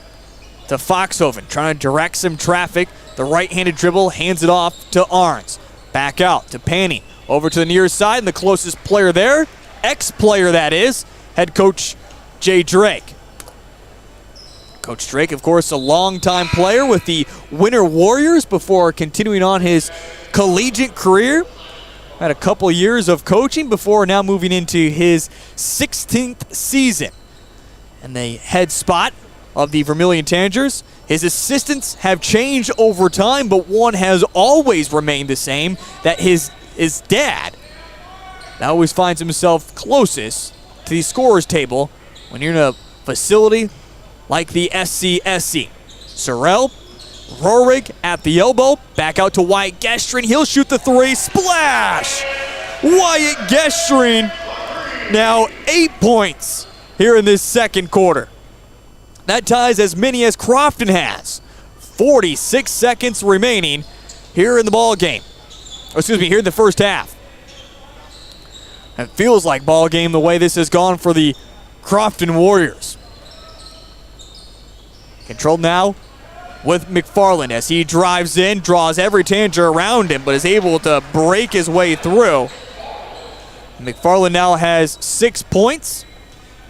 to Foxhoven, trying to direct some traffic. The right-handed dribble, hands it off to Arns. Back out to Panny, over to the near side, and the closest player there, ex-player that is, head coach Jay Drake. Coach Drake, of course, a longtime player with the Winter Warriors before continuing on his collegiate career. Had a couple years of coaching before now moving into his 16th season. And the head spot of the Vermillion Tanagers. His assistants have changed over time, but one has always remained the same, that his dad always finds himself closest to the scorer's table when you're in a facility like the SCSC. Sorrell, Rohrig at the elbow, back out to Wyatt Gestring. He'll shoot the three, splash! Wyatt Gestring, now 8 points here in this second quarter. That ties as many as Crofton has. 46 seconds remaining here in the ball game. Here in the first half. It feels like ball game the way this has gone for the Crofton Warriors. Controlled now with McFarland as he drives in, draws every Tanager around him, but is able to break his way through. McFarland now has 6 points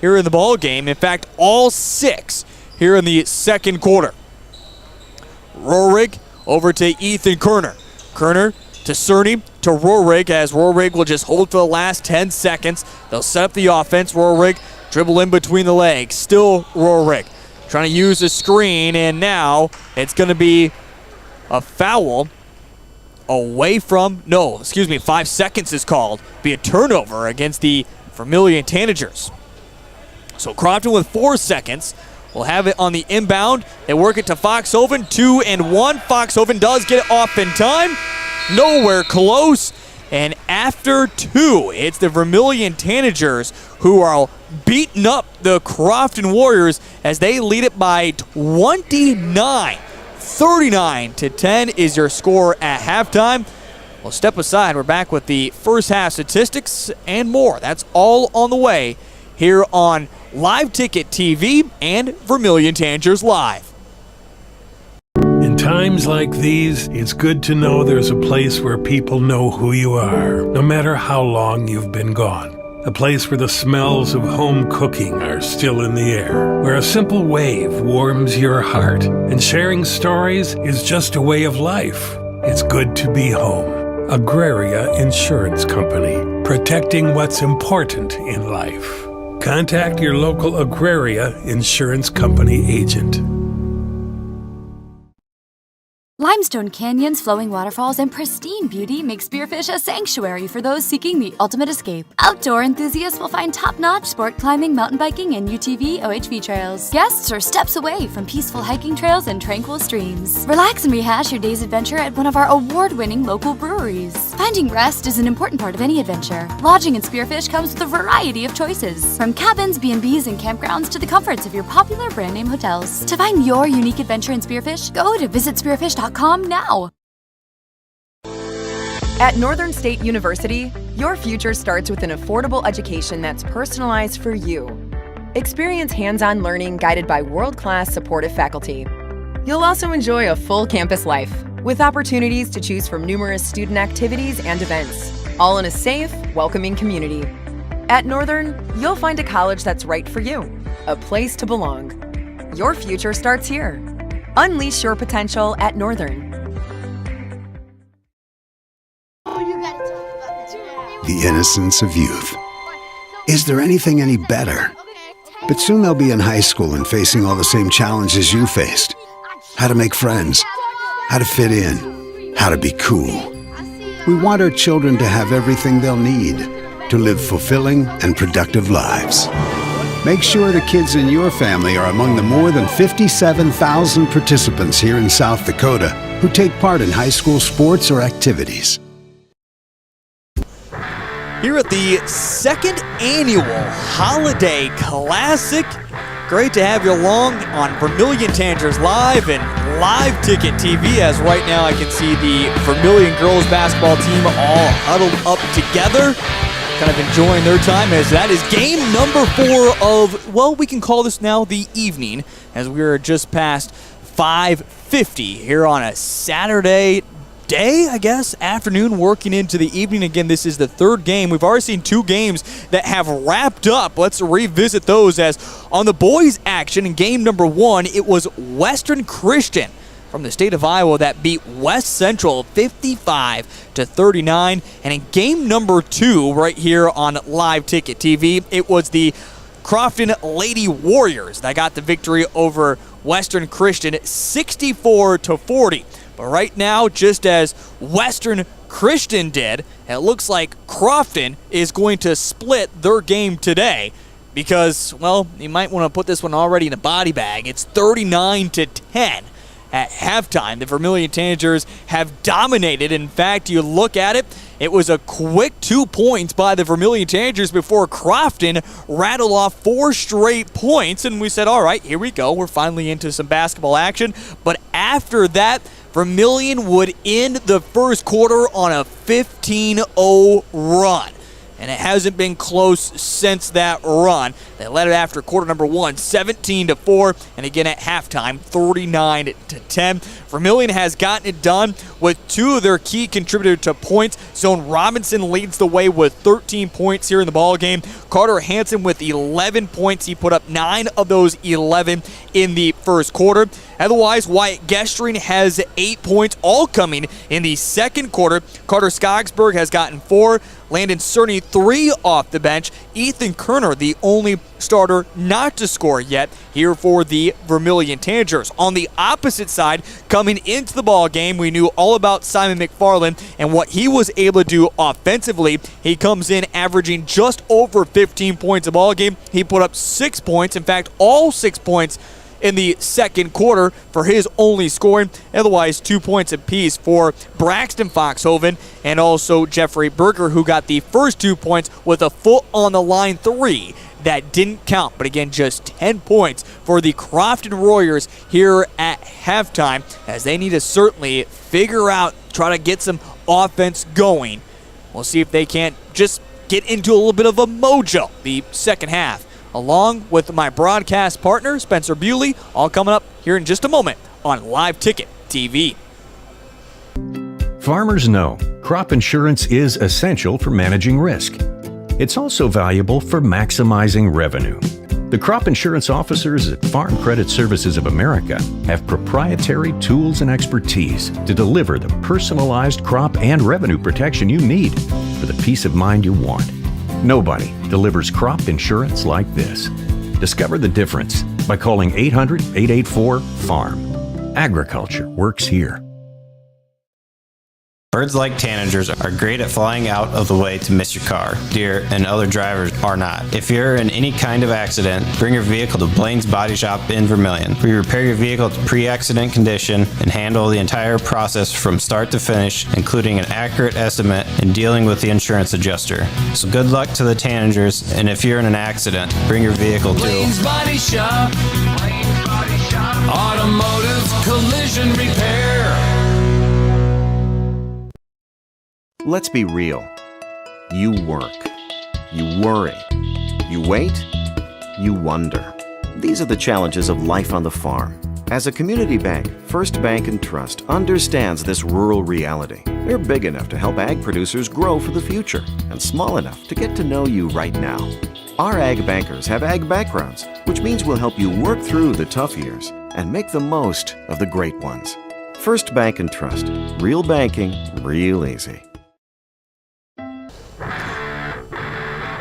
here in the ball game. In fact, all 6 here in the second quarter. Rohrig over to Ethan Kerner. Kerner to Cerny to Rohrig, as Rohrig will just hold for the last 10 seconds. They'll set up the offense. Rohrig dribble in between the legs. Still Rohrig trying to use a screen, and now it's going to be a foul away from, 5 seconds is called. Be a turnover against the Vermillion Tanagers. So Crofton with 4 seconds will have it on the inbound. They work it to Foxhoven, 2 and 1. Foxhoven does get it off in time. Nowhere close. And after 2, it's the Vermillion Tanagers who are beating up the Crofton Warriors as they lead it by 29. 39-10 is your score at halftime. We'll step aside. We're back with the first half statistics and more. That's all on the way here on Live Ticket TV and Vermillion Tanagers Live. In times like these, it's good to know there's a place where people know who you are, no matter how long you've been gone. A place where the smells of home cooking are still in the air, where a simple wave warms your heart, and sharing stories is just a way of life. It's good to be home. Agraria Insurance Company, protecting what's important in life. Contact your local Agraria Insurance Company agent. Limestone canyons, flowing waterfalls, and pristine beauty make Spearfish a sanctuary for those seeking the ultimate escape. Outdoor enthusiasts will find top-notch sport climbing, mountain biking, and UTV OHV trails. Guests are steps away from peaceful hiking trails and tranquil streams. Relax and rehash your day's adventure at one of our award-winning local breweries. Finding rest is an important part of any adventure. Lodging in Spearfish comes with a variety of choices, from cabins, B&Bs, and campgrounds to the comforts of your popular brand-name hotels. To find your unique adventure in Spearfish, go to visitspearfish.com now. At Northern State University, your future starts with an affordable education that's personalized for you. Experience hands-on learning guided by world-class supportive faculty. You'll also enjoy a full campus life with opportunities to choose from numerous student activities and events, all in a safe, welcoming community. At Northern, you'll find a college that's right for you, a place to belong. Your future starts here. Unleash your potential at Northern. the innocence of youth. Is there anything any better? But soon they'll be in high school and facing all the same challenges you faced. How to make friends, how to fit in, how to be cool. We want our children to have everything they'll need to live fulfilling and productive lives. Make sure the kids in your family are among the more than 57,000 participants here in South Dakota who take part in high school sports or activities. Here at the second annual Holiday Classic, great to have you along on Vermillion Tanagers Live and Live Ticket TV, as right now I can see the Vermillion girls basketball team all huddled up together, kind of enjoying their time, as that is game number 4 of, well, we can call this now the evening, as we are just past 5:50 here on a Saturday day, I guess, afternoon, working into the evening. Again, this is the third game. We've already seen 2 games that have wrapped up. Let's revisit those, as on the boys' action in game number 1, it was Western Christian from the state of Iowa that beat West Central 55-39. And in game number 2, right here on Live Ticket TV, it was the Crofton Lady Warriors that got the victory over Western Christian 64-40. But right now, just as Western Christian did, it looks like Crofton is going to split their game today because, well, you might want to put this one already in a body bag. It's 39-10 at halftime. The Vermillion Tanagers have dominated. In fact, you look at it, it was a quick 2 points by the Vermillion Tanagers before Crofton rattled off 4 straight points, and we said, all right, here we go. We're finally into some basketball action. But after that, Vermillion would end the first quarter on a 15-0 run. And it hasn't been close since that run. They led it after quarter number 1, 17-4, and again at halftime, 39-10. Vermillion has gotten it done with 2 of their key contributors to points. Zone Robinson leads the way with 13 points here in the ball game. Carter Hansen with 11 points. He put up 9 of those 11 in the first quarter. Otherwise, Wyatt Gestring has 8 points, all coming in the second quarter. Carter Skogsberg has gotten 4. Landon Cerny 3 off the bench. Ethan Kerner, the only starter not to score yet here for the Vermillion Tanagers. On the opposite side, coming into the ball game, we knew all about Simon McFarland and what he was able to do offensively. He comes in averaging just over 15 points a ball game. He put up 6 points, in fact, all 6 points in the second quarter for his only scoring. Otherwise, 2 points apiece for Braxton Foxhoven and also Jeffrey Berger, who got the first 2 points with a foot on the line 3 that didn't count. But again, just 10 points for the Crofton Warriors here at halftime, as they need to certainly figure out, try to get some offense going. We'll see if they can't just get into a little bit of a mojo the second half, along with my broadcast partner, Spencer Bewley, all coming up here in just a moment on Live Ticket TV. Farmers know crop insurance is essential for managing risk. It's also valuable for maximizing revenue. The crop insurance officers at Farm Credit Services of America have proprietary tools and expertise to deliver the personalized crop and revenue protection you need for the peace of mind you want. Nobody delivers crop insurance like this. Discover the difference by calling 800-884-FARM. Agriculture works here. Birds like tanagers are great at flying out of the way to miss your car. Deer and other drivers are not. If you're in any kind of accident, bring your vehicle to Blaine's Body Shop in Vermillion. We repair your vehicle to pre-accident condition and handle the entire process from start to finish, including an accurate estimate and dealing with the insurance adjuster. So good luck to the tanagers, and if you're in an accident, bring your vehicle to Blaine's Body Shop. Blaine's Body Shop. Automotive collision repair. Let's be real. You work. You worry. You wait. You wonder. These are the challenges of life on the farm. As a community bank, First Bank & Trust understands this rural reality. They're big enough to help ag producers grow for the future and small enough to get to know you right now. Our ag bankers have ag backgrounds, which means we'll help you work through the tough years and make the most of the great ones. First Bank & Trust. Real banking, real easy.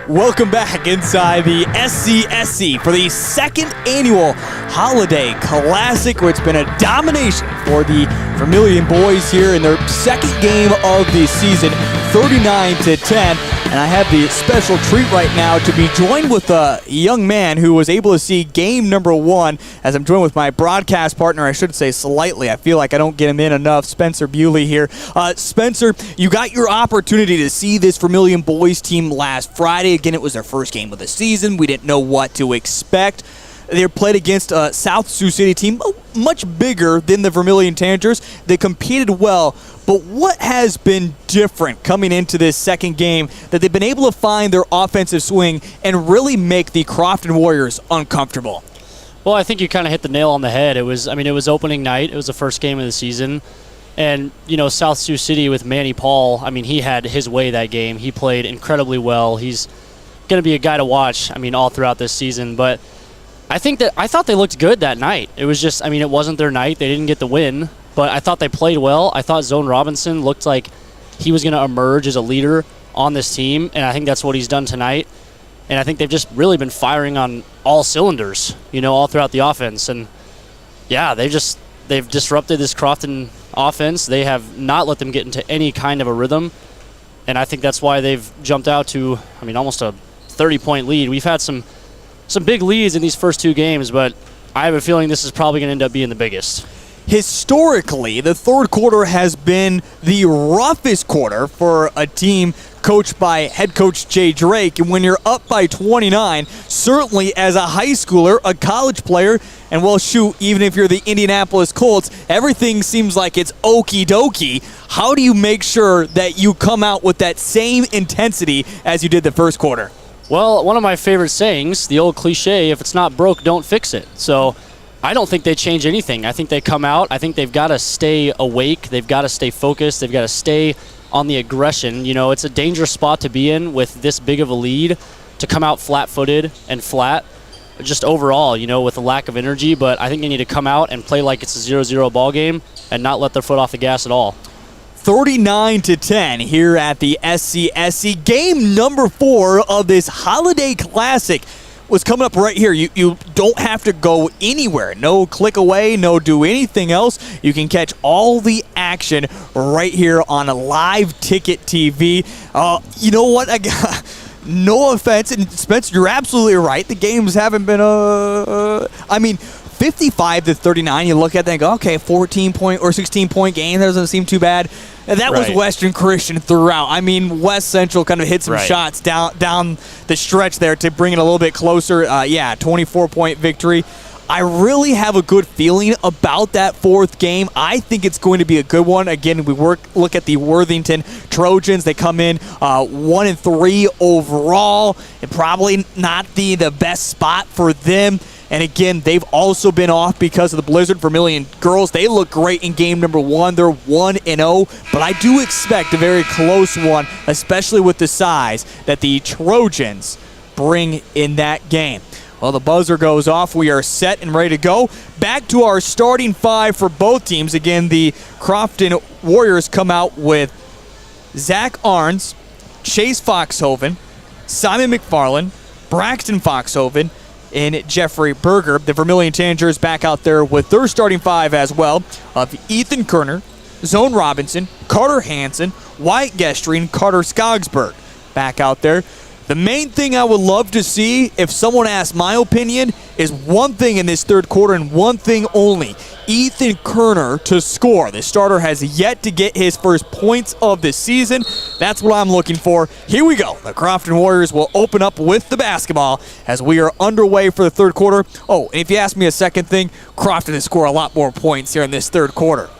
Welcome back inside the SCSC for the second annual Holiday Classic, where it's been a domination for the Vermillion boys here in their second game of the season, 39-10. And I have the special treat right now to be joined with a young man who was able to see game number one, as I'm joined with my broadcast partner, I should say slightly. I feel like I don't get him in enough, Spencer Bewley here. Spencer, you got your opportunity to see this Vermillion boys team last Friday. Again, it was their first game of the season. We didn't know what to expect. They played against a South Sioux City team much bigger than the Vermillion Tanagers. They competed well, but what has been different coming into this second game that they've been able to find their offensive swing and really make the Crofton Warriors uncomfortable? Well, I think you kind of hit the nail on the head. It was opening night. It was the first game of the season. And, South Sioux City with Manny Paul, he had his way that game. He played incredibly well. He's going to be a guy to watch, all throughout this season. But I thought they looked good that night. It was just, it wasn't their night. They didn't get the win, but I thought they played well. I thought Zone Robinson looked like he was going to emerge as a leader on this team, and I think that's what he's done tonight. And I think they've just really been firing on all cylinders, all throughout the offense. And yeah, they've disrupted this Crofton offense. They have not let them get into any kind of a rhythm, and I think that's why they've jumped out to, almost a 30-point lead. We've had some big leads in these first two games, but I have a feeling this is probably going to end up being the biggest. Historically, the third quarter has been the roughest quarter for a team coached by head coach Jay Drake. And when you're up by 29, certainly as a high schooler, a college player, and well, shoot, even if you're the Indianapolis Colts, everything seems like it's okie dokie. How do you make sure that you come out with that same intensity as you did the first quarter? Well, one of my favorite sayings, the old cliche, if it's not broke, don't fix it. So I don't think they change anything. I think they come out. I think they've got to stay awake. They've got to stay focused. They've got to stay on the aggression. It's a dangerous spot to be in with this big of a lead, to come out flat-footed and flat, just overall, with a lack of energy. But I think they need to come out and play like it's a 0-0 ball game and not let their foot off the gas at all. 39-10 here at the SCSC. Game number 4 of this Holiday Classic was coming up right here. You don't have to go anywhere. No click away, no do anything else. You can catch all the action right here on a live ticket TV. You know what? No offense, and Spencer, you're absolutely right. The games haven't been 55-39, you look at that and go, okay, 14-point or 16-point game, that doesn't seem too bad. And that was Western Christian throughout. West Central kind of hit some shots down the stretch there to bring it a little bit closer. 24-point victory. I really have a good feeling about that fourth game. I think it's going to be a good one. Again, we look at the Worthington Trojans. They come in 1-3 overall, and probably not the best spot for them. And again, they've also been off because of the blizzard. Vermillion girls, they look great in game number 1. They're 1-0, but I do expect a very close one, especially with the size that the Trojans bring in that game. Well, the buzzer goes off. We are set and ready to go. Back to our starting 5 for both teams. Again, the Crofton Warriors come out with Zach Arns, Chase Foxhoven, Simon McFarland, Braxton Foxhoven, and Jeffrey Berger. The Vermillion Tanagers back out there with their starting 5 as well of Ethan Kerner, Zone Robinson, Carter Hansen, Wyatt Gestring, Carter Skogsberg back out there. The main thing I would love to see, if someone asks my opinion, is one thing in this third quarter and one thing only. Ethan Kerner to score. The starter has yet to get his first points of the season. That's what I'm looking for. Here we go. The Crofton Warriors will open up with the basketball as we are underway for the third quarter. Oh, and if you ask me a second thing, Crofton has scored a lot more points here in this third quarter.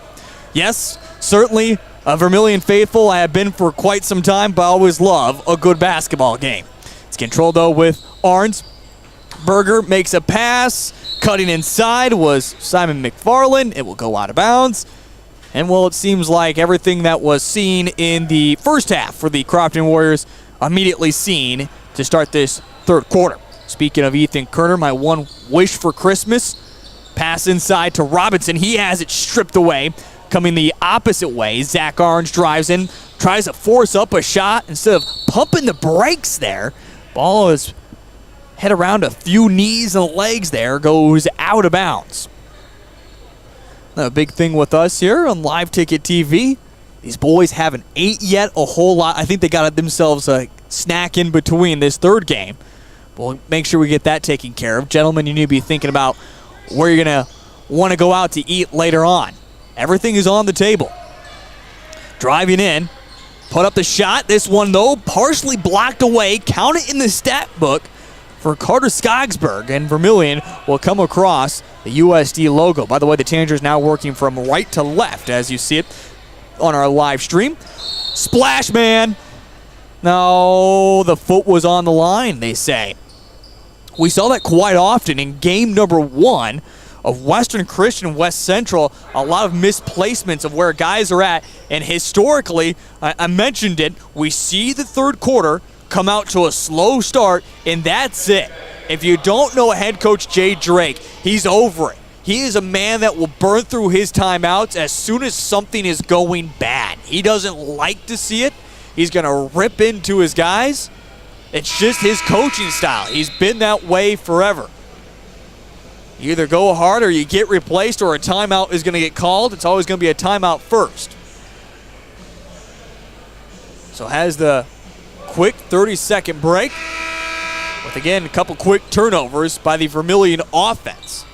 Yes, certainly a Vermillion faithful. I have been for quite some time, but I always love a good basketball game. It's controlled, though, with Arns. Berger makes a pass. Cutting inside was Simon McFarland. It will go out of bounds. And, well, it seems like everything that was seen in the first half for the Crofton Warriors immediately seen to start this third quarter. Speaking of Ethan Kerner, my one wish for Christmas, pass inside to Robinson. He has it stripped away. Coming the opposite way, Zach Arns drives in, tries to force up a shot. Instead of pumping the brakes there, Ball is head around a few knees and legs there, goes out of bounds. Now, a big thing with us here on Live Ticket TV, these boys haven't ate yet a whole lot. I think they got themselves a snack in between this third game. We'll make sure we get that taken care of. Gentlemen, you need to be thinking about where you're going to want to go out to eat later on. Everything is on the table. Driving in, put up the shot. This one, though, partially blocked away. Count it in the stat book for Carter Skogsberg, and Vermillion will come across the USD logo. By the way, the Tanagers now working from right to left as you see it on our live stream. Splash, man. No, the foot was on the line, they say. We saw that quite often in game number 1 of Western Christian West Central. A lot of misplacements of where guys are at, and historically, I mentioned it, we see the third quarter come out to a slow start, and that's it. If you don't know head coach Jay Drake, he's over it. He is a man that will burn through his timeouts as soon as something is going bad. He doesn't like to see it. He's going to rip into his guys. It's just his coaching style. He's been that way forever. You either go hard or you get replaced, or a timeout is going to get called. It's always going to be a timeout first. So has the quick 30-second break with, again, a couple quick turnovers by the Vermillion offense.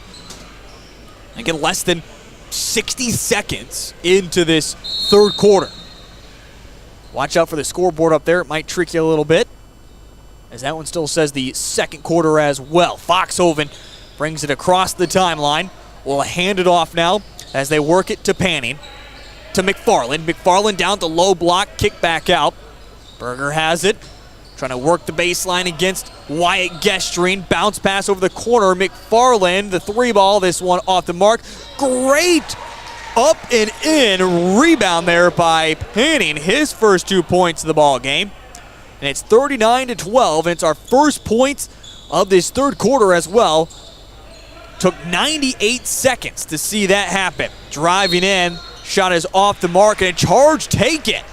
Again, less than 60 seconds into this third quarter. Watch out for the scoreboard up there. It might trick you a little bit, as that one still says the second quarter as well. Foxhoven brings it across the timeline. Will hand it off now as they work it to Panning, to McFarland. McFarland down the low block, kick back out. Berger has it, trying to work the baseline against Wyatt Gestrine. Bounce pass over the corner. McFarland, the 3-ball, this one off the mark. Great up and in rebound there by Panning, his first 2 points of the ball game. And it's 39-12, and it's our first points of this third quarter as well. Took 98 seconds to see that happen. Driving in, shot is off the mark, and a charge taken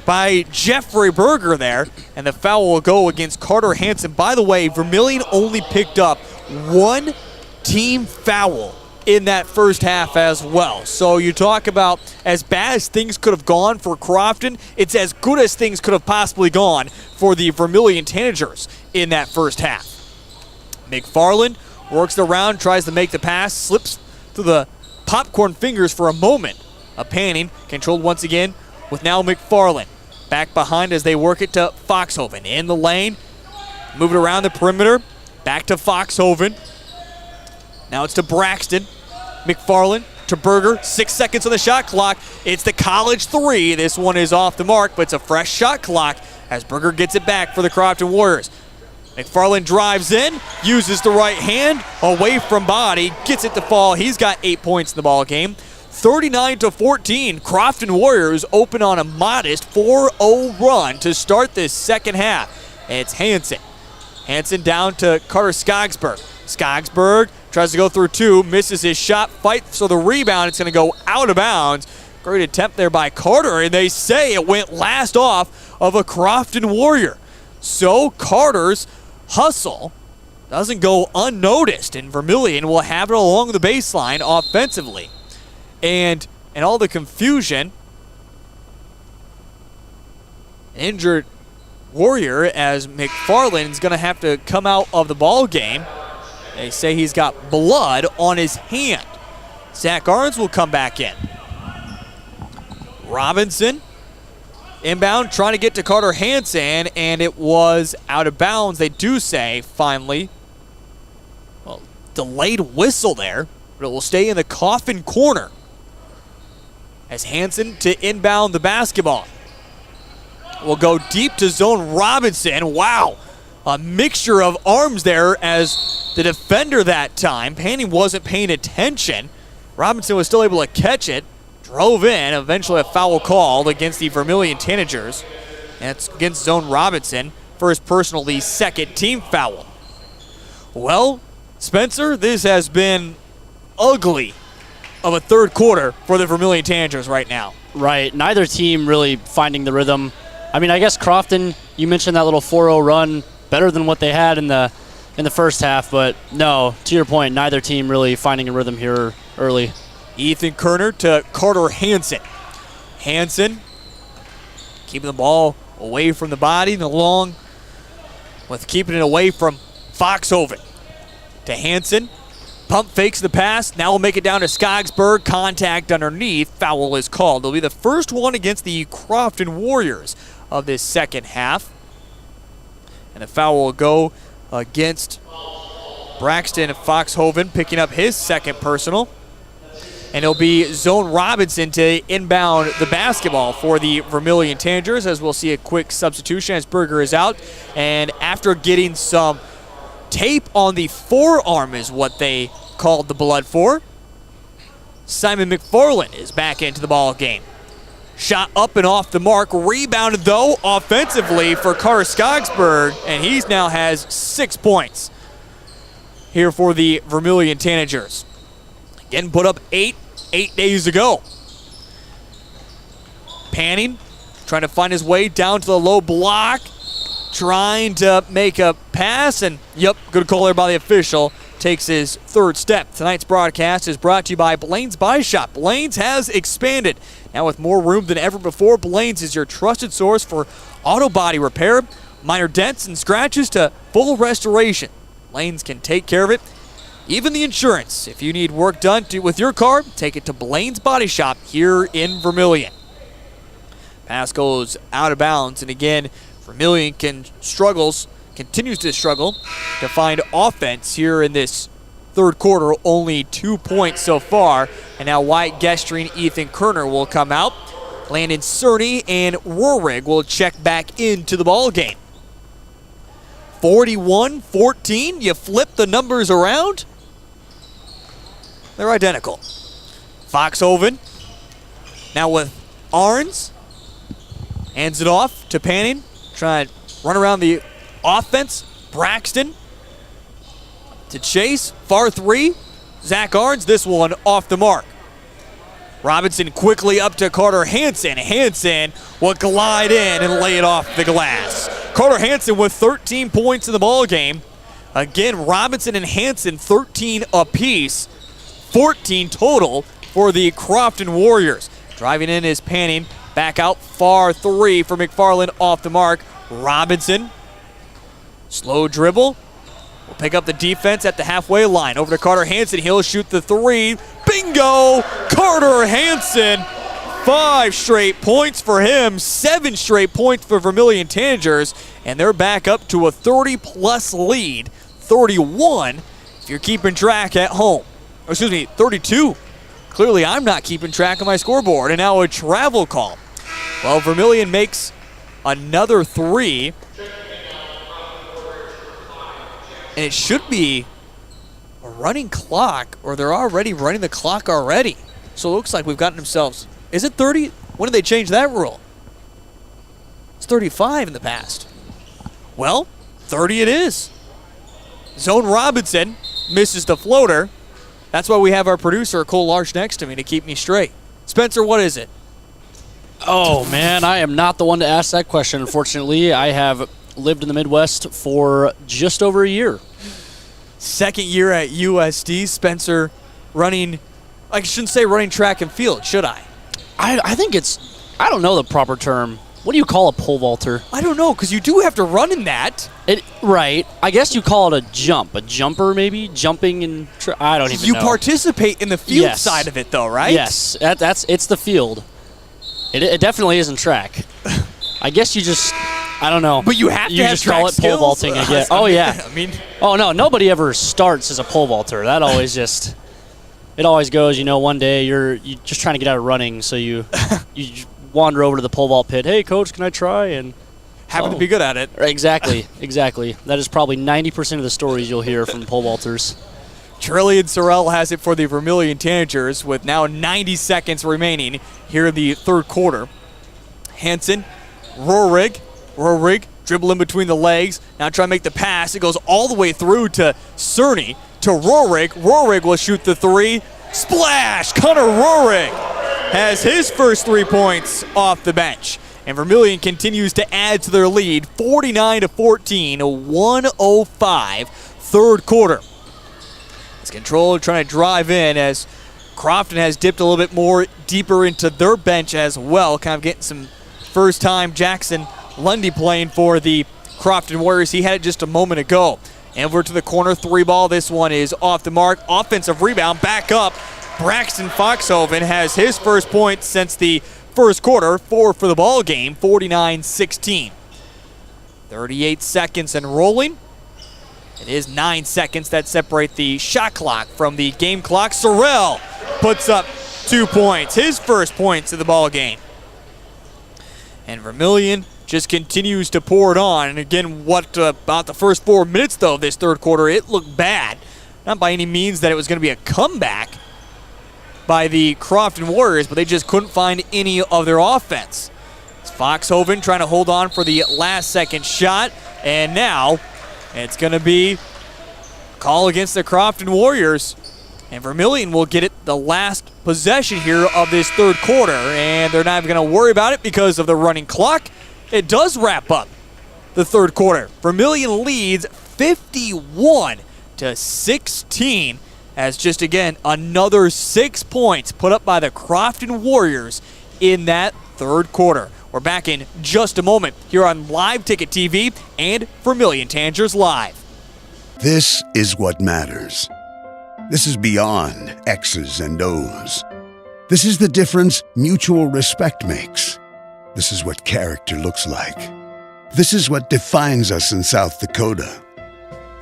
by Jeffrey Berger there, and the foul will go against Carter Hansen. By the way, Vermillion only picked up 1 team foul in that first half as well. So you talk about as bad as things could have gone for Crofton, it's as good as things could have possibly gone for the Vermillion Tanagers in that first half. McFarland works the round, tries to make the pass, slips through the popcorn fingers for a moment. A Panning controlled once again with now McFarland. Back behind as they work it to Foxhoven. In the lane, move it around the perimeter. Back to Foxhoven. Now it's to Braxton. McFarland to Berger. 6 seconds on the shot clock. It's the college 3. This one is off the mark, but it's a fresh shot clock as Berger gets it back for the Crofton Warriors. McFarland drives in, uses the right hand, away from body, gets it to fall. He's got 8 points in the ball game. 39-14, Crofton Warriors open on a modest 4-0 run to start this second half. It's Hansen. Hansen down to Carter Skogsberg. Skogsberg tries to go through 2, misses his shot, fights for the rebound. It's going to go out of bounds. Great attempt there by Carter, and they say it went last off of a Crofton Warrior. So Carter's hustle doesn't go unnoticed, and Vermillion will have it along the baseline offensively. And in all the confusion, an injured Warrior as McFarland's going to have to come out of the ball game. They say he's got blood on his hand. Zach Arns will come back in. Robinson inbound, trying to get to Carter Hansen, and it was out of bounds. They do say, finally, well, delayed whistle there, but it will stay in the coffin corner as Hansen to inbound the basketball. Will go deep to zone Robinson. Wow, a mixture of arms there as the defender that time. Panning wasn't paying attention. Robinson was still able to catch it. Drove in, eventually a foul called against the Vermillion Tanagers. And it's against Zone Robinson. First personal, the second team foul. Well, Spencer, this has been ugly of a third quarter for the Vermillion Tanagers right now. Right, neither team really finding the rhythm. I mean, I guess Crofton, you mentioned that little 4-0 run better than what they had in the first half. But no, to your point, neither team really finding a rhythm here early. Ethan Kerner to Carter Hansen. Hansen keeping the ball away from the body and along with keeping it away from Foxhoven. To Hansen. Pump fakes the pass. Now we'll make it down to Skogsberg. Contact underneath. Foul is called. It'll be the first one against the Crofton Warriors of this second half. And the foul will go against Braxton Foxhoven, picking up his second personal. And it'll be Zone Robinson to inbound the basketball for the Vermillion Tanagers, as we'll see a quick substitution as Berger is out. And after getting some tape on the forearm is what they called the blood for, Simon McFarland is back into the ball game. Shot up and off the mark, rebounded though offensively for Carter Skogsberg, and he now has 6 points here for the Vermillion Tanagers. Again, put up 8 days ago. Panning, trying to find his way down to the low block, trying to make a pass, and yep, good call there by the official. Takes his third step. Tonight's broadcast is brought to you by Blaine's Body Shop. Blaine's has expanded. Now with more room than ever before, Blaine's is your trusted source for auto body repair, minor dents and scratches to full restoration. Blaine's can take care of it. Even the insurance. If you need work done with your car, take it to Blaine's Body Shop here in Vermillion. Pass goes out of bounds, and again, Vermillion continues to struggle to find offense here in this third quarter. Only 2 points so far. And now Wyatt Gestring, Ethan Kerner will come out. Landon Cerny and Roehrig will check back into the ball game. 41-14. You flip the numbers around, they're identical. Foxhoven now with Arns. Hands it off to Panning. Trying to run around the offense. Braxton to chase. Far three. Zach Arns, this one off the mark. Robinson quickly up to Carter Hansen. Hansen will glide in and lay it off the glass. Carter Hansen with 13 points in the ball game. Again, Robinson and Hansen 13 apiece. 14 total for the Crofton Warriors. Driving in is Panning. Back out, far three for McFarland off the mark. Robinson, slow dribble. Will pick up the defense at the halfway line. Over to Carter Hansen. He'll shoot the three. Bingo! Carter Hansen. 5 straight points for him. 7 straight points for Vermillion Tanagers. And they're back up to a 30-plus lead. 31 if you're keeping track at home. Or excuse me, 32. Clearly I'm not keeping track of my scoreboard. And now a travel call. Well, Vermillion makes another three. And it should be a running clock, or they're already running the clock already. So it looks like we've gotten themselves, is it 30? When did they change that rule? It's 35 in the past. Well, 30 it is. Zone Robinson misses the floater. That's why we have our producer, Cole Larch, next to me to keep me straight. Spencer, what is it? Oh, man, I am not the one to ask that question, unfortunately. I have lived in the Midwest for just over a year. Second year at USD. Spencer running, I shouldn't say running track and field, should I? I think it's, I don't know the proper term. What do you call a pole vaulter? I don't know, because you do have to run in that. Right. I guess you call it a jump. A jumper, maybe? Jumping and I don't even know. You participate in the field side of it, though, right? Yes. It's the field. It definitely isn't track. I guess you just, I don't know. But you have to have just track call it skills? pole vaulting again. Oh, yeah. I mean. Oh, no. Nobody ever starts as a pole vaulter. That always just, it always goes, one day you're just trying to get out of running, so you wander over to the pole vault pit. Hey, coach, can I try? And happen to be good at it. Exactly. That is probably 90% of the stories you'll hear from pole vaulters. Trillian Sorrell has it for the Vermillion Tanagers with now 90 seconds remaining here in the third quarter. Hansen, Roehrig dribbling between the legs. Now trying to make the pass. It goes all the way through to Cerny, to Roehrig. Roehrig will shoot the three. Splash! Connor Roehrig has his first 3 points off the bench. And Vermillion continues to add to their lead, 49-14, 1:05, third quarter. It's controlled, trying to drive in as Crofton has dipped a little bit more deeper into their bench as well, kind of getting some first-time Jackson Lundy playing for the Crofton Warriors. He had it just a moment ago. And over to the corner, three ball. This one is off the mark. Offensive rebound, back up. Braxton Foxhoven has his first point since the first quarter, 4 for the ball game, 49-16. 38 seconds and rolling. It is 9 seconds that separate the shot clock from the game clock. Sorrell puts up 2 points, his first points of the ball game. And Vermillion just continues to pour it on. And again, about the first 4 minutes, though, of this third quarter, it looked bad. Not by any means that it was going to be a comeback by the Crofton Warriors, but they just couldn't find any of their offense. It's Foxhoven trying to hold on for the last second shot. And now it's going to be a call against the Crofton Warriors. And Vermillion will get it the last possession here of this third quarter. And they're not even going to worry about it because of the running clock. It does wrap up the third quarter. Vermillion leads 51-16 as just, again, another 6 points put up by the Crofton Warriors in that third quarter. We're back in just a moment here on Live Ticket TV and Vermillion Tanagers Live. This is what matters. This is beyond X's and O's. This is the difference mutual respect makes. This is what character looks like. This is what defines us in South Dakota.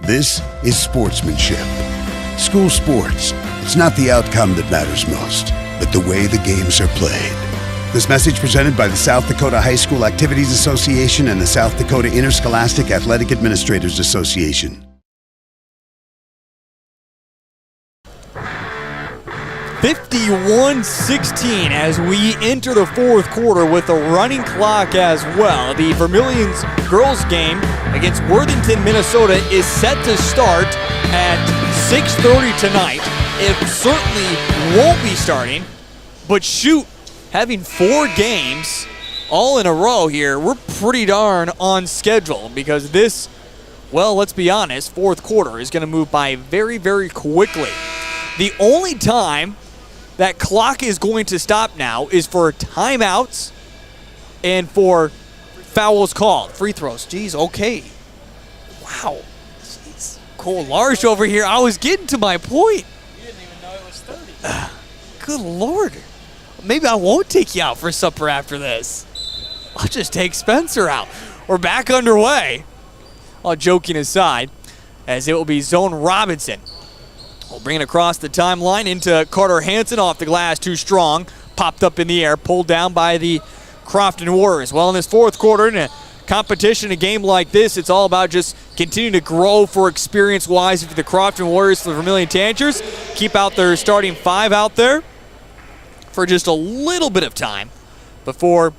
This is sportsmanship. School sports, it's not the outcome that matters most, but the way the games are played. This message presented by the South Dakota High School Activities Association and the South Dakota Interscholastic Athletic Administrators Association. 51-16 as we enter the fourth quarter with a running clock as well. The Vermillion's girls game against Worthington, Minnesota is set to start at 6:30 tonight. It certainly won't be starting, but shoot, having 4 games all in a row here, we're pretty darn on schedule because this, well, let's be honest, fourth quarter is going to move by very, very quickly. The only time that clock is going to stop now is for timeouts and for fouls called. Free throws. Jeez, okay. Wow. Jeez. Cole Large over here. I was getting to my point. You didn't even know it was 30. Good Lord. Maybe I won't take you out for supper after this. I'll just take Spencer out. We're back underway. All joking aside, as it will be Zone Robinson. We'll bring it across the timeline into Carter Hansen off the glass, too strong. Popped up in the air, pulled down by the Crofton Warriors. Well, in this fourth quarter, in a competition, a game like this, it's all about just continuing to grow for experience-wise for the Crofton Warriors, for the Vermillion Tanagers. Keep out their starting 5 out there for just a little bit of time before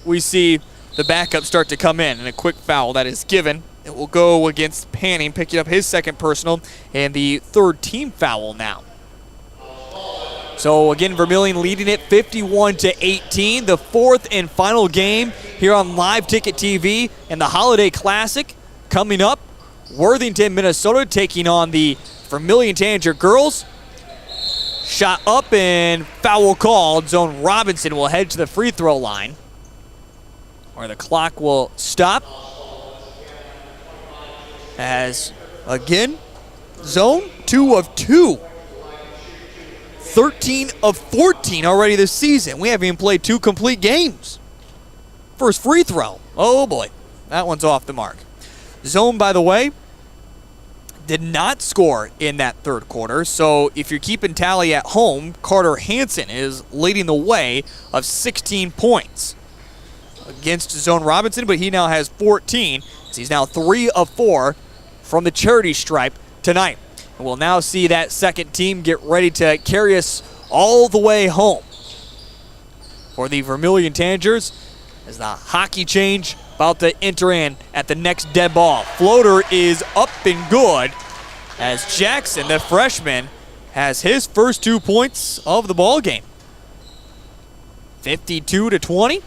we see the backup start to come in. And a quick foul that is given. It will go against Panning, picking up his second personal and the third team foul now. So again, Vermillion leading it 51-18. The fourth and final game here on Live Ticket TV and the Holiday Classic coming up. Worthington, Minnesota taking on the Vermillion Tanager girls. Shot up and foul called. Zone Robinson will head to the free throw line where the clock will stop. As, again, Zone 2 of 2. 13 of 14 already this season. We haven't even played 2 complete games. First free throw. Oh, boy. That one's off the mark. Zone, by the way, did not score in that third quarter. So if you're keeping tally at home, Carter Hansen is leading the way of 16 points against Zone Robinson, but he now has 14. So he's now 3 of 4 from the charity stripe tonight. And we'll now see that second team get ready to carry us all the way home for the Vermillion Tanagers as the hockey change about to enter in at the next dead ball. Floater is up and good as Jackson, the freshman, has his first 2 points of the ball game. 52-20.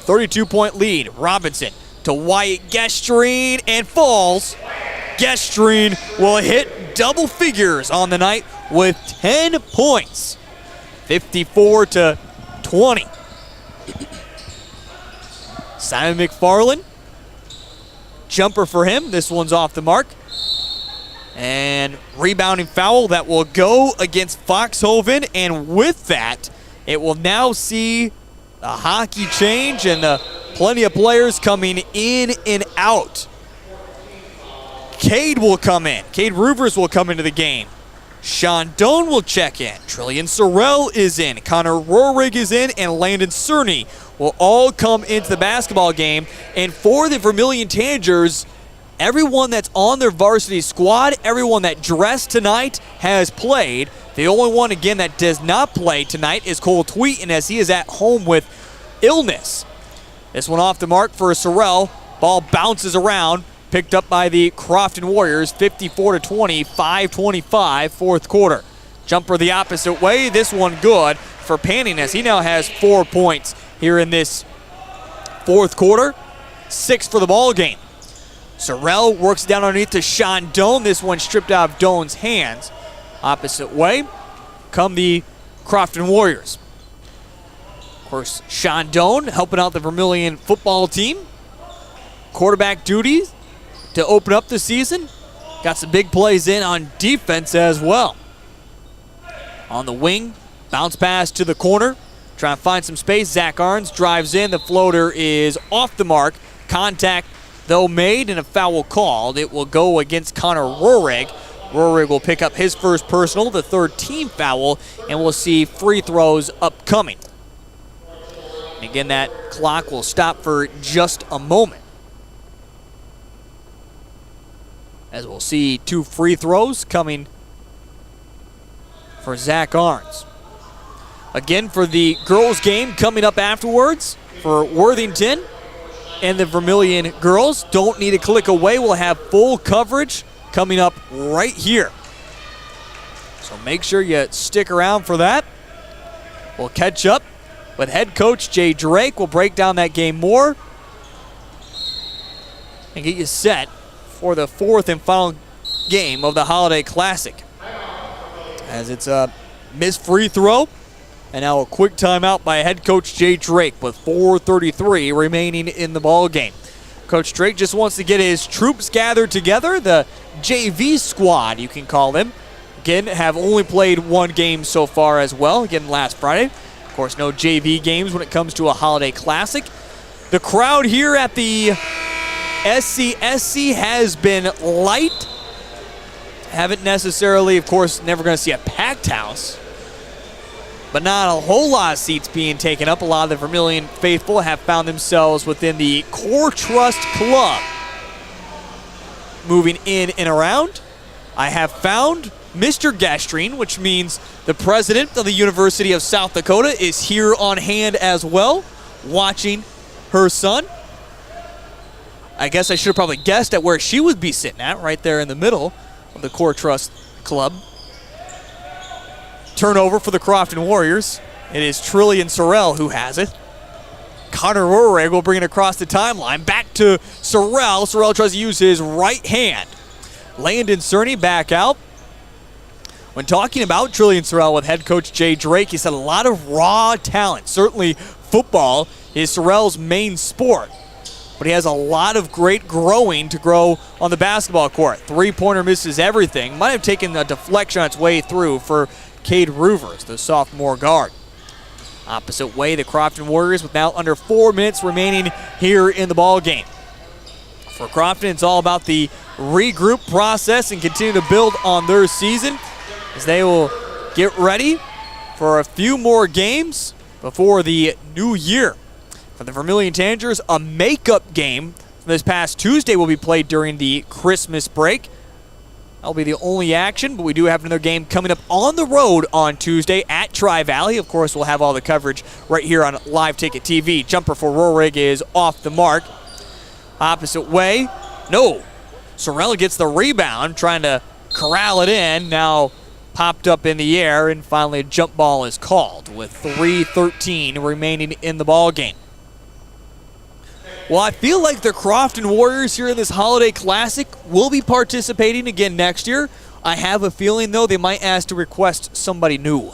32-point lead. Robinson to Wyatt Gestreen and falls. Gestreen will hit double figures on the night with 10 points. 54-20. Simon McFarland. Jumper for him. This one's off the mark. And rebounding foul that will go against Foxhoven. And with that, it will now see a hockey change and plenty of players coming in and out. Cade will come in. Cade Ruvers will come into the game. Sean Doan will check in. Trillian Sorrell is in. Connor Rohrig is in. And Landon Cerny will all come into the basketball game. And for the Vermillion Tanagers, everyone that's on their varsity squad, everyone that dressed tonight has played. The only one, again, that does not play tonight is Cole Tweeton, as he is at home with illness. This one off the mark for Sorrell. Ball bounces around. Picked up by the Crofton Warriors, 54-20, 5:25, fourth quarter. Jumper the opposite way. This one good for Panning, as he now has 4 points here in this fourth quarter. 6 for the ball game. Sorrell works down underneath to Sean Doan. This one stripped out of Doan's hands. Opposite way come the Crofton Warriors. Of course, Sean Doan helping out the Vermillion football team. Quarterback duties to open up the season. Got some big plays in on defense as well. On the wing, bounce pass to the corner. Trying to find some space. Zach Arns drives in. The floater is off the mark. Contact, though, made and a foul called. It will go against Connor Rohrig. Rohrig will pick up his first personal, the third team foul, and we'll see free throws upcoming. And again, that clock will stop for just a moment, as we'll see 2 free throws coming for Zach Arns. Again, for the girls' game coming up afterwards for Worthington and the Vermillion girls. Don't need to click away. We'll have full coverage coming up right here. So make sure you stick around for that. We'll catch up with head coach Jay Drake. We'll break down that game more and get you set for the fourth and final game of the Holiday Classic, as it's a missed free throw and now a quick timeout by head coach Jay Drake with 4:33 remaining in the ball game. Coach Drake just wants to get his troops gathered together, the JV squad, you can call them. Again, have only played 1 game so far as well, again last Friday. Of course, no JV games when it comes to a Holiday Classic. The crowd here at the SCSC has been light. Haven't necessarily, of course, never going to see a packed house, but not a whole lot of seats being taken up. A lot of the Vermillion faithful have found themselves within the Core Trust Club, moving in and around. I have found Mr. Gestreen, which means the president of the University of South Dakota is here on hand as well, watching her son. I guess I should have probably guessed at where she would be sitting at, right there in the middle of the Core Trust Club. Turnover for the Crofton Warriors. It is Trillian Sorrell who has it. Connor Rohrig will bring it across the timeline. Back to Sorrell. Sorrell tries to use his right hand. Landon Cerny back out. When talking about Trillian Sorrell with head coach Jay Drake, he said a lot of raw talent. Certainly football is Sorrell's main sport, but he has a lot of great growing to grow on the basketball court. Three-pointer misses everything. Might have taken a deflection on its way through for Cade Ruvers, the sophomore guard. Opposite way, the Crofton Warriors with now under 4 minutes remaining here in the ball game. For Crofton, it's all about the regroup process and continue to build on their season, as they will get ready for a few more games before the new year. For the Vermillion Tanagers, a makeup game this past Tuesday will be played during the Christmas break. That'll be the only action, but we do have another game coming up on the road on Tuesday at Tri-Valley. Of course, we'll have all the coverage right here on Live Ticket TV. Jumper for Rohrig is off the mark. Opposite way. No. Sorrell gets the rebound, trying to corral it in. Now popped up in the air, and finally a jump ball is called with 3:13 remaining in the ball game. Well, I feel like the Crofton Warriors here in this Holiday Classic will be participating again next year. I have a feeling, though, they might ask to request somebody new,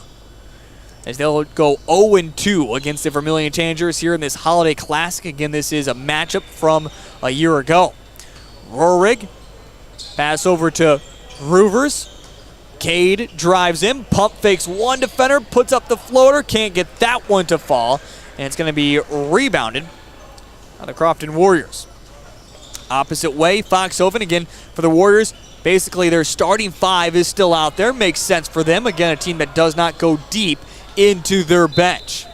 as they'll go 0-2 against the Vermillion Tanagers here in this Holiday Classic. Again, this is a matchup from a year ago. Roerig, pass over to Roovers. Cade drives in, pump fakes one defender, puts up the floater, can't get that one to fall, and it's going to be rebounded by the Crofton Warriors. Opposite way, Foxhoven again for the Warriors. Basically, their starting five is still out there. Makes sense for them. Again, a team that does not go deep into their bench.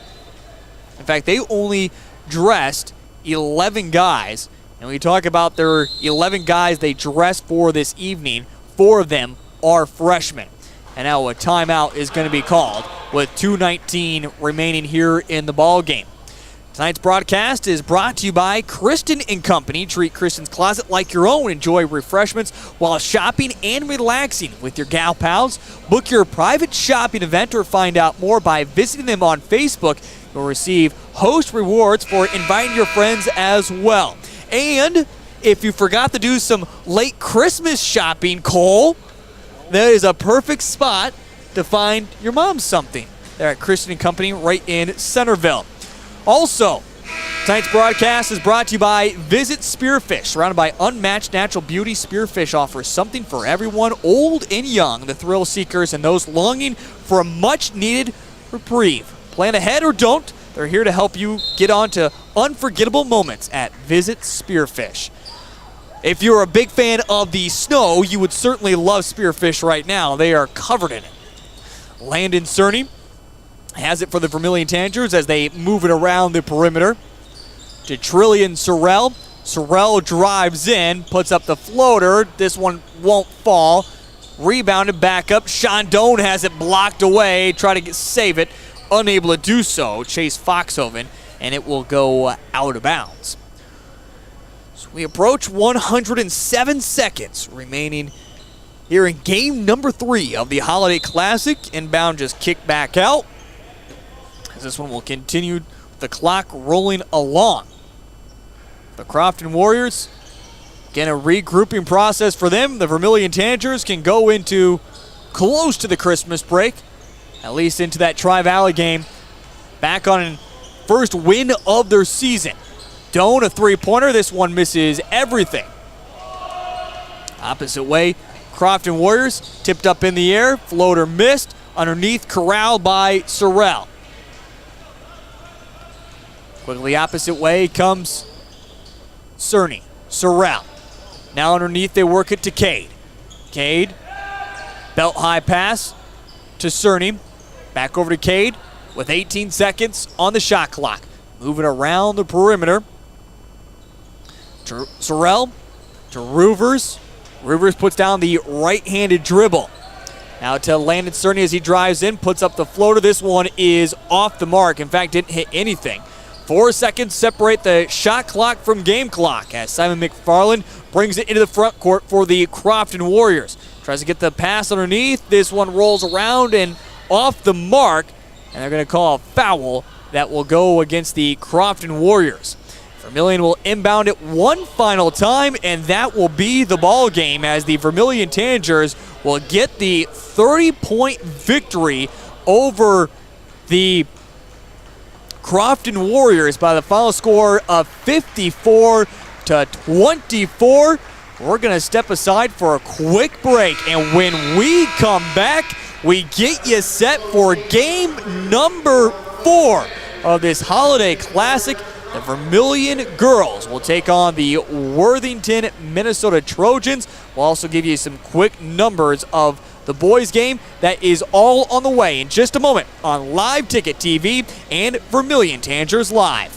In fact, they only dressed 11 guys. And we talk about their 11 guys they dressed for this evening. 4 of them are freshmen. And now a timeout is going to be called with 2:19 remaining here in the ball game. Tonight's broadcast is brought to you by Kristen & Company. Treat Kristen's Closet like your own. Enjoy refreshments while shopping and relaxing with your gal pals. Book your private shopping event or find out more by visiting them on Facebook. You'll receive host rewards for inviting your friends as well. And if you forgot to do some late Christmas shopping, Cole, that is a perfect spot to find your mom something. They're at Kristen & Company right in Centerville. Also, tonight's broadcast is brought to you by Visit Spearfish. Surrounded by unmatched natural beauty, Spearfish offers something for everyone, old and young, the thrill seekers and those longing for a much-needed reprieve. Plan ahead or don't, they're here to help you get on to unforgettable moments at Visit Spearfish. If you're a big fan of the snow, you would certainly love Spearfish right now. They are covered in it. Landon Cerny has it for the Vermillion Tanagers as they move it around the perimeter. To Trillian Sorrell. Sorrell drives in, puts up the floater. This one won't fall. Rebounded back up. Sean Doan has it blocked away. Try to save it. Unable to do so. Chase Foxhoven, and it will go out of bounds. So we approach 107 seconds remaining here in game number 3 of the Holiday Classic. Inbound just kicked back out. As this one will continue the clock rolling along. The Crofton Warriors, again, a regrouping process for them. The Vermillion Tanagers can go into close to the Christmas break, at least into that Tri-Valley game, back on a first win of their season. Doan, a three-pointer. This one misses everything. Opposite way, Crofton Warriors tipped up in the air. Floater missed. Underneath, corralled by Sorrell. Quickly opposite way comes Cerny. Sorrell. Now underneath they work it to Cade. Cade. Belt high pass to Cerny. Back over to Cade with 18 seconds on the shot clock. Moving around the perimeter. Sorrell to Roovers. Roovers puts down the right-handed dribble. Now to Landon Cerny as he drives in, puts up the floater. This one is off the mark. In fact, didn't hit anything. 4 seconds separate the shot clock from game clock as Simon McFarland brings it into the front court for the Crofton Warriors. Tries to get the pass underneath. This one rolls around and off the mark, and they're going to call a foul that will go against the Crofton Warriors. Vermillion will inbound it one final time, and that will be the ball game as the Vermillion Tanagers will get the 30-point victory over the Crofton Warriors by the final score of 54-24. We're going to step aside for a quick break, and when we come back, we get you set for game number 4 of this Holiday Classic. The Vermillion girls will take on the Worthington, Minnesota Trojans. We'll also give you some quick numbers of the boys game. That is all on the way in just a moment on Live Ticket TV and Vermillion Tanagers Live.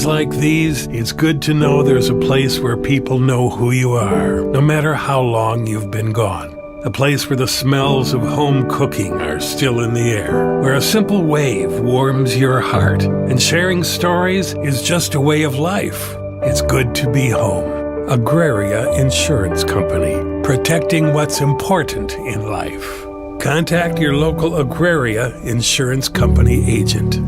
times like these, it's good to know there's a place where people know who you are, no matter how long you've been gone. A place where the smells of home cooking are still in the air, where a simple wave warms your heart, and sharing stories is just a way of life. It's good to be home. Agraria Insurance Company, protecting what's important in life. Contact your local Agraria Insurance Company agent.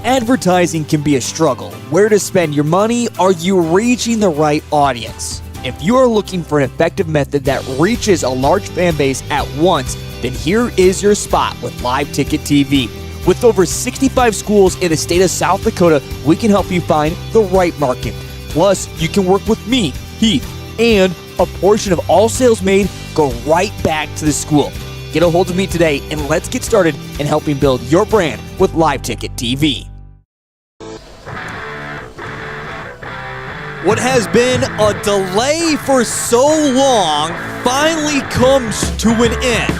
Advertising can be a struggle. Where to spend your money? Are you reaching the right audience? If you are looking for an effective method that reaches a large fan base at once, then here is your spot with Live Ticket TV. With over 65 schools in the state of South Dakota, we can help you find the right market. Plus, you can work with me, Heath, and a portion of all sales made go right back to the school. Get a hold of me today and let's get started in helping build your brand with Live Ticket TV. What has been a delay for so long finally comes to an end.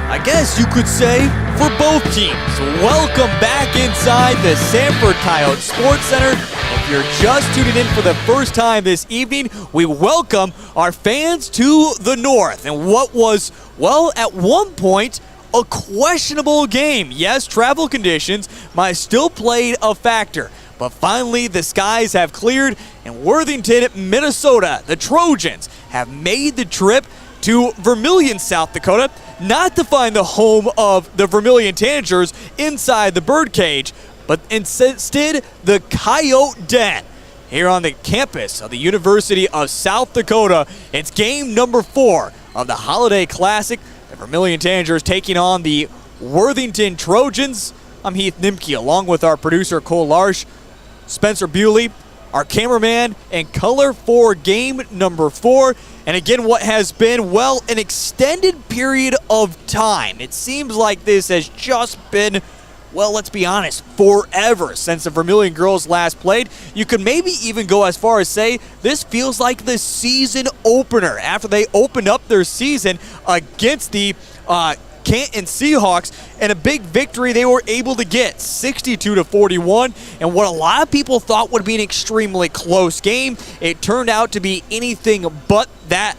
I guess you could say for both teams. Welcome back inside the Sanford Coyote Sports Center. If you're just tuning in for the first time this evening, we welcome our fans to the north. And what was, well, at one point, a questionable game. Yes, travel conditions might still play a factor. But finally, the skies have cleared, and Worthington, Minnesota, the Trojans, have made the trip to Vermillion, South Dakota, not to find the home of the Vermillion Tanagers inside the birdcage, but instead the Coyote Den. Here on the campus of the University of South Dakota, it's game number 4 of the Holiday Classic. The Vermillion Tanagers taking on the Worthington Trojans. I'm Heath Nimke, along with our producer Cole Larsch, Spencer Bewley, our cameraman and color for game number 4. And again, what has been, well, an extended period of time. It seems like this has just been, well, let's be honest, forever since the Vermillion girls last played. You could maybe even go as far as say this feels like the season opener after they opened up their season against the Canton Seahawks, and a big victory they were able to get, 62-41, and what a lot of people thought would be an extremely close game, it turned out to be anything but that.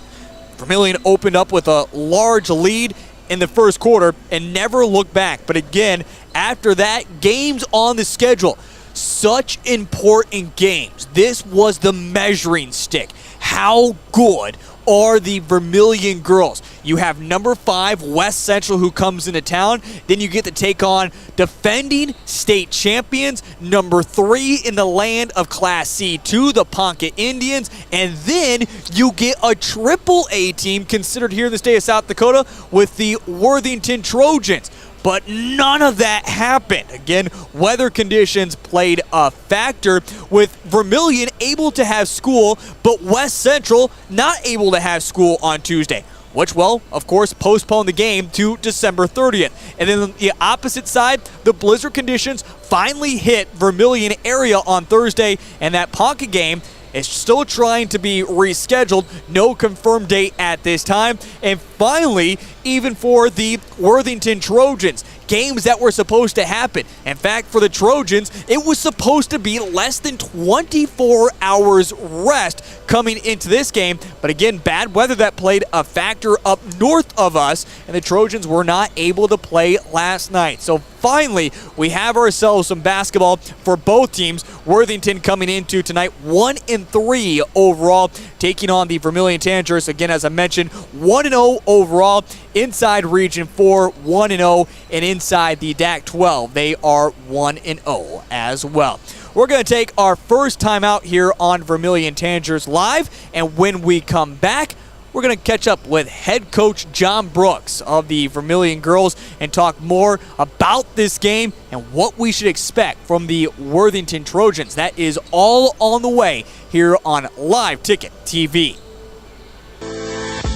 Vermillion opened up with a large lead in the first quarter and never looked back, but again, after that, games on the schedule, such important games. This was the measuring stick. How good are the Vermillion girls? You have number 5 West Central who comes into town. Then you get to take on defending state champions, number 3 in the land of Class C2, the Ponca Indians. And then you get a triple A team considered here in the state of South Dakota with the Worthington Trojans. But none of that happened. Again, weather conditions played a factor, with Vermillion able to have school, but West Central not able to have school on Tuesday, which, well, of course, postponed the game to December 30th. And then on the opposite side, the blizzard conditions finally hit Vermillion area on Thursday, and that Ponca game is still trying to be rescheduled. No confirmed date at this time. And finally, even for the Worthington Trojans, games that were supposed to happen. In fact, for the Trojans, it was supposed to be less than 24 hours rest coming into this game. But again, bad weather that played a factor up north of us, and the Trojans were not able to play last night. So finally, we have ourselves some basketball for both teams. Worthington coming into tonight 1-3 overall, taking on the Vermillion Tanagers. Again, as I mentioned, 1-0 overall. Inside Region 4, 1-0, and inside the DAC-12, they are 1-0 as well. We're going to take our first time out here on Vermillion Tanagers Live, and when we come back, we're going to catch up with head coach John Brooks of the Vermillion girls and talk more about this game and what we should expect from the Worthington Trojans. That is all on the way here on Live Ticket TV.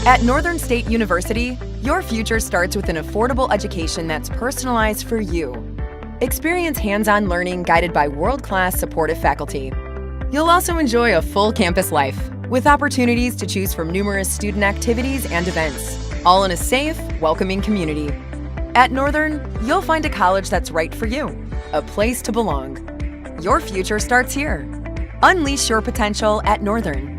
At Northern State University, your future starts with an affordable education that's personalized for you. Experience hands-on learning guided by world-class supportive faculty. You'll also enjoy a full campus life with opportunities to choose from numerous student activities and events, all in a safe, welcoming community. At Northern, you'll find a college that's right for you, a place to belong. Your future starts here. Unleash your potential at Northern.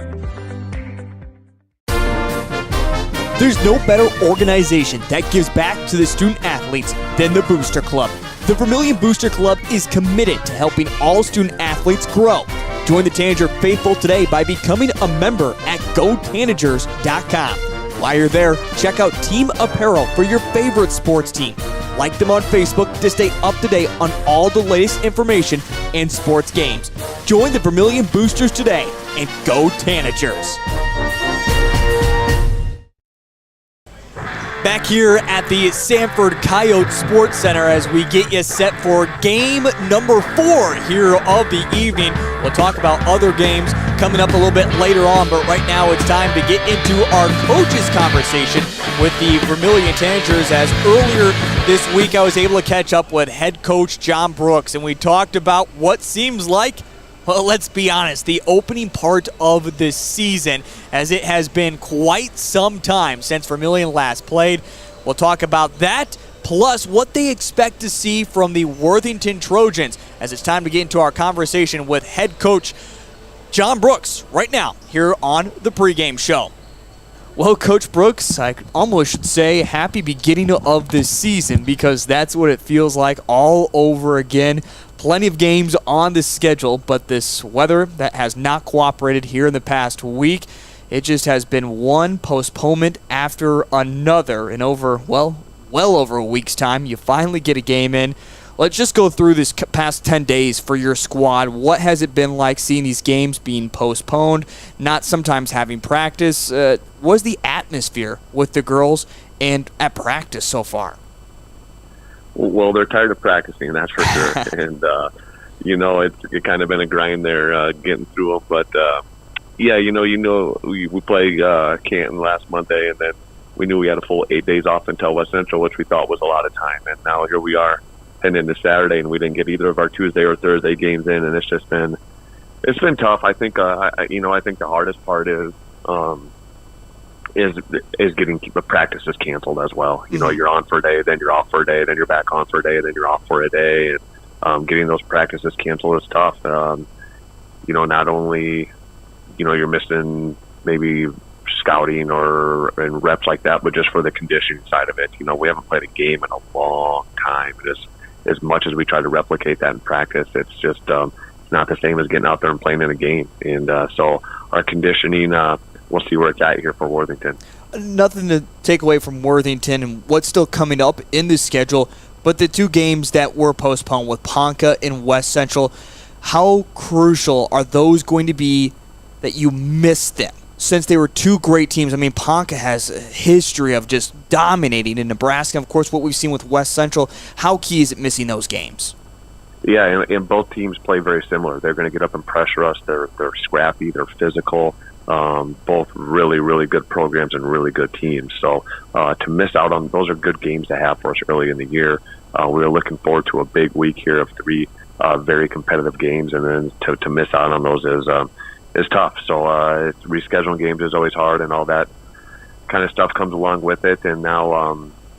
There's no better organization that gives back to the student athletes than the Booster Club. The Vermillion Booster Club is committed to helping all student athletes grow. Join the Tanager faithful today by becoming a member at GoTanagers.com. While you're there, check out Team Apparel for your favorite sports team. Like them on Facebook to stay up to date on all the latest information and sports games. Join the Vermillion Boosters today and go Tanagers. Back here at the Sanford Coyote Sports Center as we get you set for game number 4 here of the evening. We'll talk about other games coming up a little bit later on, but right now it's time to get into our coaches conversation with the Vermillion Tanagers, as earlier this week I was able to catch up with head coach John Brooks, and we talked about what seems like, well, let's be honest, the opening part of this season, as it has been quite some time since Vermillion last played. We'll talk about that, plus what they expect to see from the Worthington Trojans, as it's time to get into our conversation with head coach John Brooks right now here on the pregame show. Well, Coach Brooks, I almost should say happy beginning of the season, because that's what it feels like all over again. Plenty of games on the schedule, but this weather that has not cooperated here in the past week, it just has been one postponement after another. In well over a week's time, you finally get a game in. Let's just go through this past 10 days for your squad. What has it been like seeing these games being postponed, not sometimes having practice? What was the atmosphere with the girls and at practice so far? Well, they're tired of practicing, that's for sure. And, it's kind of been a grind there getting through them. But, we played Canton last Monday, and then we knew we had a full 8 days off until West Central, which we thought was a lot of time. And now here we are heading into Saturday, and we didn't get either of our Tuesday or Thursday games in, and it's been tough. I think, I think the hardest part is getting the practices canceled as well. You know, you're on for a day, then you're off for a day, then you're back on for a day, then you're off for a day. And getting those practices canceled is tough. Not only, you're missing maybe scouting and reps like that, but just for the conditioning side of it. We haven't played a game in a long time. As much as we try to replicate that in practice, it's just it's not the same as getting out there and playing in a game. And so our conditioning, we'll see where it's at here for Worthington. Nothing to take away from Worthington and what's still coming up in the schedule, but the 2 games that were postponed with Ponca and West Central, how crucial are those going to be that you missed them? Since they were 2 great teams, I mean, Ponca has a history of just dominating in Nebraska. Of course, what we've seen with West Central, how key is it missing those games? Yeah, and both teams play very similar. They're going to get up and pressure us. They're scrappy. They're physical. Both really, really good programs and really good teams. So to miss out on those are good games to have for us early in the year. We're looking forward to a big week here of 3 very competitive games, and then to miss out on those is tough. So rescheduling games is always hard, and all that kind of stuff comes along with it. And now,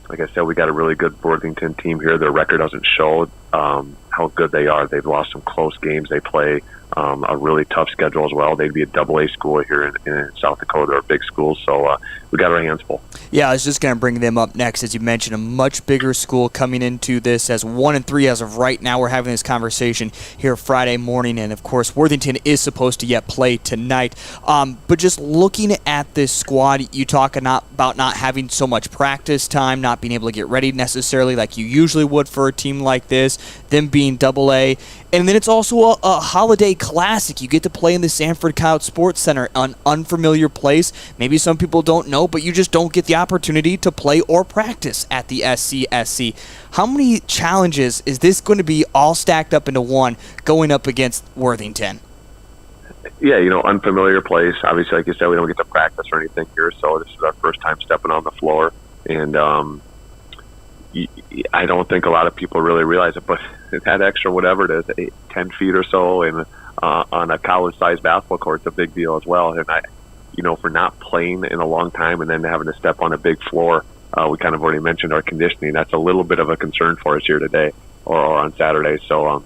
like I said, we got a really good Worthington team here. Their record doesn't show how good they are. They've lost some close games. They play a really tough schedule as well. They'd be a AA school here in South Dakota, or a big school. So we got our hands full. Yeah, I was just going to bring them up next. As you mentioned, a much bigger school coming into this as 1-3 as of right now. We're having this conversation here Friday morning, and of course, Worthington is supposed to yet play tonight. But just looking at this squad, you talk about not having so much practice time, not being able to get ready necessarily like you usually would for a team like this, them being AA. And then it's also a holiday classic. You get to play in the Sanford Coyote Sports Center, an unfamiliar place. Maybe some people don't know, but you just don't get the opportunity to play or practice at the SCSC. How many challenges is this going to be all stacked up into one going up against Worthington? Yeah, unfamiliar place. Obviously, like you said, we don't get to practice or anything here, so this is our first time stepping on the floor. And, I don't think a lot of people really realize it, but that extra whatever it is, 10 feet or so, and on a college-sized basketball court, it's a big deal as well. And for not playing in a long time and then having to step on a big floor, we kind of already mentioned our conditioning. That's a little bit of a concern for us here today or on Saturday. So,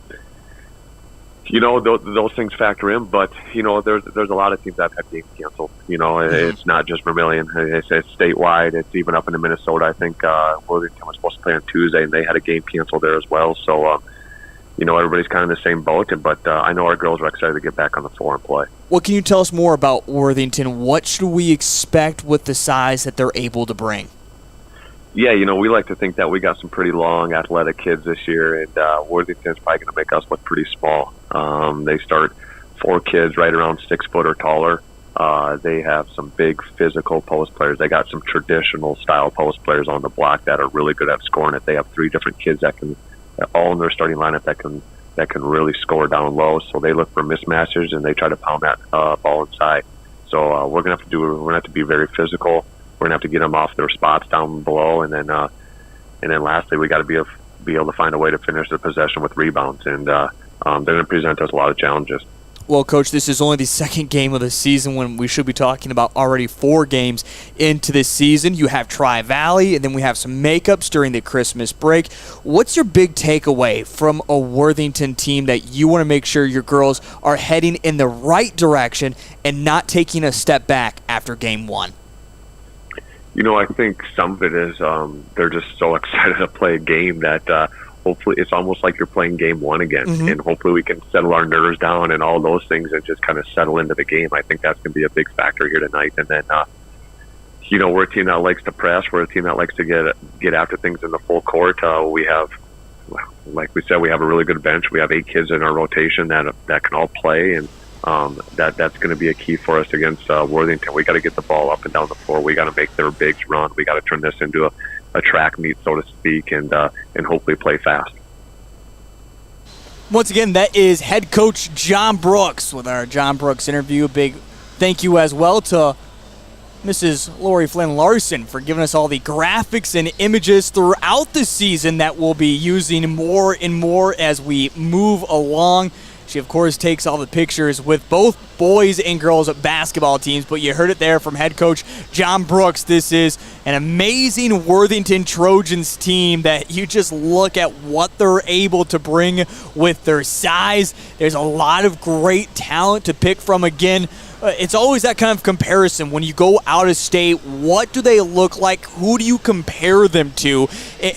those things factor in, but there's a lot of teams that have had games canceled. It's not just Vermillion. It's statewide. It's even up into Minnesota. I think Worthington was supposed to play on Tuesday, and they had a game canceled there as well. So, everybody's kind of in the same boat. But I know our girls are excited to get back on the floor and play. What can you tell us more about Worthington? What should we expect with the size that they're able to bring? Yeah, we like to think that we got some pretty long, athletic kids this year, and Worthington's probably going to make us look pretty small. They start 4 kids right around 6 foot or taller. They have some big physical post players. They got some traditional style post players on the block that are really good at scoring it. They have 3 different kids that can, all in their starting lineup, that can really score down low. So they look for mismatches and they try to pound that ball inside. So we're gonna have to be very physical. We're gonna have to get them off their spots down below, and then lastly, we got to be able to find a way to finish the possession with rebounds, and they're gonna present us a lot of challenges. Well, Coach, this is only the second game of the season when we should be talking about already 4 games into this season. You have Tri-Valley, and then we have some makeups during the Christmas break. What's your big takeaway from a Worthington team that you want to make sure your girls are heading in the right direction and not taking a step back after game 1? I think some of it is they're just so excited to play a game that hopefully it's almost like you're playing game 1 again. Mm-hmm. And hopefully we can settle our nerves down and all those things and just kind of settle into the game. I think that's going to be a big factor here tonight. And then, we're a team that likes to press. We're a team that likes to get after things in the full court. We have, like we said, we have a really good bench. We have 8 kids in our rotation that can all play, and that's going to be a key for us against Worthington. We got to get the ball up and down the floor. We got to make their bigs run. We got to turn this into a track meet, so to speak, and hopefully play fast. Once again, that is head coach John Brooks with our John Brooks interview. A big thank you as well to Mrs. Lori Flynn Larson for giving us all the graphics and images throughout the season that we'll be using more and more as we move along. She, of course, takes all the pictures with both boys and girls basketball teams, but you heard it there from head coach John Brooks. This is an amazing Worthington Trojans team that you just look at what they're able to bring with their size. There's a lot of great talent to pick from. Again, it's always that kind of comparison. When you go out of state, what do they look like? Who do you compare them to?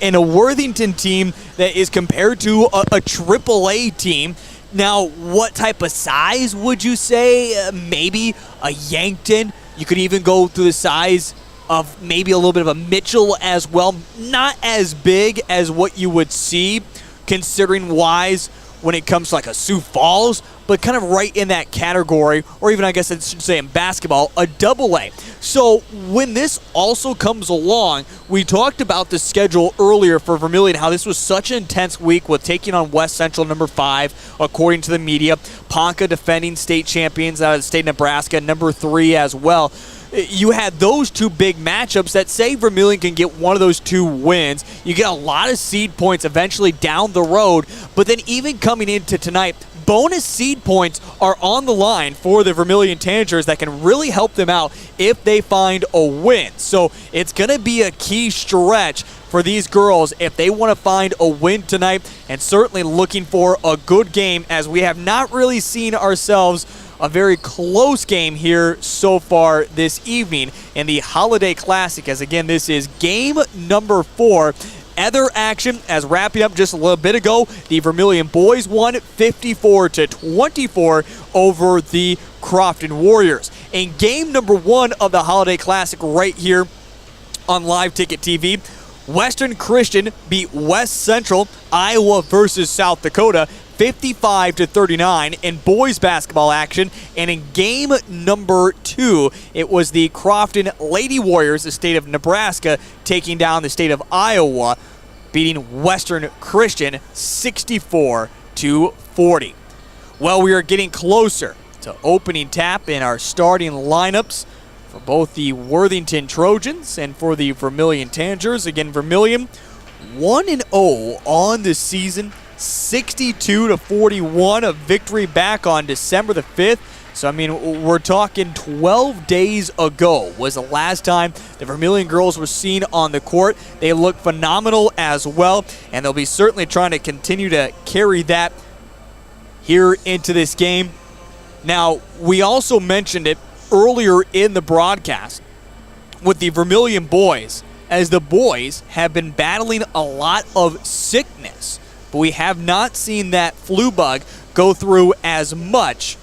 In a Worthington team that is compared to a AAA team. Now, what type of size would you say? Maybe a Yankton. You could even go through the size of maybe a little bit of a Mitchell as well. Not as big as what you would see, considering wise when it comes to like a Sioux Falls, but kind of right in that category, or even I guess I should say in basketball, a AA. So when this also comes along, we talked about the schedule earlier for Vermillion, how this was such an intense week with taking on West Central number 5, according to the media. Ponca defending state champions out of the state of Nebraska, number 3 as well. You had those 2 big matchups that say Vermillion can get one of those 2 wins. You get a lot of seed points eventually down the road, but then even coming into tonight, bonus seed points are on the line for the Vermillion Tanagers that can really help them out if they find a win. So it's going to be a key stretch for these girls if they want to find a win tonight, and certainly looking for a good game, as we have not really seen ourselves a very close game here so far this evening in the Holiday Classic, as again this is game number 4. Other action as wrapping up just a little bit ago, the Vermillion boys won 54-24 over the Crofton Warriors. In game number 1 of the Holiday Classic right here on Live Ticket TV, Western Christian beat West Central, Iowa versus South Dakota, 55-39 in boys basketball action. And in game number 2, it was the Crofton Lady Warriors, the state of Nebraska, taking down the state of Iowa, beating Western Christian 64-40. Well, we are getting closer to opening tap in our starting lineups for both the Worthington Trojans and for the Vermillion Tanagers. Again, Vermillion 1-0 on the season, 62-41, a victory back on December the 5th. So, I mean, we're talking 12 days ago was the last time the Vermillion girls were seen on the court. They look phenomenal as well, and they'll be certainly trying to continue to carry that here into this game. Now, we also mentioned it earlier in the broadcast with the Vermillion boys, as the boys have been battling a lot of sickness, but we have not seen that flu bug go through as much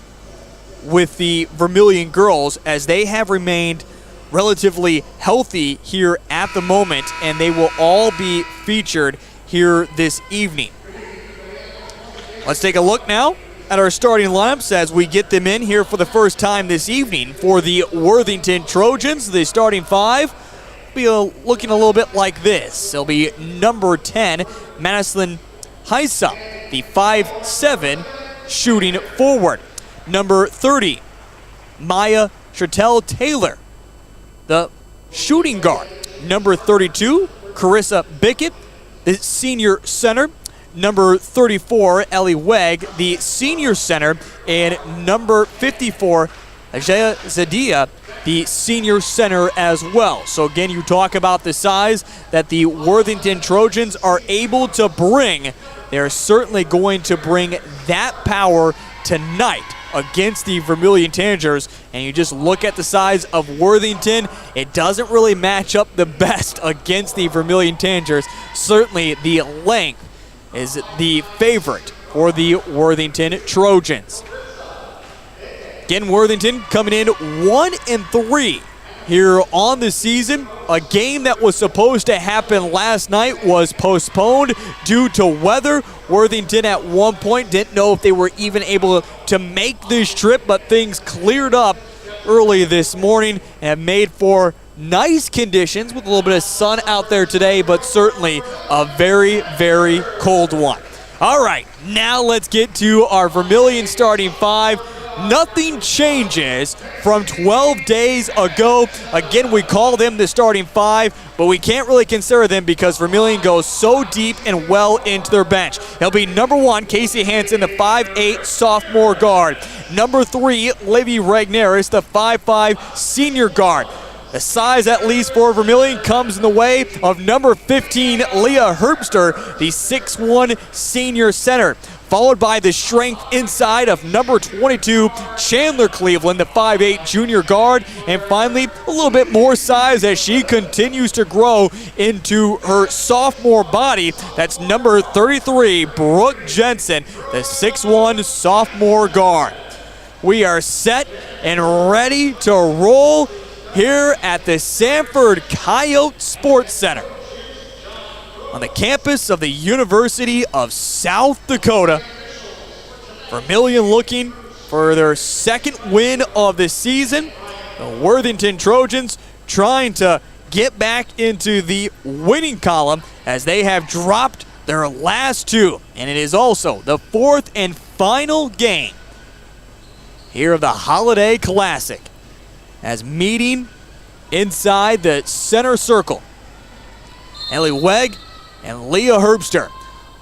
with the Vermillion girls, as they have remained relatively healthy here at the moment, and they will all be featured here this evening. Let's take a look now at our starting lineups as we get them in here for the first time this evening for the Worthington Trojans. The starting five will be looking a little bit like this. It'll be number 10, Madison Heisa, the 5'7" shooting forward. Number 30, Maya Chattel-Taylor, the shooting guard. Number 32, Carissa Bickett, the senior center. Number 34, Ellie Weg, the senior center. And number 54, Ajaya Zadia, the senior center as well. So again, you talk about the size that the Worthington Trojans are able to bring. They're certainly going to bring that power tonight against the Vermillion Tanagers. And you just look at the size of Worthington, it doesn't really match up the best against the Vermillion Tanagers. Certainly the length is the favorite for the Worthington Trojans. Again, Worthington coming in 1-3 here on the season. A game that was supposed to happen last night was postponed due to weather. Worthington at one point didn't know if they were even able to make this trip, but things cleared up early this morning and made for nice conditions with a little bit of sun out there today, but certainly a very, very cold one. All right, now let's get to our Vermillion starting five. Nothing changes from 12 days ago. Again, we call them the starting five, but we can't really consider them because Vermillion goes so deep and well into their bench. He'll be number 1, Casey Hansen, the 5'8" sophomore guard. Number 3, Livy Regneris, the 5'5" senior guard. The size, at least for Vermillion, comes in the way of number 15, Leah Herbster, the 6'1" senior center, followed by the strength inside of number 22, Chandler Cleveland, the 5'8" junior guard, and finally a little bit more size as she continues to grow into her sophomore body. That's number 33, Brooke Jensen, the 6'1" sophomore guard. We are set and ready to roll here at the Sanford Coyote Sports Center on the campus of the University of South Dakota. Vermillion looking for their second win of the season. The Worthington Trojans trying to get back into the winning column as they have dropped their last two. And it is also the fourth and final game here of the Holiday Classic, as meeting inside the center circle, Ellie Weg and Leah Herbster.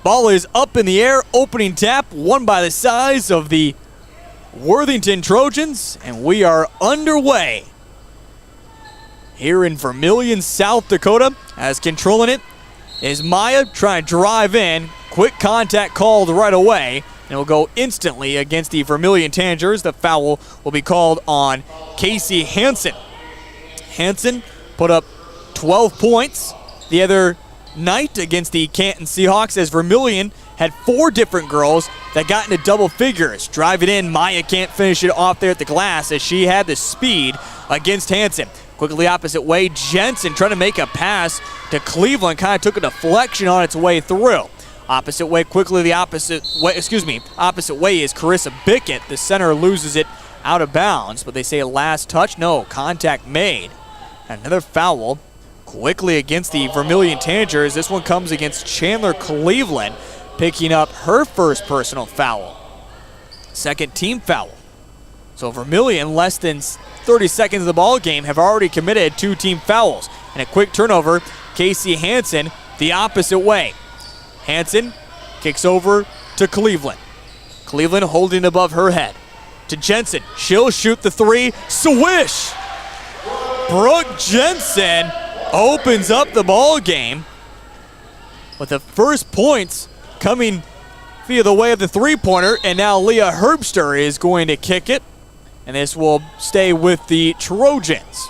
Ball is up in the air, opening tap, won by the size of the Worthington Trojans, and we are underway here in Vermillion, South Dakota. As controlling it is Maya, trying to drive in. Quick contact called right away, and it will go instantly against the Vermillion Tanagers. The foul will be called on Casey Hansen. Hansen put up 12 points the other night against the Canton Seahawks, as Vermillion had 4 different girls that got into double figures. Drive it in, Maya can't finish it off there at the glass as she had the speed against Hansen. Quickly opposite way, Jensen trying to make a pass to Cleveland, kind of took a deflection on its way through. Opposite way, quickly the opposite way is Carissa Bickett. The center loses it out of bounds, but they say last touch, no, contact made. Another foul quickly against the Vermillion Tanagers. This one comes against Chandler Cleveland, picking up her first personal foul. Second team foul. So Vermillion, less than 30 seconds of the ball game, have already committed 2 team fouls. And a quick turnover, Casey Hansen the opposite way. Hansen kicks over to Cleveland. Cleveland holding above her head. To Jensen. She'll shoot the three. Swish! Brooke Jensen opens up the ball game with the first points coming via the way of the three-pointer, and now Leah Herbster is going to kick it, and this will stay with the Trojans.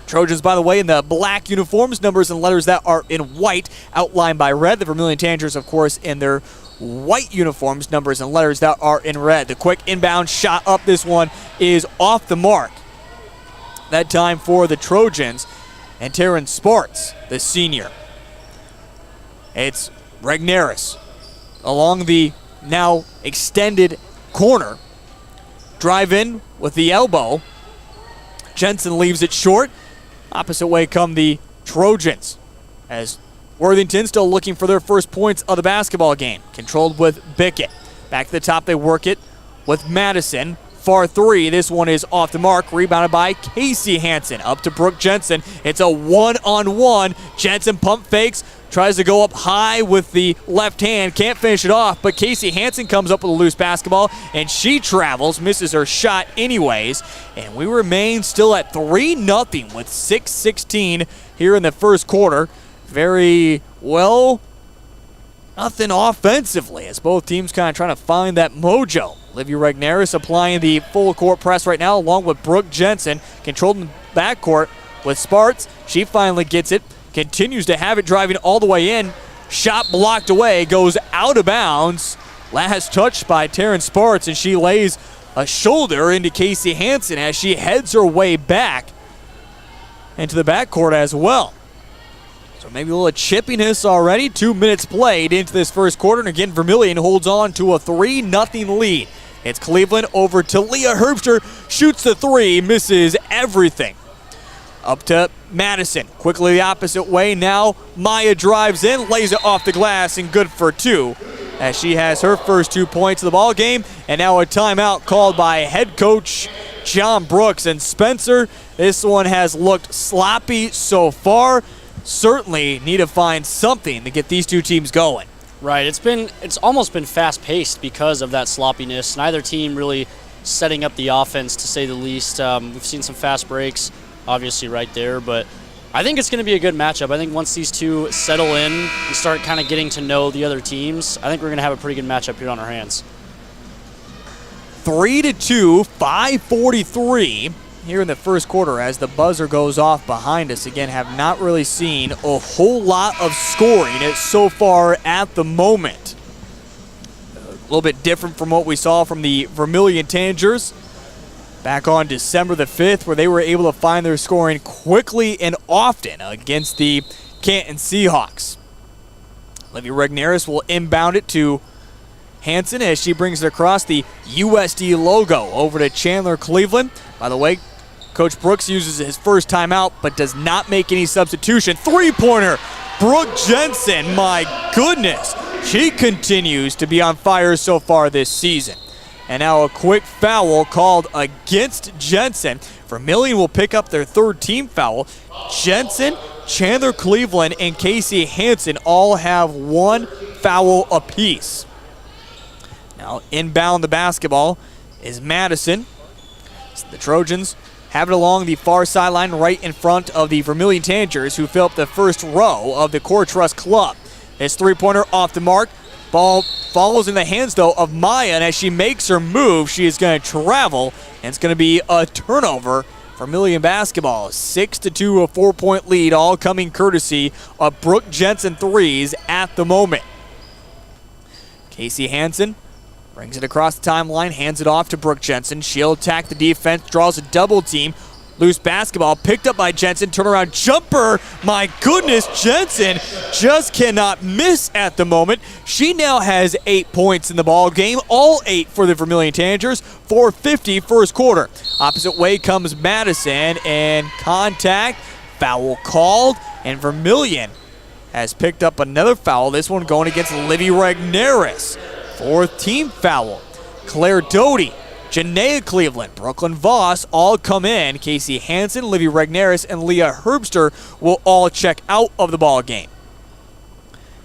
Trojans, by the way, in the black uniforms, numbers and letters that are in white, outlined by red. The Vermillion Tanagers, of course, in their white uniforms, numbers and letters that are in red. The quick inbound shot up, this one is off the mark. That time for the Trojans, and Taryn Sparts, the senior. It's Regneris along the now extended corner. Drive in with the elbow. Jensen leaves it short. Opposite way come the Trojans, as Worthington still looking for their first points of the basketball game. Controlled with Bickett. Back to the top, they work it with Madison. Far three, this one is off the mark. Rebounded by Casey Hansen. Up to Brooke Jensen. It's a one-on-one. Jensen pump fakes. Tries to go up high with the left hand. Can't finish it off, but Casey Hansen comes up with a loose basketball, and she travels, misses her shot anyways. And we remain still at 3-0 with 6:16 here in the first quarter. Very well, nothing offensively, as both teams kind of trying to find that mojo. Olivia Regneris applying the full court press right now, along with Brooke Jensen, controlling the backcourt with Sparts. She finally gets it, continues to have it driving all the way in. Shot blocked away, goes out of bounds. Last touch by Taryn Sparts, and she lays a shoulder into Casey Hansen as she heads her way back into the backcourt as well. So maybe a little chippiness already. 2 minutes played into this first quarter, and again, Vermillion holds on to a 3-0 lead. It's Cleveland over to Leah Herbster. Shoots the three, misses everything. Up to Madison. Quickly the opposite way. Now Maya drives in, lays it off the glass, and good for two, as she has her first 2 points of the ball game. And now a timeout called by head coach John Brooks. And Spencer, this one has looked sloppy so far. Certainly need to find something to get these two teams going. Right, it's almost been fast-paced because of that sloppiness. Neither team really setting up the offense, to say the least. We've seen some fast breaks, obviously, right there, but I think it's going to be a good matchup. I think once these two settle in and start kind of getting to know the other teams, I think we're going to have a pretty good matchup here on our hands. 3-2, 5:43 here in the first quarter as the buzzer goes off behind us. Again, have not really seen a whole lot of scoring so far at the moment. A little bit different from what we saw from the Vermillion Tanagers back on December the 5th, where they were able to find their scoring quickly and often against the Canton Seahawks. Olivia Regneris will inbound it to Hansen as she brings it across the USD logo over to Chandler Cleveland. By the way, Coach Brooks uses his first timeout but does not make any substitution. Three-pointer, Brooke Jensen, my goodness. She continues to be on fire so far this season. And now a quick foul called against Jensen. Vermillion will pick up their third team foul. Jensen, Chandler Cleveland, and Casey Hansen all have one foul apiece. Now inbound the basketball is Madison. The Trojans have it along the far sideline right in front of the Vermillion Tanagers, who fill up the first row of the Core Trust Club. This three-pointer off the mark. Ball follows in the hands, though, of Maya, and as she makes her move, she is going to travel, and it's going to be a turnover. Vermillion basketball, 6-2, a 4-point lead, all coming courtesy of Brooke Jensen threes at the moment. Casey Hansen brings it across the timeline, hands it off to Brooke Jensen. She'll attack the defense, draws a double team. Loose basketball picked up by Jensen. Turnaround jumper. My goodness, Jensen just cannot miss at the moment. She now has 8 points in the ball game, all 8 for the Vermillion Tanagers. 4:50 first quarter. Opposite way comes Madison, and contact, foul called, and Vermillion has picked up another foul. This one going against Livy Regneris. Fourth team foul. Claire Doty, Janaea Cleveland, Brooklyn Voss all come in. Casey Hansen, Livy Regneris, and Leah Herbster will all check out of the ball game.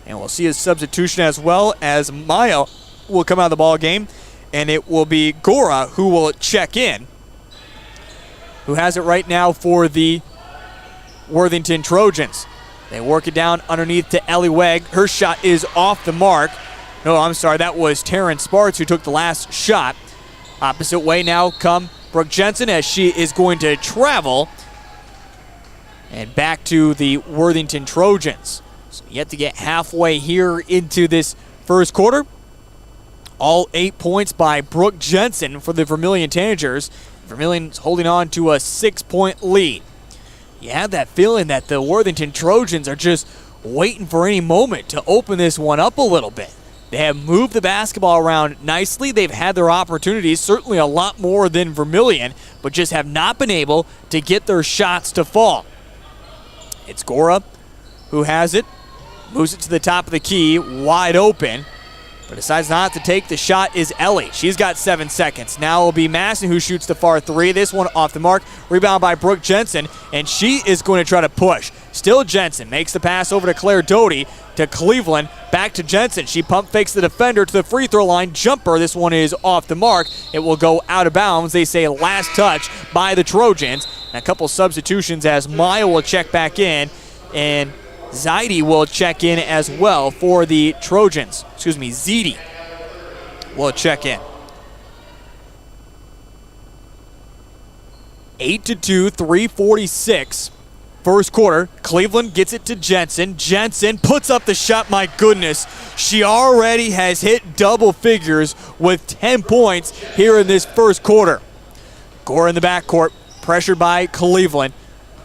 And we'll see a substitution as well as Maya will come out of the ball game. And it will be Gora who will check in, who has it right now for the Worthington Trojans. They work it down underneath to Ellie Wegg. Her shot is off the mark. No, I'm sorry, that was Taryn Sparks who took the last shot. Opposite way now come Brooke Jensen as she is going to travel. And back to the Worthington Trojans. So yet to get halfway here into this first quarter. All 8 points by Brooke Jensen for the Vermillion Tanagers. Vermillion's holding on to a 6-point lead. You have that feeling that the Worthington Trojans are just waiting for any moment to open this one up a little bit. They have moved the basketball around nicely. They've had their opportunities, certainly a lot more than Vermillion, but just have not been able to get their shots to fall. It's Gora who has it, moves it to the top of the key, wide open, but decides not to take the shot is Ellie. She's got 7 seconds. Now it'll be Masson who shoots the far three. This one off the mark. Rebound by Brooke Jensen, and she is going to try to push. Still Jensen makes the pass over to Claire Doty to Cleveland. Back to Jensen. She pump fakes the defender to the free throw line. Jumper. This one is off the mark. It will go out of bounds. They say last touch by the Trojans. And a couple substitutions as Maya will check back in, and Zaidi will check in as well for the Trojans. Excuse me, Zidi will check in. 8-2, 3:46. First quarter, Cleveland gets it to Jensen. Jensen puts up the shot. My goodness, she already has hit double figures with 10 points here in this first quarter. Gore in the backcourt, pressured by Cleveland.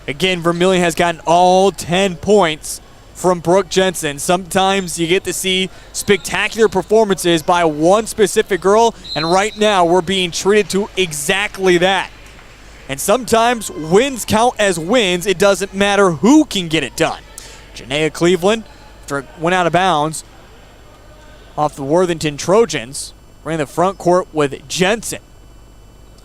Again, Vermillion has gotten all 10 points from Brooke Jensen. Sometimes you get to see spectacular performances by one specific girl, and right now we're being treated to exactly that. And sometimes wins count as wins. It doesn't matter who can get it done. Janaea Cleveland went out of bounds off the Worthington Trojans. Ran the front court with Jensen.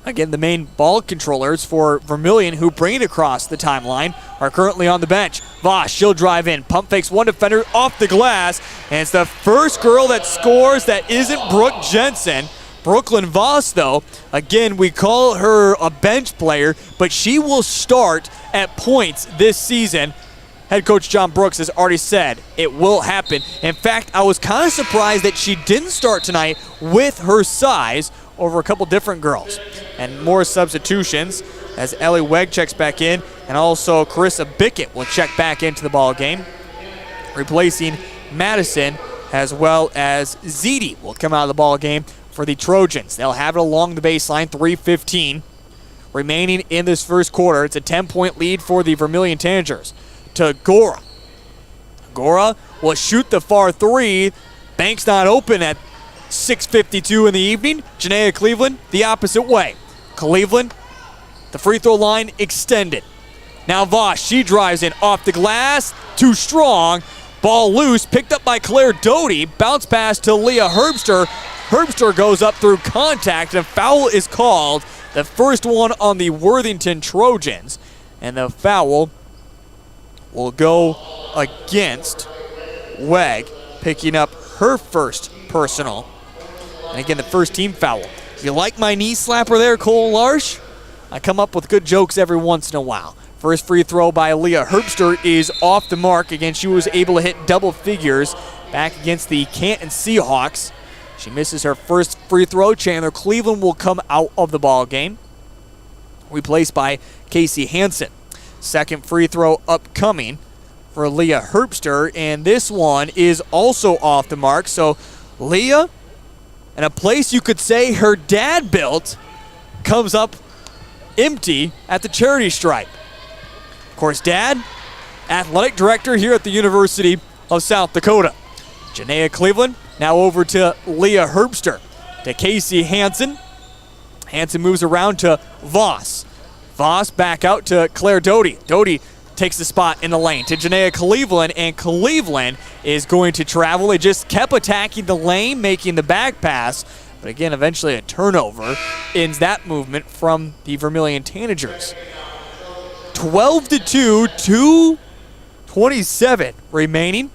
Again, the main ball controllers for Vermillion who bring it across the timeline are currently on the bench. Voss, she'll drive in. Pump fakes one defender off the glass. And it's the first girl that scores that isn't Brooke Jensen. Brooklyn Voss, though, again, we call her a bench player, but she will start at points this season. Head coach John Brooks has already said it will happen. In fact, I was kind of surprised that she didn't start tonight with her size over a couple different girls. And more substitutions as Ellie Wegg checks back in, and also Carissa Bickett will check back into the ball game, replacing Madison, as well as Zidi will come out of the ball game for the Trojans. They'll have it along the baseline, 3:15 remaining in this first quarter. It's a 10-point lead for the Vermillion Tanagers. To Gora. Gora will shoot the far three. Bank's not open at 6:52 in the evening. Janaea Cleveland the opposite way. Cleveland, the free throw line extended. Now Voss, she drives in off the glass. Too strong. Ball loose, picked up by Claire Doty. Bounce pass to Leah Herbster. Herbster goes up through contact, and a foul is called. The first one on the Worthington Trojans. And the foul will go against Wegg, picking up her first personal. And again, the first team foul. If you like my knee slapper there, Cole Larsh, I come up with good jokes every once in a while. First free throw by Leah Herbster is off the mark. Again, she was able to hit double figures back against the Canton Seahawks. She misses her first free throw. Chandler Cleveland will come out of the ball game, replaced by Casey Hansen. Second free throw upcoming for Leah Herbster, and this one is also off the mark. So Leah, in a place you could say her dad built, comes up empty at the charity stripe. Of course, Dad, athletic director here at the University of South Dakota. Janaea Cleveland now over to Leah Herbster. To Casey Hansen. Hansen moves around to Voss. Voss back out to Claire Doty. Doty takes the spot in the lane to Janaea Cleveland, and Cleveland is going to travel. They just kept attacking the lane, making the back pass. But again, eventually a turnover ends that movement from the Vermillion Tanagers. 12-2, 2:27 remaining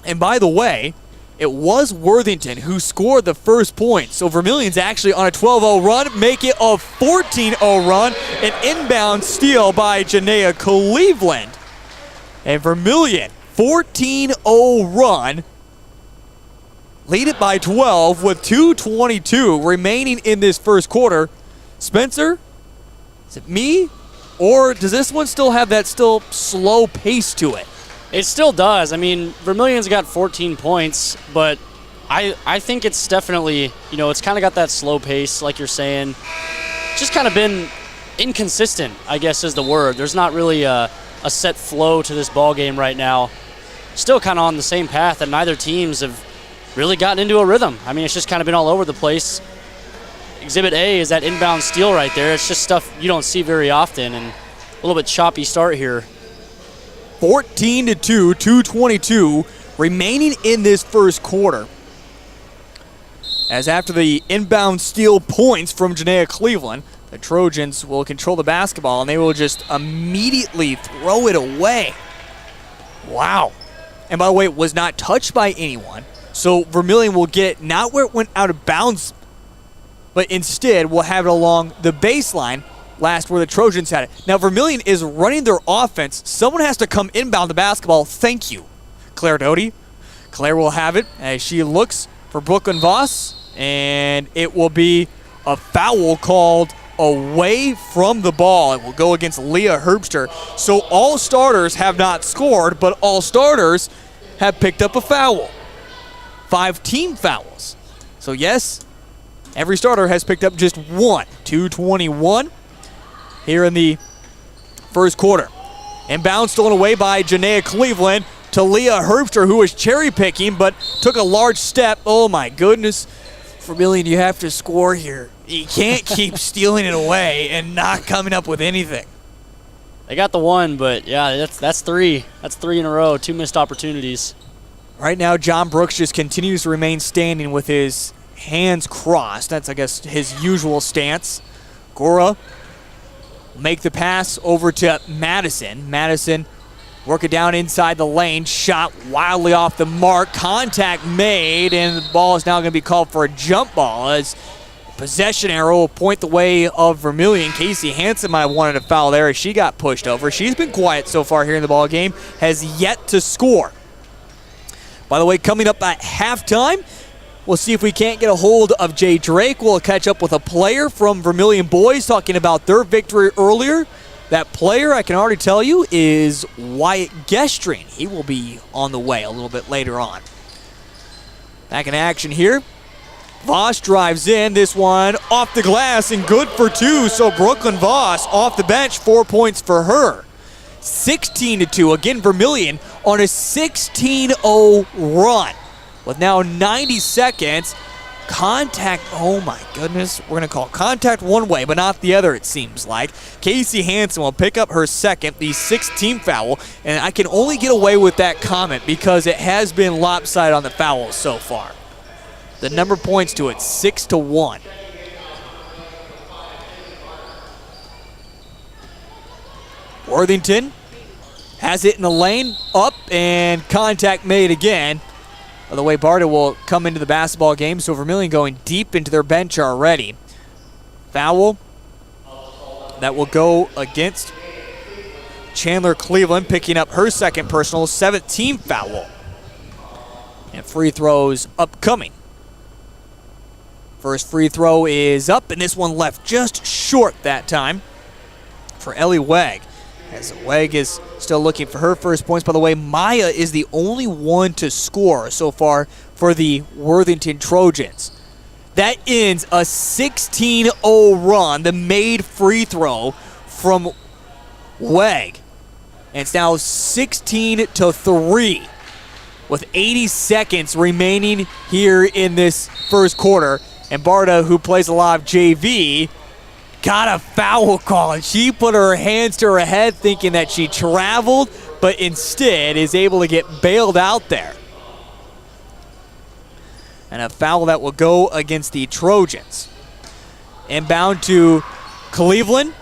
And by the way, it was Worthington who scored the first point. So Vermillion's actually on a 12-0 run, make it a 14-0 run. An inbound steal by Janaea Cleveland. And Vermillion, 14-0 run. Lead it by 12 with 2:22 remaining in this first quarter. Spencer, is it me? Or does this one still have that slow pace to it? It still does. I mean, Vermillion's got 14 points, but I think it's definitely, it's kind of got that slow pace, like you're saying. Just kind of been inconsistent, I guess is the word. There's not really a set flow to this ball game right now. Still kind of on the same path, and neither teams have really gotten into a rhythm. I mean, it's just kind of been all over the place. Exhibit A is that inbound steal right there. It's just stuff you don't see very often, and a little bit choppy start here. 14-2, 2:22 remaining in this first quarter. As after the inbound steal points from Janaea Cleveland, the Trojans will control the basketball and they will just immediately throw it away. Wow. And by the way, it was not touched by anyone. So Vermillion will get not where it went out of bounds, but instead will have it along the baseline, last where the Trojans had it. Now Vermillion is running their offense. Someone has to come inbound the basketball. Thank you, Claire Doty. Claire will have it as she looks for Brooklyn Voss, and it will be a foul called away from the ball. It will go against Leah Herbster. So all starters have not scored, but all starters have picked up a foul. 5 team fouls. So yes, every starter has picked up just one. 2:21 here in the first quarter. Inbound stolen away by Janaea Cleveland to Leah Herbster, who was cherry picking but took a large step. Oh my goodness. Vermillion, you have to score here. You can't keep stealing it away and not coming up with anything. They got the one, but yeah, that's 3. That's 3 in a row. 2 missed opportunities. Right now, John Brooks just continues to remain standing with his hands crossed. That's, I guess, his usual stance. Gora make the pass over to Madison. Madison work it down inside the lane. Shot wildly off the mark. Contact made, and the ball is now going to be called for a jump ball as possession arrow will point the way of Vermillion. Casey Hansen might have wanted a foul there as she got pushed over. She's been quiet so far here in the ball game, has yet to score. By the way, coming up at halftime, we'll see if we can't get a hold of Jay Drake. We'll catch up with a player from Vermillion boys talking about their victory earlier. That player, I can already tell you, is Wyatt Gestring. He will be on the way a little bit later on. Back in action here. Voss drives in. This one off the glass and good for 2. So Brooklyn Voss off the bench, 4 points for her. 16-2. Again, Vermillion on a 16-0 run. With now 90 seconds. Contact, oh my goodness. We're going to call contact one way, but not the other, it seems like. Casey Hansen will pick up her second, the 6th team foul. And I can only get away with that comment because it has been lopsided on the fouls so far. The number points to it, 6-1. Worthington has it in the lane, up, and contact made again. By the way, Barta will come into the basketball game, so Vermillion going deep into their bench already. Foul that will go against Chandler Cleveland, picking up her second personal, 7th team foul. And free throws upcoming. First free throw is up, and this one left just short that time for Ellie Wegg. As Wegg is still looking for her first points. By the way, Maya is the only one to score so far for the Worthington Trojans. That ends a 16-0 run, the made free throw from Wegg. And it's now 16-3 with 80 seconds remaining here in this first quarter. And Barta, who plays a lot of JV, got a foul call, and she put her hands to her head thinking that she traveled, but instead is able to get bailed out there. And a foul that will go against the Trojans. Inbound to Cleveland,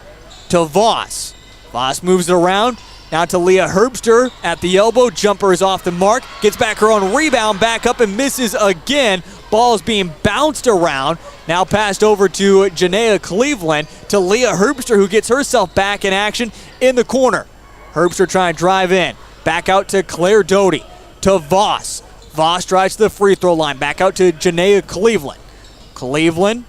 to Voss. Voss moves it around, Now to Leah Herbster at the elbow. Jumper is off the mark. Gets back her own rebound. Back up and misses again. Ball is being bounced around. Now passed over to Janaea Cleveland. To Leah Herbster, who gets herself back in action in the corner. Herbster trying to drive in. Back out to Claire Doty. To Voss. Voss drives to the free throw line. Back out to Janaea Cleveland. Cleveland.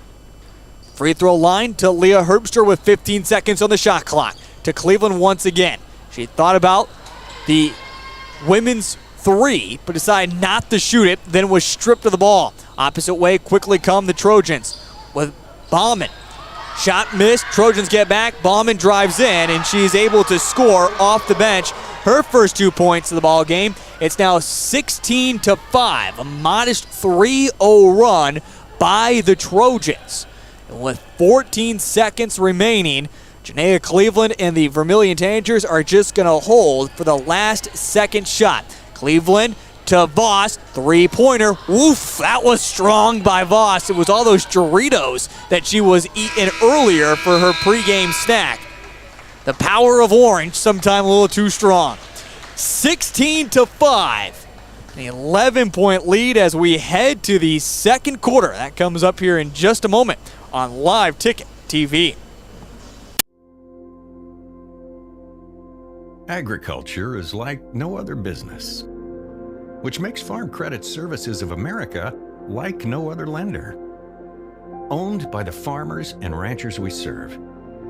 Free throw line to Leah Herbster with 15 seconds on the shot clock. To Cleveland once again. She thought about the women's three, but decided not to shoot it, then was stripped of the ball. Opposite way, quickly come the Trojans with Bauman. Shot missed, Trojans get back, Bauman drives in, and she's able to score off the bench her first 2 points of the ball game. It's now 16-5, a modest 3-0 run by the Trojans. And with 14 seconds remaining, Janaea Cleveland and the Vermillion Tanagers are just going to hold for the last second shot. Cleveland to Voss, three-pointer. Woof, that was strong by Voss. It was all those Doritos that she was eating earlier for her pregame snack. The power of orange, sometime a little too strong. 16-5. An 11-point lead as we head to the second quarter. That comes up here in just a moment on Live Ticket TV. Agriculture is like no other business, which makes Farm Credit Services of America like no other lender. Owned by the farmers and ranchers we serve,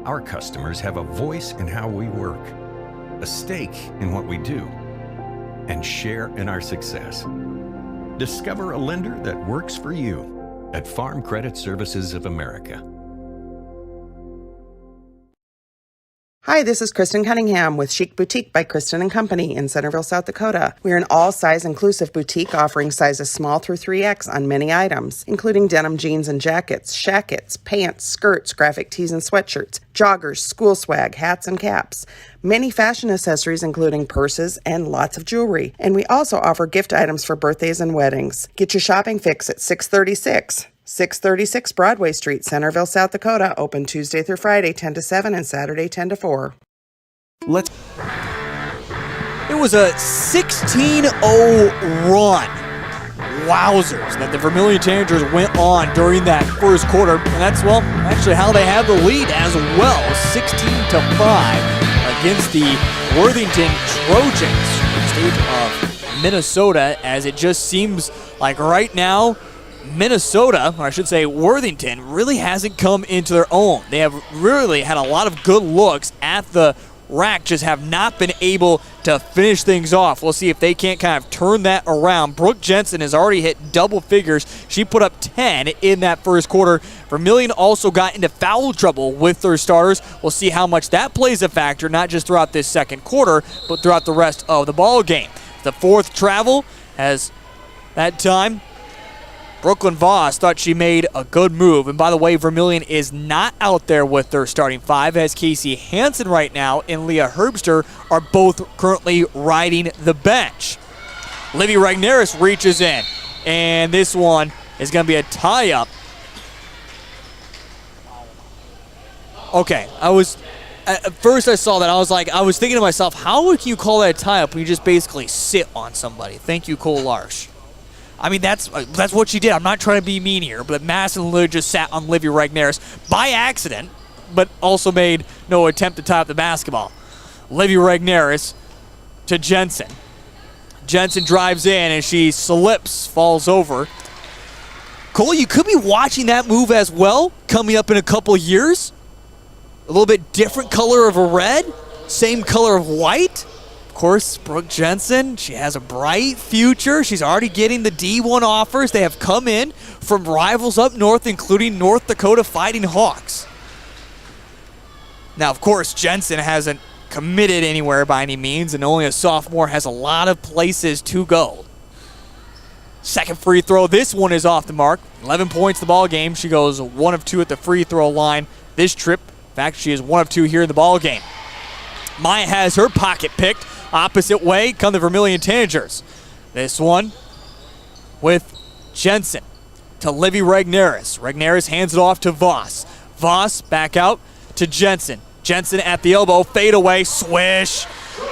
our customers have a voice in how we work, a stake in what we do, and share in our success. Discover a lender that works for you at Farm Credit Services of America. Hi, this is Kristen Cunningham with Chic Boutique by Kristen & Company in Centerville, South Dakota. We are an all-size inclusive boutique offering sizes small through 3X on many items, including denim jeans and jackets, shackets, pants, skirts, graphic tees and sweatshirts, joggers, school swag, hats and caps, many fashion accessories including purses and lots of jewelry. And we also offer gift items for birthdays and weddings. Get your shopping fix at 636 Broadway Street, Centerville, South Dakota. Open Tuesday through Friday, 10 to 7, and Saturday, 10 to 4. It was a 16-0 run. Wowzers that the Vermillion Tanagers went on during that first quarter. And that's, well, actually how they have the lead as well. 16-5 against the Worthington Trojans, state of Minnesota, as it just seems like right now Minnesota, or I should say Worthington, really hasn't come into their own. They have really had a lot of good looks at the rack, just have not been able to finish things off. We'll see if they can't kind of turn that around. Brooke Jensen has already hit double figures. She put up 10 in that first quarter. Vermillion also got into foul trouble with their starters. We'll see how much that plays a factor, not just throughout this second quarter, but throughout the rest of the ball game. The fourth travel has that time Brooklyn Voss thought she made a good move. And by the way, Vermillion is not out there with their starting five, as Casey Hansen right now and Leah Herbster are both currently riding the bench. Livy Regneris reaches in, and this one is going to be a tie-up. Okay, at first I saw that, I was thinking to myself, how would you call that a tie-up when you just basically sit on somebody? Thank you, Cole Larsh. I mean, that's what she did. I'm not trying to be mean here, but Madison literally just sat on Livy Regneris by accident, but also made no attempt to tie up the basketball. Livy Regneris to Jensen. Jensen drives in, and she slips, falls over. Cole, you could be watching that move as well coming up in a couple years. A little bit different color of a red, same color of white. Of course, Brooke Jensen, she has a bright future. She's already getting the D1 offers. They have come in from rivals up north, including North Dakota Fighting Hawks. Now, of course, Jensen hasn't committed anywhere by any means, and only a sophomore, has a lot of places to go. Second free throw. This one is off the mark. 11 points the ball game. She goes 1 of 2 at the free throw line this trip. In fact, she is 1 of 2 here in the ball game. Maya has her pocket picked. Opposite way come the Vermillion Tanagers. This one with Jensen to Livy Regneris. Regneris hands it off to Voss. Voss back out to Jensen. Jensen at the elbow, fade away, swish.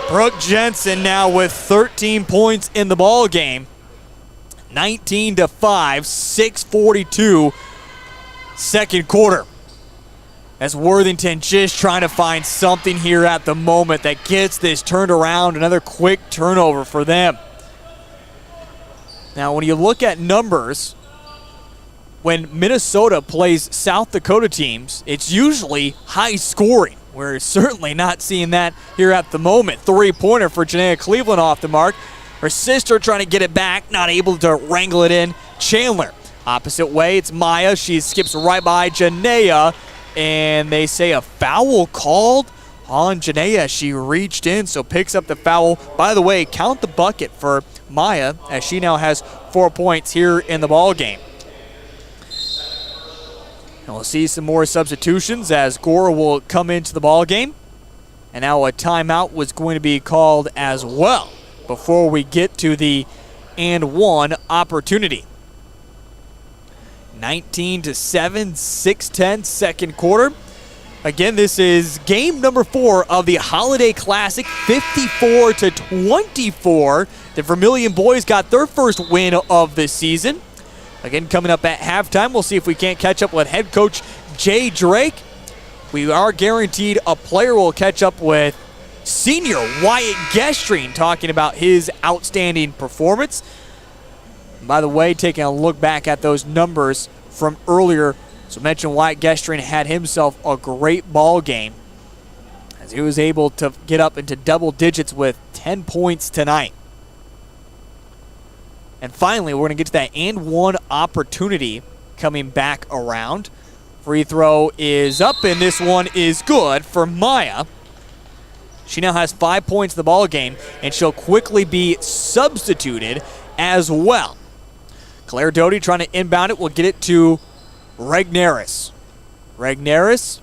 Brooke Jensen now with 13 points in the ball game. 19-5, 6:42 second quarter. As Worthington just trying to find something here at the moment that gets this turned around. Another quick turnover for them. Now, when you look at numbers, when Minnesota plays South Dakota teams, it's usually high scoring. We're certainly not seeing that here at the moment. Three-pointer for Janaea Cleveland off the mark. Her sister trying to get it back, not able to wrangle it in. Chandler, opposite way, it's Maya. She skips right by Janaea, and they say a foul called on Janaea. She reached in, so picks up the foul. By the way, count the bucket for Maya, as she now has 4 points here in the ball game. And we'll see some more substitutions as Gore will come into the ball game. And now a timeout was going to be called as well before we get to the and one opportunity. 19-7, 6:10 second quarter. Again, this is game number 4 of the Holiday Classic, 54-24. The Vermillion boys got their first win of the season. Again, coming up at halftime, we'll see if we can't catch up with head coach Jay Drake. We are guaranteed a player will catch up with senior Wyatt Gestrine, talking about his outstanding performance. By the way, taking a look back at those numbers from earlier, so mention Wyatt Gestrine had himself a great ball game as he was able to get up into double digits with 10 points tonight. And finally, we're going to get to that and one opportunity coming back around. Free throw is up, and this one is good for Maya. She now has 5 points in the ball game, and she'll quickly be substituted as well. Claire Doty trying to inbound it. Will get it to Regneris. Regneris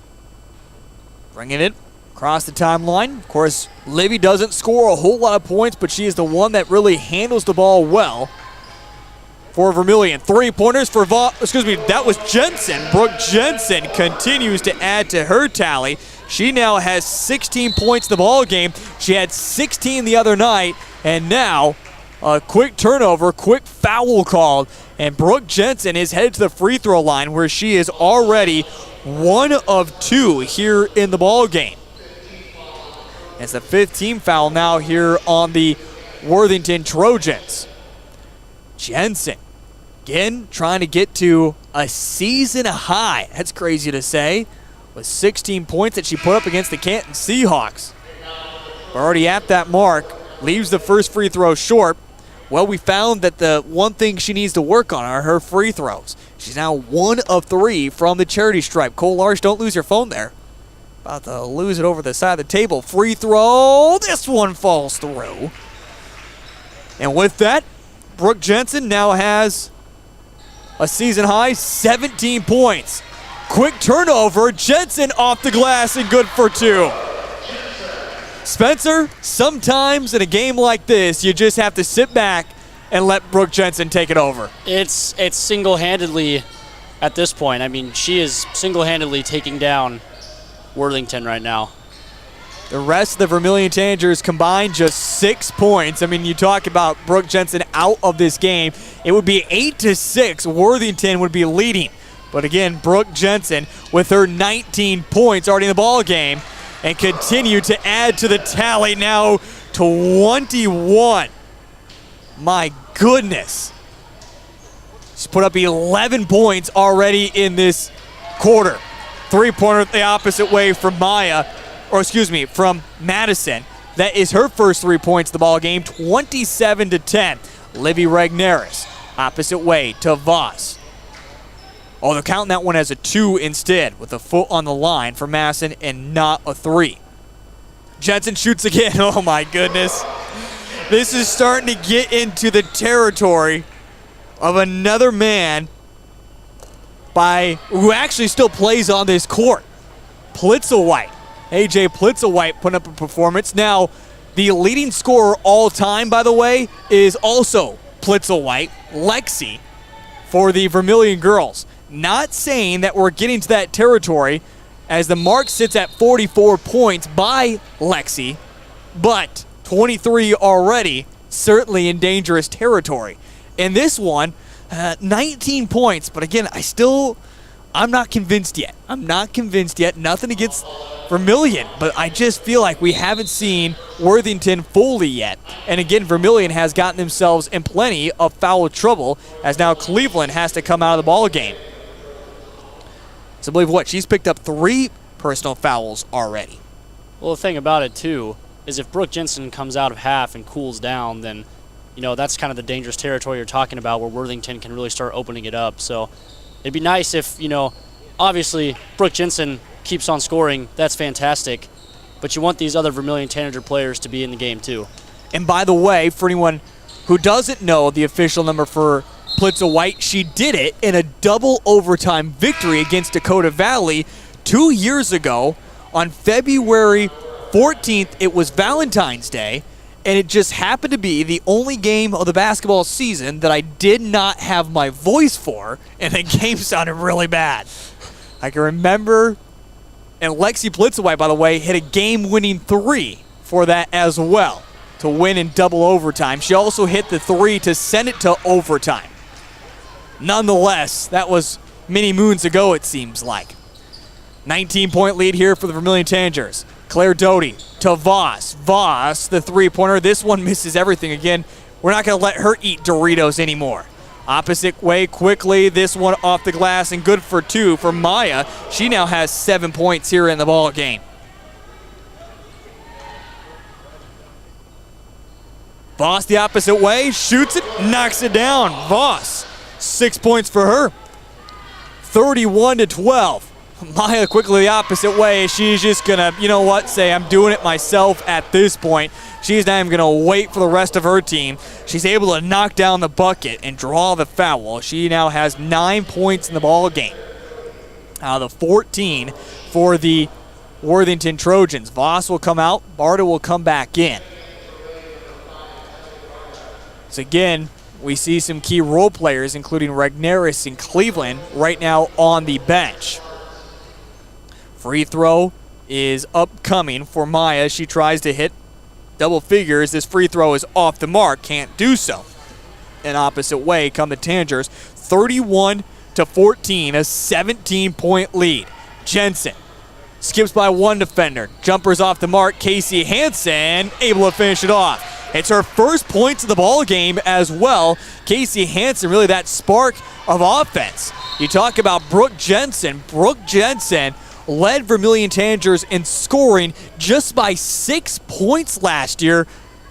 bringing it across the timeline. Of course, Livy doesn't score a whole lot of points, but she is the one that really handles the ball well for Vermillion. 3-pointers for that was Jensen. Brooke Jensen continues to add to her tally. She now has 16 points in the ball game. She had 16 the other night, and now a quick turnover, quick foul called, and Brooke Jensen is headed to the free throw line where she is already 1 of 2 here in the ball game. It's the 5th team foul now here on the Worthington Trojans. Jensen, again, trying to get to a season high. That's crazy to say, with 16 points that she put up against the Canton Seahawks. We're already at that mark. Leaves the first free throw short. Well, we found that the one thing she needs to work on are her free throws. She's now 1 of 3 from the charity stripe. Cole Larsh, don't lose your phone there. About to lose it over the side of the table. Free throw. This one falls through. And with that, Brooke Jensen now has a season high 17 points. Quick turnover. Jensen off the glass and good for 2. Spencer, sometimes in a game like this, you just have to sit back and let Brooke Jensen take it over. It's single-handedly, at this point, I mean, she is single-handedly taking down Worthington right now. The rest of the Vermillion Tanagers combined just 6 points. I mean, you talk about Brooke Jensen out of this game. It would be 8-6. Worthington would be leading. But again, Brooke Jensen with her 19 points already in the ball game and continue to add to the tally now 21. My goodness. She's put up 11 points already in this quarter. 3-pointer the opposite way from from Madison. That is her first 3 points of the ball game, 27-10. Livy Regneris, opposite way to Voss. Oh, they're counting that one as a 2 instead, with a foot on the line for Madison and not a 3. Jensen shoots again. Oh my goodness. This is starting to get into the territory of another man who actually still plays on this court. Plitzelwhite. AJ Plitzelwhite putting up a performance. Now, the leading scorer all time, by the way, is also Plitzelwhite, Lexi, for the Vermillion girls. Not saying that we're getting to that territory as the mark sits at 44 points by Lexi, but 23 already, certainly in dangerous territory. In this one, 19 points, but again, I'm not convinced yet. Nothing against Vermillion, but I just feel like we haven't seen Worthington fully yet. And again, Vermillion has gotten themselves in plenty of foul trouble, as now Cleveland has to come out of the ball game. So I believe she's picked up 3 personal fouls already. Well, the thing about it, too, is if Brooke Jensen comes out of half and cools down, then, that's kind of the dangerous territory you're talking about where Worthington can really start opening it up. So it'd be nice if, obviously Brooke Jensen keeps on scoring. That's fantastic. But you want these other Vermillion Tanager players to be in the game, too. And by the way, for anyone who doesn't know the official number for Plitza White, she did it in a double overtime victory against Dakota Valley 2 years ago on February 14th. It was Valentine's Day, and it just happened to be the only game of the basketball season that I did not have my voice for, and the game sounded really bad. I can remember, and Lexi Plitza White, by the way, hit a game-winning 3 for that as well to win in double overtime. She also hit the 3 to send it to overtime. Nonetheless, that was many moons ago, it seems like. 19-point lead here for the Vermillion Tanagers. Claire Doty to Voss. Voss, the three-pointer. This one misses everything again. We're not going to let her eat Doritos anymore. Opposite way quickly. This one off the glass and good for 2 for Maya. She now has 7 points here in the ball game. Voss the opposite way. Shoots it. Knocks it down. Voss. 6 points for her. 31-12. Maya quickly the opposite way. She's just going to, say I'm doing it myself at this point. She's not even going to wait for the rest of her team. She's able to knock down the bucket and draw the foul. She now has 9 points in the ball game. Out of the 14 for the Worthington Trojans. Voss will come out. Barta will come back in. So again, we see some key role players, including Regneris and Cleveland, right now on the bench. Free throw is upcoming for Maya. She tries to hit double figures. This free throw is off the mark. Can't do so. An opposite way come the Tanagers. 31-14, a 17-point lead. Jensen skips by one defender. Jumpers off the mark. Casey Hansen able to finish it off. It's her first points of the ball game as well. Casey Hansen, really that spark of offense. You talk about Brooke Jensen. Brooke Jensen led Vermillion Tanagers in scoring just by 6 points last year,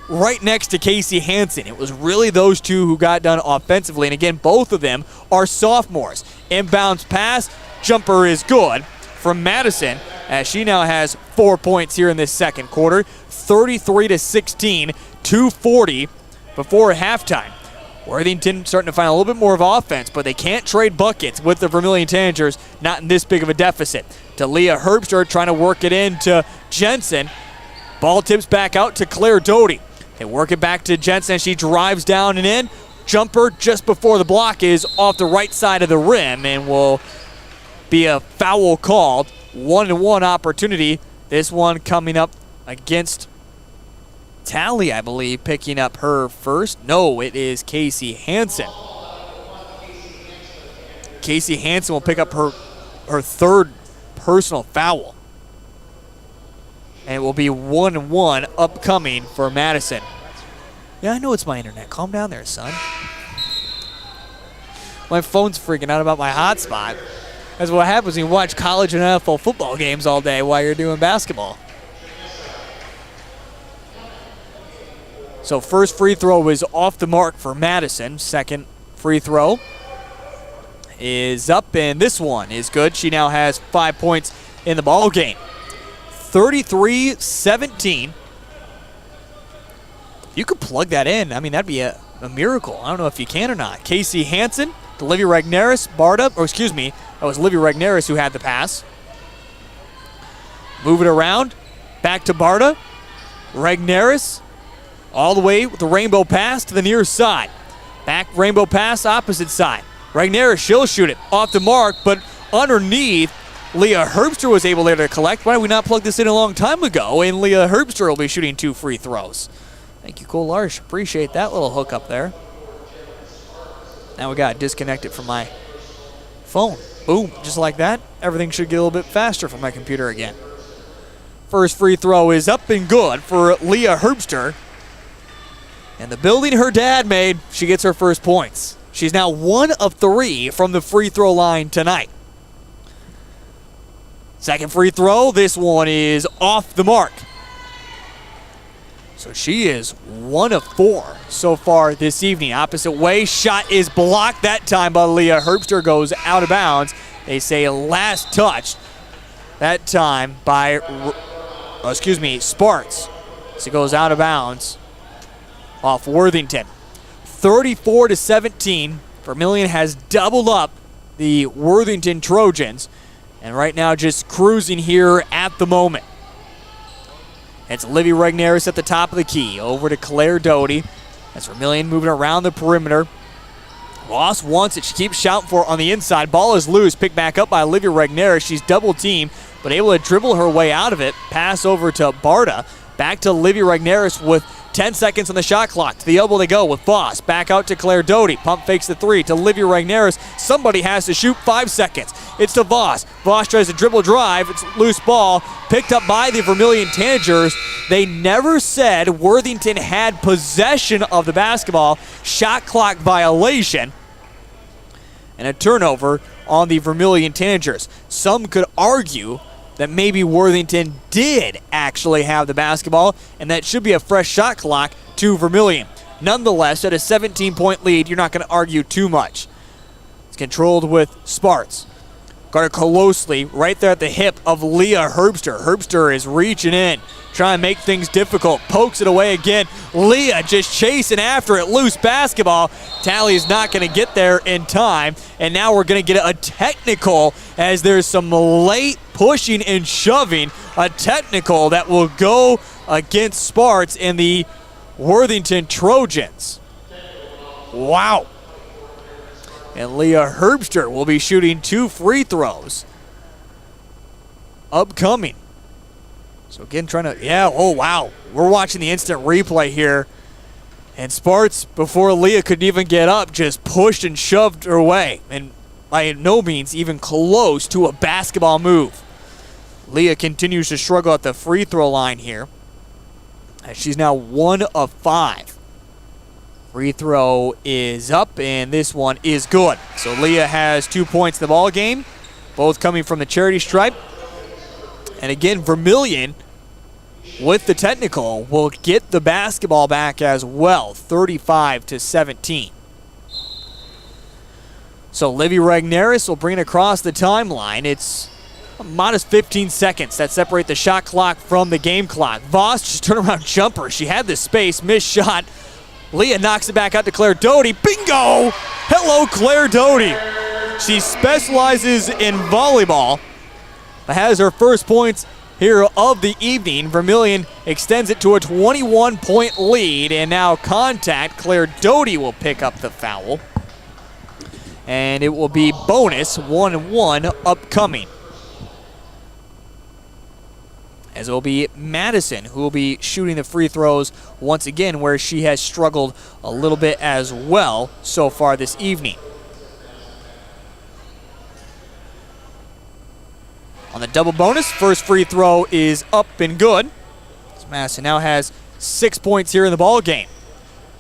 right next to Casey Hansen. It was really those two who got done offensively, and again, both of them are sophomores. Inbounds pass, jumper is good from Madison, as she now has 4 points here in this second quarter. 33-16, 2:40 before halftime. Worthington starting to find a little bit more of offense, but they can't trade buckets with the Vermillion Tanagers, not in this big of a deficit. To Leah Herbster trying to work it into Jensen. Ball tips back out to Claire Doty. They work it back to Jensen. She drives down and in. Jumper just before the block is off the right side of the rim and will be a foul called. 1-1 opportunity. This one coming up against Tally, I believe, picking up her first. No, it is Casey Hansen. Casey Hansen will pick up her third personal foul. And it will be 1-1 upcoming for Madison. Yeah, I know it's my internet. Calm down there, son. My phone's freaking out about my hotspot. That's what happens when you watch college and NFL football games all day while you're doing basketball. So first free throw is off the mark for Madison. Second free throw is up, and this one is good. She now has 5 points in the ball game. 33-17. You could plug that in. I mean, that'd be a miracle. I don't know if you can or not. Casey Hansen to Livy Regneris. Barta, or excuse me, that was Livy Regneris who had the pass. Move it around. Back to Barta. Regneris. All the way with the rainbow pass to the near side. Back rainbow pass, opposite side. Regneris, she'll shoot it off the mark, but underneath Leah Herbster was able there to collect. Why did we not plug this in a long time ago? And Leah Herbster will be shooting 2 free throws. Thank you, Cole Larsh. Appreciate that little hookup there. Now we got disconnected from my phone. Boom, just like that. Everything should get a little bit faster from my computer again. First free throw is up and good for Leah Herbster. And the building her dad made, she gets her first points. She's now 1 of 3 from the free throw line tonight. Second free throw, this one is off the mark. So she is 1 of 4 so far this evening. Opposite way, shot is blocked that time by Leah Herbster, goes out of bounds. They say last touch that time by, Sparks. So it goes out of bounds off Worthington. 34-17. Vermillion has doubled up the Worthington Trojans, and right now just cruising here at the moment. It's Livy Regneris at the top of the key. Over to Claire Doty. That's Vermillion moving around the perimeter. Ross wants it. She keeps shouting for it on the inside. Ball is loose. Picked back up by Livy Regneris. She's double teamed, but able to dribble her way out of it. Pass over to Barta. Back to Livy Regneris with 10 seconds on the shot clock. To the elbow they go with Voss. Back out to Claire Doty. Pump fakes the 3 to Livy Regneris. Somebody has to shoot. 5 seconds. It's to Voss. Voss tries to dribble drive. It's loose ball. Picked up by the Vermillion Tanagers. They never said Worthington had possession of the basketball. Shot clock violation. And a turnover on the Vermillion Tanagers. Some could argue that maybe Worthington did actually have the basketball, and that should be a fresh shot clock to Vermillion. Nonetheless, at a 17-point lead, you're not going to argue too much. It's controlled with Sparks. Guarded closely right there at the hip of Leah Herbster. Herbster is reaching in, trying to make things difficult. Pokes it away again. Leah just chasing after it. Loose basketball. Tally is not going to get there in time. And now we're going to get a technical as there's some late pushing and shoving. A technical that will go against Sparks and the Worthington Trojans. Wow. And Leah Herbster will be shooting 2 free throws. Upcoming. So again, oh wow. We're watching the instant replay here. And Sparks, before Leah could even get up, just pushed and shoved her away. And by no means even close to a basketball move. Leah continues to struggle at the free throw line here. And she's now 1 of 5. Free throw is up, and this one is good. So Leah has 2 points in the ball game, both coming from the charity stripe. And again, Vermillion, with the technical, will get the basketball back as well, 35-17. So Livy Regneris will bring it across the timeline. It's a modest 15 seconds that separate the shot clock from the game clock. Voss just turnaround jumper. She had the space, missed shot. Leah knocks it back out to Claire Doty. Bingo! Hello, Claire Doty. She specializes in volleyball. Has her first points here of the evening. Vermillion extends it to a 21-point lead, and now contact. Claire Doty will pick up the foul. And it will be bonus 1-1 upcoming. As it will be Madison who will be shooting the free throws once again, where she has struggled a little bit as well so far this evening. On the double bonus, first free throw is up and good. Madison now has 6 points here in the ball game.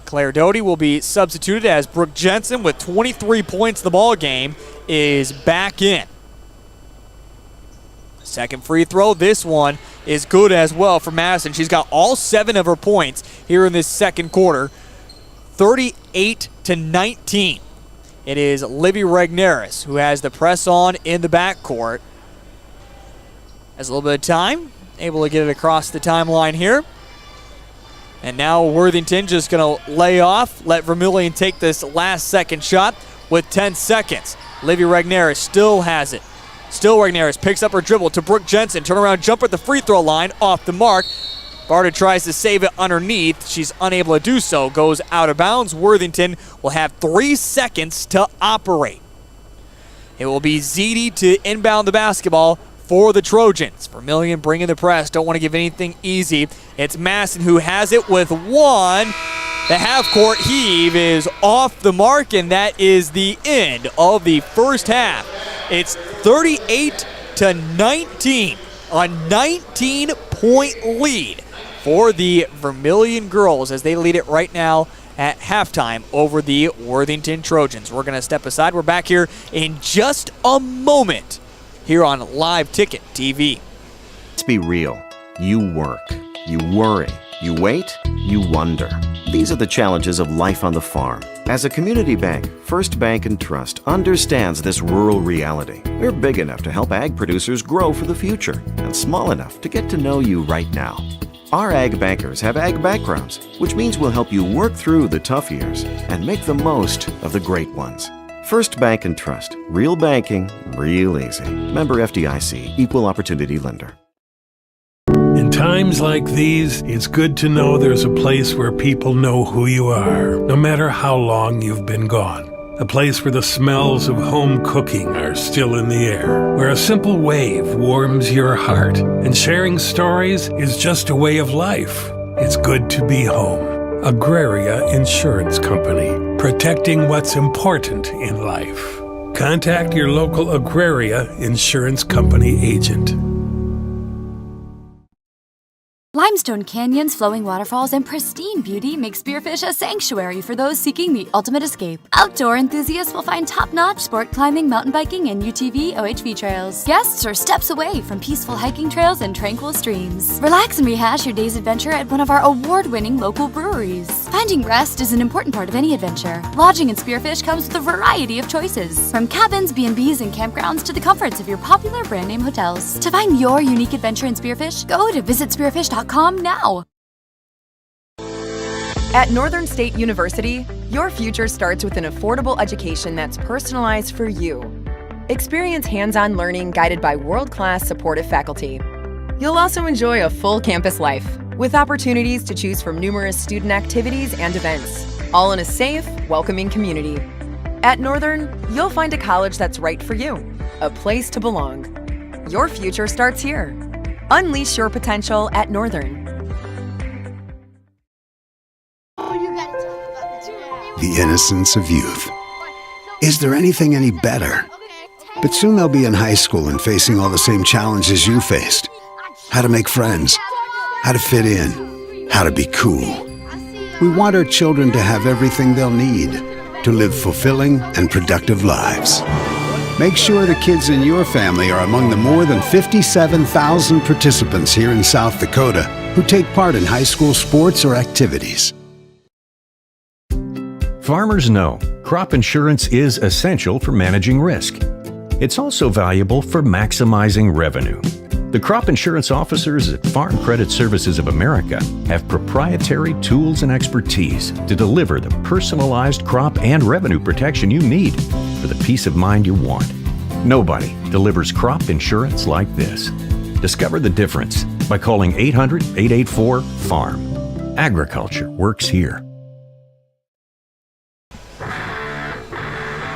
Claire Doty will be substituted as Brooke Jensen with 23 points in the ball game is back in. Second free throw, this one is good as well for Madison. She's got all 7 of her points here in this second quarter. 38-19. It is Livy Regneris who has the press on in the backcourt. Has a little bit of time, able to get it across the timeline here. And now Worthington just going to lay off, let Vermillion take this last second shot with 10 seconds. Livy Regneris still has it. Still Regneris picks up her dribble to Brooke Jensen. Turnaround jumper at the free throw line, off the mark. Barta tries to save it underneath. She's unable to do so. Goes out of bounds. Worthington will have 3 seconds to operate. It will be Ziti to inbound the basketball for the Trojans. Vermillion bringing the press. Don't want to give anything easy. It's Masson who has it with one. The half-court heave is off the mark, and that is the end of the first half. It's 38-19, a 19-point lead for the Vermillion girls as they lead it right now at halftime over the Worthington Trojans. We're going to step aside. We're back here in just a moment here on Live Ticket TV. Let's be real. You work, you worry, you wait, you wonder. These are the challenges of life on the farm. As a community bank, First Bank and Trust understands this rural reality. We're big enough to help ag producers grow for the future and small enough to get to know you right now. Our ag bankers have ag backgrounds, which means we'll help you work through the tough years and make the most of the great ones. First Bank and Trust. Real banking, real easy. Member FDIC, Equal Opportunity Lender. In times like these, it's good to know there's a place where people know who you are, no matter how long you've been gone. A place where the smells of home cooking are still in the air, where a simple wave warms your heart, and sharing stories is just a way of life. It's good to be home. Agraria Insurance Company, protecting what's important in life. Contact your local Agraria Insurance Company agent. Limestone canyons, flowing waterfalls, and pristine beauty make Spearfish a sanctuary for those seeking the ultimate escape. Outdoor enthusiasts will find top-notch sport climbing, mountain biking, and UTV OHV trails. Guests are steps away from peaceful hiking trails and tranquil streams. Relax and rehash your day's adventure at one of our award-winning local breweries. Finding rest is an important part of any adventure. Lodging in Spearfish comes with a variety of choices, from cabins, B&Bs, and campgrounds to the comforts of your popular brand-name hotels. To find your unique adventure in Spearfish, go to visitspearfish.com now. At Northern State University, your future starts with an affordable education that's personalized for you. Experience hands-on learning guided by world-class supportive faculty. You'll also enjoy a full campus life with opportunities to choose from numerous student activities and events, all in a safe, welcoming community. At Northern, you'll find a college that's right for you, a place to belong. Your future starts here. Unleash your potential at Northern. The innocence of youth. Is there anything any better? But soon they'll be in high school and facing all the same challenges you faced. How to make friends, how to fit in, how to be cool. We want our children to have everything they'll need to live fulfilling and productive lives. Make sure the kids in your family are among the more than 57,000 participants here in South Dakota who take part in high school sports or activities. Farmers know crop insurance is essential for managing risk. It's also valuable for maximizing revenue. The crop insurance officers at Farm Credit Services of America have proprietary tools and expertise to deliver the personalized crop and revenue protection you need for the peace of mind you want. Nobody delivers crop insurance like this. Discover the difference by calling 800-884-FARM. Agriculture works here.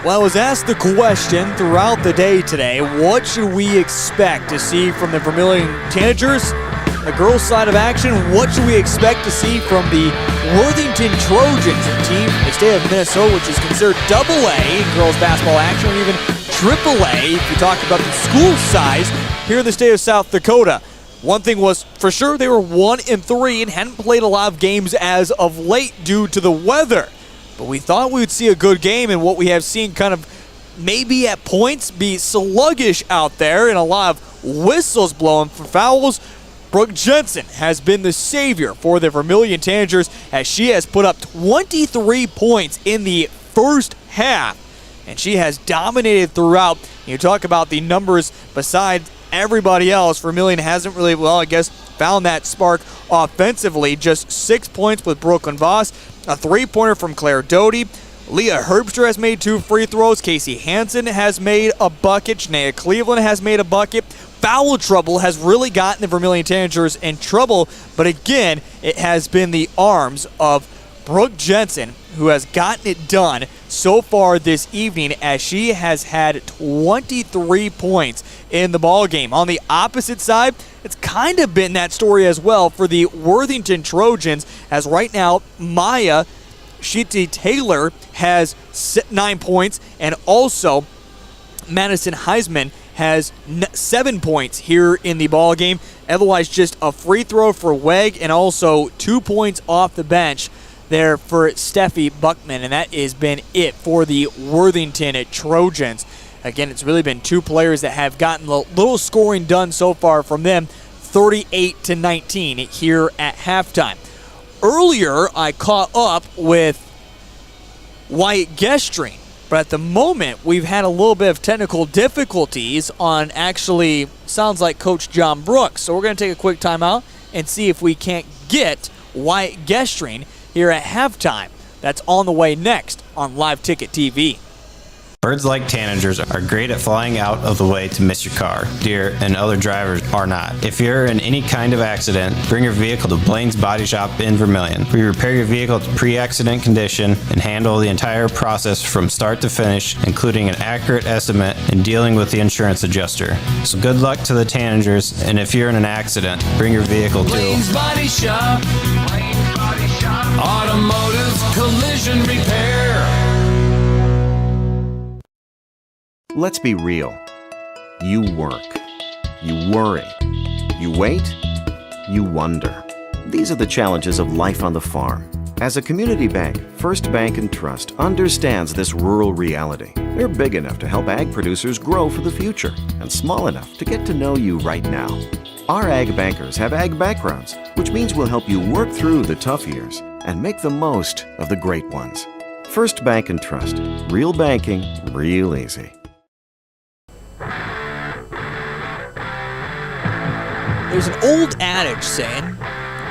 Well, I was asked the question throughout the day today, what should we expect to see from the Vermillion Tanagers? The girls' side of action, what should we expect to see from the Worthington Trojans, a team in the state of Minnesota, which is considered AA in girls' basketball action, or even AAA if you talk about the school size here in the state of South Dakota. One thing was for sure they were 1-3 and hadn't played a lot of games as of late due to the weather. But we thought we would see a good game, and what we have seen kind of maybe at points be sluggish out there and a lot of whistles blowing for fouls. Brooke Jensen has been the savior for the Vermillion Tanagers as she has put up 23 points in the first half, and she has dominated throughout. You talk about the numbers besides everybody else. Vermillion hasn't really, well, I guess, found that spark offensively. Just 6 points with Brooklyn Voss, a three-pointer from Claire Doty. Leah Herbster has made 2 free throws. Casey Hansen has made a bucket. Shania Cleveland has made a bucket. Foul trouble has really gotten the Vermillion Tanagers in trouble, but again, it has been the arms of Brooke Jensen who has gotten it done so far this evening, as she has had 23 points in the ball game. On the opposite side, it's kind of been that story as well for the Worthington Trojans, as right now Maya Shitty Taylor has 9 points, and also Madison Heisman has 7 points here in the ball game. Otherwise, just a free throw for Weg, and also 2 points off the bench there for Steffi Buckman, and that has been it for the Worthington Trojans. Again, it's really been 2 players that have gotten a little scoring done so far from them, 38-19 here at halftime. Earlier, I caught up with Wyatt Gestring, but at the moment, we've had a little bit of technical difficulties on actually, sounds like Coach John Brooks. So we're going to take a quick timeout and see if we can't get Wyatt Gestring here at halftime. That's on the way next on Live Ticket TV. Birds like tanagers are great at flying out of the way to miss your car. Deer and other drivers are not. If you're in any kind of accident, bring your vehicle to Blaine's Body Shop in Vermillion. We repair your vehicle to pre-accident condition and handle the entire process from start to finish, including an accurate estimate and dealing with the insurance adjuster. So good luck to the tanagers, and if you're in an accident, bring your vehicle to Blaine's Body Shop. Blaine's Body Shop. Automotive collision repair. Let's be real. You work. You worry. You wait. You wonder. These are the challenges of life on the farm. As a community bank, First Bank and Trust understands this rural reality. They're big enough to help ag producers grow for the future and small enough to get to know you right now. Our ag bankers have ag backgrounds, which means we'll help you work through the tough years and make the most of the great ones. First Bank and Trust. Real banking, real easy. There's an old adage saying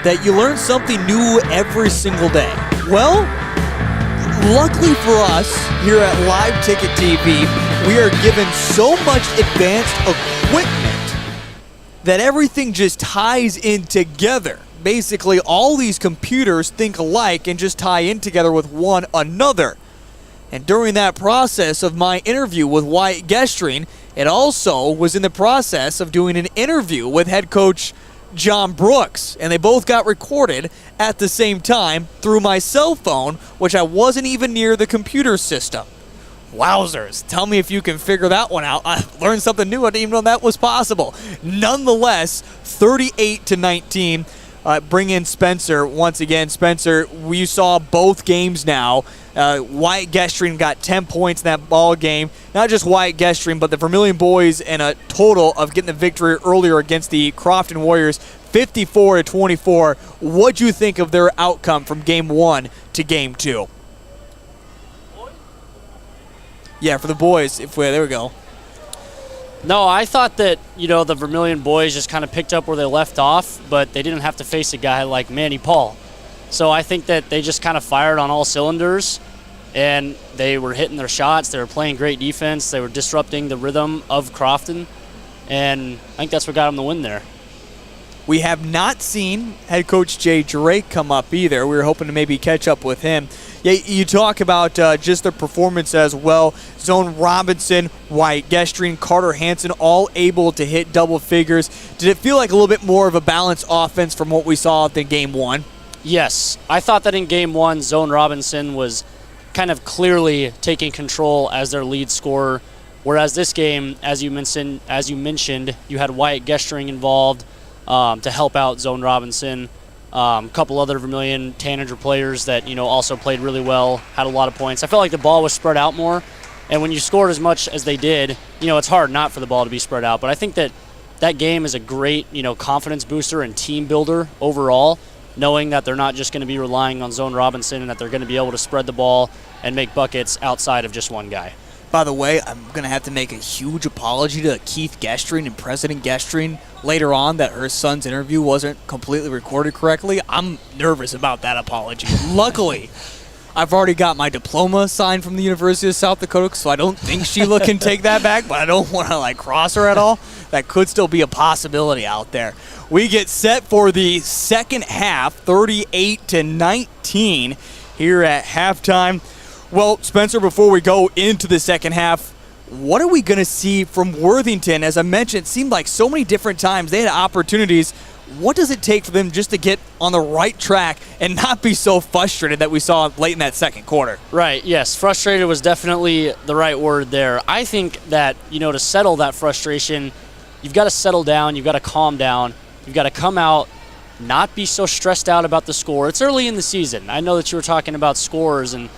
that you learn something new every single day. Well, luckily for us here at Live Ticket TV, we are given so much advanced equipment that everything just ties in together. Basically, all these computers think alike and just tie in together with one another. And during that process of my interview with Wyatt Gestring, it also was in the process of doing an interview with head coach John Brooks. And they both got recorded at the same time through my cell phone, which I wasn't even near the computer system. Wowzers. Tell me if you can figure that one out. I learned something new. I didn't even know that was possible. Nonetheless, 38-19. Bring in Spencer once again. Spencer, we saw both games now. Wyatt Gestring got 10 points in that ball game. Not just Wyatt Gestring, but the Vermillion boys in a total of getting the victory earlier against the Crofton Warriors, 54-24. What'd you think of their outcome from game 1 to game 2? Yeah, for the boys. There we go. No, I thought that, the Vermillion boys just kind of picked up where they left off, but they didn't have to face a guy like Manny Paul. So I think that they just kind of fired on all cylinders, and they were hitting their shots. They were playing great defense. They were disrupting the rhythm of Crofton, and I think that's what got them the win there. We have not seen head coach Jay Drake come up either. We were hoping to maybe catch up with him. Yeah, you talk about just their performance as well. Zone Robinson, Wyatt Gestring, Carter Hansen, all able to hit double figures. Did it feel like a little bit more of a balanced offense from what we saw in game 1? Yes. I thought that in game 1, Zone Robinson was kind of clearly taking control as their lead scorer, whereas this game, as you mentioned, you had Wyatt Gestring involved to help out Zone Robinson. A couple other Vermillion Tanager players that, also played really well, had a lot of points. I felt like the ball was spread out more, and when you scored as much as they did, it's hard not for the ball to be spread out. But I think that game is a great, confidence booster and team builder overall, knowing that they're not just going to be relying on Zone Robinson and that they're going to be able to spread the ball and make buckets outside of just one guy. By the way, I'm going to have to make a huge apology to Keith Gestring and President Gestring later on that her son's interview wasn't completely recorded correctly. I'm nervous about that apology. Luckily, I've already got my diploma signed from the University of South Dakota, so I don't think Sheila can take that back, but I don't want to cross her at all. That could still be a possibility out there. We get set for the second half, 38-19 here at halftime. Well, Spencer, before we go into the second half, what are we going to see from Worthington? As I mentioned, it seemed like so many different times they had opportunities. What does it take for them just to get on the right track and not be so frustrated that we saw late in that second quarter? Right, yes. Frustrated was definitely the right word there. I think that, to settle that frustration, you've got to settle down, you've got to calm down, you've got to come out, not be so stressed out about the score. It's early in the season. I know that you were talking about scores, and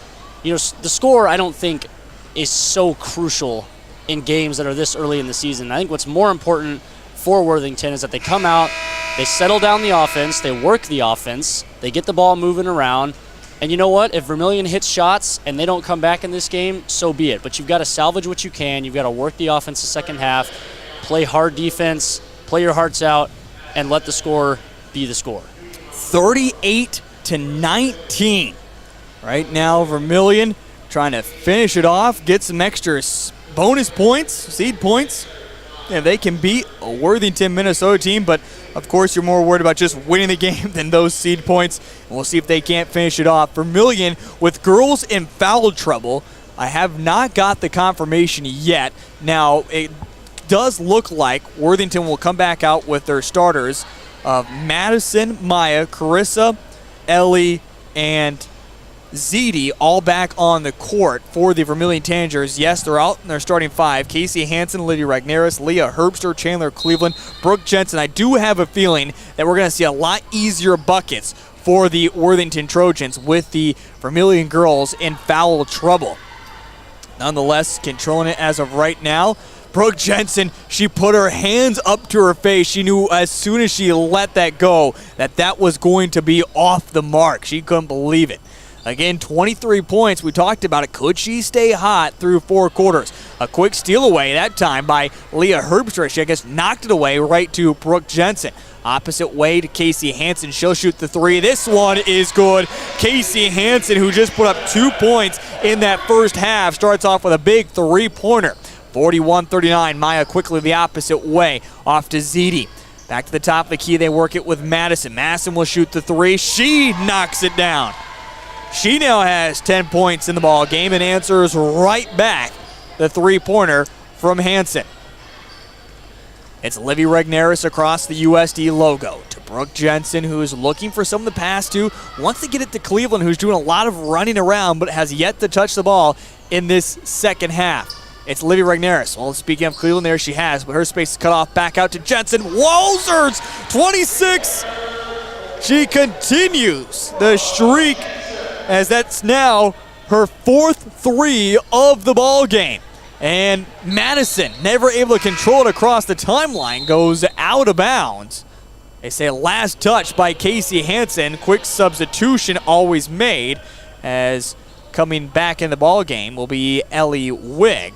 the score I don't think is so crucial in games that are this early in the season. I think what's more important for Worthington is that they come out, they settle down the offense, they work the offense, they get the ball moving around, and you know what? If Vermillion hits shots and they don't come back in this game, so be it. But you've got to salvage what you can. You've got to work the offense the second half, play hard defense, play your hearts out, and let the score be the score. 38-19. Right now, Vermillion trying to finish it off, get some extra bonus points, seed points, if they can beat a Worthington, Minnesota team. But, of course, you're more worried about just winning the game than those seed points. And we'll see if they can't finish it off. Vermillion with girls in foul trouble. I have not got the confirmation yet. Now, it does look like Worthington will come back out with their starters of Madison, Maya, Carissa, Ellie, and Ziti all back on the court for the Vermillion Tanagers. Yes, they're out in their starting five. Casey Hansen, Lydia Ragnaris, Leah Herbster, Chandler Cleveland, Brooke Jensen. I do have a feeling that we're going to see a lot easier buckets for the Worthington Trojans with the Vermillion girls in foul trouble. Nonetheless, controlling it as of right now. Brooke Jensen, she put her hands up to her face. She knew as soon as she let that go that was going to be off the mark. She couldn't believe it. Again, 23 points. We talked about it. Could she stay hot through 4 quarters? A quick steal away that time by Leah Herbster. She, I guess, knocked it away right to Brooke Jensen. Opposite way to Casey Hansen. She'll shoot the three. This one is good. Casey Hansen, who just put up 2 points in that first half, starts off with a big three-pointer. 41-39. Maya quickly the opposite way. Off to Ziti. Back to the top of the key. They work it with Madison. Madison will shoot the three. She knocks it down. She now has 10 points in the ball game and answers right back the three-pointer from Hansen. It's Livy Regnaris across the USD logo to Brooke Jensen, who is looking for some of the pass to. Wants to get it to Cleveland, who's doing a lot of running around but has yet to touch the ball in this second half. It's Livy Regnaris. Well, speaking of Cleveland, there she has, but her space is cut off. Back out to Jensen. Wowzers! 26! She continues the streak, as that's now her 4th three of the ball game. And Madison, never able to control it across the timeline, goes out of bounds. They say last touch by Casey Hansen. Quick substitution always made, as coming back in the ball game will be Ellie Wigg.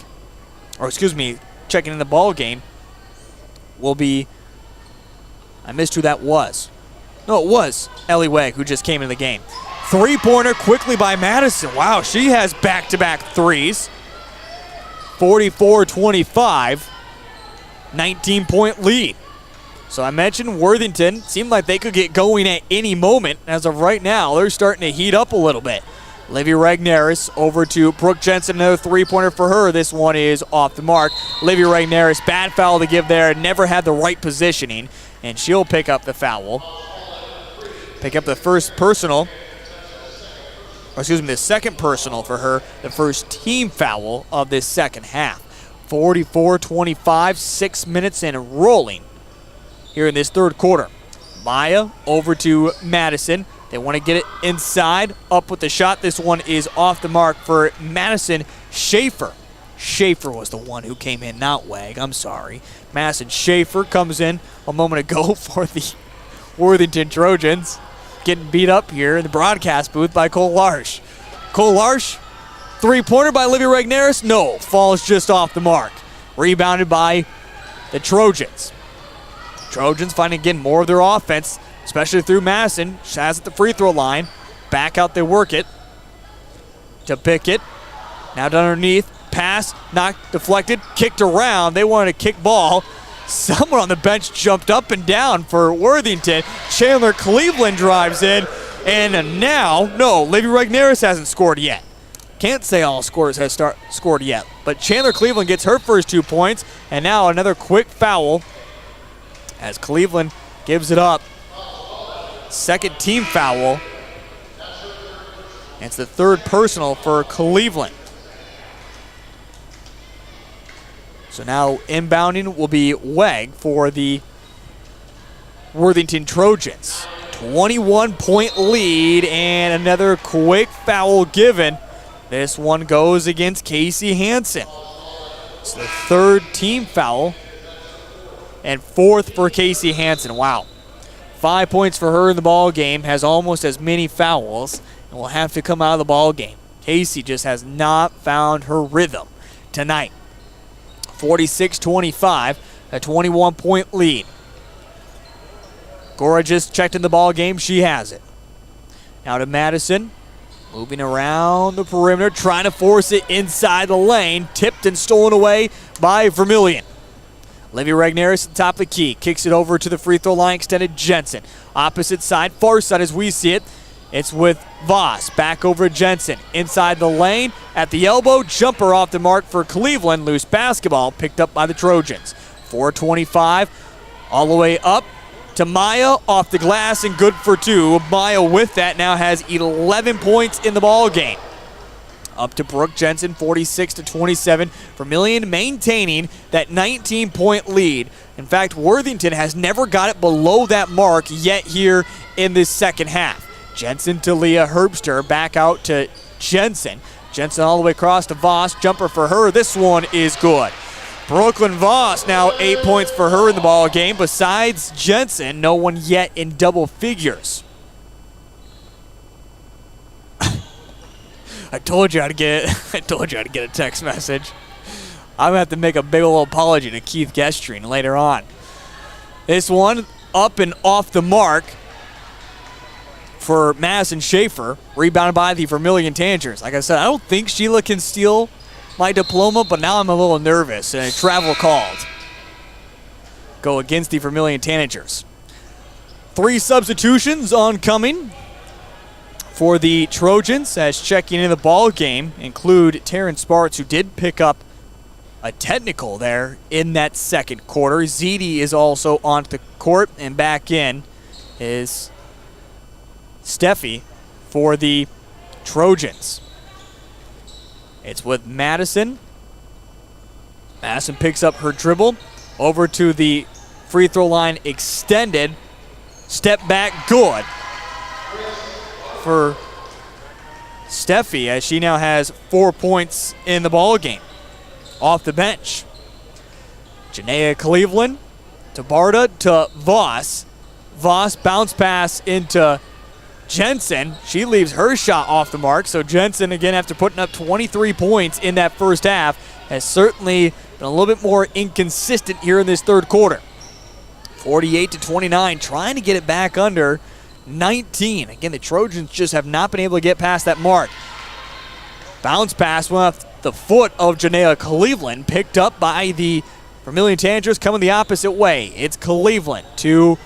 Or excuse me, checking in the ball game will be, I missed who that was. No, it was Ellie Wigg who just came into the game. Three-pointer quickly by Madison. Wow, she has back-to-back threes. 44-25, 19-point lead. So I mentioned Worthington. Seemed like they could get going at any moment. As of right now, they're starting to heat up a little bit. Livy Regnaris over to Brooke Jensen. Another three-pointer for her. This one is off the mark. Livy Regnaris, bad foul to give there. Never had the right positioning, and she'll pick up the foul. Pick up the first personal. Or excuse me, the second personal for her, the first team foul of this second half. 44-25, 6 minutes and rolling here in this third quarter. Maya over to Madison. They want to get it inside, up with the shot. This one is off the mark for Madison Schaefer. Schaefer was the one who came in, not Wag, I'm sorry. Madison Schaefer comes in a moment ago for the Worthington Trojans. Getting beat up here in the broadcast booth by Cole Larsh. Cole Larsh, three-pointer by Livy Regnaris. No, falls just off the mark. Rebounded by the Trojans. Trojans finding again more of their offense, especially through Madison. She has at the free throw line. Back out, they work it. To Pickett. Now down underneath. Pass, knocked, deflected, kicked around. They wanted a kick ball. Someone on the bench jumped up and down for Worthington. Chandler Cleveland drives in. And now, no, Livy Regnaris hasn't scored yet. Can't say all scorers have scored yet. But Chandler Cleveland gets her first 2 points, and now another quick foul as Cleveland gives it up. Second team foul. It's the third personal for Cleveland. So now inbounding will be Weg for the Worthington Trojans. 21-point lead and another quick foul given. This one goes against Casey Hansen. It's the third team foul and fourth for Casey Hansen. Wow. 5 points for her in the ball game, has almost as many fouls, and will have to come out of the ball game. Casey just has not found her rhythm tonight. 46-25, a 21-point lead. Gora just checked in the ball game. She has it. Now to Madison. Moving around the perimeter, trying to force it inside the lane. Tipped and stolen away by Vermillion. Olivia Regneris at the top of the key. Kicks it over to the free throw line, extended Jensen. Opposite side, far side as we see it. It's with Voss. Back over to Jensen. Inside the lane, at the elbow. Jumper off the mark for Cleveland. Loose basketball picked up by the Trojans. 4:25 all the way up to Maya off the glass and good for two. Maya with that now has 11 points in the ball game. Up to Brooke Jensen, 46-27. Vermillion maintaining that 19-point lead. In fact, Worthington has never got it below that mark yet here in this second half. Jensen to Leah Herbster, back out to Jensen. Jensen all the way across to Voss. Jumper for her. This one is good. Brooklyn Voss now 8 points for her in the ball game. Besides Jensen, no one yet in double figures. I told you I'd get a text message. I'm gonna have to make a big old apology to Keith Gestring later on. This one up and off the mark for Madison Schaefer, rebounded by the Vermillion Tanagers. Like I said, I don't think Sheila can steal my diploma, but now I'm a little nervous. And travel called. Go against the Vermillion Tanagers. 3 substitutions oncoming for the Trojans as checking in the ball game include Taryn Sparks, who did pick up a technical there in that second quarter. Ziti is also onto the court, and back in is Steffi for the Trojans. It's with Madison. Madison picks up her dribble. Over to the free throw line, extended. Step back, good. For Steffi, as she now has 4 points in the ball game. Off the bench. Janaea Cleveland to Barta to Voss. Voss bounce pass into Jensen. She leaves her shot off the mark, so Jensen, again, after putting up 23 points in that first half, has certainly been a little bit more inconsistent here in this third quarter. 48-29, trying to get it back under 19. Again, the Trojans just have not been able to get past that mark. Bounce pass went off the foot of Janaea Cleveland, picked up by the Vermillion Tanagers coming the opposite way. It's Cleveland to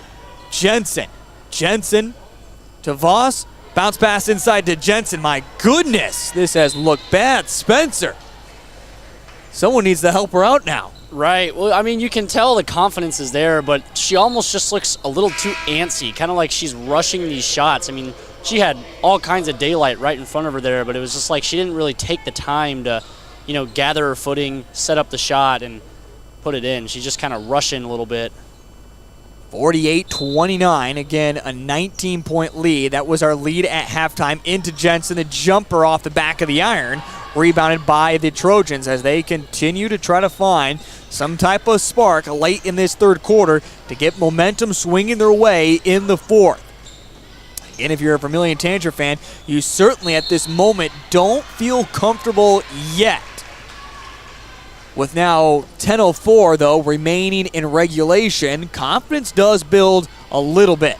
Jensen. Jensen to Voss. Bounce pass inside to Jensen. My goodness, this has looked bad. Spencer, someone needs to help her out now. Right. Well, I mean, you can tell the confidence is there, but she almost just looks a little too antsy, kind of like she's rushing these shots. I mean, she had all kinds of daylight right in front of her there, but it was just like she didn't really take the time to, gather her footing, set up the shot, and put it in. She's just kind of rushing a little bit. 48-29, again, a 19-point lead. That was our lead at halftime into Jensen. The jumper off the back of the iron, rebounded by the Trojans as they continue to try to find some type of spark late in this third quarter to get momentum swinging their way in the fourth. Again, if you're a Vermillion Tanager fan, you certainly at this moment don't feel comfortable yet. With now 10:04, though, remaining in regulation, confidence does build a little bit.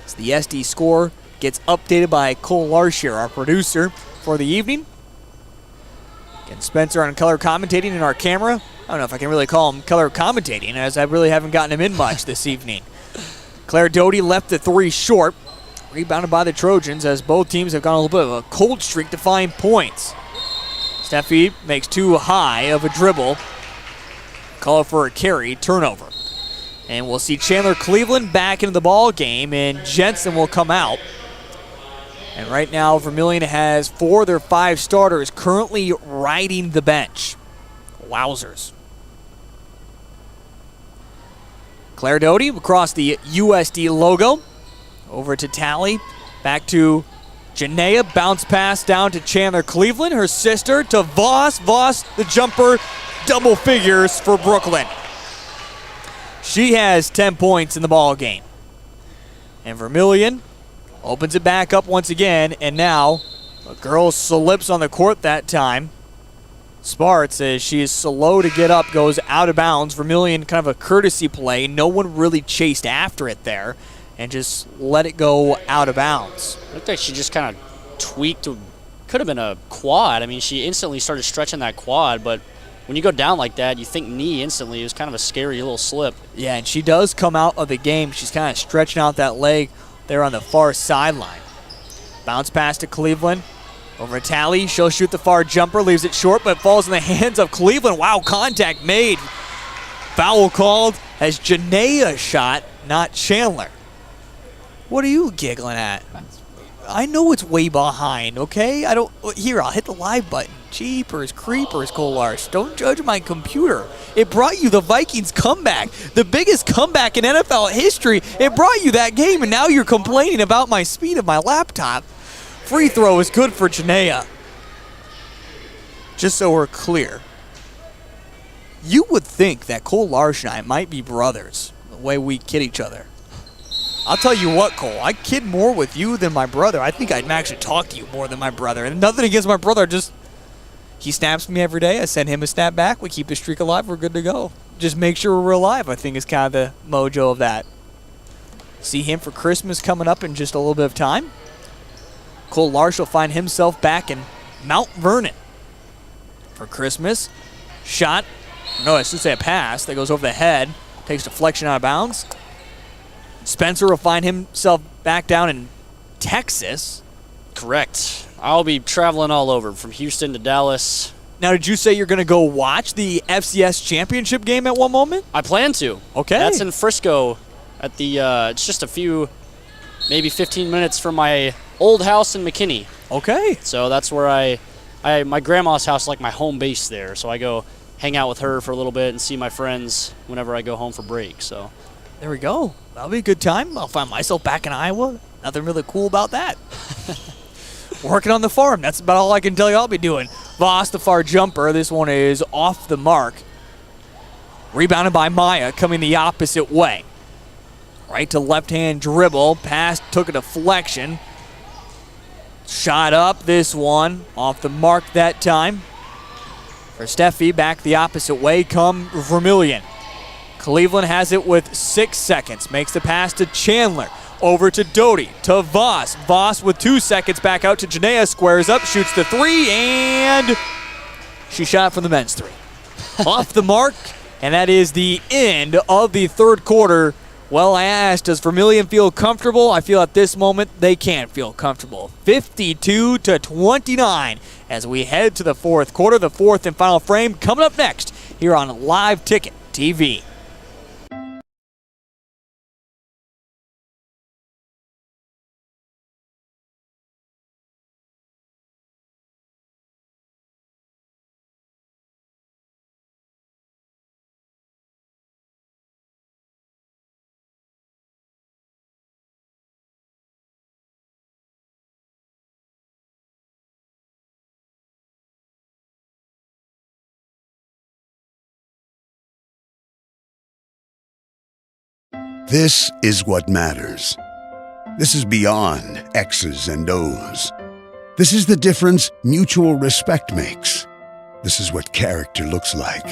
As the SD score gets updated by Cole Larshier, our producer for the evening. Again, Spencer on color commentating in our camera. I don't know if I can really call him color commentating, as I really haven't gotten him in much this evening. Claire Doty left the 3 short. Rebounded by the Trojans as both teams have gone a little bit of a cold streak to find points. Steffi makes too high of a dribble. Call for a carry, turnover. And we'll see Chandler Cleveland back into the ball game, and Jensen will come out. And right now, Vermillion has 4 of their 5 starters currently riding the bench. Wowzers. Claire Doty across the USD logo. Over to Tally. Back to Janaea. Bounce pass down to Chandler Cleveland. Her sister to Voss. Voss, the jumper. Double figures for Brooklyn. She has 10 points in the ball game. And Vermillion opens it back up once again. And now a girl slips on the court that time. Sparts, as she is slow to get up, goes out of bounds. Vermillion, kind of a courtesy play. No one really chased after it there and just let it go out of bounds. Looked like she just kind of tweaked. Could have been a quad. I mean, she instantly started stretching that quad, but when you go down like that, you think knee instantly. It was kind of a scary little slip. Yeah, and she does come out of the game. She's kind of stretching out that leg there on the far sideline. Bounce pass to Cleveland. Over Tally, she'll shoot the far jumper, leaves it short, but falls in the hands of Cleveland. Wow, contact made. Foul called as Janaea shot, not Chandler. What are you giggling at? I know it's way behind, okay? Here, I'll hit the live button. Jeepers, creepers, Kolarz. Don't judge my computer. It brought you the Vikings comeback, the biggest comeback in NFL history. It brought you that game, and now you're complaining about my speed of my laptop. Free throw is good for Janaea. Just so we're clear, you would think that Kolarz and I might be brothers, the way we kid each other. I'll tell you what, Cole, I kid more with you than my brother. I think I'd actually talk to you more than my brother. And nothing against my brother, just he snaps me every day. I send him a snap back. We keep the streak alive. We're good to go. Just make sure we're alive, I think, is kind of the mojo of that. See him for Christmas coming up in just a little bit of time. Kolarz will find himself back in Mount Vernon for Christmas. Shot, no, I should say a pass that goes over the head, takes deflection out of bounds. Spencer will find himself back down in Texas. Correct. I'll be traveling all over from Houston to Dallas. Now, did you say you're going to go watch the FCS championship game at one moment? I plan to. Okay. That's in Frisco at the, it's just a few, maybe 15 minutes from my old house in McKinney. Okay. So that's where my grandma's house is like my home base there. So I go hang out with her for a little bit and see my friends whenever I go home for break. So there we go. That'll be a good time. I'll find myself back in Iowa. Nothing really cool about that. Working on the farm. That's about all I can tell you I'll be doing. Voss, the far jumper. This one is off the mark. Rebounded by Maya, coming the opposite way. Right to left-hand dribble. Pass, took a deflection. Shot up, this one. Off the mark that time. For Steffi, back the opposite way come Vermillion. Cleveland has it with 6 seconds. Makes the pass to Chandler. Over to Doty, to Voss. Voss with 2 seconds back out to Janaea. Squares up, shoots the 3, and she shot from the men's 3. Off the mark, and that is the end of the third quarter. Well, I asked, does Vermillion feel comfortable? I feel at this moment they can't feel comfortable. 52-29 as we head to the fourth quarter, the fourth and final frame coming up next here on Live Ticket TV. This is what matters. This is beyond X's and O's. This is the difference mutual respect makes. This is what character looks like.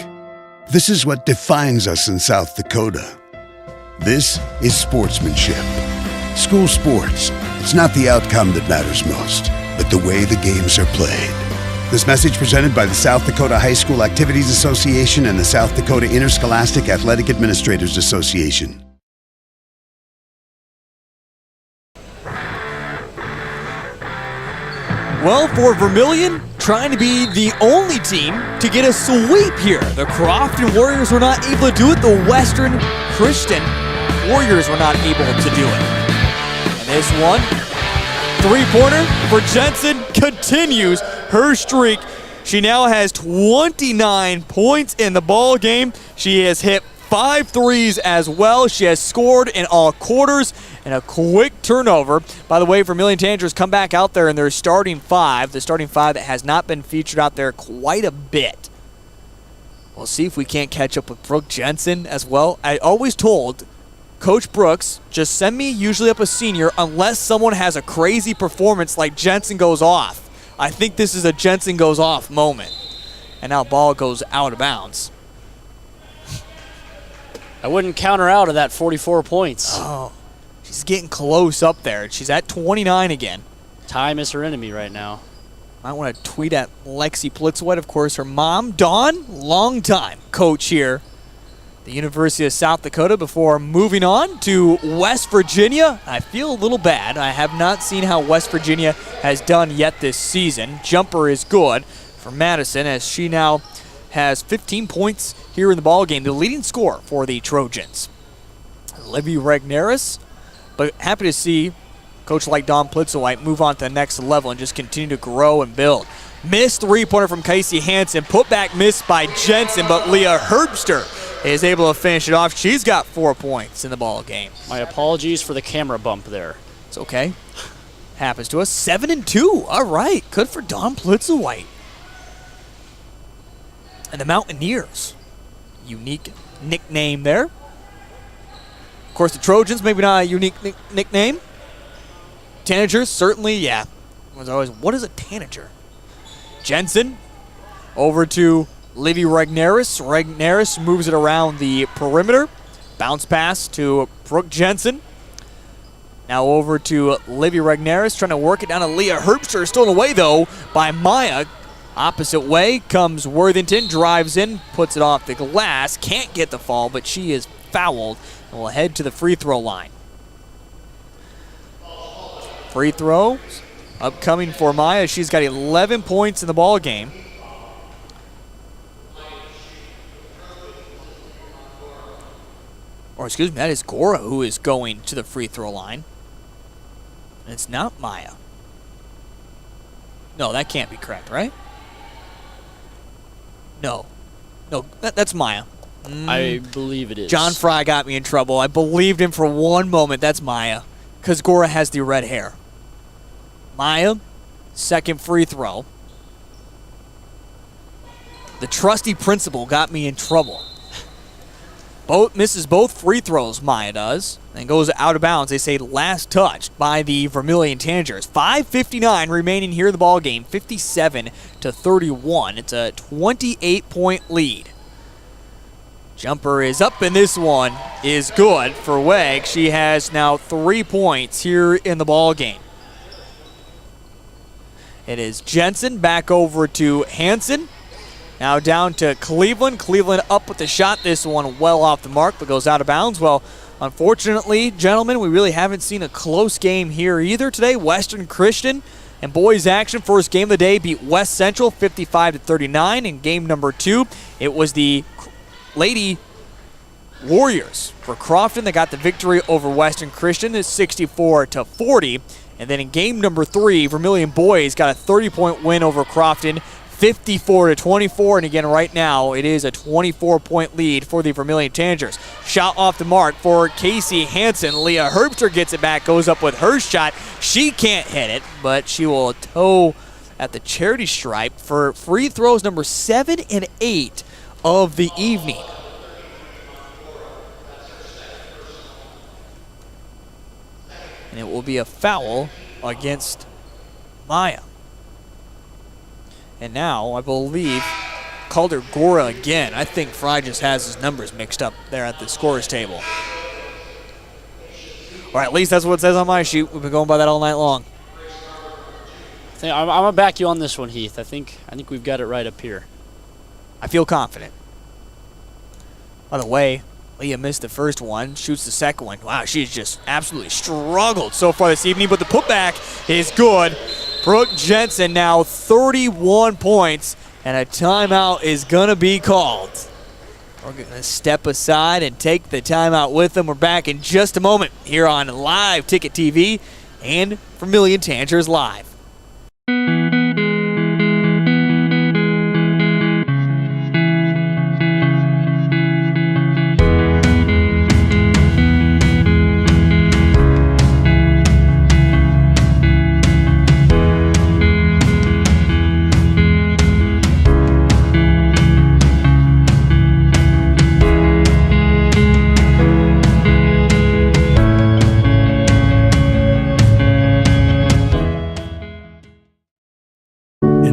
This is what defines us in South Dakota. This is sportsmanship. School sports, it's not the outcome that matters most, but the way the games are played. This message presented by the South Dakota High School Activities Association and the South Dakota Interscholastic Athletic Administrators Association. Well, for Vermillion, trying to be the only team to get a sweep here. The Crofton Warriors were not able to do it. The Western Christian Warriors were not able to do it. And this one, three-pointer for Jensen, continues her streak. She now has 29 points in the ball game. She has hit 5 threes as well. She has scored in all quarters and a quick turnover. By the way, Vermillion Tanagers come back out there in their starting 5, the starting 5 that has not been featured out there quite a bit. We'll see if we can't catch up with Brooke Jensen as well. I always told Coach Brooks, just send me usually up a senior unless someone has a crazy performance like Jensen goes off. I think this is a Jensen goes off moment. And now ball goes out of bounds. I wouldn't count her out of that 44 points. Oh, she's getting close up there. She's at 29 again. Time is her enemy right now. Might want to tweet at Lexi Plitzwet, of course, her mom, Dawn, longtime coach here. The University of South Dakota before moving on to West Virginia. I feel a little bad. I have not seen how West Virginia has done yet this season. Jumper is good for Madison as she now has 15 points here in the ballgame, the leading scorer for the Trojans. Livy Regneris, but happy to see coach like Don Plitzowite move on to the next level and just continue to grow and build. Missed three-pointer from Casey Hansen, put back missed by Jensen, but Leah Herbster is able to finish it off. She's got 4 points in the ball game. My apologies for the camera bump there. It's okay. Happens to us. 7-2. All right. Good for Don Plitzowite. And the Mountaineers. Unique nickname there. Of course, the Trojans, maybe not a unique nickname. Tanagers, certainly, yeah. Was always, what is a tanager? Jensen over to Livy Regneris. Regneris moves it around the perimeter. Bounce pass to Brooke Jensen. Now over to Livy Regneris, trying to work it down to Leah Herbster. Stolen away, though, by Maya. Opposite way comes Worthington, drives in, puts it off the glass. Can't get the fall, but she is fouled and will head to the free throw line. Free throw upcoming for Maya. She's got 11 points in the ball game. Or excuse me, that is Gora who is going to the free throw line. And it's not Maya. No, that can't be correct, right? No, that's Maya. I believe it is. John Fry got me in trouble. I believed him for one moment. That's Maya, because Gora has the red hair. Maya, second free throw. The trusty principal got me in trouble. Misses both free throws, Maya does, and goes out of bounds. They say last touched by the Vermillion Tanagers. 5:59 remaining here in the ball game, 57-31. It's a 28-point lead. Jumper is up, and this one is good for Weg. She has now 3 points here in the ball game. It is Jensen back over to Hansen. Now down to Cleveland. Cleveland up with the shot. This one well off the mark, but goes out of bounds. Well, unfortunately, gentlemen, we really haven't seen a close game here either today. Western Christian and boys action. First game of the day beat West Central 55-39. In game number 2, it was the Lady Warriors for Crofton that got the victory over Western Christian. It's 64-40. And then in game number 3, Vermillion boys got a 30-point win over Crofton, 54-24, and again right now it is a 24-point lead for the Vermillion Tanagers. Shot off the mark for Casey Hansen. Leah Herbster gets it back, goes up with her shot. She can't hit it, but she will toe at the charity stripe for free throws number 7 and 8 of the evening. And it will be a foul against Maya. And now, I believe, Calder Gora again. I think Fry just has his numbers mixed up there at the scorer's table. Or at least that's what it says on my sheet. We've been going by that all night long. I'm going to back you on this one, Heath. I think we've got it right up here. I feel confident. By the way, Leah missed the first one, shoots the second one. Wow, she's just absolutely struggled so far this evening, but the putback is good. Brooke Jensen now 31 points, and a timeout is going to be called. We're going to step aside and take the timeout with them. We're back in just a moment here on Live Ticket TV and Vermillion Tanagers Live.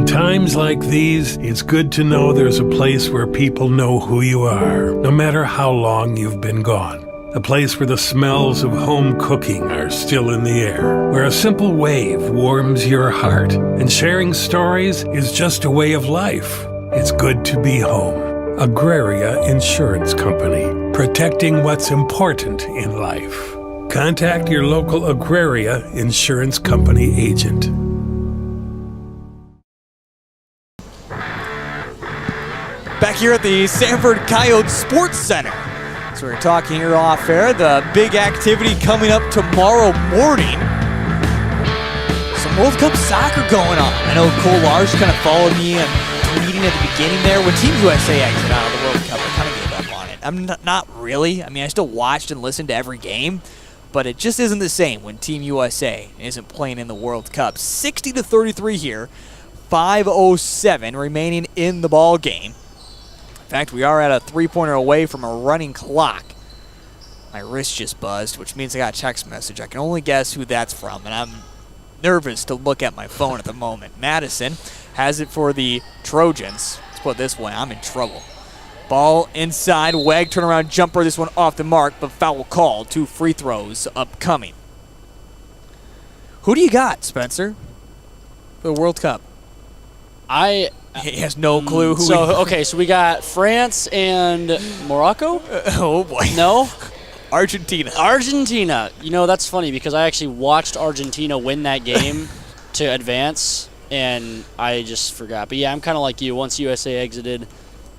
Times like these, it's good to know there's a place where people know who you are, no matter how long you've been gone. A place where the smells of home cooking are still in the air, where a simple wave warms your heart, and sharing stories is just a way of life. It's good to be home. Agraria Insurance Company, protecting what's important in life. Contact your local Agraria Insurance Company agent. Back here at the Sanford Coyote Sports Center. So we're talking here off air. The big activity coming up tomorrow morning. Some World Cup soccer going on. I know Cole Lars kind of followed me and tweeting at the beginning there. When Team USA exited out of the World Cup, I kind of gave up on it. I'm not really. I mean, I still watched and listened to every game, but it just isn't the same when Team USA isn't playing in the World Cup. 60-33 here. 5:07 remaining in the ball game. In fact, we are at a three-pointer away from a running clock. My wrist just buzzed, which means I got a text message. I can only guess who that's from, and I'm nervous to look at my phone at the moment. Madison has it for the Trojans. Let's put it this way, I'm in trouble. Ball inside, Weg turnaround jumper, this one off the mark, but foul called. 2 free throws upcoming. Who do you got, Spencer, for the World Cup? He has no clue who. So we got France and Morocco. Oh boy. No. Argentina. You know, that's funny because I actually watched Argentina win that game to advance, and I just forgot. But yeah, I'm kind of like you. Once USA exited,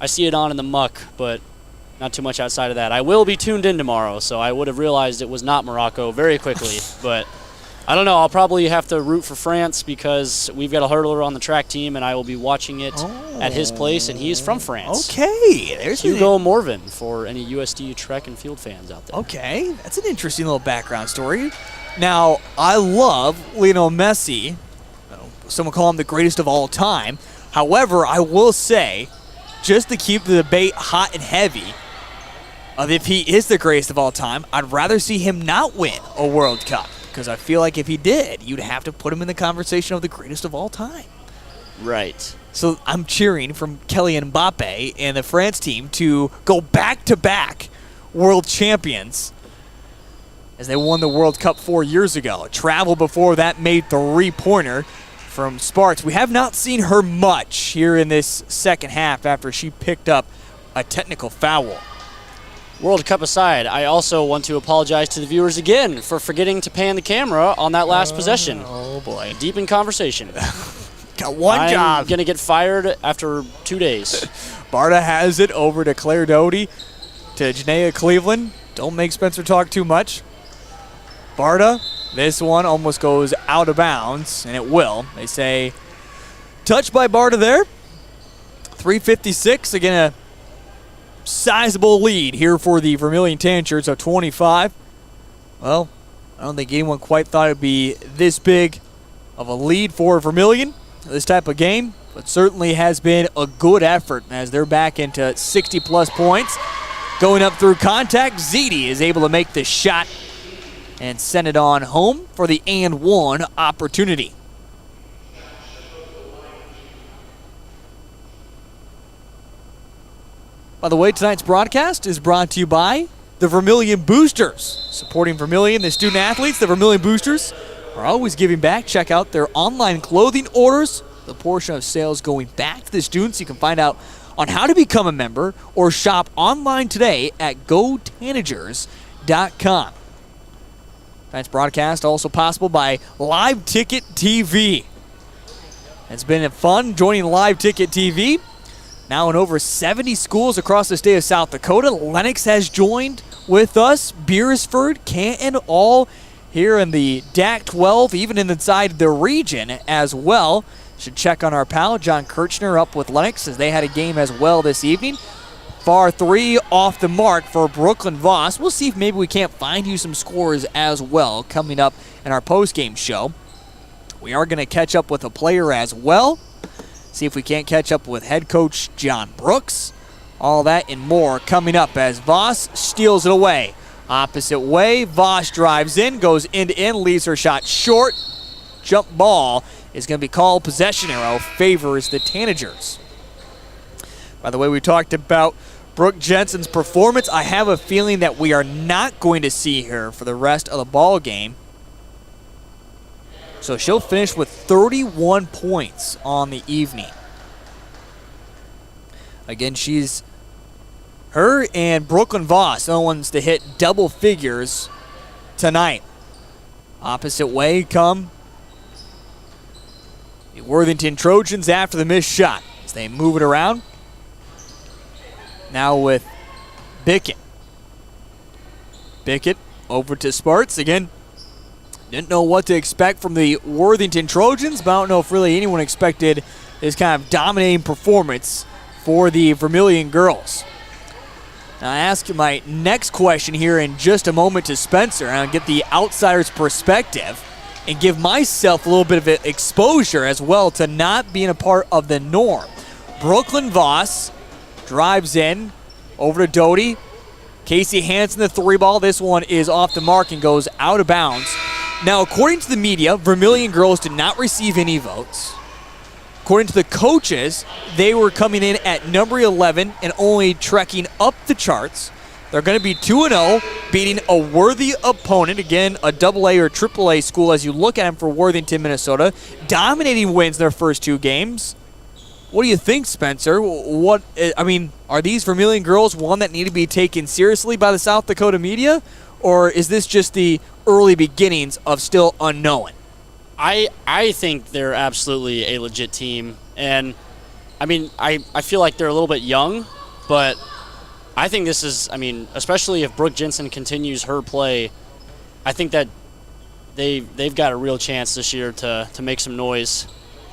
I see it on in the muck, but not too much outside of that. I will be tuned in tomorrow, so I would have realized it was not Morocco very quickly, but I don't know. I'll probably have to root for France because we've got a hurdler on the track team, and I will be watching it at his place, and he's from France. Okay. There's Hugo Morvin for any USD track and field fans out there. Okay. That's an interesting little background story. Now, I love Lionel Messi. Some would call him the greatest of all time. However, I will say, just to keep the debate hot and heavy of if he is the greatest of all time, I'd rather see him not win a World Cup. Because I feel like if he did, you'd have to put him in the conversation of the greatest of all time. Right. So I'm cheering from Kylian Mbappe and the France team to go back-to-back world champions as they won the World Cup 4 years ago. Travel before that made three-pointer from Sparks. We have not seen her much here in this second half after she picked up a technical foul. World Cup aside, I also want to apologize to the viewers again for forgetting to pan the camera on that last possession. Oh, boy. Deep in conversation. Got one job. I'm going to get fired after 2 days. Barta has it over to Claire Doty, to Janaea Cleveland. Don't make Spencer talk too much. Barta, this one almost goes out of bounds, and it will. They say, touched by Barta there. 3:56, again, a sizable lead here for the Vermillion Tanagers of 25. Well, I don't think anyone quite thought it would be this big of a lead for Vermillion, this type of game, but certainly has been a good effort as they're back into 60-plus points. Going up through contact, Ziti is able to make the shot and send it on home for the and one opportunity. By the way, tonight's broadcast is brought to you by the Vermillion Boosters. Supporting Vermillion, the student athletes, the Vermillion Boosters are always giving back. Check out their online clothing orders. The portion of sales going back to the students. You can find out on how to become a member or shop online today at GoTanagers.com. Tonight's broadcast also possible by Live Ticket TV. It's been fun joining Live Ticket TV. Now in over 70 schools across the state of South Dakota. Lennox has joined with us. Beersford, Canton, all here in the DAC 12, even inside the region as well. Should check on our pal John Kirchner up with Lennox as they had a game as well this evening. Far 3 off the mark for Brooklyn Voss. We'll see if maybe we can't find you some scores as well coming up in our post-game show. We are going to catch up with a player as well. See if we can't catch up with head coach John Brooks. All that and more coming up as Voss steals it away. Opposite way, Voss drives in, goes end-to-end, leaves her shot short. Jump ball is going to be called. Possession arrow favors the Tanagers. By the way, we talked about Brooke Jensen's performance. I have a feeling that we are not going to see her for the rest of the ball game. So she'll finish with 31 points on the evening. Again, her and Brooklyn Voss, the only ones to hit double figures tonight. Opposite way come the Worthington Trojans after the missed shot as they move it around. Now with Bickett. Bickett over to Sparts again. Didn't know what to expect from the Worthington Trojans, but I don't know if really anyone expected this kind of dominating performance for the Vermillion girls. Now I ask my next question here in just a moment to Spencer, and I'll get the outsider's perspective and give myself a little bit of exposure as well to not being a part of the norm. Brooklyn Voss drives in over to Doty. Casey Hansen, the 3-ball. This one is off the mark and goes out of bounds. Now, according to the media, Vermillion girls did not receive any votes. According to the coaches, they were coming in at number 11 and only trekking up the charts. They're going to be 2-0, beating a worthy opponent. Again, a AA or AAA school as you look at them for Worthington, Minnesota. Dominating wins their first 2 games. What do you think, Spencer? Are these Vermillion girls one that need to be taken seriously by the South Dakota media? Or is this just the early beginnings of still unknown? I think they're absolutely a legit team. And, I feel like they're a little bit young, but I think this is, especially if Brooke Jensen continues her play, I think that they've got a real chance this year to make some noise.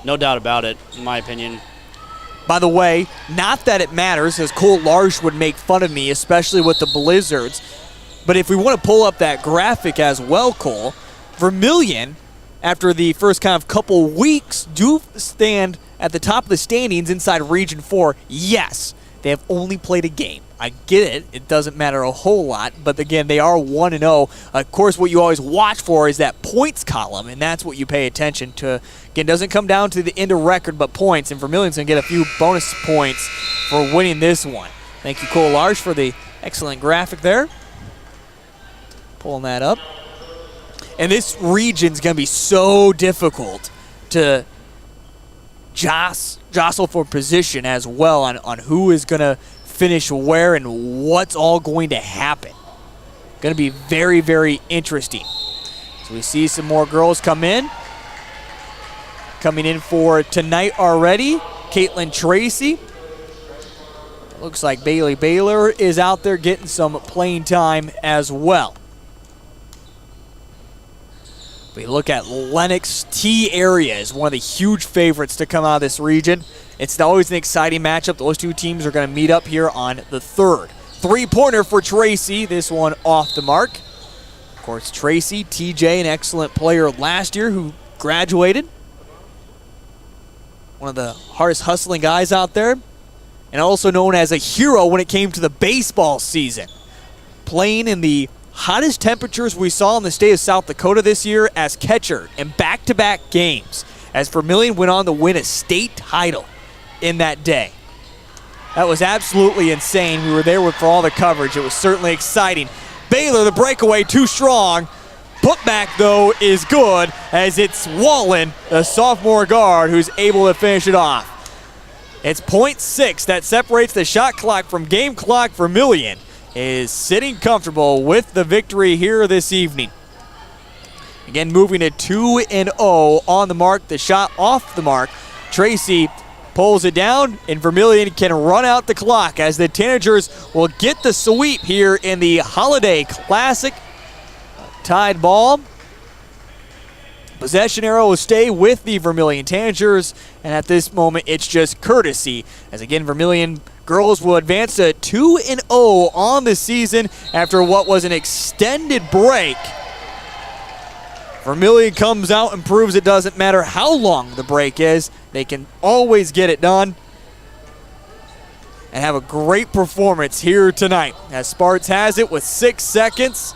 No doubt about it, in my opinion. By the way, not that it matters, as Cole Large would make fun of me, especially with the Blizzards. But if we want to pull up that graphic as well, Cole, Vermillion, after the first kind of couple weeks, do stand at the top of the standings inside Region 4. Yes, they have only played a game. I get it. It doesn't matter a whole lot. But again, they are 1-0. Of course, what you always watch for is that points column, and that's what you pay attention to. Again, it doesn't come down to the end of record, but points. And Vermillion's going to get a few bonus points for winning this one. Thank you, Cole Large, for the excellent graphic there. Pulling that up. And this region's going to be so difficult to jostle for position as well on who is going to finish where and what's all going to happen. Going to be very, very interesting. So we see some more girls come in. Coming in for tonight already, Caitlin Tracy. Looks like Bailey Baylor is out there getting some playing time as well. We look at Lennox. T area is one of the huge favorites to come out of this region. It's always an exciting matchup. Those two teams are going to meet up here on the 3rd. 3-pointer for Tracy. This one off the mark. Of course, Tracy, TJ, an excellent player last year who graduated. One of the hardest hustling guys out there. And also known as a hero when it came to the baseball season. Playing in the hottest temperatures we saw in the state of South Dakota this year as catcher in back-to-back games as Vermillion went on to win a state title in that day. That was absolutely insane. We were there for all the coverage. It was certainly exciting. Baylor, the breakaway, too strong. Putback, though, is good as it's Wallen, the sophomore guard, who's able to finish it off. It's .6 that separates the shot clock from game clock. Vermillion is sitting comfortable with the victory here this evening. Again, moving to 2-0 on the mark. The shot off the mark Tracy pulls it down, and Vermillion can run out the clock as the Tanagers will get the sweep here in the Holiday Classic. Tied ball. Possession arrow will stay with the Vermillion Tanagers, and at this moment it's just courtesy, as again Vermillion girls will advance to 2-0 on the season after what was an extended break. Vermillion comes out and proves it doesn't matter how long the break is, they can always get it done and have a great performance here tonight. As Sparks has it with 6 seconds.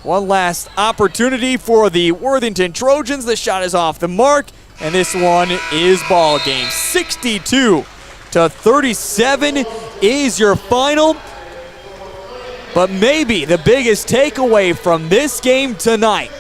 One last opportunity for the Worthington Trojans. The shot is off the mark, and this one is ball game. 62-37 is your final. But maybe the biggest takeaway from this game tonight,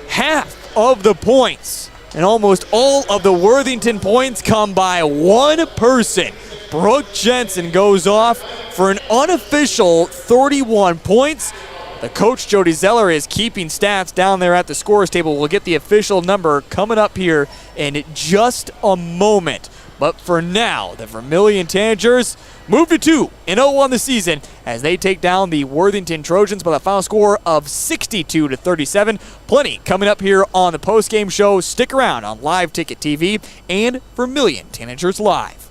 half of the points and almost all of the Worthington points come by one person. Brooke Jensen goes off for an unofficial 31 points. The coach, Jody Zeller, is keeping stats down there at the scores table. We'll get the official number coming up here in just a moment. But for now, the Vermillion Tanagers move to 2-0 on the season as they take down the Worthington Trojans by the final score of 62-37. Plenty coming up here on the postgame show. Stick around on Live Ticket TV and Vermillion Tanagers Live.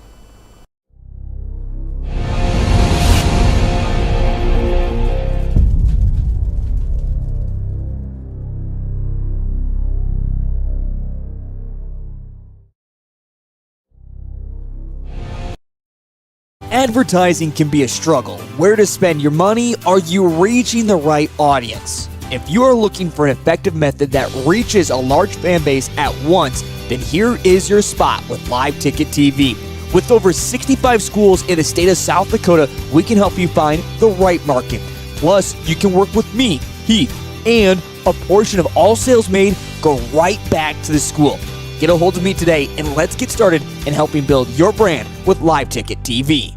Advertising can be a struggle. Where to spend your money? Are you reaching the right audience? If you are looking for an effective method that reaches a large fan base at once, then here is your spot with Live Ticket TV. With over 65 schools in the state of South Dakota, we can help you find the right market. Plus, you can work with me, Heath, and a portion of all sales made go right back to the school. Get a hold of me today and let's get started in helping build your brand with Live Ticket TV.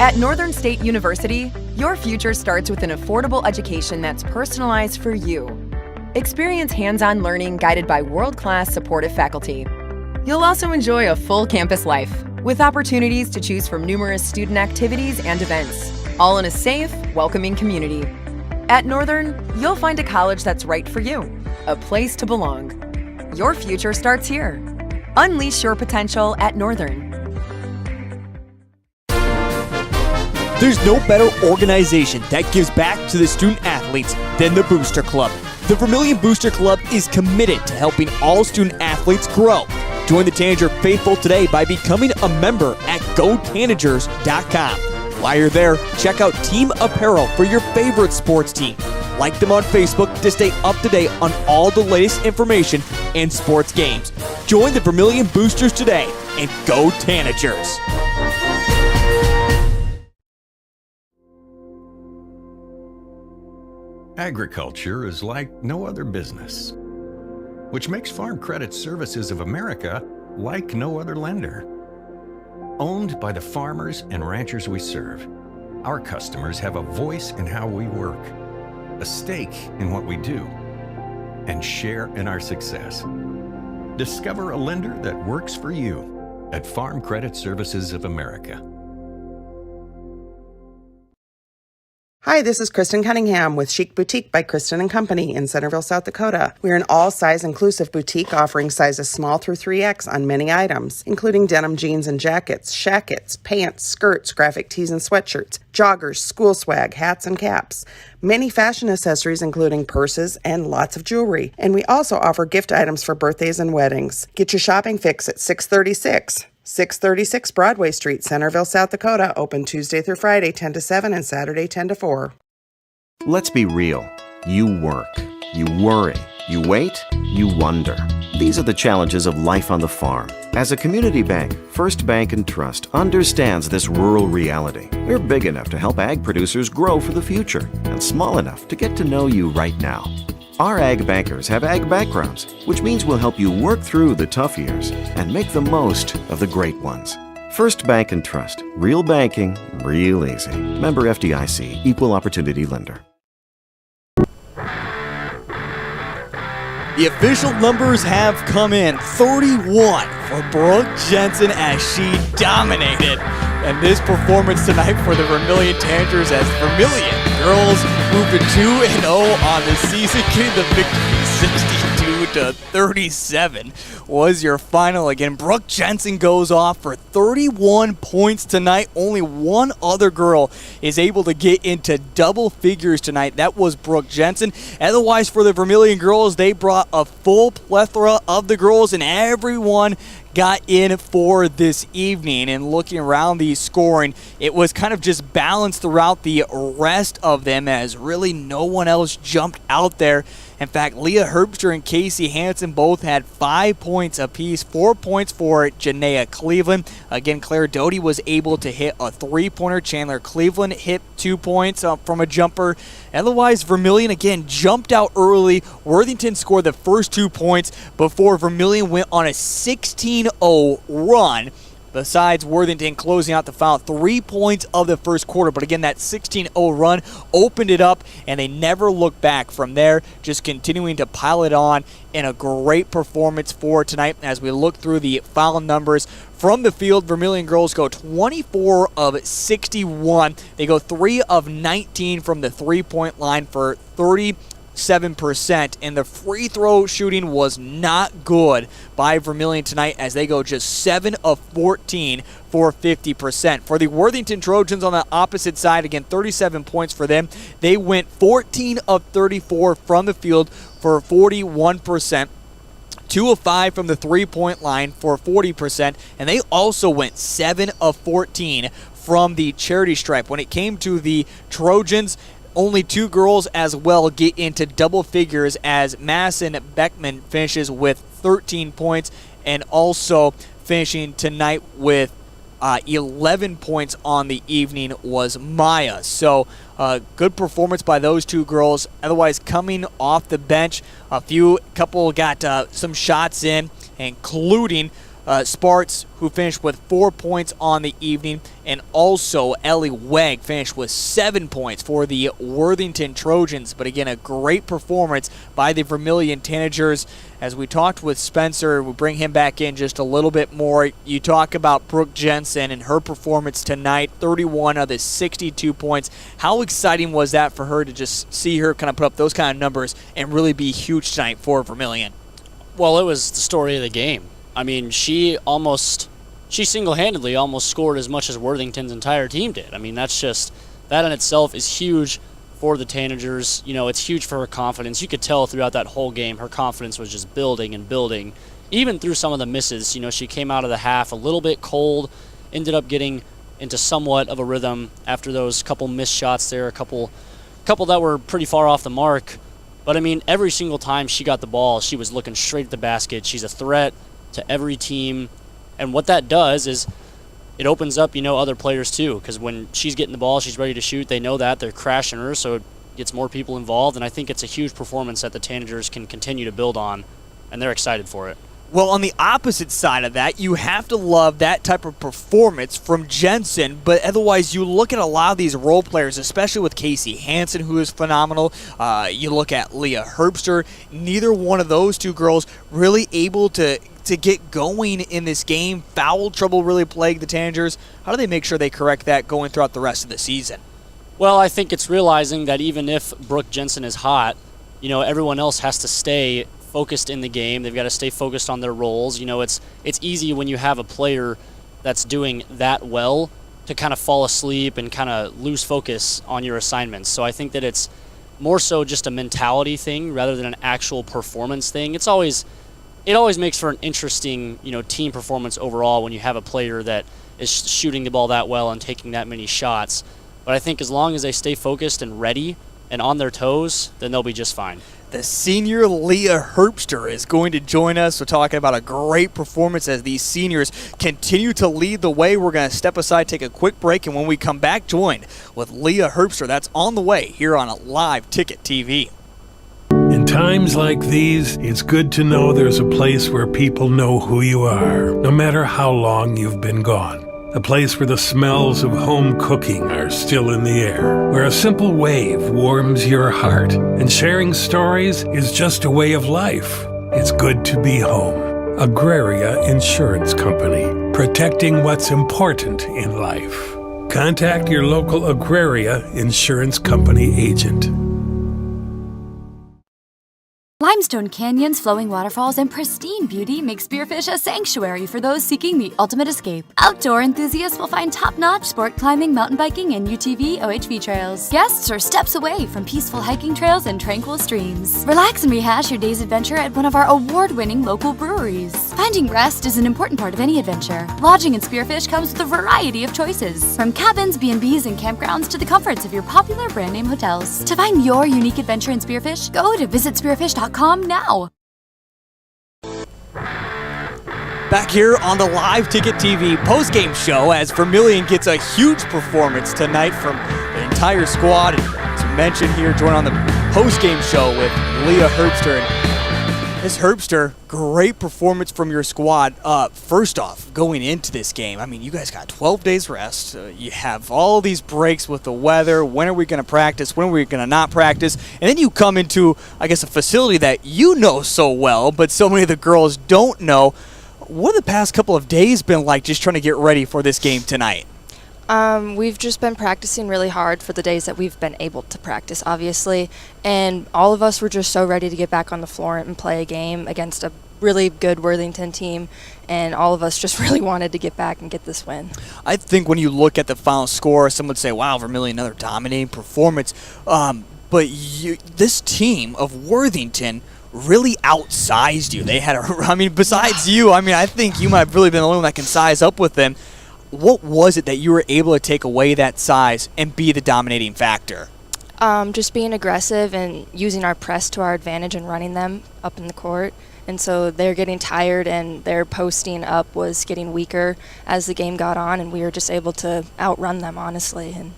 At Northern State University, your future starts with an affordable education that's personalized for you. Experience hands-on learning guided by world-class supportive faculty. You'll also enjoy a full campus life with opportunities to choose from numerous student activities and events, all in a safe, welcoming community. At Northern, you'll find a college that's right for you, a place to belong. Your future starts here. Unleash your potential at Northern. There's no better organization that gives back to the student athletes than the Booster Club. The Vermillion Booster Club is committed to helping all student athletes grow. Join the Tanager faithful today by becoming a member at GoTanagers.com. While you're there, check out team apparel for your favorite sports team. Like them on Facebook to stay up to date on all the latest information and sports games. Join the Vermillion Boosters today and go Tanagers! Agriculture is like no other business, which makes Farm Credit Services of America like no other lender. Owned by the farmers and ranchers we serve, our customers have a voice in how we work, a stake in what we do, and share in our success. Discover a lender that works for you at Farm Credit Services of America. Hi, this is Kristen Cunningham with Chic Boutique by Kristen & Company in Centerville, South Dakota. We're an all-size inclusive boutique offering sizes small through 3X on many items, including denim jeans and jackets, shackets, pants, skirts, graphic tees and sweatshirts, joggers, school swag, hats and caps, many fashion accessories including purses and lots of jewelry. And we also offer gift items for birthdays and weddings. Get your shopping fix at 636 Broadway Street, Centerville, South Dakota, open Tuesday through Friday 10 to 7 and Saturday 10 to 4. Let's be real. You work, you worry, you wait, you wonder. These are the challenges of life on the farm. As a community bank, First Bank & Trust understands this rural reality. We're big enough to help ag producers grow for the future and small enough to get to know you right now. Our ag bankers have ag backgrounds, which means we'll help you work through the tough years and make the most of the great ones. First Bank & Trust. Real banking, real easy. Member FDIC. Equal Opportunity Lender. The official numbers have come in. 31 for Brooke Jensen as she dominated. And this performance tonight for the Vermillion Tanagers as Vermillion girls move to 2-0 on the season, getting the victory 62-37 was your final. Again, Brooke Jensen goes off for 31 points tonight. Only one other girl is able to get into double figures tonight. That was Brooke Jensen. Otherwise, for the Vermillion girls, they brought a full plethora of the girls, and everyone got in for this evening. And looking around the scoring, it was kind of just balanced throughout the rest of them, as really no one else jumped out there. In fact, Leah Herbster and Casey Hansen both had 5 points apiece. 4 points for Janaea Cleveland. Again, Claire Doty was able to hit a 3-pointer. Chandler Cleveland hit 2 points from a jumper. Otherwise, Vermillion, again, jumped out early. Worthington scored the first 2 points before Vermillion went on a 16-0 run. Besides Worthington closing out the final 3 points of the first quarter. But again, that 16-0 run opened it up, and they never looked back from there, just continuing to pile it on in a great performance for tonight. As we look through the foul numbers from the field, Vermillion girls go 24 of 61. They go 3 of 19 from the three-point line for 37%, and the free throw shooting was not good by Vermillion tonight, as they go just 7 of 14 for 50%. For the Worthington Trojans on the opposite side, again, 37 points for them. They went 14 of 34 from the field for 41%. 2 of 5 from the three-point line for 40%, and they also went 7 of 14 from the charity stripe. When it came to the Trojans, only 2 girls as well get into double figures, as Madison Beckman finishes with 13 points, and also finishing tonight with 11 points on the evening was Maya. So good performance by those 2 girls. Otherwise, coming off the bench, couple got some shots in, including Sparts, who finished with 4 points on the evening, and also Ellie Wegg finished with 7 points for the Worthington Trojans. But again, a great performance by the Vermillion Tanagers. As we talked with Spencer, we'll bring him back in just a little bit more. You talk about Brooke Jensen and her performance tonight, 31 of the 62 points. How exciting was that for her to just see her kind of put up those kind of numbers and really be huge tonight for Vermillion? Well, it was the story of the game. I mean, she single-handedly almost scored as much as Worthington's entire team did. I mean, that in itself is huge for the Tanagers. You know, it's huge for her confidence. You could tell throughout that whole game her confidence was just building and building, even through some of the misses. You know, she came out of the half a little bit cold, ended up getting into somewhat of a rhythm after those couple missed shots there, a couple that were pretty far off the mark. But, I mean, every single time she got the ball, she was looking straight at the basket. She's a threat to every team, and what that does is it opens up, other players too, because when she's getting the ball, she's ready to shoot. They know that. They're crashing her, so it gets more people involved, and I think it's a huge performance that the Tanagers can continue to build on, and they're excited for it. Well, on the opposite side of that, you have to love that type of performance from Jensen, but otherwise you look at a lot of these role players, especially with Casey Hansen, who is phenomenal. You look at Leah Herbster. Neither one of those 2 girls really able to get going in this game. Foul trouble really plagued the Tanagers. How do they make sure they correct that going throughout the rest of the season? Well, I think it's realizing that even if Brooke Jensen is hot, everyone else has to stay focused in the game. They've got to stay focused on their roles. It's easy when you have a player that's doing that well to kind of fall asleep and kind of lose focus on your assignments. So I think that it's more so just a mentality thing rather than an actual performance thing. It always makes for an interesting, team performance overall when you have a player that is shooting the ball that well and taking that many shots. But I think as long as they stay focused and ready and on their toes, then they'll be just fine. The senior Leah Herbster is going to join us. We're talking about a great performance as these seniors continue to lead the way. We're going to step aside, take a quick break, and when we come back, join with Leah Herbster. That's on the way here on Live Ticket TV. In times like these, it's good to know there's a place where people know who you are, no matter how long you've been gone. A A place where the smells of home cooking are still in the air, where a simple wave warms your heart, and sharing stories is just a way of life. It's good to be home. Agraria Insurance Company, protecting what's important in life. Contact your local Agraria Insurance Company agent. Limestone canyons, flowing waterfalls, and pristine beauty make Spearfish a sanctuary for those seeking the ultimate escape. Outdoor enthusiasts will find top-notch sport climbing, mountain biking, and UTV OHV trails. Guests are steps away from peaceful hiking trails and tranquil streams. Relax and rehash your day's adventure at one of our award-winning local breweries. Finding rest is an important part of any adventure. Lodging in Spearfish comes with a variety of choices, from cabins, B&Bs, and campgrounds to the comforts of your popular brand-name hotels. To find your unique adventure in Spearfish, go to visitspearfish.com now. Back here on the Live Ticket TV postgame show as Vermillion gets a huge performance tonight from the entire squad. And as mentioned here, join on the postgame show with Leah Herbster. And Ms. Herbster, great performance from your squad. First off, going into this game, I mean, you guys got 12 days rest. You have all these breaks with the weather. When are we going to practice? When are we going to not practice? And then you come into, I guess, a facility that you know so well, but so many of the girls don't know. What have the past couple of days been like just trying to get ready for this game tonight? We've just been practicing really hard for the days that we've been able to practice, obviously. And all of us were just so ready to get back on the floor and play a game against a really good Worthington team. And all of us just really wanted to get back and get this win. I think when you look at the final score, some would say, wow, Vermillion, another dominating performance. But this team of Worthington really outsized you. They had besides you, I think you might have really been the only one that can size up with them. What was it that you were able to take away that size and be the dominating factor? Just being aggressive and using our press to our advantage and running them up in the court. And so they're getting tired and their posting up was getting weaker as the game got on, and we were just able to outrun them, honestly, and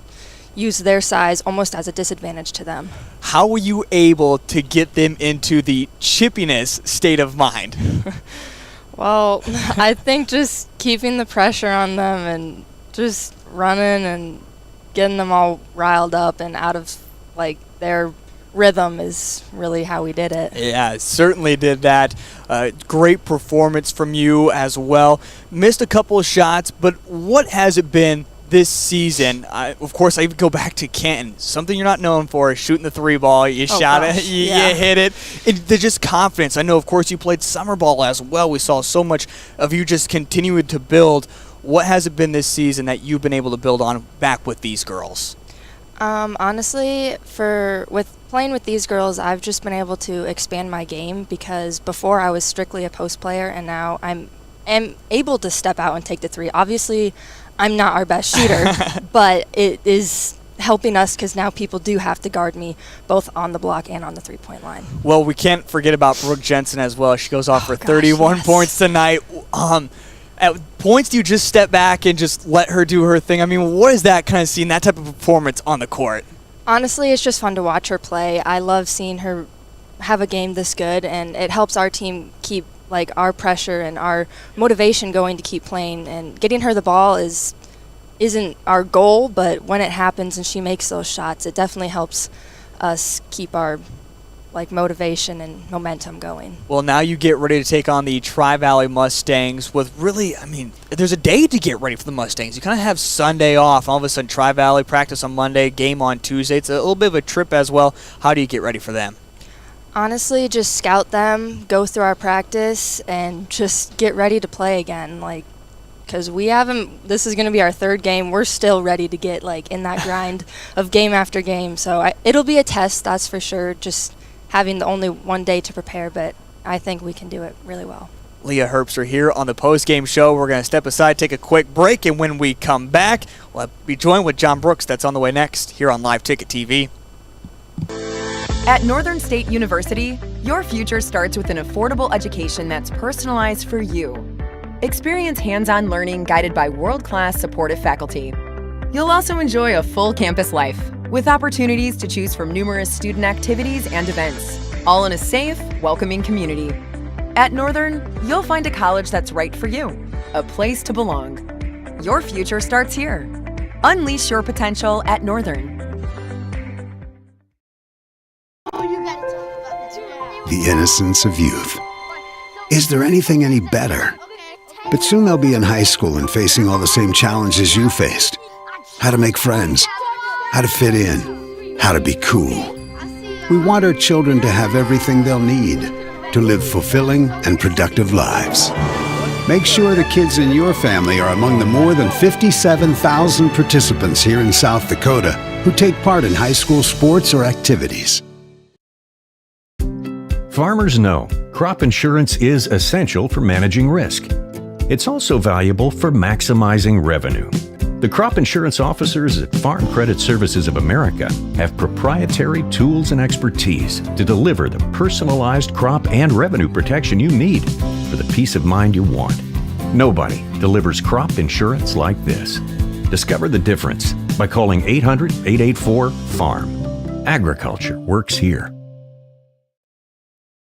use their size almost as a disadvantage to them. How were you able to get them into the chippiness state of mind? Well, I think just keeping the pressure on them and just running and getting them all riled up and out of their rhythm is really how we did it. Yeah, certainly did that. Great performance from you as well. Missed a couple of shots, but what has it been this season? Of course, I even go back to Canton. Something you're not known for is shooting the three ball. You shot it, you hit it. They're just confidence. I know, of course, you played summer ball as well. We saw so much of you just continuing to build. What has it been this season that you've been able to build on back with these girls? Honestly, with playing with these girls, I've just been able to expand my game, because before I was strictly a post player, and now I'm able to step out and take the three. Obviously, I'm not our best shooter, but it is helping us because now people do have to guard me both on the block and on the three-point line. Well, we can't forget about Brooke Jensen as well. She goes off for 31 points tonight. At points, do you just step back and just let her do her thing? I mean, what is that kind of seeing that type of performance on the court? Honestly, it's just fun to watch her play. I love seeing her have a game this good, and it helps our team keep our pressure and our motivation going to keep playing. And getting her the ball isn't our goal, but when it happens and she makes those shots, it definitely helps us keep our motivation and momentum going. Well, now you get ready to take on the Tri-Valley Mustangs with really, there's a day to get ready for the Mustangs. You kind of have Sunday off. All of a sudden, Tri-Valley practice on Monday, game on Tuesday. It's a little bit of a trip as well. How do you get ready for them? Honestly, just scout them, go through our practice, and just get ready to play again. Because this is going to be our third game. We're still ready to get in that grind of game after game. So it'll be a test, that's for sure, just having the only one day to prepare, but I think we can do it really well. Leah Herbster here on the post-game show. We're going to step aside, take a quick break, and when we come back, we'll be joined with John Brooks. That's on the way next here on Live Ticket TV. At Northern State University, your future starts with an affordable education that's personalized for you. Experience hands-on learning guided by world-class supportive faculty. You'll also enjoy a full campus life with opportunities to choose from numerous student activities and events, all in a safe, welcoming community. At Northern, you'll find a college that's right for you, a place to belong. Your future starts here. Unleash your potential at Northern. The innocence of youth. Is there anything any better? But soon they'll be in high school and facing all the same challenges you faced. How to make friends, how to fit in, how to be cool. We want our children to have everything they'll need to live fulfilling and productive lives. Make sure the kids in your family are among the more than 57,000 participants here in South Dakota who take part in high school sports or activities. Farmers know crop insurance is essential for managing risk. It's also valuable for maximizing revenue. The crop insurance officers at Farm Credit Services of America have proprietary tools and expertise to deliver the personalized crop and revenue protection you need for the peace of mind you want. Nobody delivers crop insurance like this. Discover the difference by calling 800-884-FARM. Agriculture works here.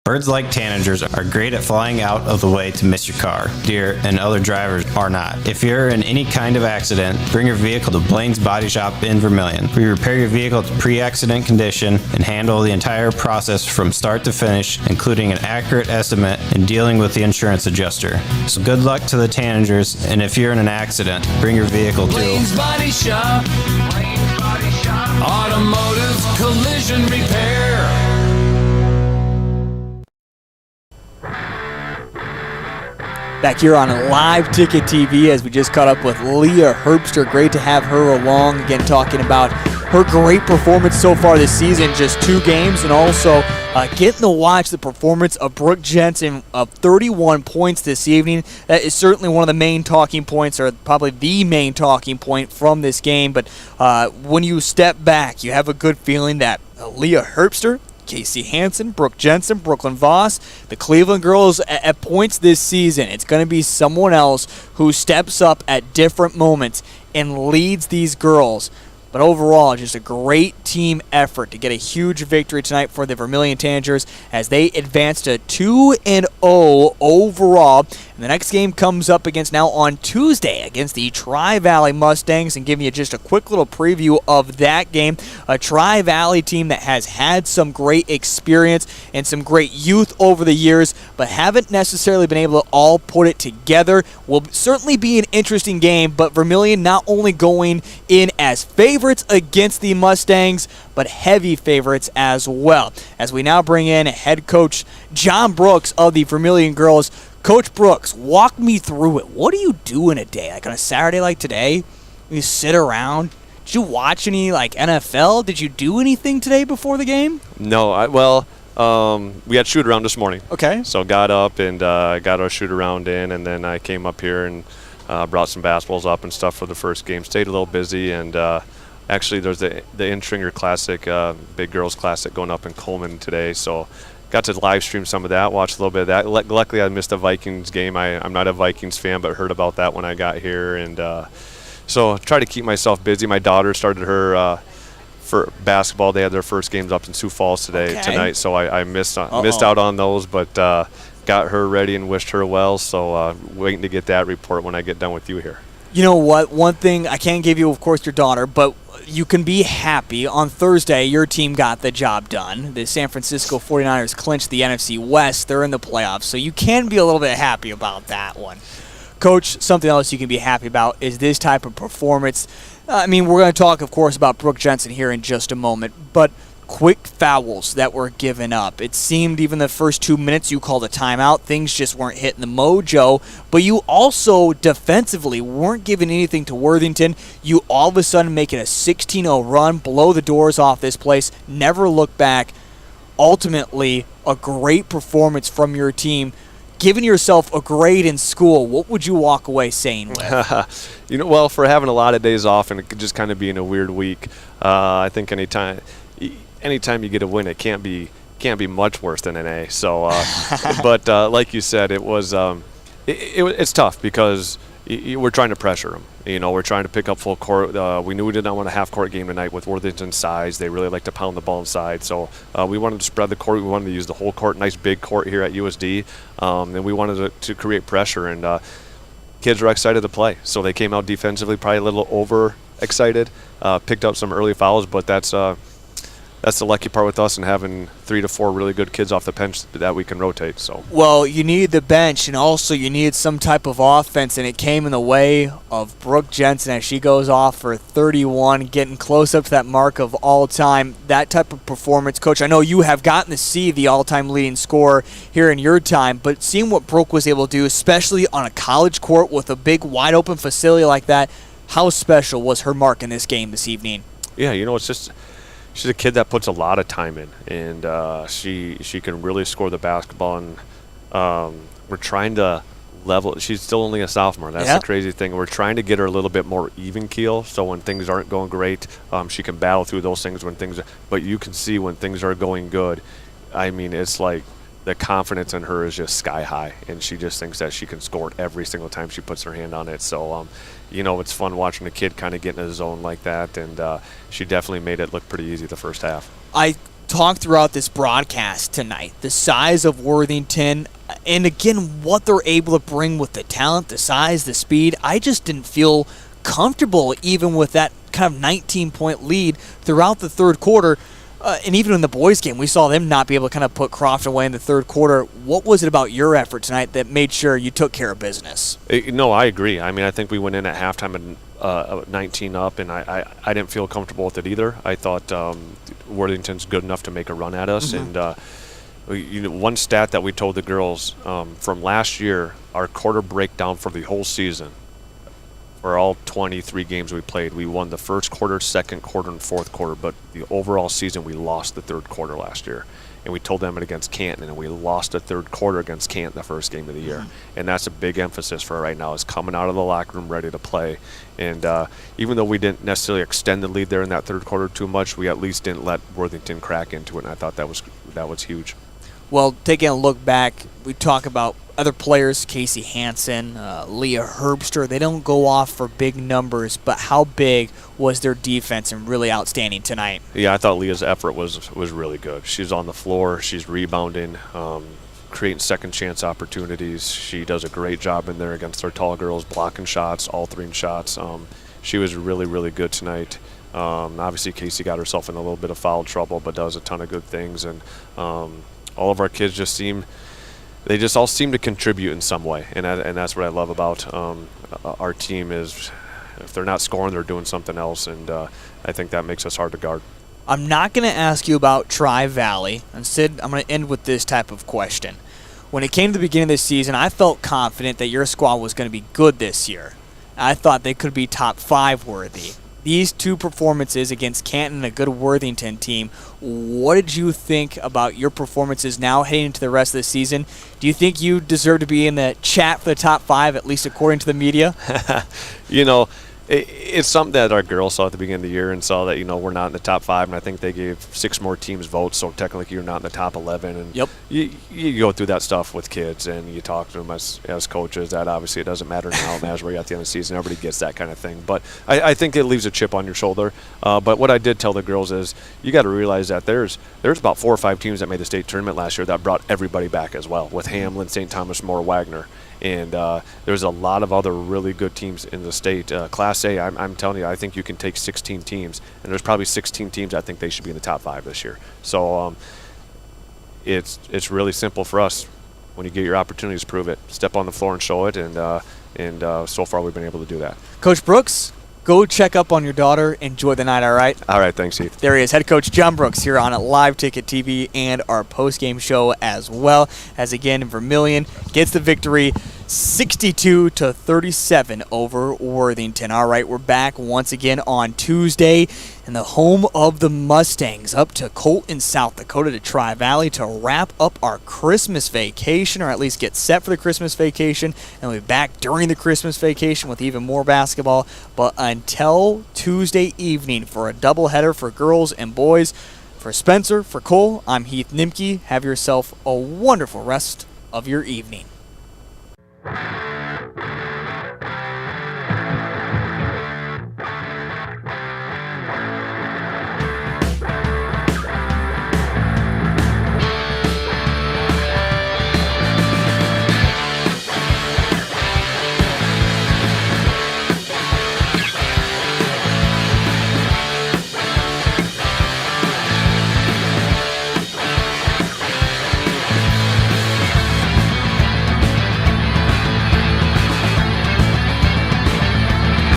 Birds like tanagers are great at flying out of the way to miss your car. Deer and other drivers are not. If you're in any kind of accident, bring your vehicle to Blaine's Body Shop in Vermillion. We repair your vehicle to pre-accident condition and handle the entire process from start to finish, including an accurate estimate and dealing with the insurance adjuster. So good luck to the tanagers, and if you're in an accident, bring your vehicle to Blaine's Body Shop. Blaine's Body Shop. Automotive collision repair. Back here on Live Ticket TV as we just caught up with Leah Herbster. Great to have her along again, talking about her great performance so far this season, just 2 games, and also getting to watch the performance of Brooke Jensen of 31 points this evening. That is certainly one of the main talking points, or probably the main talking point from this game. But when you step back, you have a good feeling that Leah Herbster, Casey Hansen, Brooke Jensen, Brooklyn Voss, the Cleveland girls at points this season. It's going to be someone else who steps up at different moments and leads these girls. But overall, just a great team effort to get a huge victory tonight for the Vermillion Tanagers as they advance to 2-0 overall. And the next game comes up against now on Tuesday against the Tri-Valley Mustangs, and giving you just a quick little preview of that game. A Tri-Valley team that has had some great experience and some great youth over the years, but haven't necessarily been able to all put it together. Will certainly be an interesting game, but Vermillion not only going in as favorites against the Mustangs, but heavy favorites as well. As we now bring in head coach John Brooks of the Vermillion girls. Coach Brooks, walk me through it. What do you do in a day? Like on a Saturday like today, you sit around. Did you watch any NFL? Did you do anything today before the game? No, we had shoot around this morning. Okay. So got up and got our shoot around in, and then I came up here and brought some basketballs up and stuff for the first game. Stayed a little busy, and actually there's the Intringer Classic, Big Girls Classic going up in Coleman today. So got to live stream some of that, watched a little bit of that. Luckily, I missed a Vikings game. I'm not a Vikings fan, but heard about that when I got here. And so try to keep myself busy. My daughter started her for basketball. They had their first games up in Sioux Falls tonight, so I missed out on those, but got her ready and wished her well. So waiting to get that report when I get done with you here. You know what? One thing, I can't give you, of course, your daughter, but you can be happy. On Thursday, your team got the job done. The San Francisco 49ers clinched the NFC West. They're in the playoffs, so you can be a little bit happy about that one. Coach, something else you can be happy about is this type of performance. We're going to talk, of course, about Brooke Jensen here in just a moment, but quick fouls that were given up. It seemed even the first 2 minutes you called a timeout, things just weren't hitting the mojo, but you also defensively weren't giving anything to Worthington. You all of a sudden make it a 16-0 run, blow the doors off this place, never look back. Ultimately, a great performance from your team. Giving yourself a grade in school, what would you walk away saying with? For having a lot of days off and it could just kind of being a weird week, I think anytime you get a win, it can't be much worse than an A. So, but like you said, it was it's tough because we're trying to pressure them. We're trying to pick up full court. We knew we did not want a half-court game tonight with Worthington's size. They really like to pound the ball inside. So we wanted to spread the court. We wanted to use the whole court, nice big court here at USD. And we wanted to create pressure. And kids are excited to play. So they came out defensively probably a little over excited, picked up some early fouls, but that's the lucky part with us and having 3 to 4 really good kids off the bench that we can rotate. So well, you need the bench, and also you need some type of offense, and it came in the way of Brooke Jensen as she goes off for 31, getting close up to that mark of all-time. That type of performance, Coach, I know you have gotten to see the all-time leading scorer here in your time, but seeing what Brooke was able to do, especially on a college court with a big, wide-open facility like that, how special was her mark in this game this evening? Yeah, it's just – she's a kid that puts a lot of time in, and she can really score the basketball. And we're trying to level. She's still only a sophomore. That's the crazy thing. We're trying to get her a little bit more even keel, so when things aren't going great, she can battle through those things when things. But you can see when things are going good. I mean, it's like the confidence in her is just sky high, and she just thinks that she can score it every single time she puts her hand on it. So, it's fun watching a kid kind of get in a zone like that, and she definitely made it look pretty easy the first half. I talked throughout this broadcast tonight, the size of Worthington, and again, what they're able to bring with the talent, the size, the speed. I just didn't feel comfortable even with that kind of 19-point lead throughout the third quarter. And even in the boys' game, we saw them not be able to kind of put Crofton away in the third quarter. What was it about your effort tonight that made sure you took care of business? No, I agree. I mean, I think we went in at halftime and 19 up, and I didn't feel comfortable with it either. I thought Worthington's good enough to make a run at us. Mm-hmm. And one stat that we told the girls from last year, our quarter breakdown for the whole season, for all 23 games we played, we won the first quarter, second quarter, and fourth quarter, but the overall season we lost the third quarter last year. And we told them it against Canton, and we lost the third quarter against Canton the first game of the year. Mm-hmm. And that's a big emphasis for right now, is coming out of the locker room ready to play. And even though we didn't necessarily extend the lead there in that third quarter too much, we at least didn't let Worthington crack into it, and I thought that was huge. Well, taking a look back, we talk about other players, Casey Hansen, Leah Herbster. They don't go off for big numbers, but how big was their defense and really outstanding tonight? Yeah, I thought Leah's effort was really good. She's on the floor. She's rebounding, creating second chance opportunities. She does a great job in there against our tall girls, blocking shots, altering shots. She was really, really good tonight. Obviously, Casey got herself in a little bit of foul trouble, but does a ton of good things. And all of our kids they just all seem to contribute in some way, and that's what I love about our team is if they're not scoring, they're doing something else, and I think that makes us hard to guard. I'm not going to ask you about Tri-Valley. Instead, I'm going to end with this type of question. When it came to the beginning of this season, I felt confident that your squad was going to be good this year. I thought they could be top 5 worthy. These two performances against Canton and a good Worthington team, what did you think about your performances now heading into the rest of the season? Do you think you deserve to be in the chat for the top 5, at least according to the media? It's something that our girls saw at the beginning of the year and saw that, we're not in the top 5, and I think they gave 6 more teams votes, so technically you're not in the top 11. And yep. You go through that stuff with kids, and you talk to them as coaches. That obviously it doesn't matter now as we're at the end of the season. Everybody gets that kind of thing. But I think it leaves a chip on your shoulder. But what I did tell the girls is you got to realize that there's about 4 or 5 teams that made the state tournament last year that brought everybody back as well, with Hamlin, St. Thomas More, Wagner. And there's a lot of other really good teams in the state. Class A, I'm telling you, I think you can take 16 teams, and there's probably 16 teams I think they should be in the top 5 this year. So it's really simple for us. When you get your opportunities, prove it. Step on the floor and show it, and so far we've been able to do that. Coach Brooks, go check up on your daughter. Enjoy the night, all right? All right, thanks, Heath. There he is, head coach John Brooks here on Live Ticket TV and our post-game show as well. As again, Vermillion gets the victory 62-37 over Worthington. All right, we're back once again on Tuesday in the home of the Mustangs, up to Colton, South Dakota, to Tri-Valley to wrap up our Christmas vacation, or at least get set for the Christmas vacation, and we'll be back during the Christmas vacation with even more basketball. But until Tuesday evening for a doubleheader for girls and boys, for Spencer, for Cole, I'm Heath Nimke. Have yourself a wonderful rest of your evening.